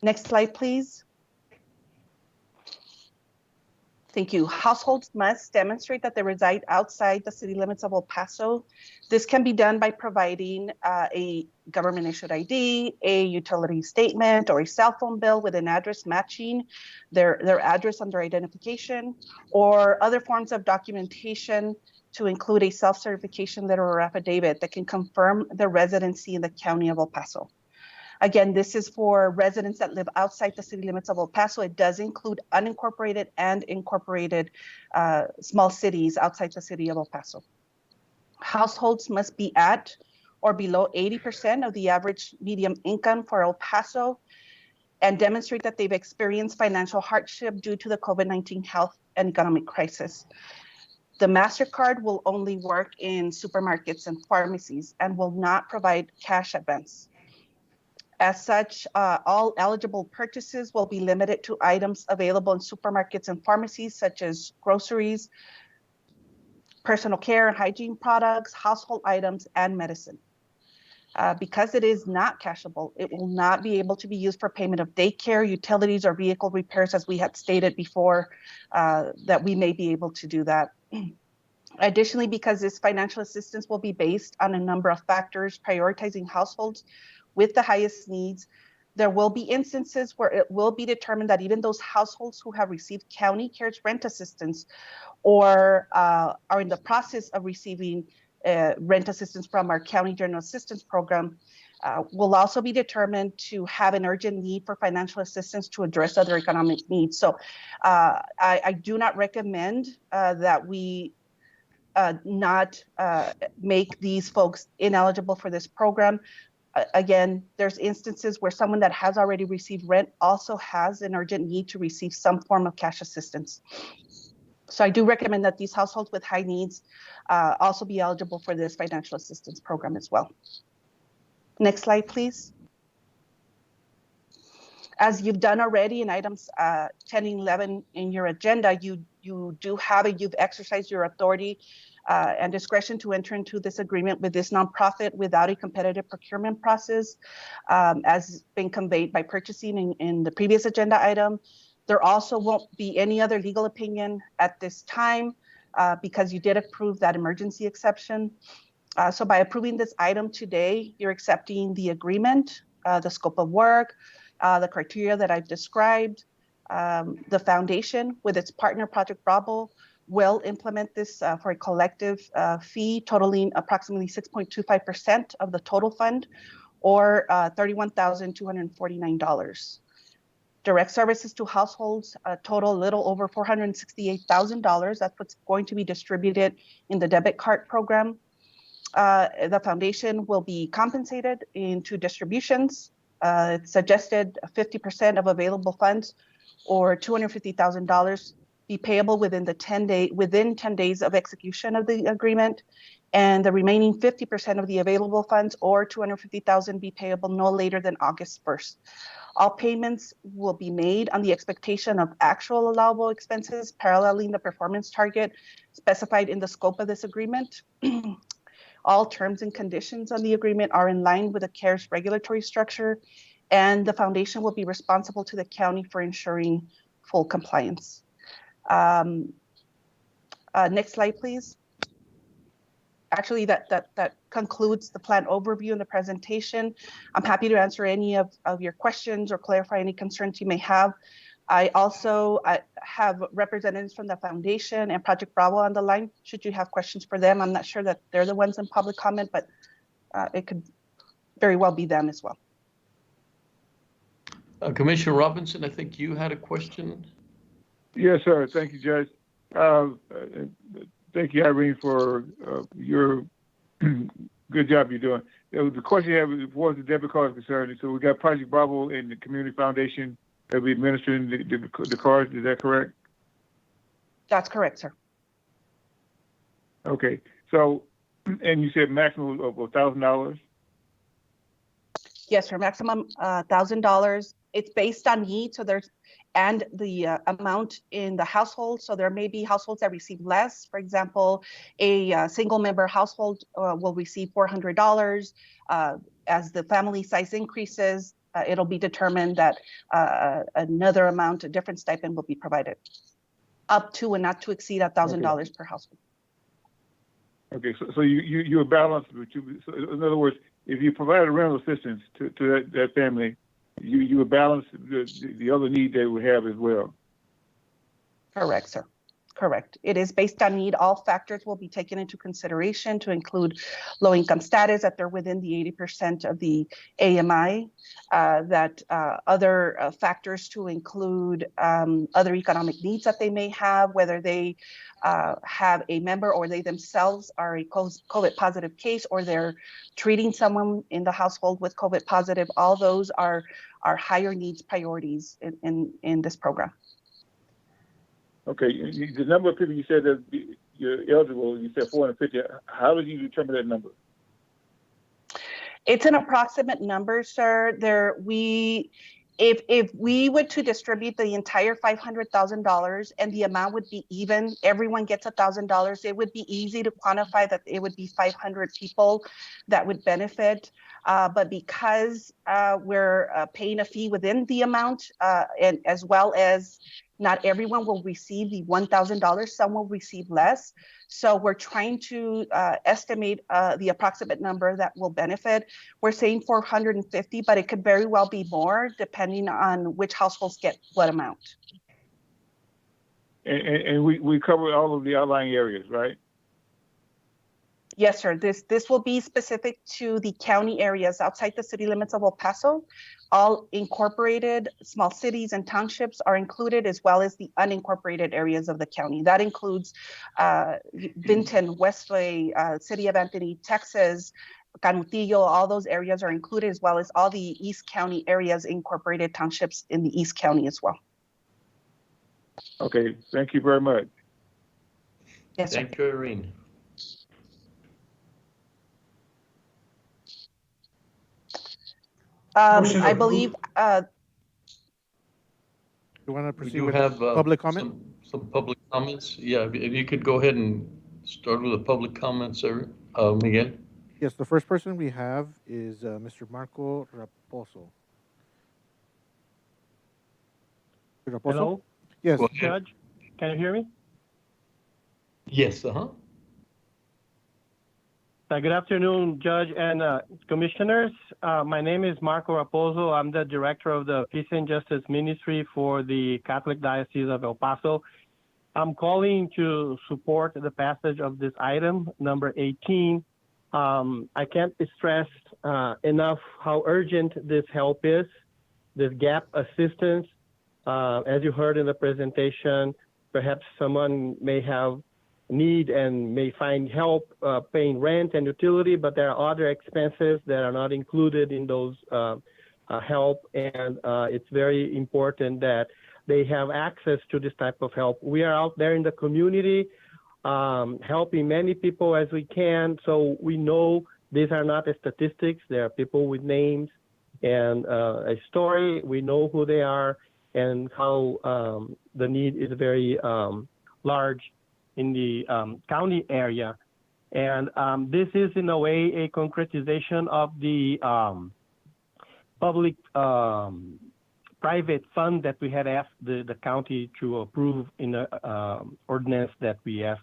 Next slide, please. Thank you. Households must demonstrate that they reside outside the city limits of El Paso. This can be done by providing a government issued ID, a utility statement, or a cell phone bill with an address matching their address under identification, or other forms of documentation to include a self-certification letter or affidavit that can confirm their residency in the county of El Paso. Again, this is for residents that live outside the city limits of El Paso. It does include unincorporated and incorporated small cities outside the city of El Paso. Households must be at or below 80% of the average median income for El Paso and demonstrate that they've experienced financial hardship due to the COVID-19 health and economic crisis. The MasterCard will only work in supermarkets and pharmacies and will not provide cash advance. As such, all eligible purchases will be limited to items available in supermarkets and pharmacies, such as groceries, personal care and hygiene products, household items, and medicine. Because it is not cashable, it will not be able to be used for payment of daycare, utilities, or vehicle repairs, as we had stated before, that we may be able to do that. Additionally, because this financial assistance will be based on a number of factors, prioritizing households with the highest needs, there will be instances where it will be determined that even those households who have received county CARES rent assistance or are in the process of receiving rent assistance from our county general assistance program will also be determined to have an urgent need for financial assistance to address other economic needs. So I do not recommend that we not make these folks ineligible for this program. Again, there's instances where someone that has already received rent also has an urgent need to receive some form of cash assistance. So I do recommend that these households with high needs also be eligible for this financial assistance program as well. Next slide, please. As you've done already in items 10 and 11 in your agenda, you've exercised your authority and discretion to enter into this agreement with this nonprofit without a competitive procurement process, as been conveyed by purchasing in the previous agenda item. There also won't be any other legal opinion at this time because you did approve that emergency exception. So by approving this item today, you're accepting the agreement, the scope of work, the criteria that I've described. The foundation with its partner, Project Bravo, will implement this for a collective fee totaling approximately 6.25% of the total fund, or $31,249. Direct services to households total a little over $468,000. That's what's going to be distributed in the debit card program. The foundation will be compensated in 2 distributions. It's suggested 50% of available funds, or $250,000, be payable within 10 days of execution of the agreement, and the remaining 50% of the available funds, or $250,000, be payable no later than August 1st. All payments will be made on the expectation of actual allowable expenses, paralleling the performance target specified in the scope of this agreement. All terms and conditions on the agreement are in line with the CARES regulatory structure, and the foundation will be responsible to the county for ensuring full compliance. Next slide, please. Actually, that concludes the plan overview and the presentation. I'm happy to answer any of your questions or clarify any concerns you may have. I also have representatives from the foundation and Project Bravo on the line, should you have questions for them. I'm not sure that they're the ones in public comment, but it could very well be them as well. Commissioner Robinson, I think you had a question. Yes, sir. Thank you, Judge. Thank you, Irene, for your good job you're doing. The question you have as far as the debit card is concerned, so we got Project Bravo and the Community Foundation that we administering the cards. Is that correct? That's correct, sir. Okay. So, and you said maximum of $1,000? Yes, sir. Maximum $1,000. It's based on need. So there's, and the amount in the household. So there may be households that receive less. For example, a single member household will receive $400. As the family size increases, it'll be determined that another amount, a different stipend will be provided, up to and not to exceed $1,000 per household. Okay, so you're balanced. So in other words, if you provide a rental assistance to that family, you would balance the other need they would have as well. Correct, sir. Correct. It is based on need. All factors will be taken into consideration to include low income status, that they're within the 80% of the AMI, that other factors to include other economic needs that they may have, whether they have a member or they themselves are a COVID positive case, or they're treating someone in the household with COVID positive. All those are higher needs priorities in this program. Okay, the number of people you said that you're eligible, you said 450. How did you determine that number? It's an approximate number, sir. If we were to distribute the entire $500,000 and the amount would be even, everyone gets $1,000, it would be easy to quantify that it would be 500 people that would benefit. But because we're paying a fee within the amount, and as well as not everyone will receive the $1,000, some will receive less. So we're trying to estimate the approximate number that will benefit. We're saying 450, but it could very well be more depending on which households get what amount. And we cover all of the outlying areas, right? Yes, sir. This will be specific to the county areas outside the city limits of El Paso. All incorporated small cities and townships are included, as well as the unincorporated areas of the county. That includes Vinton, Westlake, City of Anthony, Texas, Canutillo, all those areas are included, as well as all the East County areas, incorporated townships in the East County as well. Okay, thank you very much. Yes, sir. Thank you, Irene. I believe. You want to We proceed do with have public comment? some public comments. Yeah, if you could go ahead and start with the public comments, Miguel. Yes, the first person we have is Mr. Marco Raposo. Raposo? Hello? Yes. Judge, can you hear me? Yes, Good afternoon, Judge and Commissioners. My name is Marco Raposo. I'm the Director of the Peace and Justice Ministry for the Catholic Diocese of El Paso. I'm calling to support the passage of this item, number 18. I can't stress enough how urgent this help is, this gap assistance. As you heard in the presentation, perhaps someone may have need and may find help paying rent and utility, but there are other expenses that are not included in those help, and it's very important that they have access to this type of help. We are out there in the community helping many people as we can, so we know these are not statistics. They are people with names and a story. We know who they are and how the need is very large in the county area. And this is in a way a concretization of the public private fund that we had asked the county to approve in the ordinance that we asked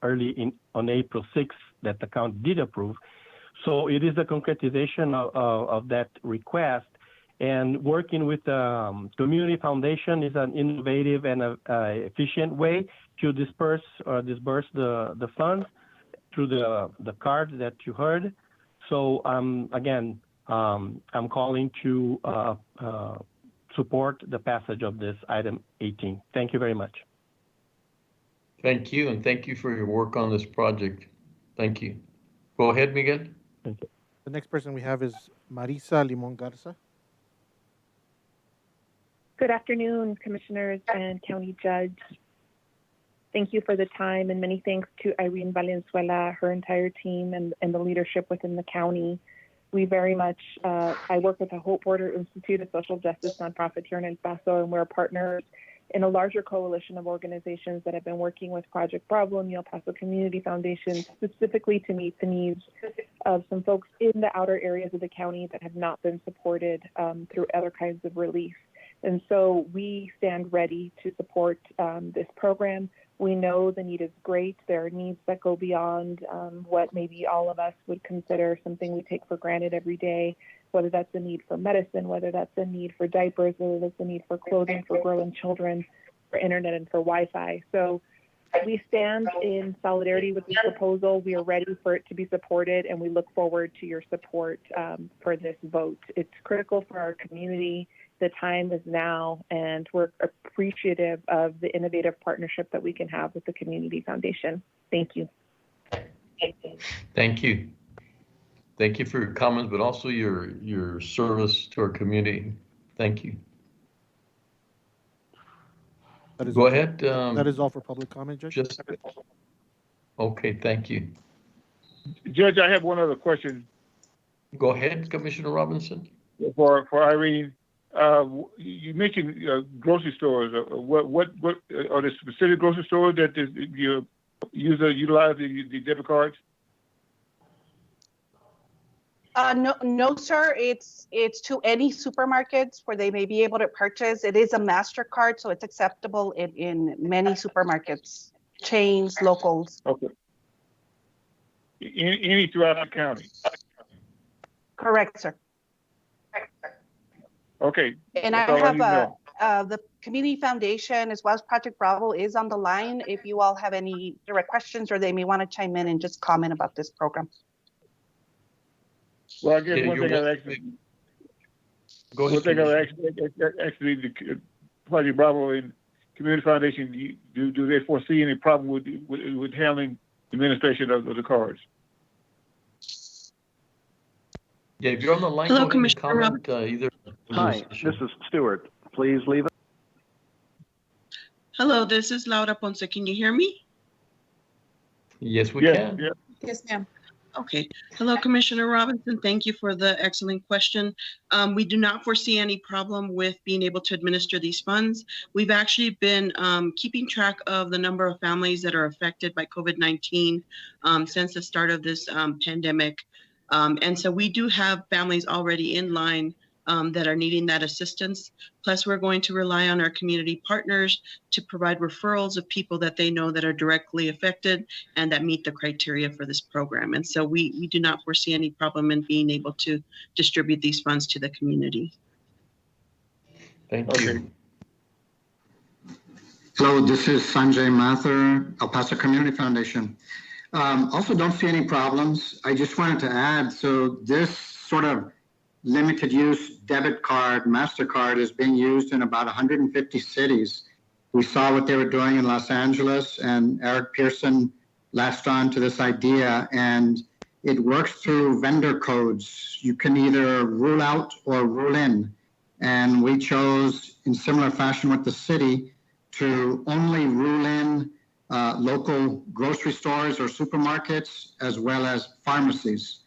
early on April 6th that the county did approve. So it is the concretization of that request. And working with the Community Foundation is an innovative and efficient way to disperse the funds through the card that you heard. So again, I'm calling to support the passage of this item 18. Thank you very much. Thank you, and thank you for your work on this project. Thank you. Go ahead, Miguel. Thank you. The next person we have is Marisa Limon Garza. Good afternoon, Commissioners and County Judge. Thank you for the time, and many thanks to Irene Valenzuela, her entire team, and the leadership within the county. We very much, I work with the Hope Border Institute, a social justice nonprofit here in El Paso, and we're partners in a larger coalition of organizations that have been working with Project Bravo and the El Paso Community Foundation specifically to meet the needs of some folks in the outer areas of the county that have not been supported through other kinds of relief. And so we stand ready to support this program. We know the need is great. There are needs that go beyond what maybe all of us would consider something we take for granted every day, whether that's a need for medicine, whether that's a need for diapers, whether that's a need for clothing for growing children, for internet and for Wi-Fi. So we stand in solidarity with this proposal. We are ready for it to be supported, and we look forward to your support for this vote. It's critical for our community. The time is now, and we're appreciative of the innovative partnership that we can have with the Community Foundation. Thank you. Thank you. Thank you for your comments, but also your service to our community. Thank you. Go ahead. That is all for public comment, Judge. Okay, thank you. Judge, I have one other question. Go ahead, Commissioner Robinson. For Irene. You mentioned grocery stores. What are there specific grocery stores that you utilize the debit cards? No, sir. It's to any supermarkets where they may be able to purchase. It is a MasterCard, so it's acceptable in many supermarkets, chains, locals. Okay. Any throughout the county? Correct, sir. Okay. And I have the Community Foundation as well as Project Bravo is on the line if you all have any direct questions or they may want to chime in and just comment about this program. Well, I guess one thing actually the Project Bravo and Community Foundation, do they foresee any problem with handling administration of the cards? Yeah, if you're on the line, Hello, go ahead and Commissioner comment either. Hi, this is Stuart. Please leave it. Hello, this is Laura Ponce. Can you hear me? Yes, we Yes, can. yes. Yes, ma'am. Okay. Hello, Commissioner Robinson. Thank you for the excellent question. We do not foresee any problem with being able to administer these funds. We've actually been keeping track of the number of families that are affected by COVID-19 since the start of this pandemic. And so we do have families already in line that are needing that assistance. Plus, we're going to rely on our community partners to provide referrals of people that they know that are directly affected and that meet the criteria for this program. And so we do not foresee any problem in being able to distribute these funds to the community. Thank you. Hello, this is Sanjay Mathur, El Paso Community Foundation. Also don't see any problems. I just wanted to add, so this sort of limited use debit card, MasterCard is being used in about 150 cities. We saw what they were doing in Los Angeles, and Eric Pearson latched on to this idea, and it works through vendor codes. You can either rule out or rule in. And we chose, in similar fashion with the city, to only rule in local grocery stores or supermarkets, as well as pharmacies.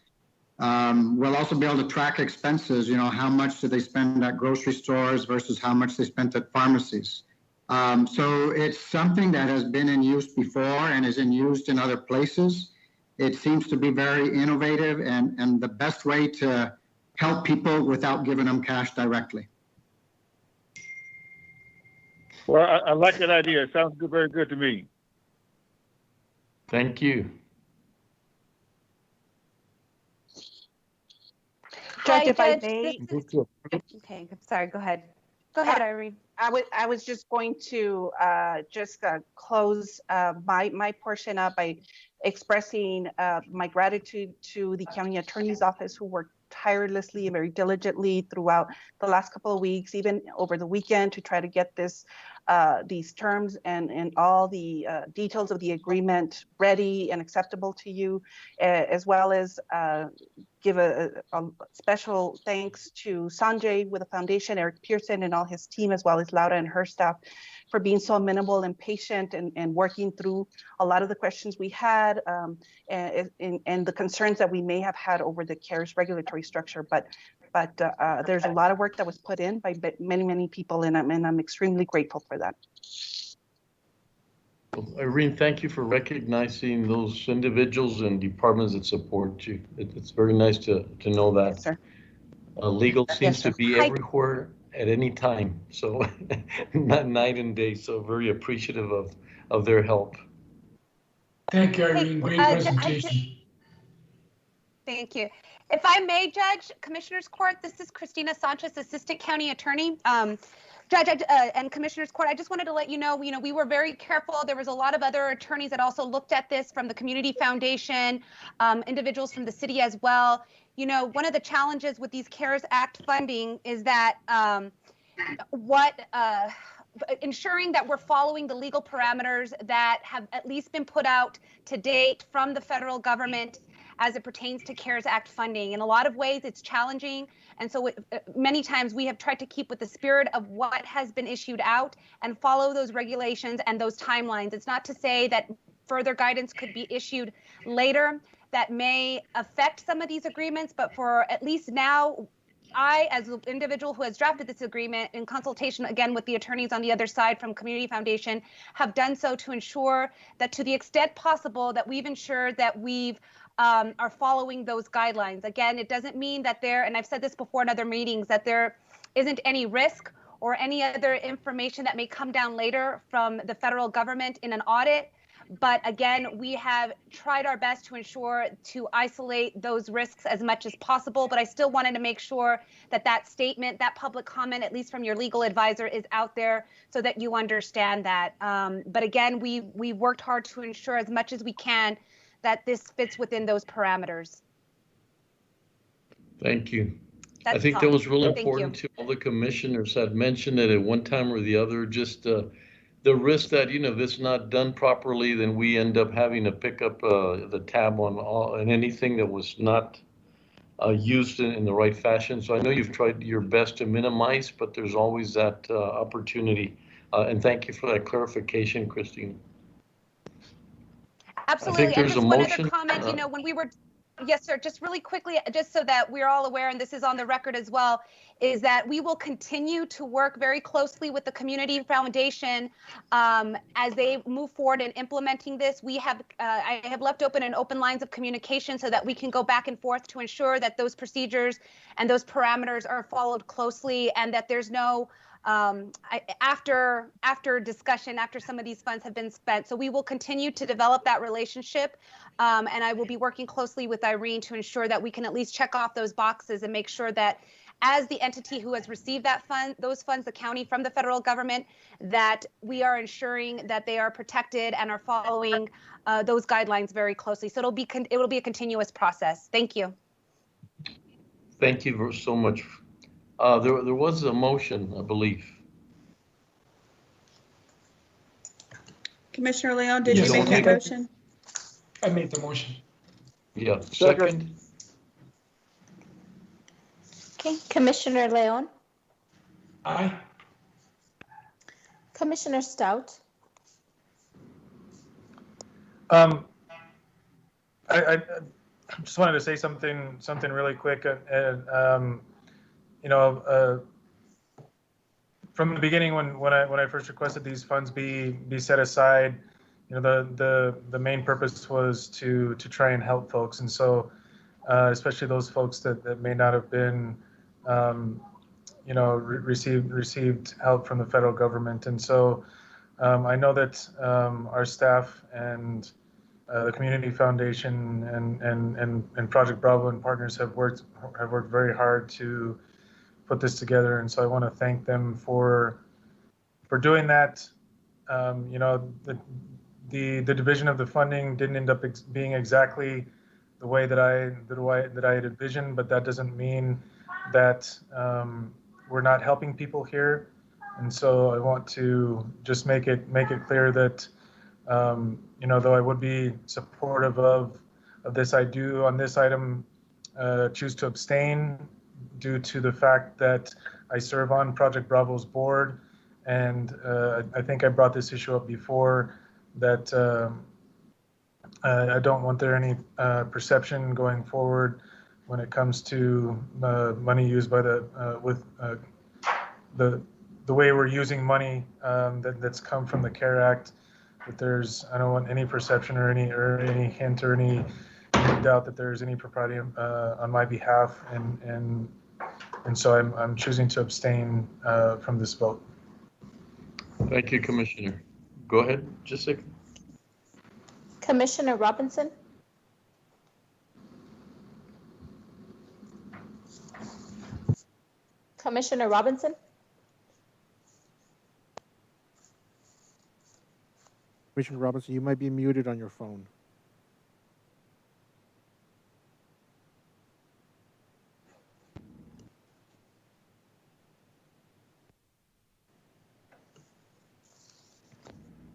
We'll also be able to track expenses, how much do they spend at grocery stores versus how much they spent at pharmacies. So it's something that has been in use before and is used in other places. It seems to be very innovative and the best way to help people without giving them cash directly. Well, I like that idea. It sounds good, very good to me. Thank you. Judge, if I Judge, may. Okay, I'm sorry, go ahead. Go ahead, Irene. I was just going to close my portion up by expressing my gratitude to the county attorney's office, who worked tirelessly and very diligently throughout the last couple of weeks, even over the weekend, to try to get these terms and all the details of the agreement ready and acceptable to you, as well as give a special thanks to Sanjay with the foundation, Eric Pearson and all his team, as well as Laura and her staff, for being so amenable and patient and working through a lot of the questions we had and the concerns that we may have had over the CARES regulatory structure. But there's a lot of work that was put in by many people, and I'm extremely grateful for that. Well, Irene, thank you for recognizing those individuals and departments that support you. It's very nice to know that. Yes, sir. Legal seems Yes, to be everywhere at any time, so not night and day. So very appreciative of their help. Thank you, Irene. Great presentation. Thank you. If I may, Judge, Commissioners Court, this is Christina Sanchez, Assistant County Attorney. Judge and Commissioners Court, I just wanted to let you know, we were very careful. There was a lot of other attorneys that also looked at this from the Community Foundation, individuals from the city as well. One of the challenges with these CARES Act funding is that ensuring that we're following the legal parameters that have at least been put out to date from the federal government as it pertains to CARES Act funding. In a lot of ways, it's challenging. And so many times we have tried to keep with the spirit of what has been issued out and follow those regulations and those timelines. It's not to say that further guidance could be issued later that may affect some of these agreements, but for at least now, I, as an individual who has drafted this agreement in consultation, again, with the attorneys on the other side from Community Foundation, have done so to ensure that to the extent possible that we've ensured that we've are following those guidelines. Again, it doesn't mean that and I've said this before in other meetings, that there isn't any risk or any other information that may come down later from the federal government in an audit. But again, we have tried our best to ensure to isolate those risks as much as possible. But I still wanted to make sure that statement, that public comment, at least from your legal advisor, is out there so that you understand that. But again, we worked hard to ensure as much as we can that this fits within those parameters. Thank you. That's I think all. that was really Thank important you. to all the commissioners had mentioned it at one time or the other, just the risk that, if this not done properly, then we end up having to pick up the tab on anything that was not used in the right fashion. So I know you've tried your best to minimize, but there's always that opportunity. And thank you for that clarification, Christine. Absolutely. And there's just a one motion. other comment, when we were, yes, sir, just really quickly, just so that we're all aware, and this is on the record as well, is that we will continue to work very closely with the Community Foundation as they move forward in implementing this. We have, I have left open lines of communication so that we can go back and forth to ensure that those procedures and those parameters are followed closely, and that there's no after discussion, after some of these funds have been spent. So we will continue to develop that relationship, and I will be working closely with Irene to ensure that we can at least check off those boxes and make sure that as the entity who has received those funds, the county from the federal government, that we are ensuring that they are protected and are following those guidelines very closely. So it will be a continuous process. Thank you. Thank you so much. There was a motion, I believe. Commissioner Leon, did you make that motion? I made the motion. Yeah, second. Okay, Commissioner Leon. Aye. Commissioner Stout. I just wanted to say something really quick. From the beginning, when I first requested these funds be set aside, the main purpose was to try and help folks, and so especially those folks that may not have been received help from the federal government. And so I know that our staff and the Community Foundation and Project Bravo and partners have worked very hard to put this together, and so I want to thank them for doing that. The division of the funding didn't end up being exactly the way that I had envisioned, but that doesn't mean that we're not helping people here. And so I want to just make it clear that though I would be supportive of this, I do on this item choose to abstain due to the fact that I serve on Project Bravo's board, and I think I brought this issue up before, that I don't want there any perception going forward when it comes to money used by the way we're using money that's come from the CARE Act. That I don't want any perception or any hint or any doubt that there's any propriety on my behalf, and so I'm choosing to abstain from this vote. Thank you, Commissioner. Go ahead, Jessica. Commissioner Robinson. Commissioner Robinson. Commissioner Robinson, you might be muted on your phone.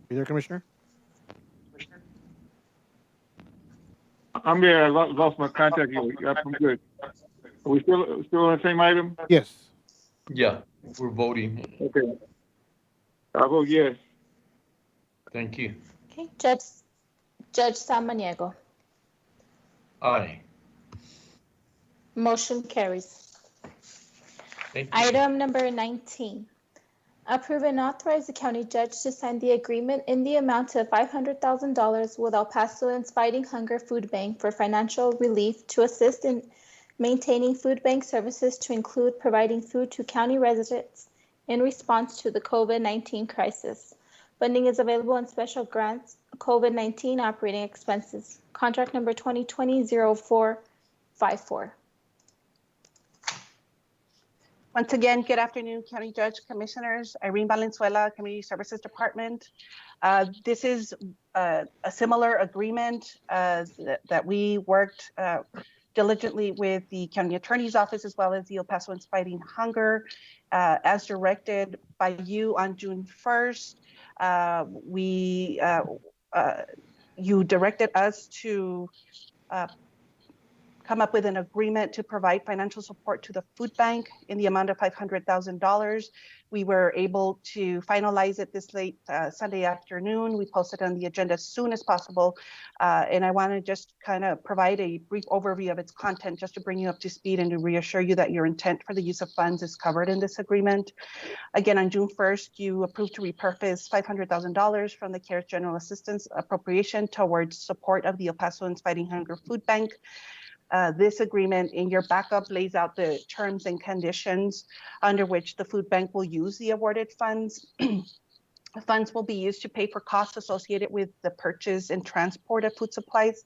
You there, Commissioner? I'm here. I lost my contact here. I'm good. Are we still on the same item? Yes. Yeah, we're voting. Okay. I vote yes. Thank you. Okay, Judge Samaniego. Aye. Motion carries. Thank you. Item number 19. Approve and authorize the county judge to sign the agreement in the amount of $500,000 with El Pasoans Fighting Hunger Food Bank for financial relief to assist in maintaining food bank services, to include providing food to county residents in response to the COVID-19 crisis. Funding is available in special grants, COVID-19 operating expenses. Contract number 2020-0454. Once again, good afternoon, County Judge, Commissioners. Irene Valenzuela, Community Services Department. This is a similar agreement that we worked diligently with the County Attorney's Office as well as the El Pasoans Fighting Hunger. As directed by you on June 1st, you directed us to come up with an agreement to provide financial support to the food bank in the amount of $500,000. We were able to finalize it this late Sunday afternoon. We posted on the agenda as soon as possible. And I want to just kind of provide a brief overview of its content just to bring you up to speed and to reassure you that your intent for the use of funds is covered in this agreement. Again, on June 1st, you approved to repurpose $500,000 from the CARES General Assistance Appropriation towards support of the El Pasoans Fighting Hunger Food Bank. This agreement in your backup lays out the terms and conditions under which the food bank will use the awarded funds. Funds will be used to pay for costs associated with the purchase and transport of food supplies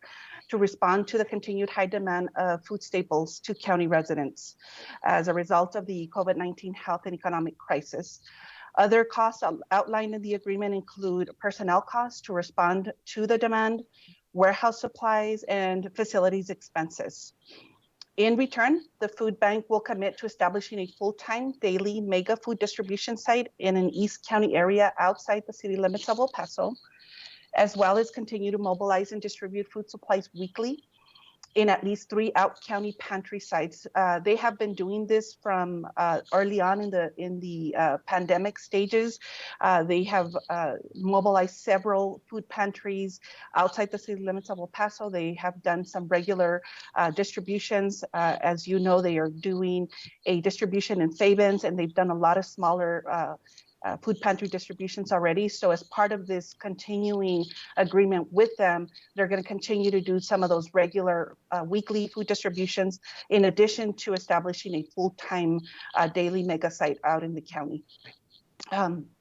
to respond to the continued high demand of food staples to county residents as a result of the COVID-19 health and economic crisis. Other costs outlined in the agreement include personnel costs to respond to the demand, warehouse supplies, and facilities expenses. In return, the food bank will commit to establishing a full-time daily mega food distribution site in an East County area outside the city limits of El Paso, as well as continue to mobilize and distribute food supplies weekly in at least 3 out-county pantry sites. They have been doing this from early on in the pandemic stages. They have mobilized several food pantries outside the city limits of El Paso. They have done some regular distributions. As you know, they are doing a distribution in Sabins, and they've done a lot of smaller food pantry distributions already. So as part of this continuing agreement with them, they're going to continue to do some of those regular weekly food distributions in addition to establishing a full-time daily mega site out in the county.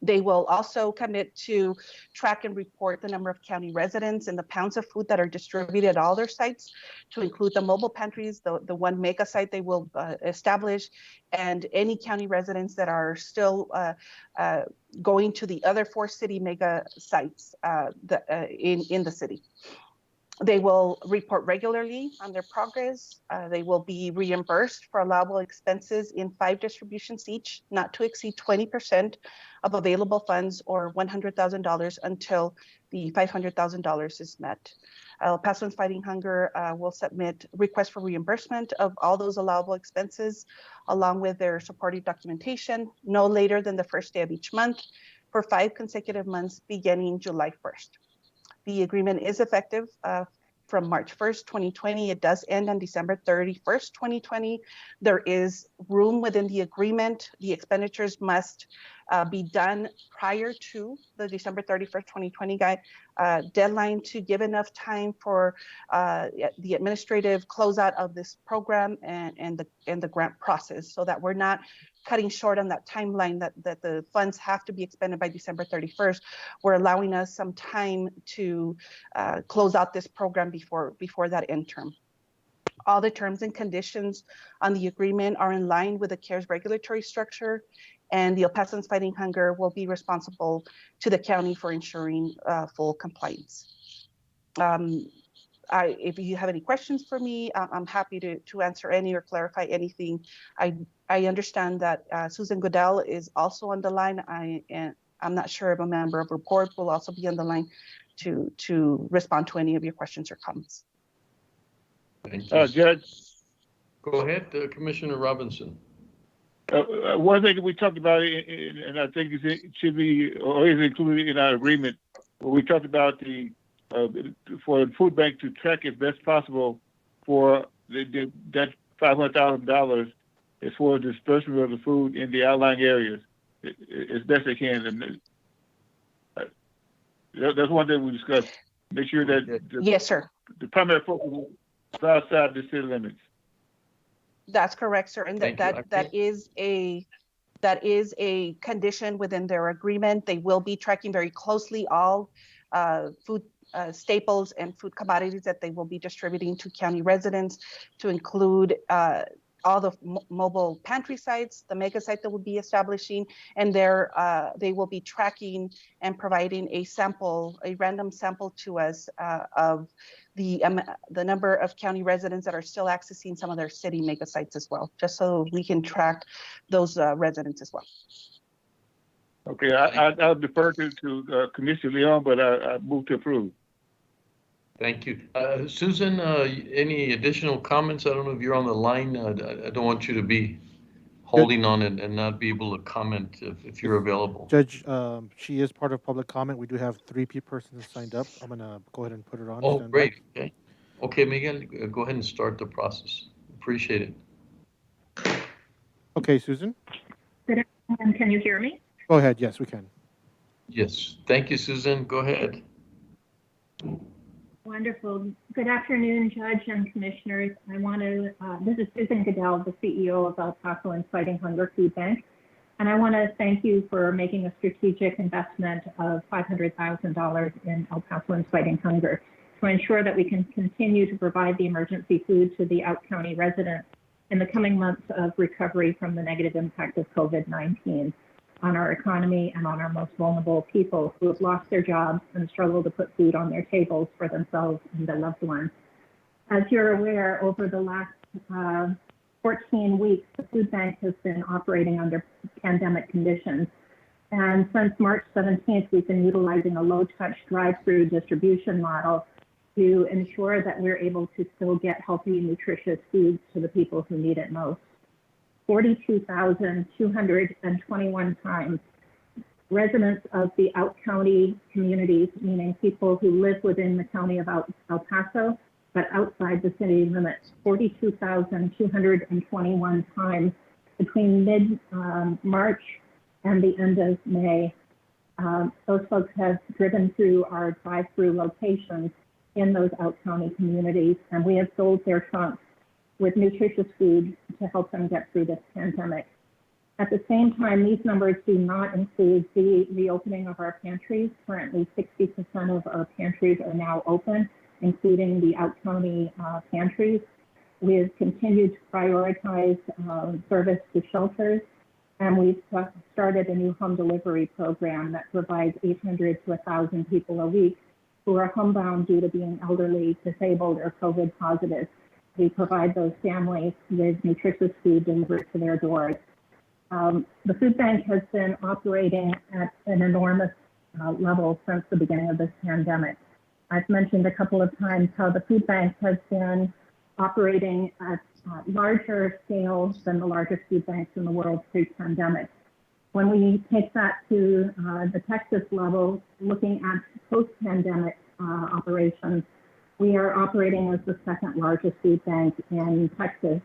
They will also commit to track and report the number of county residents and the pounds of food that are distributed at all their sites, to include the mobile pantries, the one mega site they will establish, and any county residents that are still going to the other 4 city mega sites in the city. They will report regularly on their progress. They will be reimbursed for allowable expenses in 5 distributions each, not to exceed 20% of available funds or $100,000 until the $500,000 is met. El Pasoans Fighting Hunger will submit requests for reimbursement of all those allowable expenses, along with their supporting documentation, no later than the first day of each month for 5 consecutive months beginning July 1st. The agreement is effective from March 1st, 2020. It does end on December 31st, 2020. There is room within the agreement. The expenditures must be done prior to the December 31st, 2020 deadline to give enough time for the administrative closeout of this program and the grant process, so that we're not cutting short on that timeline that the funds have to be expended by December 31st. We're allowing us some time to close out this program before that end term. All the terms and conditions on the agreement are in line with the CARES regulatory structure, and the El Pasoans Fighting Hunger will be responsible to the county for ensuring full compliance. If you have any questions for me, I'm happy to answer any or clarify anything. I understand that Susan Goodell is also on the line. I'm not sure if a member of her board will also be on the line to respond to any of your questions or comments. Thank you. Judge. Go ahead, Commissioner Robinson. One thing we talked about, and I think it should be or is included in our agreement, where we talked about for the food bank to track as best possible for that $500,000 as far as disbursement of the food in the outlying areas as best they can. And that's one thing we discussed. Make sure that yes, sir. The primary focus is outside the city limits. That's correct, sir. And that is a condition within their agreement. They will be tracking very closely all food staples and food commodities that they will be distributing to county residents, to include all the mobile pantry sites, the mega site that will be establishing, and they will be tracking and providing a random sample to us of the number of county residents that are still accessing some of their city mega sites as well, just so we can track those residents as well. Okay, I'll defer to Commissioner Leon, but I move to approve. Thank you. Susan, any additional comments? I don't know if you're on the line. I don't want you to be holding on and not be able to comment if you're available. Judge, she is part of public comment. We do have 3 persons signed up. I'm going to go ahead and put her on. Oh, Stand great. by. Okay. Okay, Miguel, go ahead and start the process. Appreciate it. Okay, Susan. Good afternoon. Can you hear me? Go ahead. Yes, we can. Yes. Thank you, Susan. Go ahead. Wonderful. Good afternoon, Judge and Commissioners. I want to, this is Susan Goodell, the CEO of El Paso and Fighting Hunger Food Bank. And I want to thank you for making a strategic investment of $500,000 in El Paso and Fighting Hunger to ensure that we can continue to provide the emergency food to the Out County residents in the coming months of recovery from the negative impact of COVID-19 on our economy and on our most vulnerable people who have lost their jobs and struggle to put food on their tables for themselves and their loved ones. As you're aware, over the last 14 weeks, the food bank has been operating under pandemic conditions. And since March 17th, we've been utilizing a low-touch drive-through distribution model to ensure that we're able to still get healthy, nutritious foods to the people who need it most. 42,221 times residents of the Out County communities, meaning people who live within the county of El Paso, but outside the city limits, 42,221 times between mid-March and the end of May. Those folks have driven through our drive-through locations in those Out County communities, and we have sold their trunks with nutritious food to help them get through this pandemic. At the same time, these numbers do not include the reopening of our pantries. Currently, 60% of our pantries are now open, including the Out County pantries. We have continued to prioritize service to shelters, and we've started a new home delivery program that provides 800 to 1,000 people a week who are homebound due to being elderly, disabled, or COVID positive. We provide those families with nutritious food delivered to their doors. The food bank has been operating at an enormous level since the beginning of this pandemic. I've mentioned a couple of times how the food bank has been operating at larger scale than the largest food banks in the world pre-pandemic. When we take that to the Texas level, looking at post-pandemic operations, we are operating as the second largest food bank in Texas,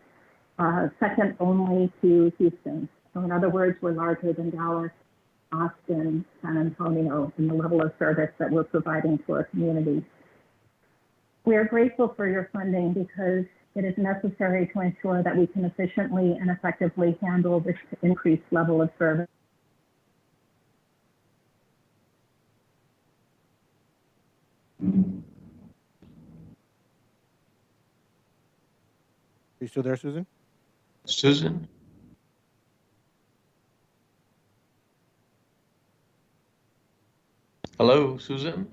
second only to Houston. So in other words, we're larger than Dallas, Austin, San Antonio in the level of service that we're providing to our communities. We are grateful for your funding because it is necessary to ensure that we can efficiently and effectively handle this increased level of service. Are you still there, Susan? Susan? Hello, Susan?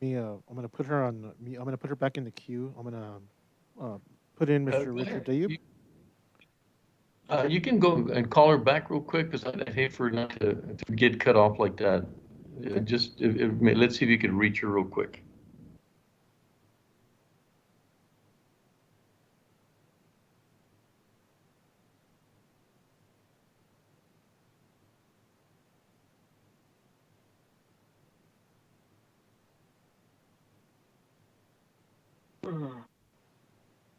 I'm going to put her on. I'm going to put her back in the queue. I'm going to put in Mr. Richard Dayub. You can go and call her back real quick because I'd hate for her not to get cut off like that. Just let's see if you could reach her real quick.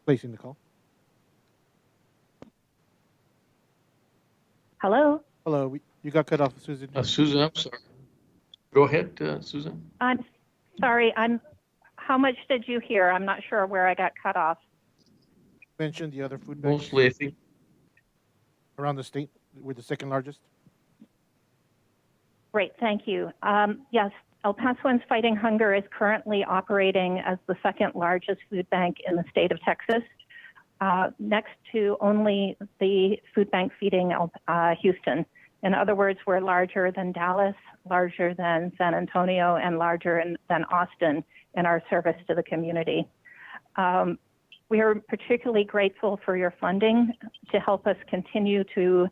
Placing the call. Hello? Hello, you got cut off, Susan. Susan, I'm sorry. Go ahead, Susan. I'm sorry. How much did you hear? I'm not sure where I got cut off. Mentioned the other food banks. Mostly, I think. Around the state, we're the second largest. Great, thank you. Yes, El Pasoans Fighting Hunger is currently operating as the second largest food bank in the state of Texas, next to only the food bank feeding Houston. In other words, we're larger than Dallas, larger than San Antonio, and larger than Austin in our service to the community. We are particularly grateful for your funding to help us continue to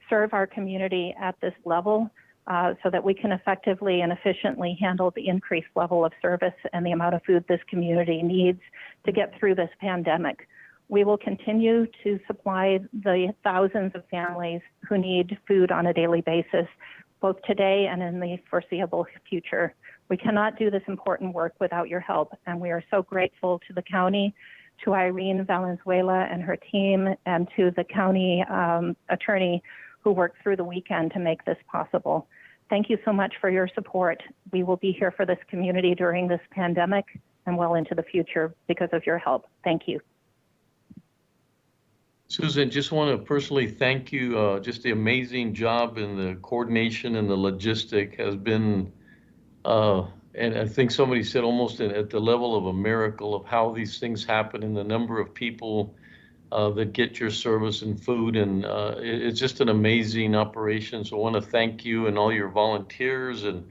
serve our community at this level. so that we can effectively and efficiently handle the increased level of service and the amount of food this community needs to get through this pandemic. We will continue to supply the thousands of families who need food on a daily basis, both today and in the foreseeable future. We cannot do this important work without your help, and we are so grateful to the county, to Irene Valenzuela and her team, and to the county attorney who worked through the weekend to make this possible. Thank you so much for your support. We will be here for this community during this pandemic and well into the future because of your help. Thank you. Susan, just want to personally thank you. Just the amazing job in the coordination and the logistic has been, and I think somebody said almost at the level of a miracle of how these things happen and the number of people that get your service and food. And it's just an amazing operation. So I want to thank you and all your volunteers and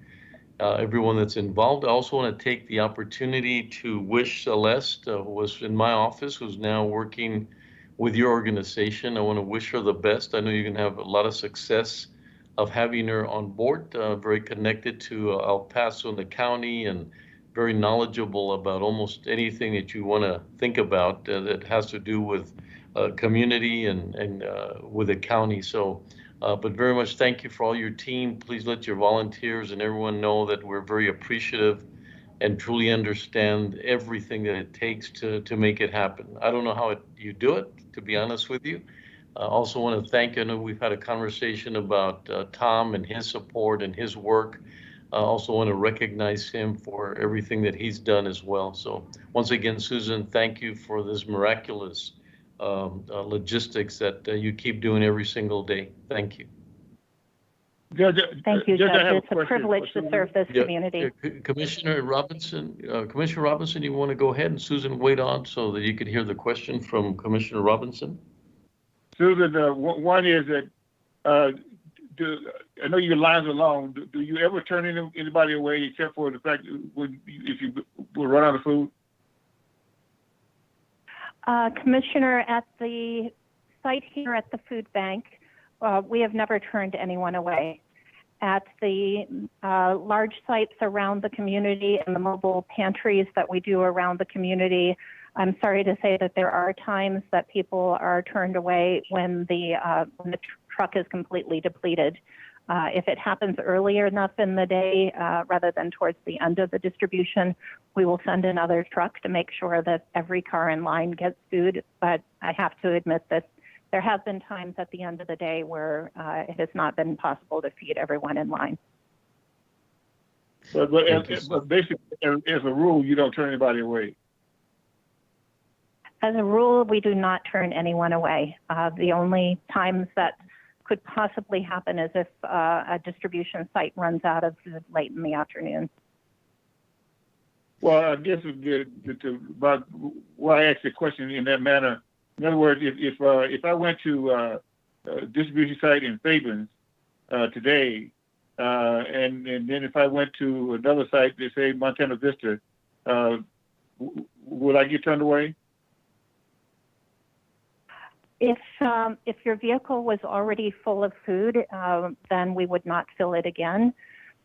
everyone that's involved. I also want to take the opportunity to wish Celeste, who was in my office, who's now working with your organization. I want to wish her the best. I know you're going to have a lot of success of having her on board, very connected to El Paso and the county, and very knowledgeable about almost anything that you want to think about that has to do with community and with the county. So, but very much thank you for all your team. Please let your volunteers and everyone know that we're very appreciative and truly understand everything that it takes to make it happen. I don't know how you do it, to be honest with you. I also want to thank you. I know we've had a conversation about Tom and his support and his work. I also want to recognize him for everything that he's done as well. So once again, Susan, thank you for this miraculous logistics that you keep doing every single day. Thank you. Thank you, Judge. It's a privilege to serve this community. Commissioner Robinson, you want to go ahead, and Susan, wait on so that you could hear the question from Commissioner Robinson? Susan, one is that I know your lines are long. Do you ever turn anybody away except for the fact that if you will run out of food? Commissioner, at the site here at the food bank, we have never turned anyone away. At the large sites around the community and the mobile pantries that we do around the community, I'm sorry to say that there are times that people are turned away when the truck is completely depleted. If it happens earlier enough in the day, rather than towards the end of the distribution, we will send another truck to make sure that every car in line gets food. But I have to admit that there have been times at the end of the day where it has not been possible to feed everyone in line. But basically, as a rule, you don't turn anybody away. As a rule, we do not turn anyone away. The only times that could possibly happen is if a distribution site runs out of food late in the afternoon. Well, I guess about why I asked the question in that manner. In other words, if I went to a distribution site in Fabens today, and then if I went to another site, they say Montana Vista, would I get turned away? If your vehicle was already full of food, then we would not fill it again.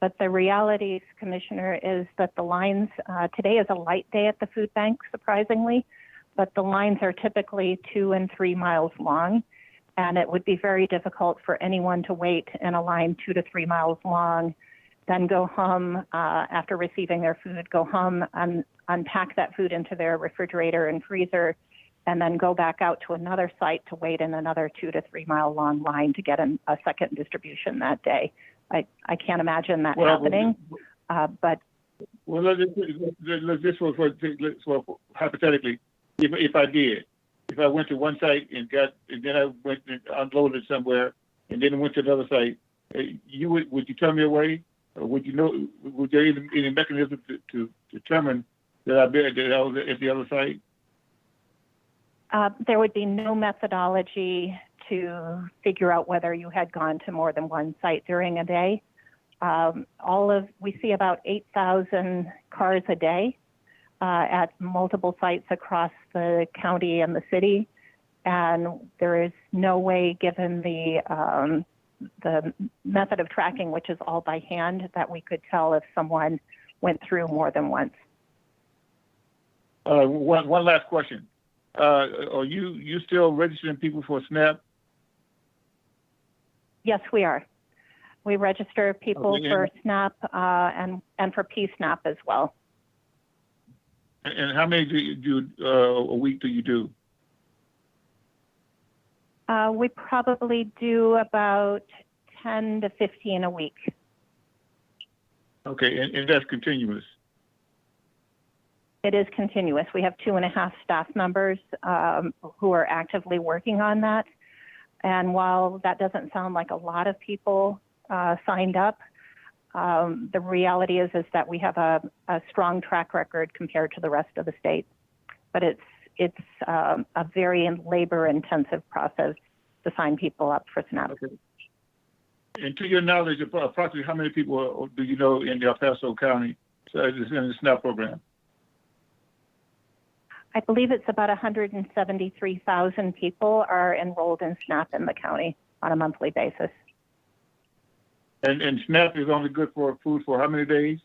But the reality, Commissioner, is that the lines, today is a light day at the food bank, surprisingly, but the lines are typically 2 and 3 miles long. And it would be very difficult for anyone to wait in a line 2 to 3 miles long, then go home after receiving their food, go home and unpack that food into their refrigerator and freezer, and then go back out to another site to wait in another 2 to 3 mile long line to get a second distribution that day. I can't imagine that happening, but. Well, this was hypothetically, if I did, if I went to one site and then I went and unloaded somewhere and then went to another site, would you turn me away? Or would there any mechanism to determine that I was at the other site? There would be no methodology to figure out whether you had gone to more than one site during a day. We see about 8,000 cars a day at multiple sites across the county and the city, and there is no way, given the method of tracking, which is all by hand, that we could tell if someone went through more than once. One last question. Are you still registering people for SNAP? Yes, we are. We register people Okay, for SNAP and for PSNAP as well. And how many do you do a week do you do? We probably do about 10 to 15 a week. Okay, and that's continuous. It is continuous. We have 2.5 staff members who are actively working on that. And while that doesn't sound like a lot of people signed up, the reality is that we have a strong track record compared to the rest of the state. But it's a very labor-intensive process to sign people up for SNAP. Okay. And to your knowledge, approximately how many people do you know in El Paso County is in the SNAP program? I believe it's about 173,000 people are enrolled in SNAP in the county on a monthly basis. And SNAP is only good for food for how many days?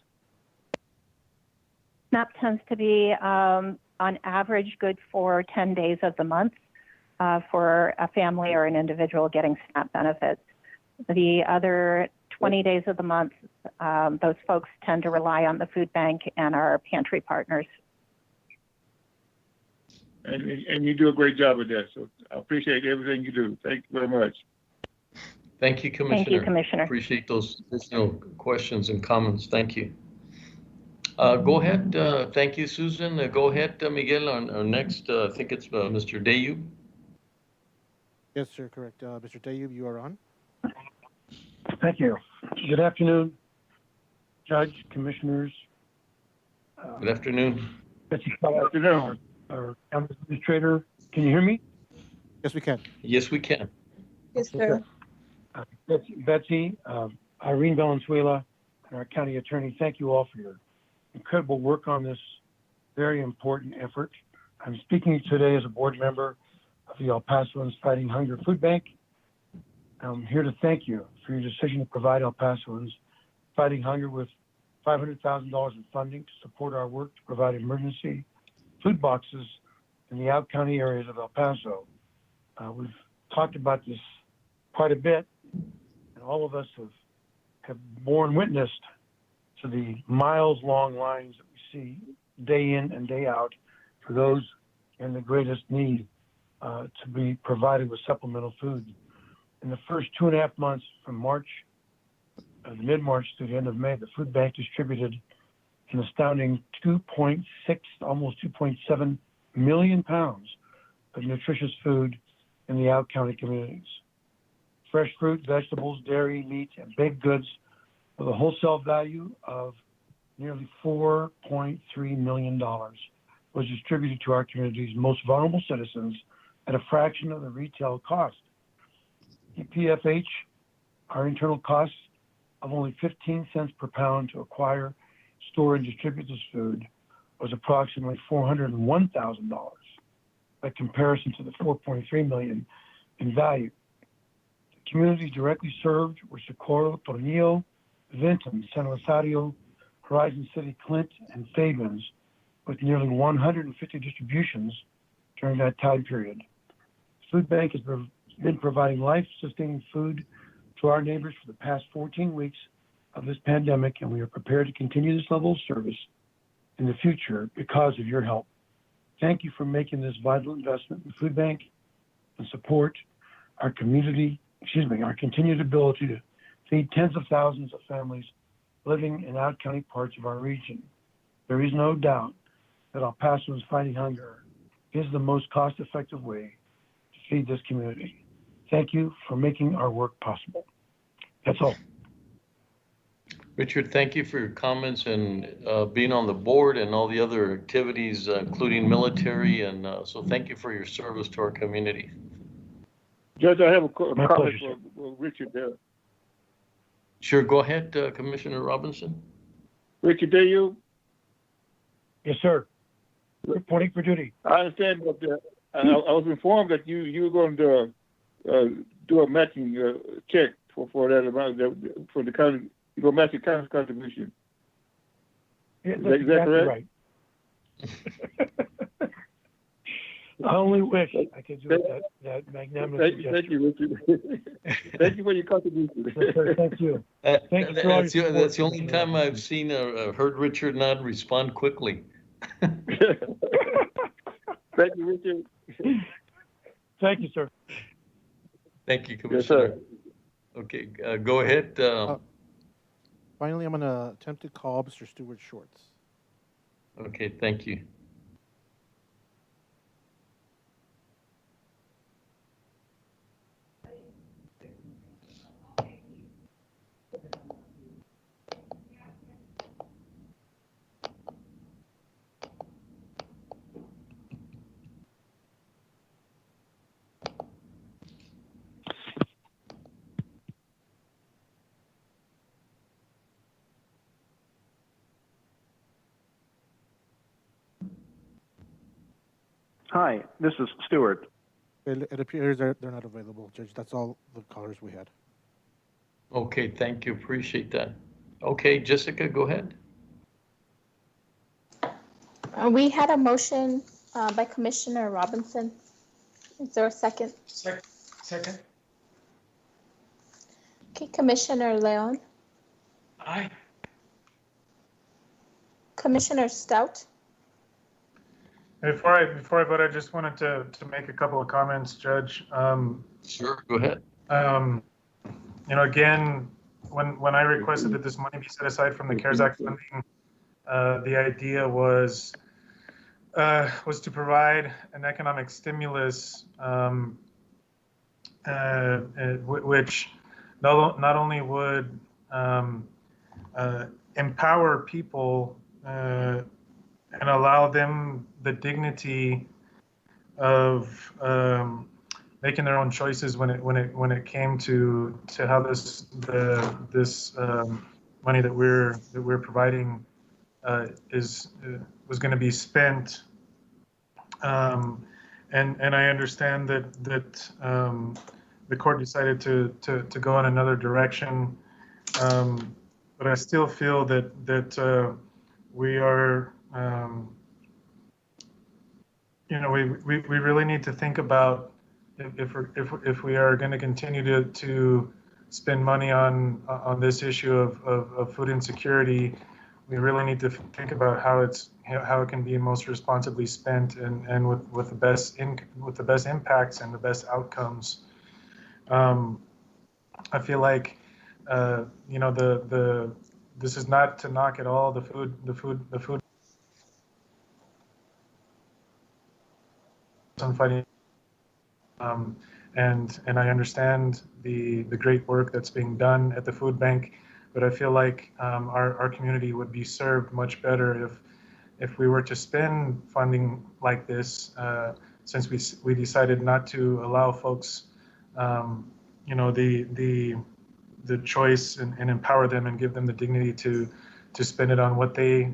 SNAP tends to be, on average, good for 10 days of the month for a family or an individual getting SNAP benefits. The other 20 days of the month, those folks tend to rely on the food bank and our pantry partners. And you do a great job with that. So I appreciate everything you do. Thank you very much. Thank you, Commissioner. Thank you, Commissioner. Appreciate those additional questions and comments. Thank you. Go ahead. Thank you, Susan. Go ahead, Miguel, on our next. I think it's Mr. Dayub. Yes, sir, correct. Mr. Dayub, you are on. Thank you. Good afternoon, Judge, Commissioners. Good afternoon. Betsy, good afternoon. Our county administrator. Can you hear me? Yes, we can. Yes, we can. Yes, sir. Betsy, Irene Valenzuela, and our county attorney, thank you all for your incredible work on this very important effort. I'm speaking today as a board member of the El Pasoans Fighting Hunger Food Bank. I'm here to thank you for your decision to provide El Pasoans Fighting Hunger with $500,000 in funding to support our work to provide emergency food boxes in the out-county areas of El Paso. We've talked about this quite a bit, and all of us have borne witness to the miles-long lines that we see day in and day out for those in the greatest need to be provided with supplemental food. In the first 2.5 months from March, mid-March to the end of May, the food bank distributed an astounding 2.6, almost 2.7 million pounds of nutritious food in the out-county communities. Fresh fruit, vegetables, dairy, meat, and baked goods with a wholesale value of nearly $4.3 million was distributed to our community's most vulnerable citizens at a fraction of the retail cost. EPFH, our internal costs of only 15 cents per pound to acquire, store, and distribute this food was approximately $401,000 by comparison to the $4.3 million in value. The communities directly served were Socorro, Tornillo, Vinton, San Rosario, Horizon City, Clint, and Fabens, with nearly 150 distributions during that time period. Food Bank has been providing life-sustaining food to our neighbors for the past 14 weeks of this pandemic, and we are prepared to continue this level of service in the future because of your help. Thank you for making this vital investment in Food Bank and support our community, our continued ability to feed tens of thousands of families living in out-county parts of our region. There is no doubt that El Pasoans Fighting Hunger is the most cost-effective way to feed this community. Thank you for making our work possible. That's all. Richard, thank you for your comments and being on the board and all the other activities, including military. And so thank you for your service to our community. Judge, I have a comment for Richard there. Sure, go ahead, Commissioner Robinson. Richard, there you? Yes, sir. Reporting for duty. I understand that I was informed that you were going to do a matching check for that amount, for the county, you're gonna match the county's contribution. Yeah, Is that's that exactly correct? right. I only wish I could do that magnanimous gesture. Thank you, Richard. Thank you for your contribution. Yes, sir, thank you. Thank you for all your support. That's the only time I've seen heard Richard not respond quickly. Thank you, Richard. Thank you, sir. Thank you, Commissioner. Yes, sir. Okay, go ahead. Finally, I'm going to attempt to call Mr. Stuart Shorts. Okay, thank you. Hi, this is Stuart. It appears they're not available, Judge. That's all the callers we had. Okay, thank you. Appreciate that. Okay, Jessica, go ahead. We had a motion by Commissioner Robinson. Is there a second? Second. Okay, Commissioner Leon. Aye. Commissioner Stout? Before I vote, I just wanted to make a couple of comments, Judge. Sure, go ahead. Again, when I requested that this money be set aside from the CARES Act funding, the idea was to provide an economic stimulus, which not only would empower people and allow them the dignity of making their own choices when it came to how this money that we're providing was going to be spent, and I understand that the court decided to go in another direction, but I still feel that we are we really need to think about if we are going to continue to spend money on this issue of food insecurity. We really need to think about how it can be most responsibly spent and with the best impacts and the best outcomes. I feel like this is not to knock at all the food fighting, and I understand the great work that's being done at the food bank, but I feel like our community would be served much better if we were to spend funding like this, since we decided not to allow folks the choice and empower them and give them the dignity to spend it on what they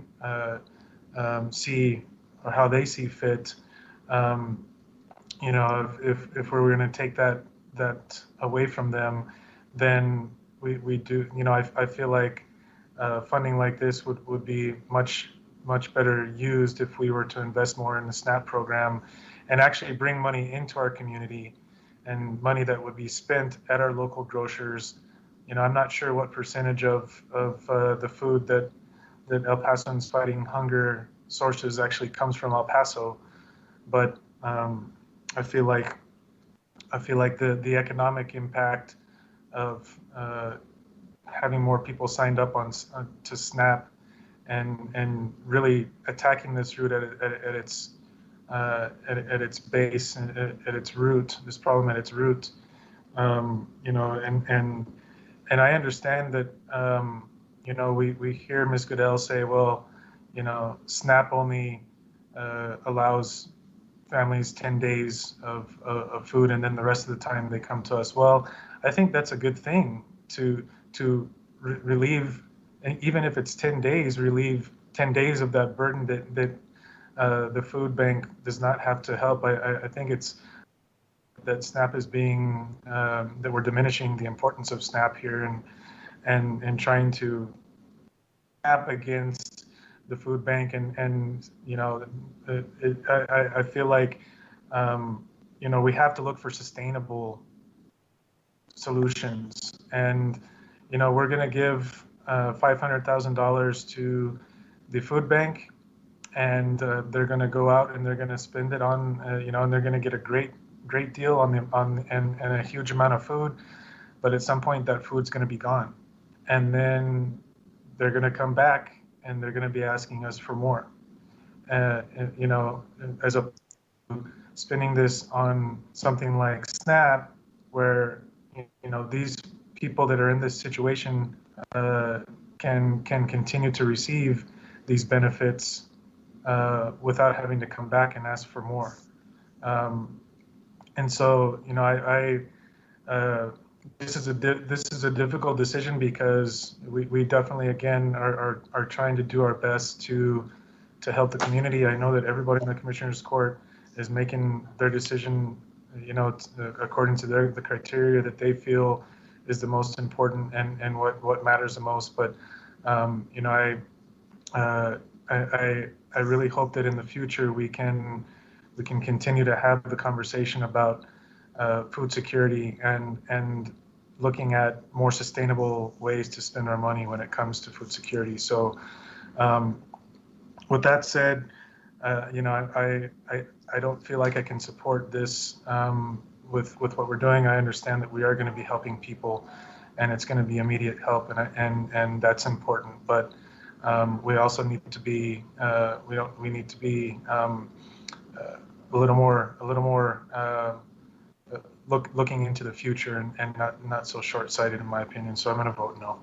see or how they see fit. If we were going to take that away from them, then we do. I feel like funding like this would be much better used if we were to invest more in the SNAP program and actually bring money into our community, and money that would be spent at our local grocers. I'm not sure what percentage of the food that El Pasoans Fighting Hunger sources actually comes from El Paso, but I feel like the economic impact of having more people signed up to SNAP and really attacking this root at its base and at its root, this problem at its root, and I understand that we hear Ms. Goodell say, well, SNAP only allows families 10 days of food, and then the rest of the time they come to us. Well, I think that's a good thing to relieve, and even if it's 10 days, relieve 10 days of that burden that the food bank does not have to help. I think it's that SNAP is being that we're diminishing the importance of SNAP here, and trying to tap against the food bank, and you know, I feel like you know, we have to look for sustainable solutions, and you know, we're going to give $500,000 to the food bank, and they're going to go out and they're going to spend it on you know, and they're going to get a great deal and a huge amount of food, but at some point that food's going to be gone, and then they're going to come back and they're going to be asking us for more, you know, as a spending this on something like SNAP, where you know, these people that are in this situation can continue to receive these benefits without having to come back and ask for more. And so, you know, this is a difficult decision, because we definitely, again, are trying to do our best to help the community. I know that everybody in the Commissioners Court is making their decision, you know, according to the criteria that they feel is the most important and what matters the most. But you know, I really hope that in the future we can continue to have the conversation about food security and looking at more sustainable ways to spend our money when it comes to food security. So with that said, you know, I don't feel like I can support this with what we're doing. I understand that we are going to be helping people, and it's going to be immediate help, and that's important. But we also need to be we need to be a little more looking into the future, and not so short-sighted, in my opinion. So I'm going to vote no.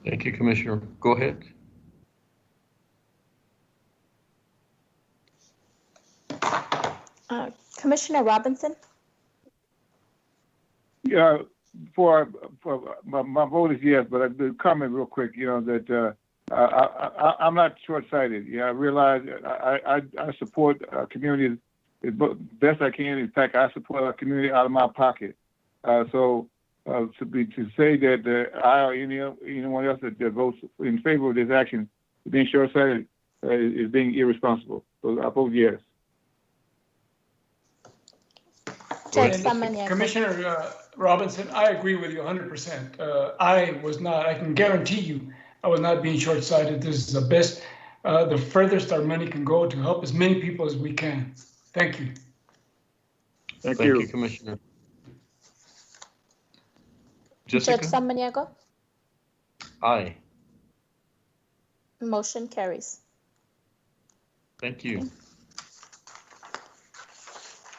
Thank you, Commissioner. Go ahead. Commissioner Robinson? Yeah, for my vote is yes, but the comment real quick, you know, that I'm not short-sighted. Yeah, I realize I support our community as best I can. In fact, I support our community out of my pocket. So to say that I or anyone else that votes in favor of this action being short-sighted is being irresponsible. So I vote yes. Commissioner Robinson, I agree with you 100%. I can guarantee you, I was not being short-sighted. This is the best, the furthest our money can go to help as many people as we can. Thank you. Thank you, Commissioner. Jessica? Judge Samaniego? Aye. Motion carries. Thank you.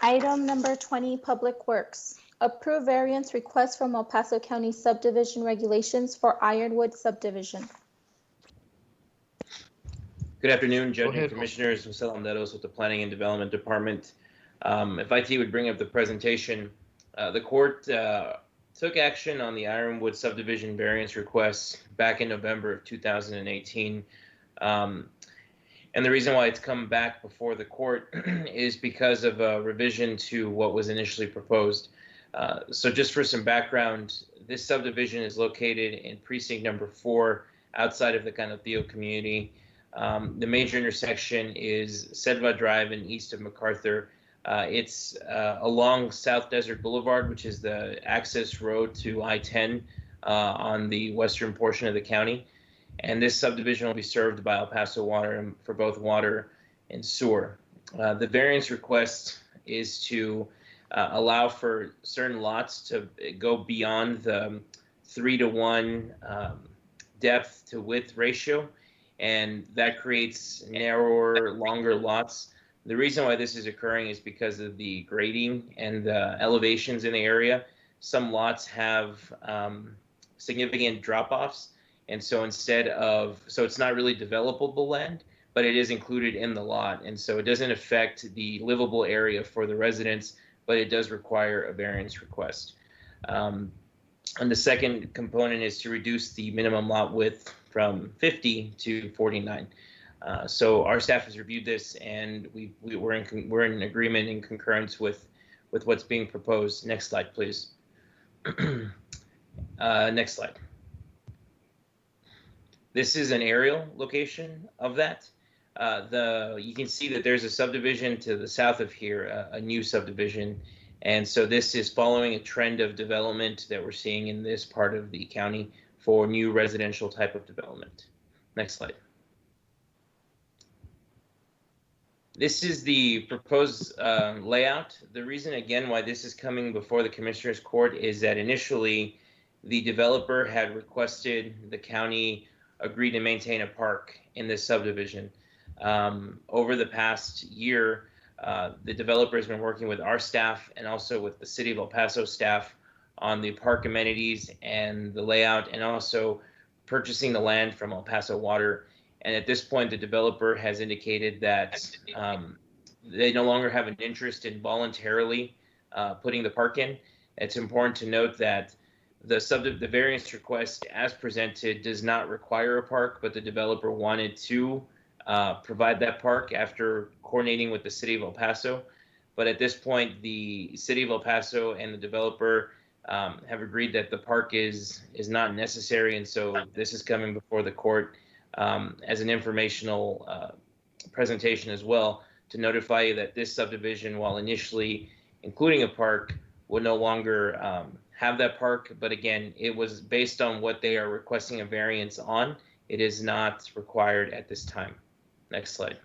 Item number 20, Public Works. Approve variance request from El Paso County Subdivision Regulations for Ironwood Subdivision. Good afternoon, Judge and Commissioners. Jose Landeros with the Planning and Development Department. If IT would bring up the presentation, the court took action on the Ironwood Subdivision variance requests back in November of 2018. And the reason why it's come back before the court is because of a revision to what was initially proposed. So just for some background, this subdivision is located in precinct number 4 outside of the Canoteo community. The major intersection is Selva Drive and east of MacArthur. It's along South Desert Boulevard, which is the access road to I-10 on the western portion of the county. And this subdivision will be served by El Paso Water for both water and sewer. The variance request is to allow for certain lots to go beyond the 3-to-1 depth to width ratio, and that creates narrower, longer lots. The reason why this is occurring is because of the grading and the elevations in the area. Some lots have significant drop-offs. And so so it's not really developable land, but it is included in the lot. And so it doesn't affect the livable area for the residents, but it does require a variance request. And the second component is to reduce the minimum lot width from 50 to 49. So our staff has reviewed this, and we're in agreement in concurrence with with what's being proposed. Next slide, please. Next slide. This is an aerial location of that. You can see that there's a subdivision to the south of here, a new subdivision. And so this is following a trend of development that we're seeing in this part of the county for new residential type of development. Next slide. This is the proposed layout. The reason, again, why this is coming before the Commissioners Court is that initially the developer had requested the county agree to maintain a park in this subdivision. Over the past year, the developer has been working with our staff and also with the City of El Paso staff on the park amenities and the layout, and also purchasing the land from El Paso Water. And at this point, the developer has indicated that they no longer have an interest in voluntarily putting the park in. It's important to note that the variance request as presented does not require a park, but the developer wanted to provide that park after coordinating with the City of El Paso. But at this point, the City of El Paso and the developer have agreed that the park is not necessary, and so this is coming before the court as an informational presentation as well, to notify you that this subdivision, while initially including a park, will no longer have that park. But again, it was based on what they are requesting a variance on. It is not required at this time. Next slide.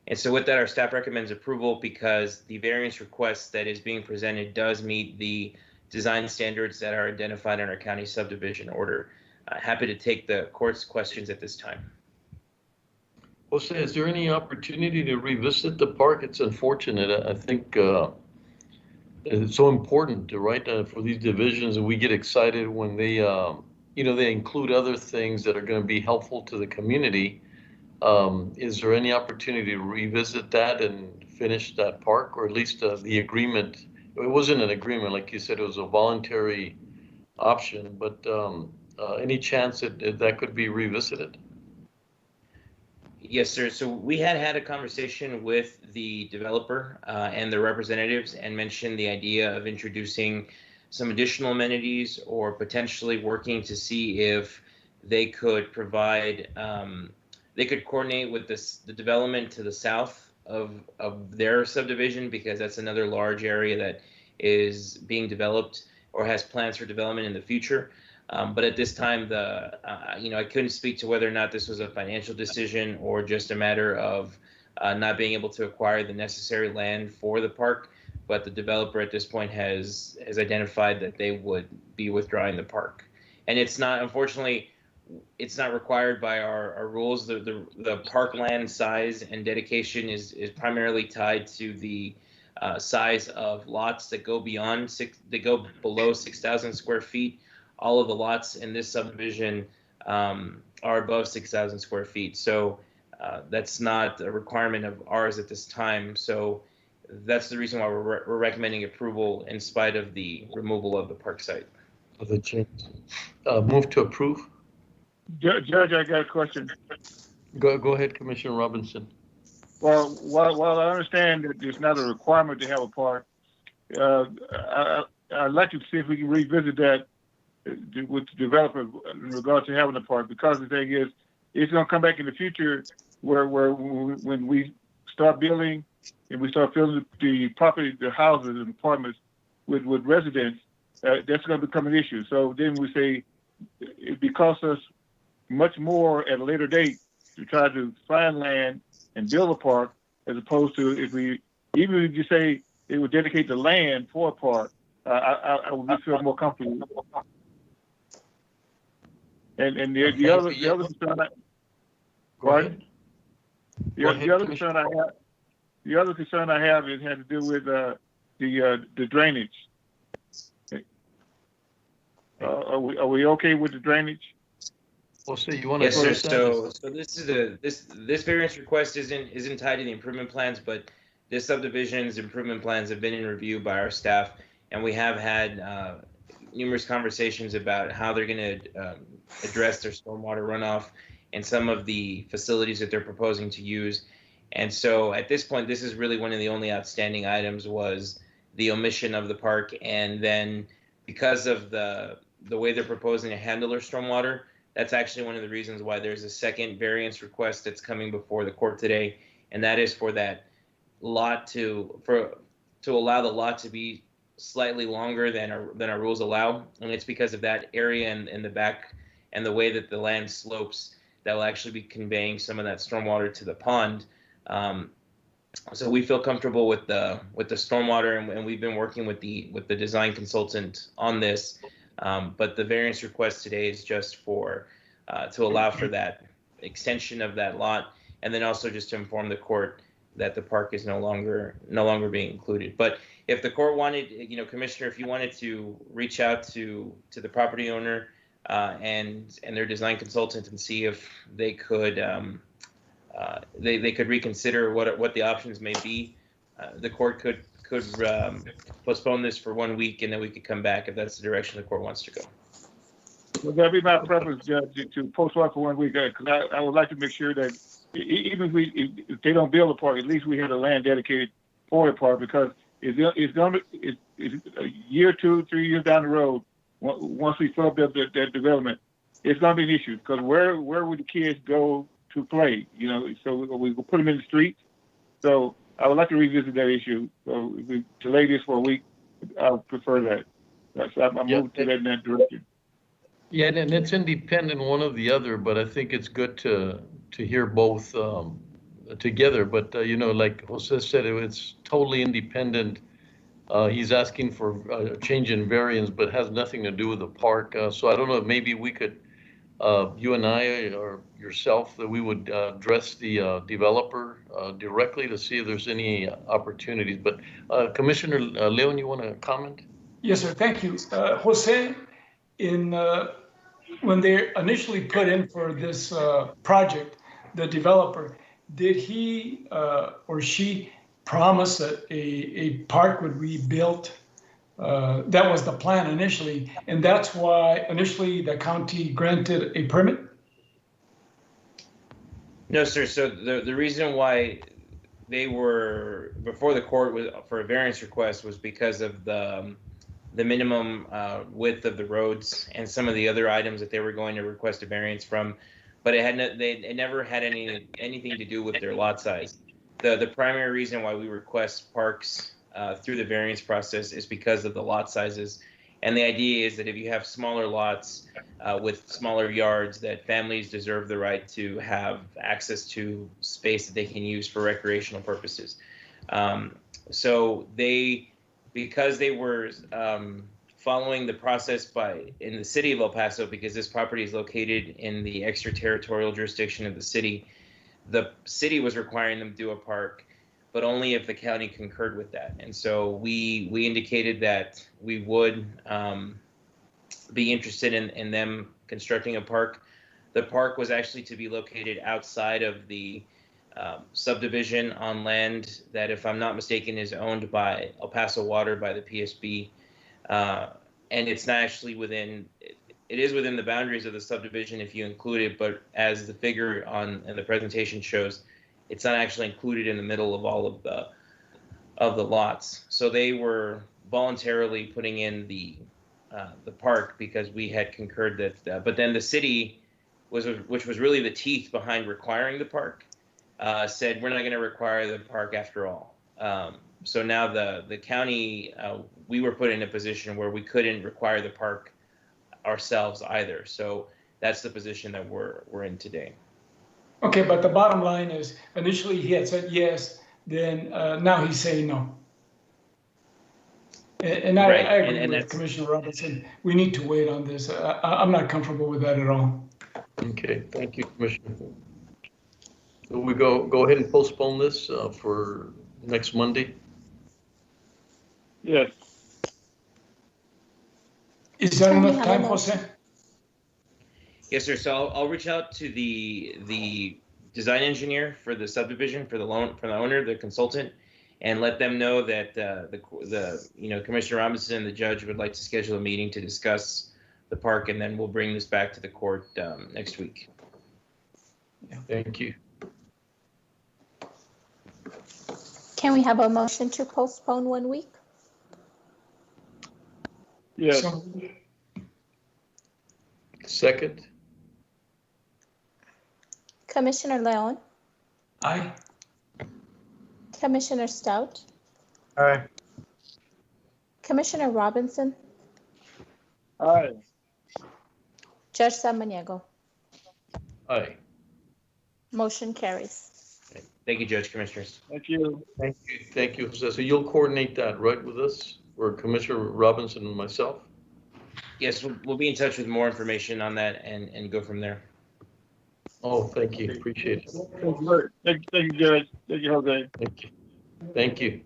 And so with that, our staff recommends approval because the variance request that is being presented does meet the design standards that are identified in our county subdivision order. Happy to take the court's questions at this time. Jose, is there any opportunity to revisit the park? It's unfortunate. I think it's so important, right, for these divisions, and we get excited when they, they include other things that are going to be helpful to the community. Is there any opportunity to revisit that and finish that park, or at least the agreement? It wasn't an agreement, like you said, it was a voluntary option, but any chance that could be revisited? Yes, sir. So we had a conversation with the developer and their representatives and mentioned the idea of introducing some additional amenities or potentially working to see if they could provide, they could coordinate with the development to the south of their subdivision, because that's another large area that is being developed or has plans for development in the future. But at this time, I couldn't speak to whether or not this was a financial decision or just a matter of not being able to acquire the necessary land for the park. But the developer at this point has identified that they would be withdrawing the park. And it's not, unfortunately, it's not required by our rules. The park land size and dedication is primarily tied to the size of lots that go below 6,000 square feet. All of the lots in this subdivision are above 6,000 square feet. So that's not a requirement of ours at this time. So that's the reason why we're recommending approval in spite of the removal of the park site. Of the change. Move to approve. Judge, I got a question. Go ahead, Commissioner Robinson. Well, while I understand that it's not a requirement to have a park, I'd like to see if we can revisit that with the developer in regards to having a park, because the thing is, it's going to come back in the future where when we start building and we start filling the property, the houses and apartments with residents, that's going to become an issue. So then we say it costs us much more at a later date to try to find land and build a park, as opposed to even if you say it would dedicate the land for a park, I would feel more comfortable. And the other concern I have is had to do with the drainage. Are we okay with the drainage? Well, so you want to? Yes, sir. So this is this variance request isn't tied to the improvement plans, but this subdivision's improvement plans have been in review by our staff, and we have had numerous conversations about how they're going to address their stormwater runoff and some of the facilities that they're proposing to use. And so at this point, this is really one of the only outstanding items was the omission of the park. And then because of the way they're proposing to handle their stormwater, that's actually one of the reasons why there's a second variance request that's coming before the court today. And that is for that lot to allow the lot to be slightly longer than our rules allow. And it's because of that area in the back and the way that the land slopes that will actually be conveying some of that stormwater to the pond. So we feel comfortable with the stormwater, and we've been working with the design consultant on this. But the variance request today is just for to allow for that extension of that lot, and then also just to inform the court that the park is no longer being included. But if the court wanted, Commissioner, if you wanted to reach out to the property owner and their design consultant and see if they could they could reconsider what the options may be, the court could postpone this for 1 week, and then we could come back if that's the direction the court wants to go. Well, that'd be my preference, Judge, to postpone for 1 week, because I would like to make sure that even if they don't build a park, at least we have the land dedicated for the park, because it's a year, 2, 3 years down the road, once we fill up that development, it's going to be an issue, because where would the kids go to play? So we will put them in the streets. So I would like to revisit that issue. So if we delay this for a week, I would prefer that. So I'm moving to that in that direction. Yeah, and it's independent one of the other, but I think it's good to hear both together. But like Jose said, it's totally independent. He's asking for a change in variance, but has nothing to do with the park. So I don't know if maybe we could, you and I or yourself, that we would address the developer directly to see if there's any opportunities. But Commissioner Leon, you want to comment? Yes, sir. Thank you. Jose, when they initially put in for this project, the developer, did he or she promise that a park would be built? That was the plan initially, and that's why initially the county granted a permit? No, sir. So the reason why they were before the court for a variance request was because of the minimum width of the roads and some of the other items that they were going to request a variance from, but it never had anything to do with their lot size. The primary reason why we request parks through the variance process is because of the lot sizes. And the idea is that if you have smaller lots with smaller yards, that families deserve the right to have access to space that they can use for recreational purposes. So because they were following the process in the city of El Paso, because this property is located in the extraterritorial jurisdiction of the city was requiring them to do a park, but only if the county concurred with that. And so we indicated that we would be interested in them constructing a park. The park was actually to be located outside of the subdivision on land that, if I'm not mistaken, is owned by El Paso Water, by the PSB. And it's not actually it is within the boundaries of the subdivision if you include it, but as the figure in the presentation shows, it's not actually included in the middle of all of the lots. So they were voluntarily putting in the park because we had concurred that, but then the city which was really the teeth behind requiring the park, said we're not going to require the park after all. So now the county, we were put in a position where we couldn't require the park ourselves either. So that's the position that we're in today. Okay, but the bottom line is initially he had said yes, then now he's saying no. And I agree with Commissioner Robinson. We need to wait on this. I'm not comfortable with that at all. Okay, thank you, Commissioner. So we go ahead and postpone this for next Monday? Yes. Is that enough time, Jose? Yes, sir. So I'll reach out to the design engineer for the subdivision, for the owner, the consultant, and let them know that Commissioner Robinson and the judge would like to schedule a meeting to discuss the park, and then we'll bring this back to the court next week. Thank you. Can we have a motion to postpone 1 week? Yes. Second. Commissioner Leon, Aye. Commissioner Stout, Aye. Commissioner Robinson, Aye. Judge Samaniego. Aye. Motion carries. Thank you, Judge, Commissioners. Thank you. Thank you. Thank you, Jose. So you'll coordinate that, right, with us, or Commissioner Robinson and myself? Yes, we'll be in touch with more information on that and go from there. Oh, thank you. Appreciate it. Thank you, Judge. Thank you, Jose. Thank you. Thank you.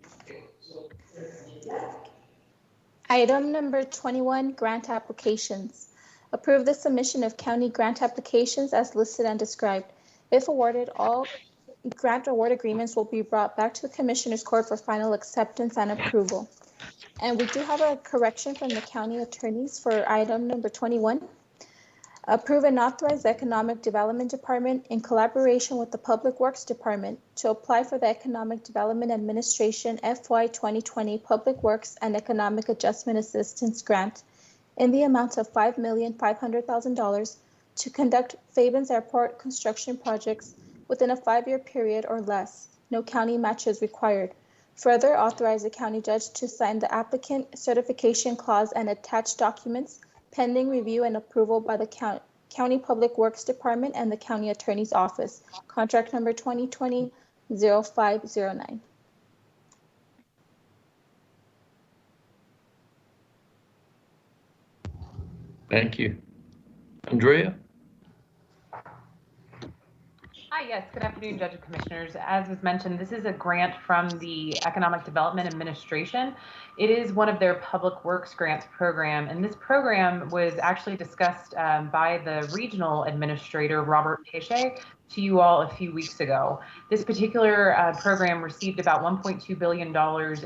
Item number 21, grant applications. Approve the submission of county grant applications as listed and described. If awarded, all grant award agreements will be brought back to the Commissioners Court for final acceptance and approval. And we do have a correction from the county attorneys for item number 21. Approve and authorize the Economic Development Department in collaboration with the Public Works Department to apply for the Economic Development Administration FY 2020 Public Works and Economic Adjustment Assistance Grant in the amount of $5,500,000 to conduct Fabens Airport construction projects within a 5-year period or less. No county match is required. Further, authorize the county judge to sign the applicant certification clause and attached documents pending review and approval by the County Public Works Department and the County Attorney's Office. Contract number 2020-0509. Thank you. Andrea? Hi, yes, good afternoon, Judge and Commissioners. As was mentioned, this is a grant from the Economic Development Administration. It is one of their Public Works Grants program, and this program was actually discussed by the regional administrator, Robert Peche, to you all a few weeks ago. This particular program received about $1.2 billion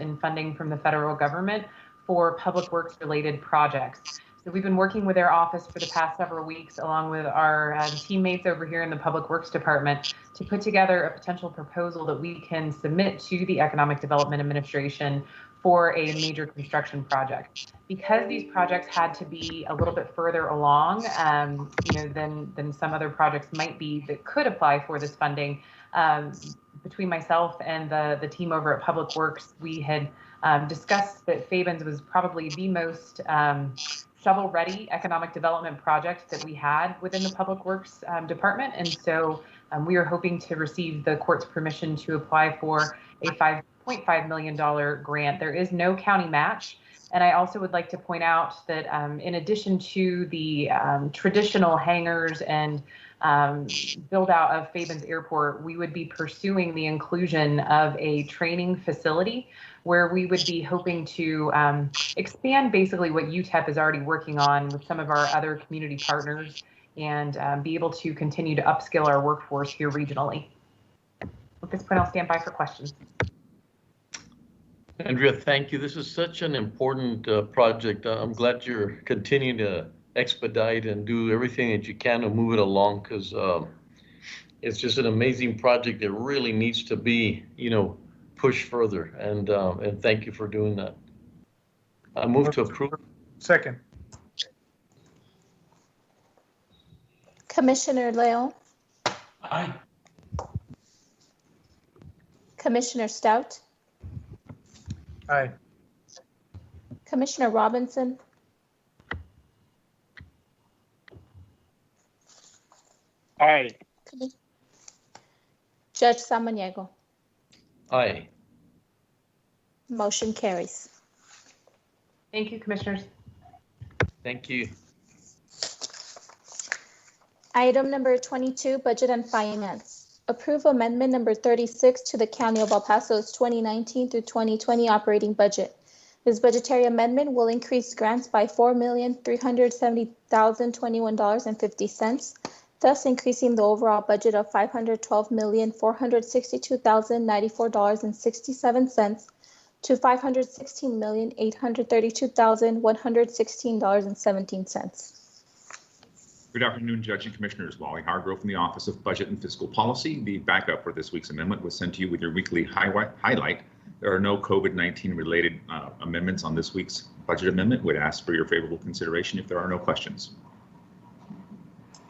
in funding from the federal government for public works related projects. So we've been working with their office for the past several weeks, along with our teammates over here in the Public Works Department, to put together a potential proposal that we can submit to the Economic Development Administration for a major construction project. Because these projects had to be a little bit further along, than some other projects might be that could apply for this funding, between myself and the team over at Public Works, we had discussed that Fabens was probably the most shovel-ready economic development project that we had within the Public Works Department. And so we are hoping to receive the court's permission to apply for a $5.5 million grant. There is no county match. And I also would like to point out that in addition to the traditional hangars and build out of Fabens Airport, we would be pursuing the inclusion of a training facility where we would be hoping to expand basically what UTEP is already working on with some of our other community partners and be able to continue to upskill our workforce here regionally. At this point, I'll stand by for questions. Andrea, thank you. This is such an important project. I'm glad you're continuing to expedite and do everything that you can to move it along, because it's just an amazing project that really needs to be, pushed further. And thank you for doing that. I move to approve. Second. Commissioner Leon. Aye. Commissioner Stout. Aye. Commissioner Robinson. Aye. Judge Samaniego. Aye. Motion carries. Thank you, Commissioners. Thank you. Item number 22, Budget and Finance. Approve amendment number 36 to the County of El Paso's 2019 through 2020 operating budget. This budgetary amendment will increase grants by $4,370,021.50, thus increasing the overall budget of $512,462,094.67 to $516,832,116.17. Good afternoon, Judge and Commissioners. Wally Hargrove from the Office of Budget and Fiscal Policy. The backup for this week's amendment was sent to you with your weekly highlight There are no COVID-19 related amendments on this week's budget amendment. Would ask for your favorable consideration if there are no questions.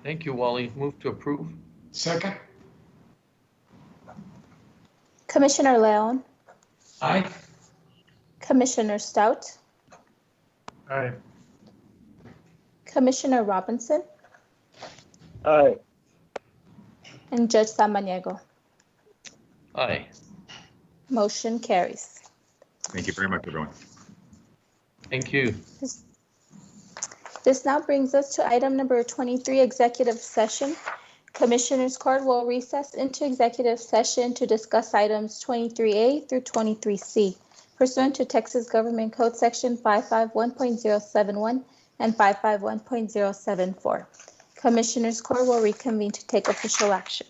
Thank you, Wally. Move to approve. Second. Commissioner Leon, Aye. Commissioner Stout, Aye. Commissioner Robinson, Aye. and Judge Samaniego. Aye. Motion carries. Thank you very much, everyone. Thank you. This now brings us to item number 23, executive session. Commissioners Court will recess into executive session to discuss items 23A through 23C pursuant to Texas Government Code Section 551.071 and 551.074. Commissioners Court will reconvene to take official action.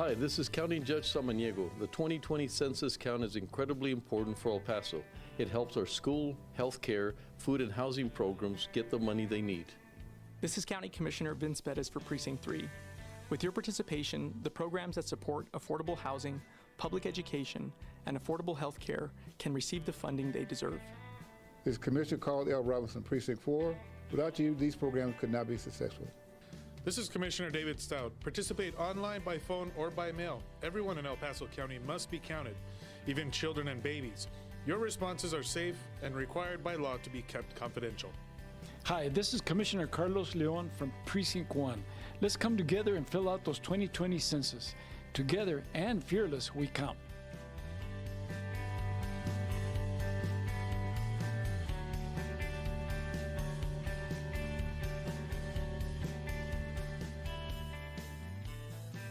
Hi, this is County Judge Samaniego. The 2020 census count is incredibly important for El Paso. It helps our school, healthcare, food and housing programs get the money they need. This is County Commissioner Vince Bettis for Precinct 3. With your participation, the programs that support affordable housing, public education, and affordable healthcare can receive the funding they deserve. This is Commissioner Carl L. Robinson, Precinct 4. Without you, these programs could not be successful. This is Commissioner David Stout. Participate online, by phone, or by mail. Everyone in El Paso County must be counted, even children and babies. Your responses are safe and required by law to be kept confidential. Hi, this is Commissioner Carlos Leon from Precinct 1. Let's come together and fill out those 2020 census. Together and fearless, we count.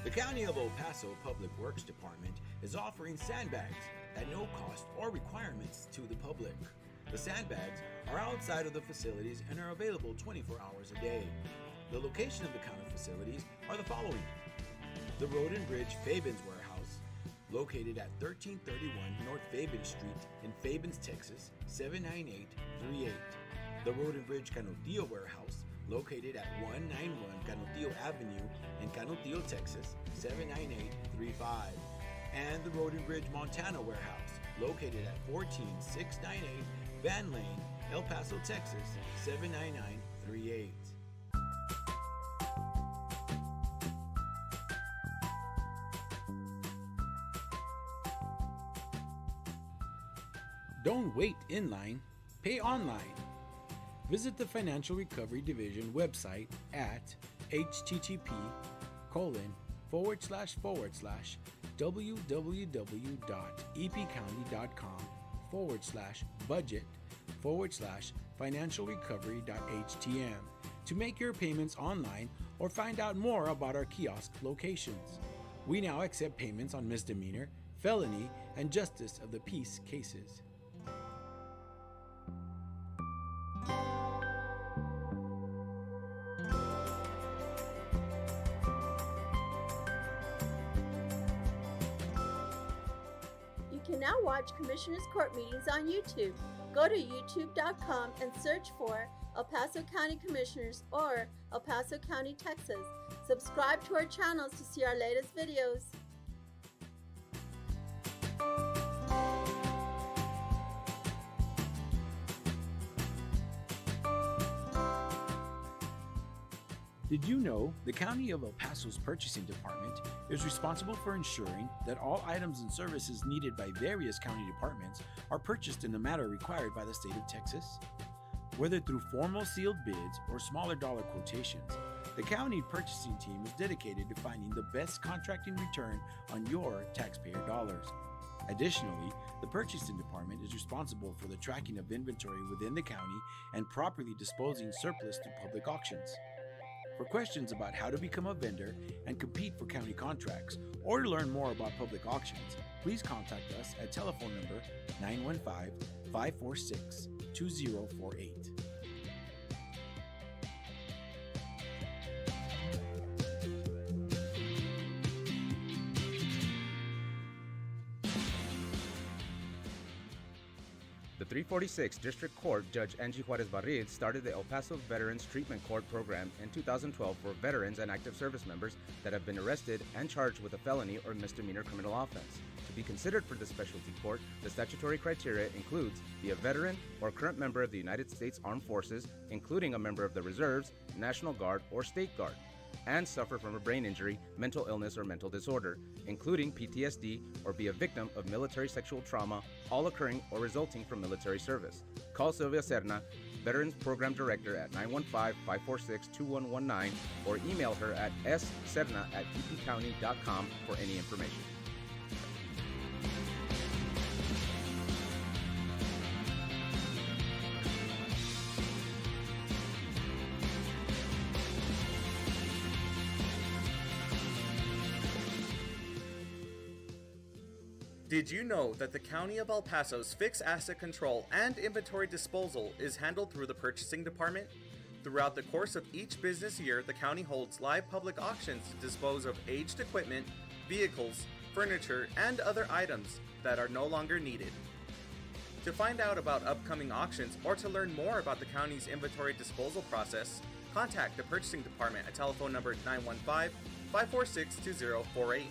The County of El Paso Public Works Department is offering sandbags at no cost or requirements to the public. The sandbags are outside of the facilities and are available 24 hours a day. The location of the county facilities are the following: the Road and Bridge Fabens Warehouse, located at 1331 North Fabens Street in Fabens, Texas, 79838. The Road and Bridge Canutillo Warehouse, located at 191 Canutillo Avenue in Canutillo, Texas, 79835. And the Road and Bridge Montana Warehouse, located at 14698 Van Lane, El Paso, Texas, 79938. Don't wait in line, pay online. Visit the Financial Recovery Division website at http://www.epcounty.com/budget/financialrecovery.htm to make your payments online or find out more about our kiosk locations. We now accept payments on misdemeanor, felony, and justice of the peace cases. You can now watch Commissioners Court meetings on YouTube. Go to youtube.com and search for El Paso County Commissioners or El Paso County, Texas. Subscribe to our channels to see our latest videos. Did you know the County of El Paso's Purchasing Department is responsible for ensuring that all items and services needed by various county departments are purchased in the manner required by the state of Texas? Whether through formal sealed bids or smaller dollar quotations, the county purchasing team is dedicated to finding the best contracting return on your taxpayer dollars. Additionally, the Purchasing Department is responsible for the tracking of inventory within the county and properly disposing surplus through public auctions. For questions about how to become a vendor and compete for county contracts, or to learn more about public auctions, please contact us at telephone number 915-546-2048. The 346 District Court Judge Angie Juarez Barril started the El Paso Veterans Treatment Court program in 2012 for veterans and active service members that have been arrested and charged with a felony or misdemeanor criminal offense. To be considered for the specialty court, the statutory criteria includes be a veteran or current member of the United States Armed Forces, including a member of the Reserves, National Guard, or State Guard, and suffer from a brain injury, mental illness, or mental disorder, including PTSD, or be a victim of military sexual trauma, all occurring or resulting from military service. Call Sylvia Serna, Veterans Program Director, at 915-546-2119, or email her at sserna@epcounty.com for any information. Did you know that the County of El Paso's fixed asset control and inventory disposal is handled through the Purchasing Department? Throughout the course of each business year, the county holds live public auctions to dispose of aged equipment, vehicles, furniture, and other items that are no longer needed. To find out about upcoming auctions or to learn more about the county's inventory disposal process, contact the purchasing department at telephone number 915-546-2048.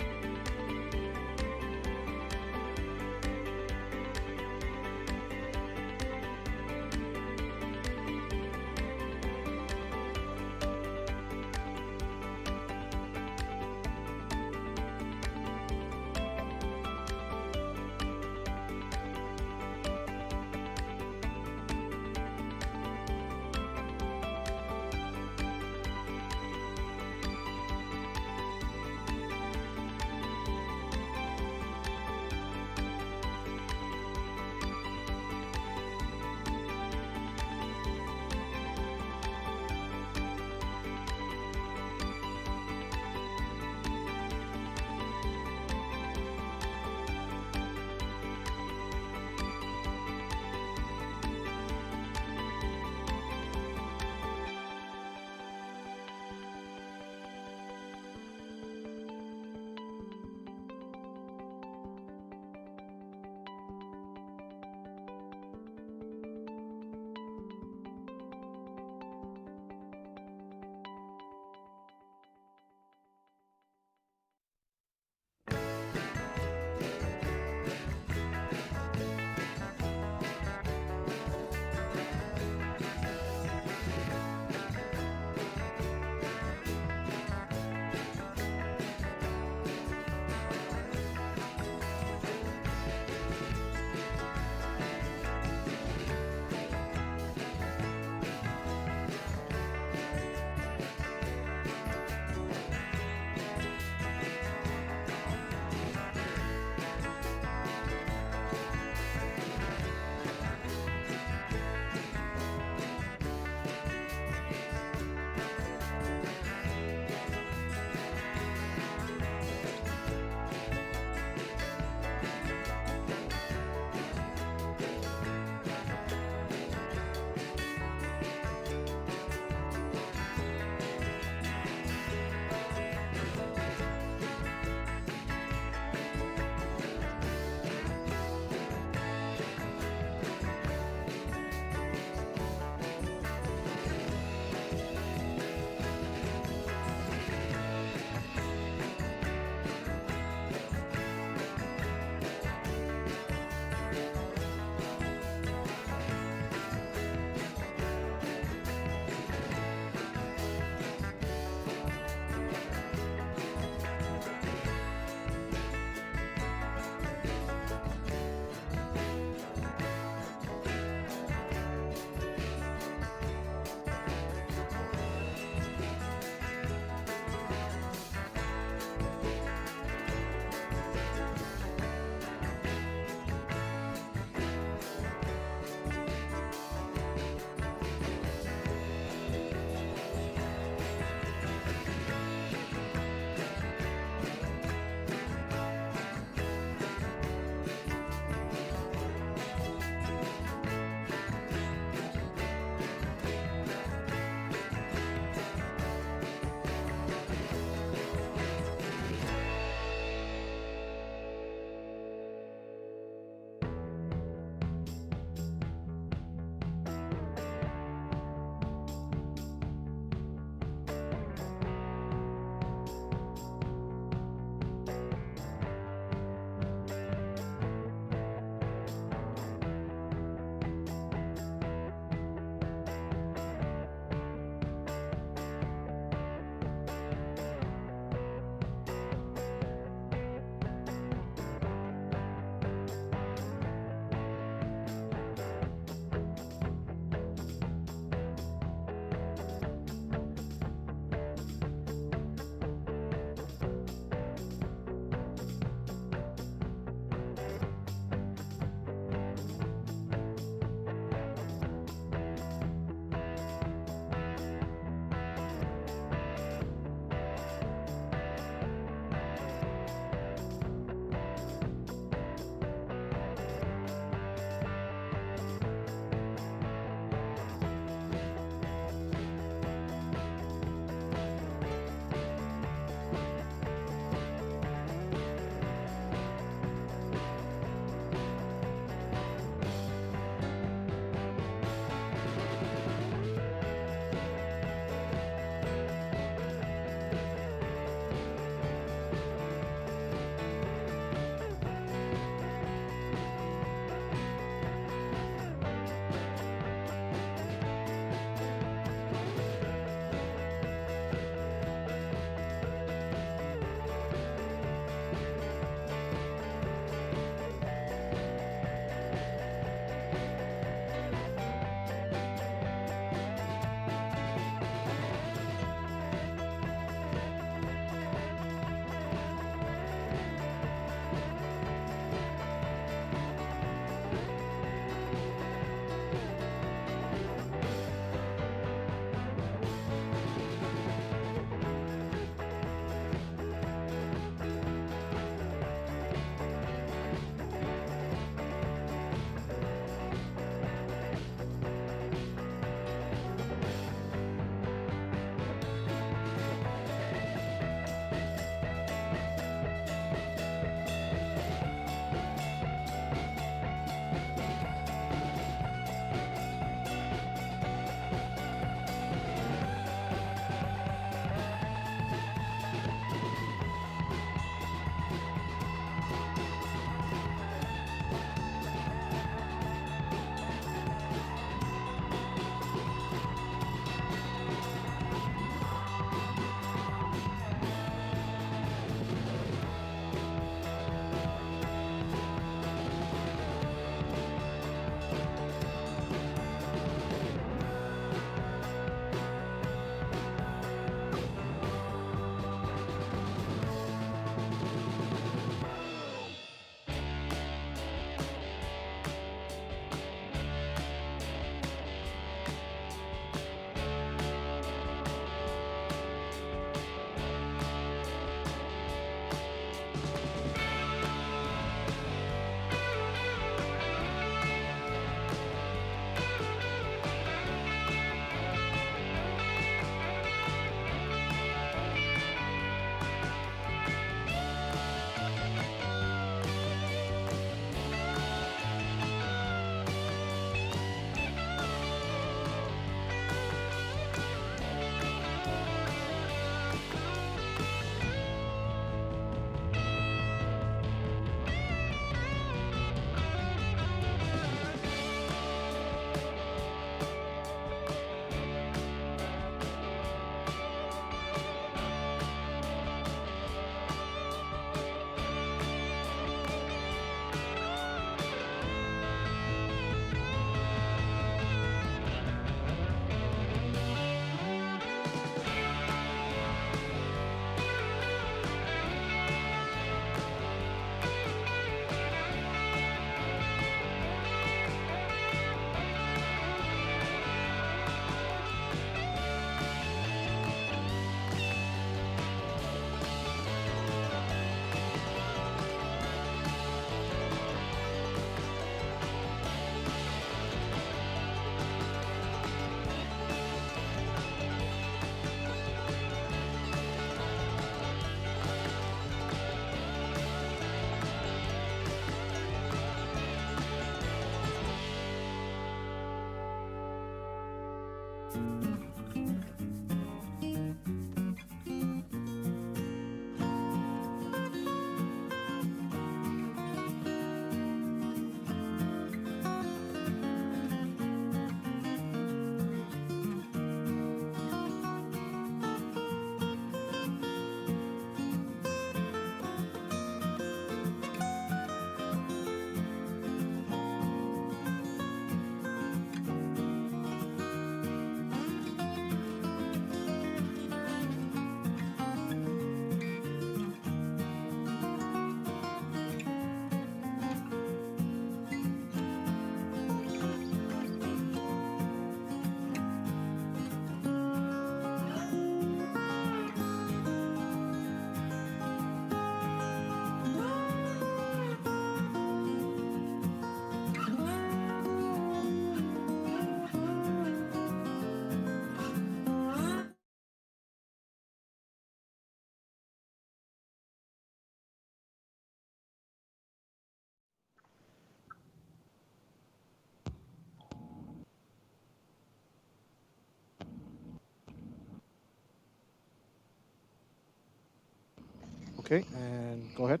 Okay, and go ahead.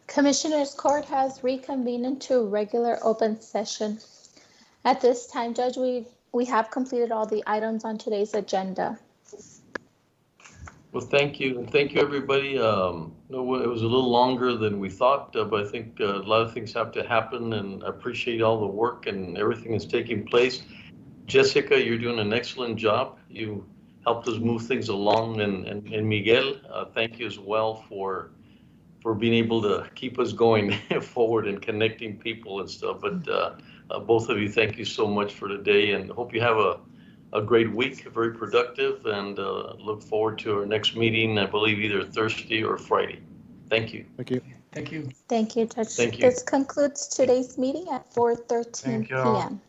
Commissioners Court has reconvened into regular open session. At this time, Judge, we have completed all the items on today's agenda. Well, thank you, and thank you, everybody. No, it was a little longer than we thought, but I think a lot of things have to happen, and I appreciate all the work and everything that's taking place. Jessica, you're doing an excellent job. You helped us move things along, and Miguel, thank you as well for being able to keep us going forward and connecting people and stuff. But both of you, thank you so much for today, and hope you have a great week, very productive, and look forward to our next meeting, I believe either Thursday or Friday. Thank you. Thank you. Thank you. Thank you, Judge. Thank you. This concludes today's meeting at 4:13 Thank you all. p.m.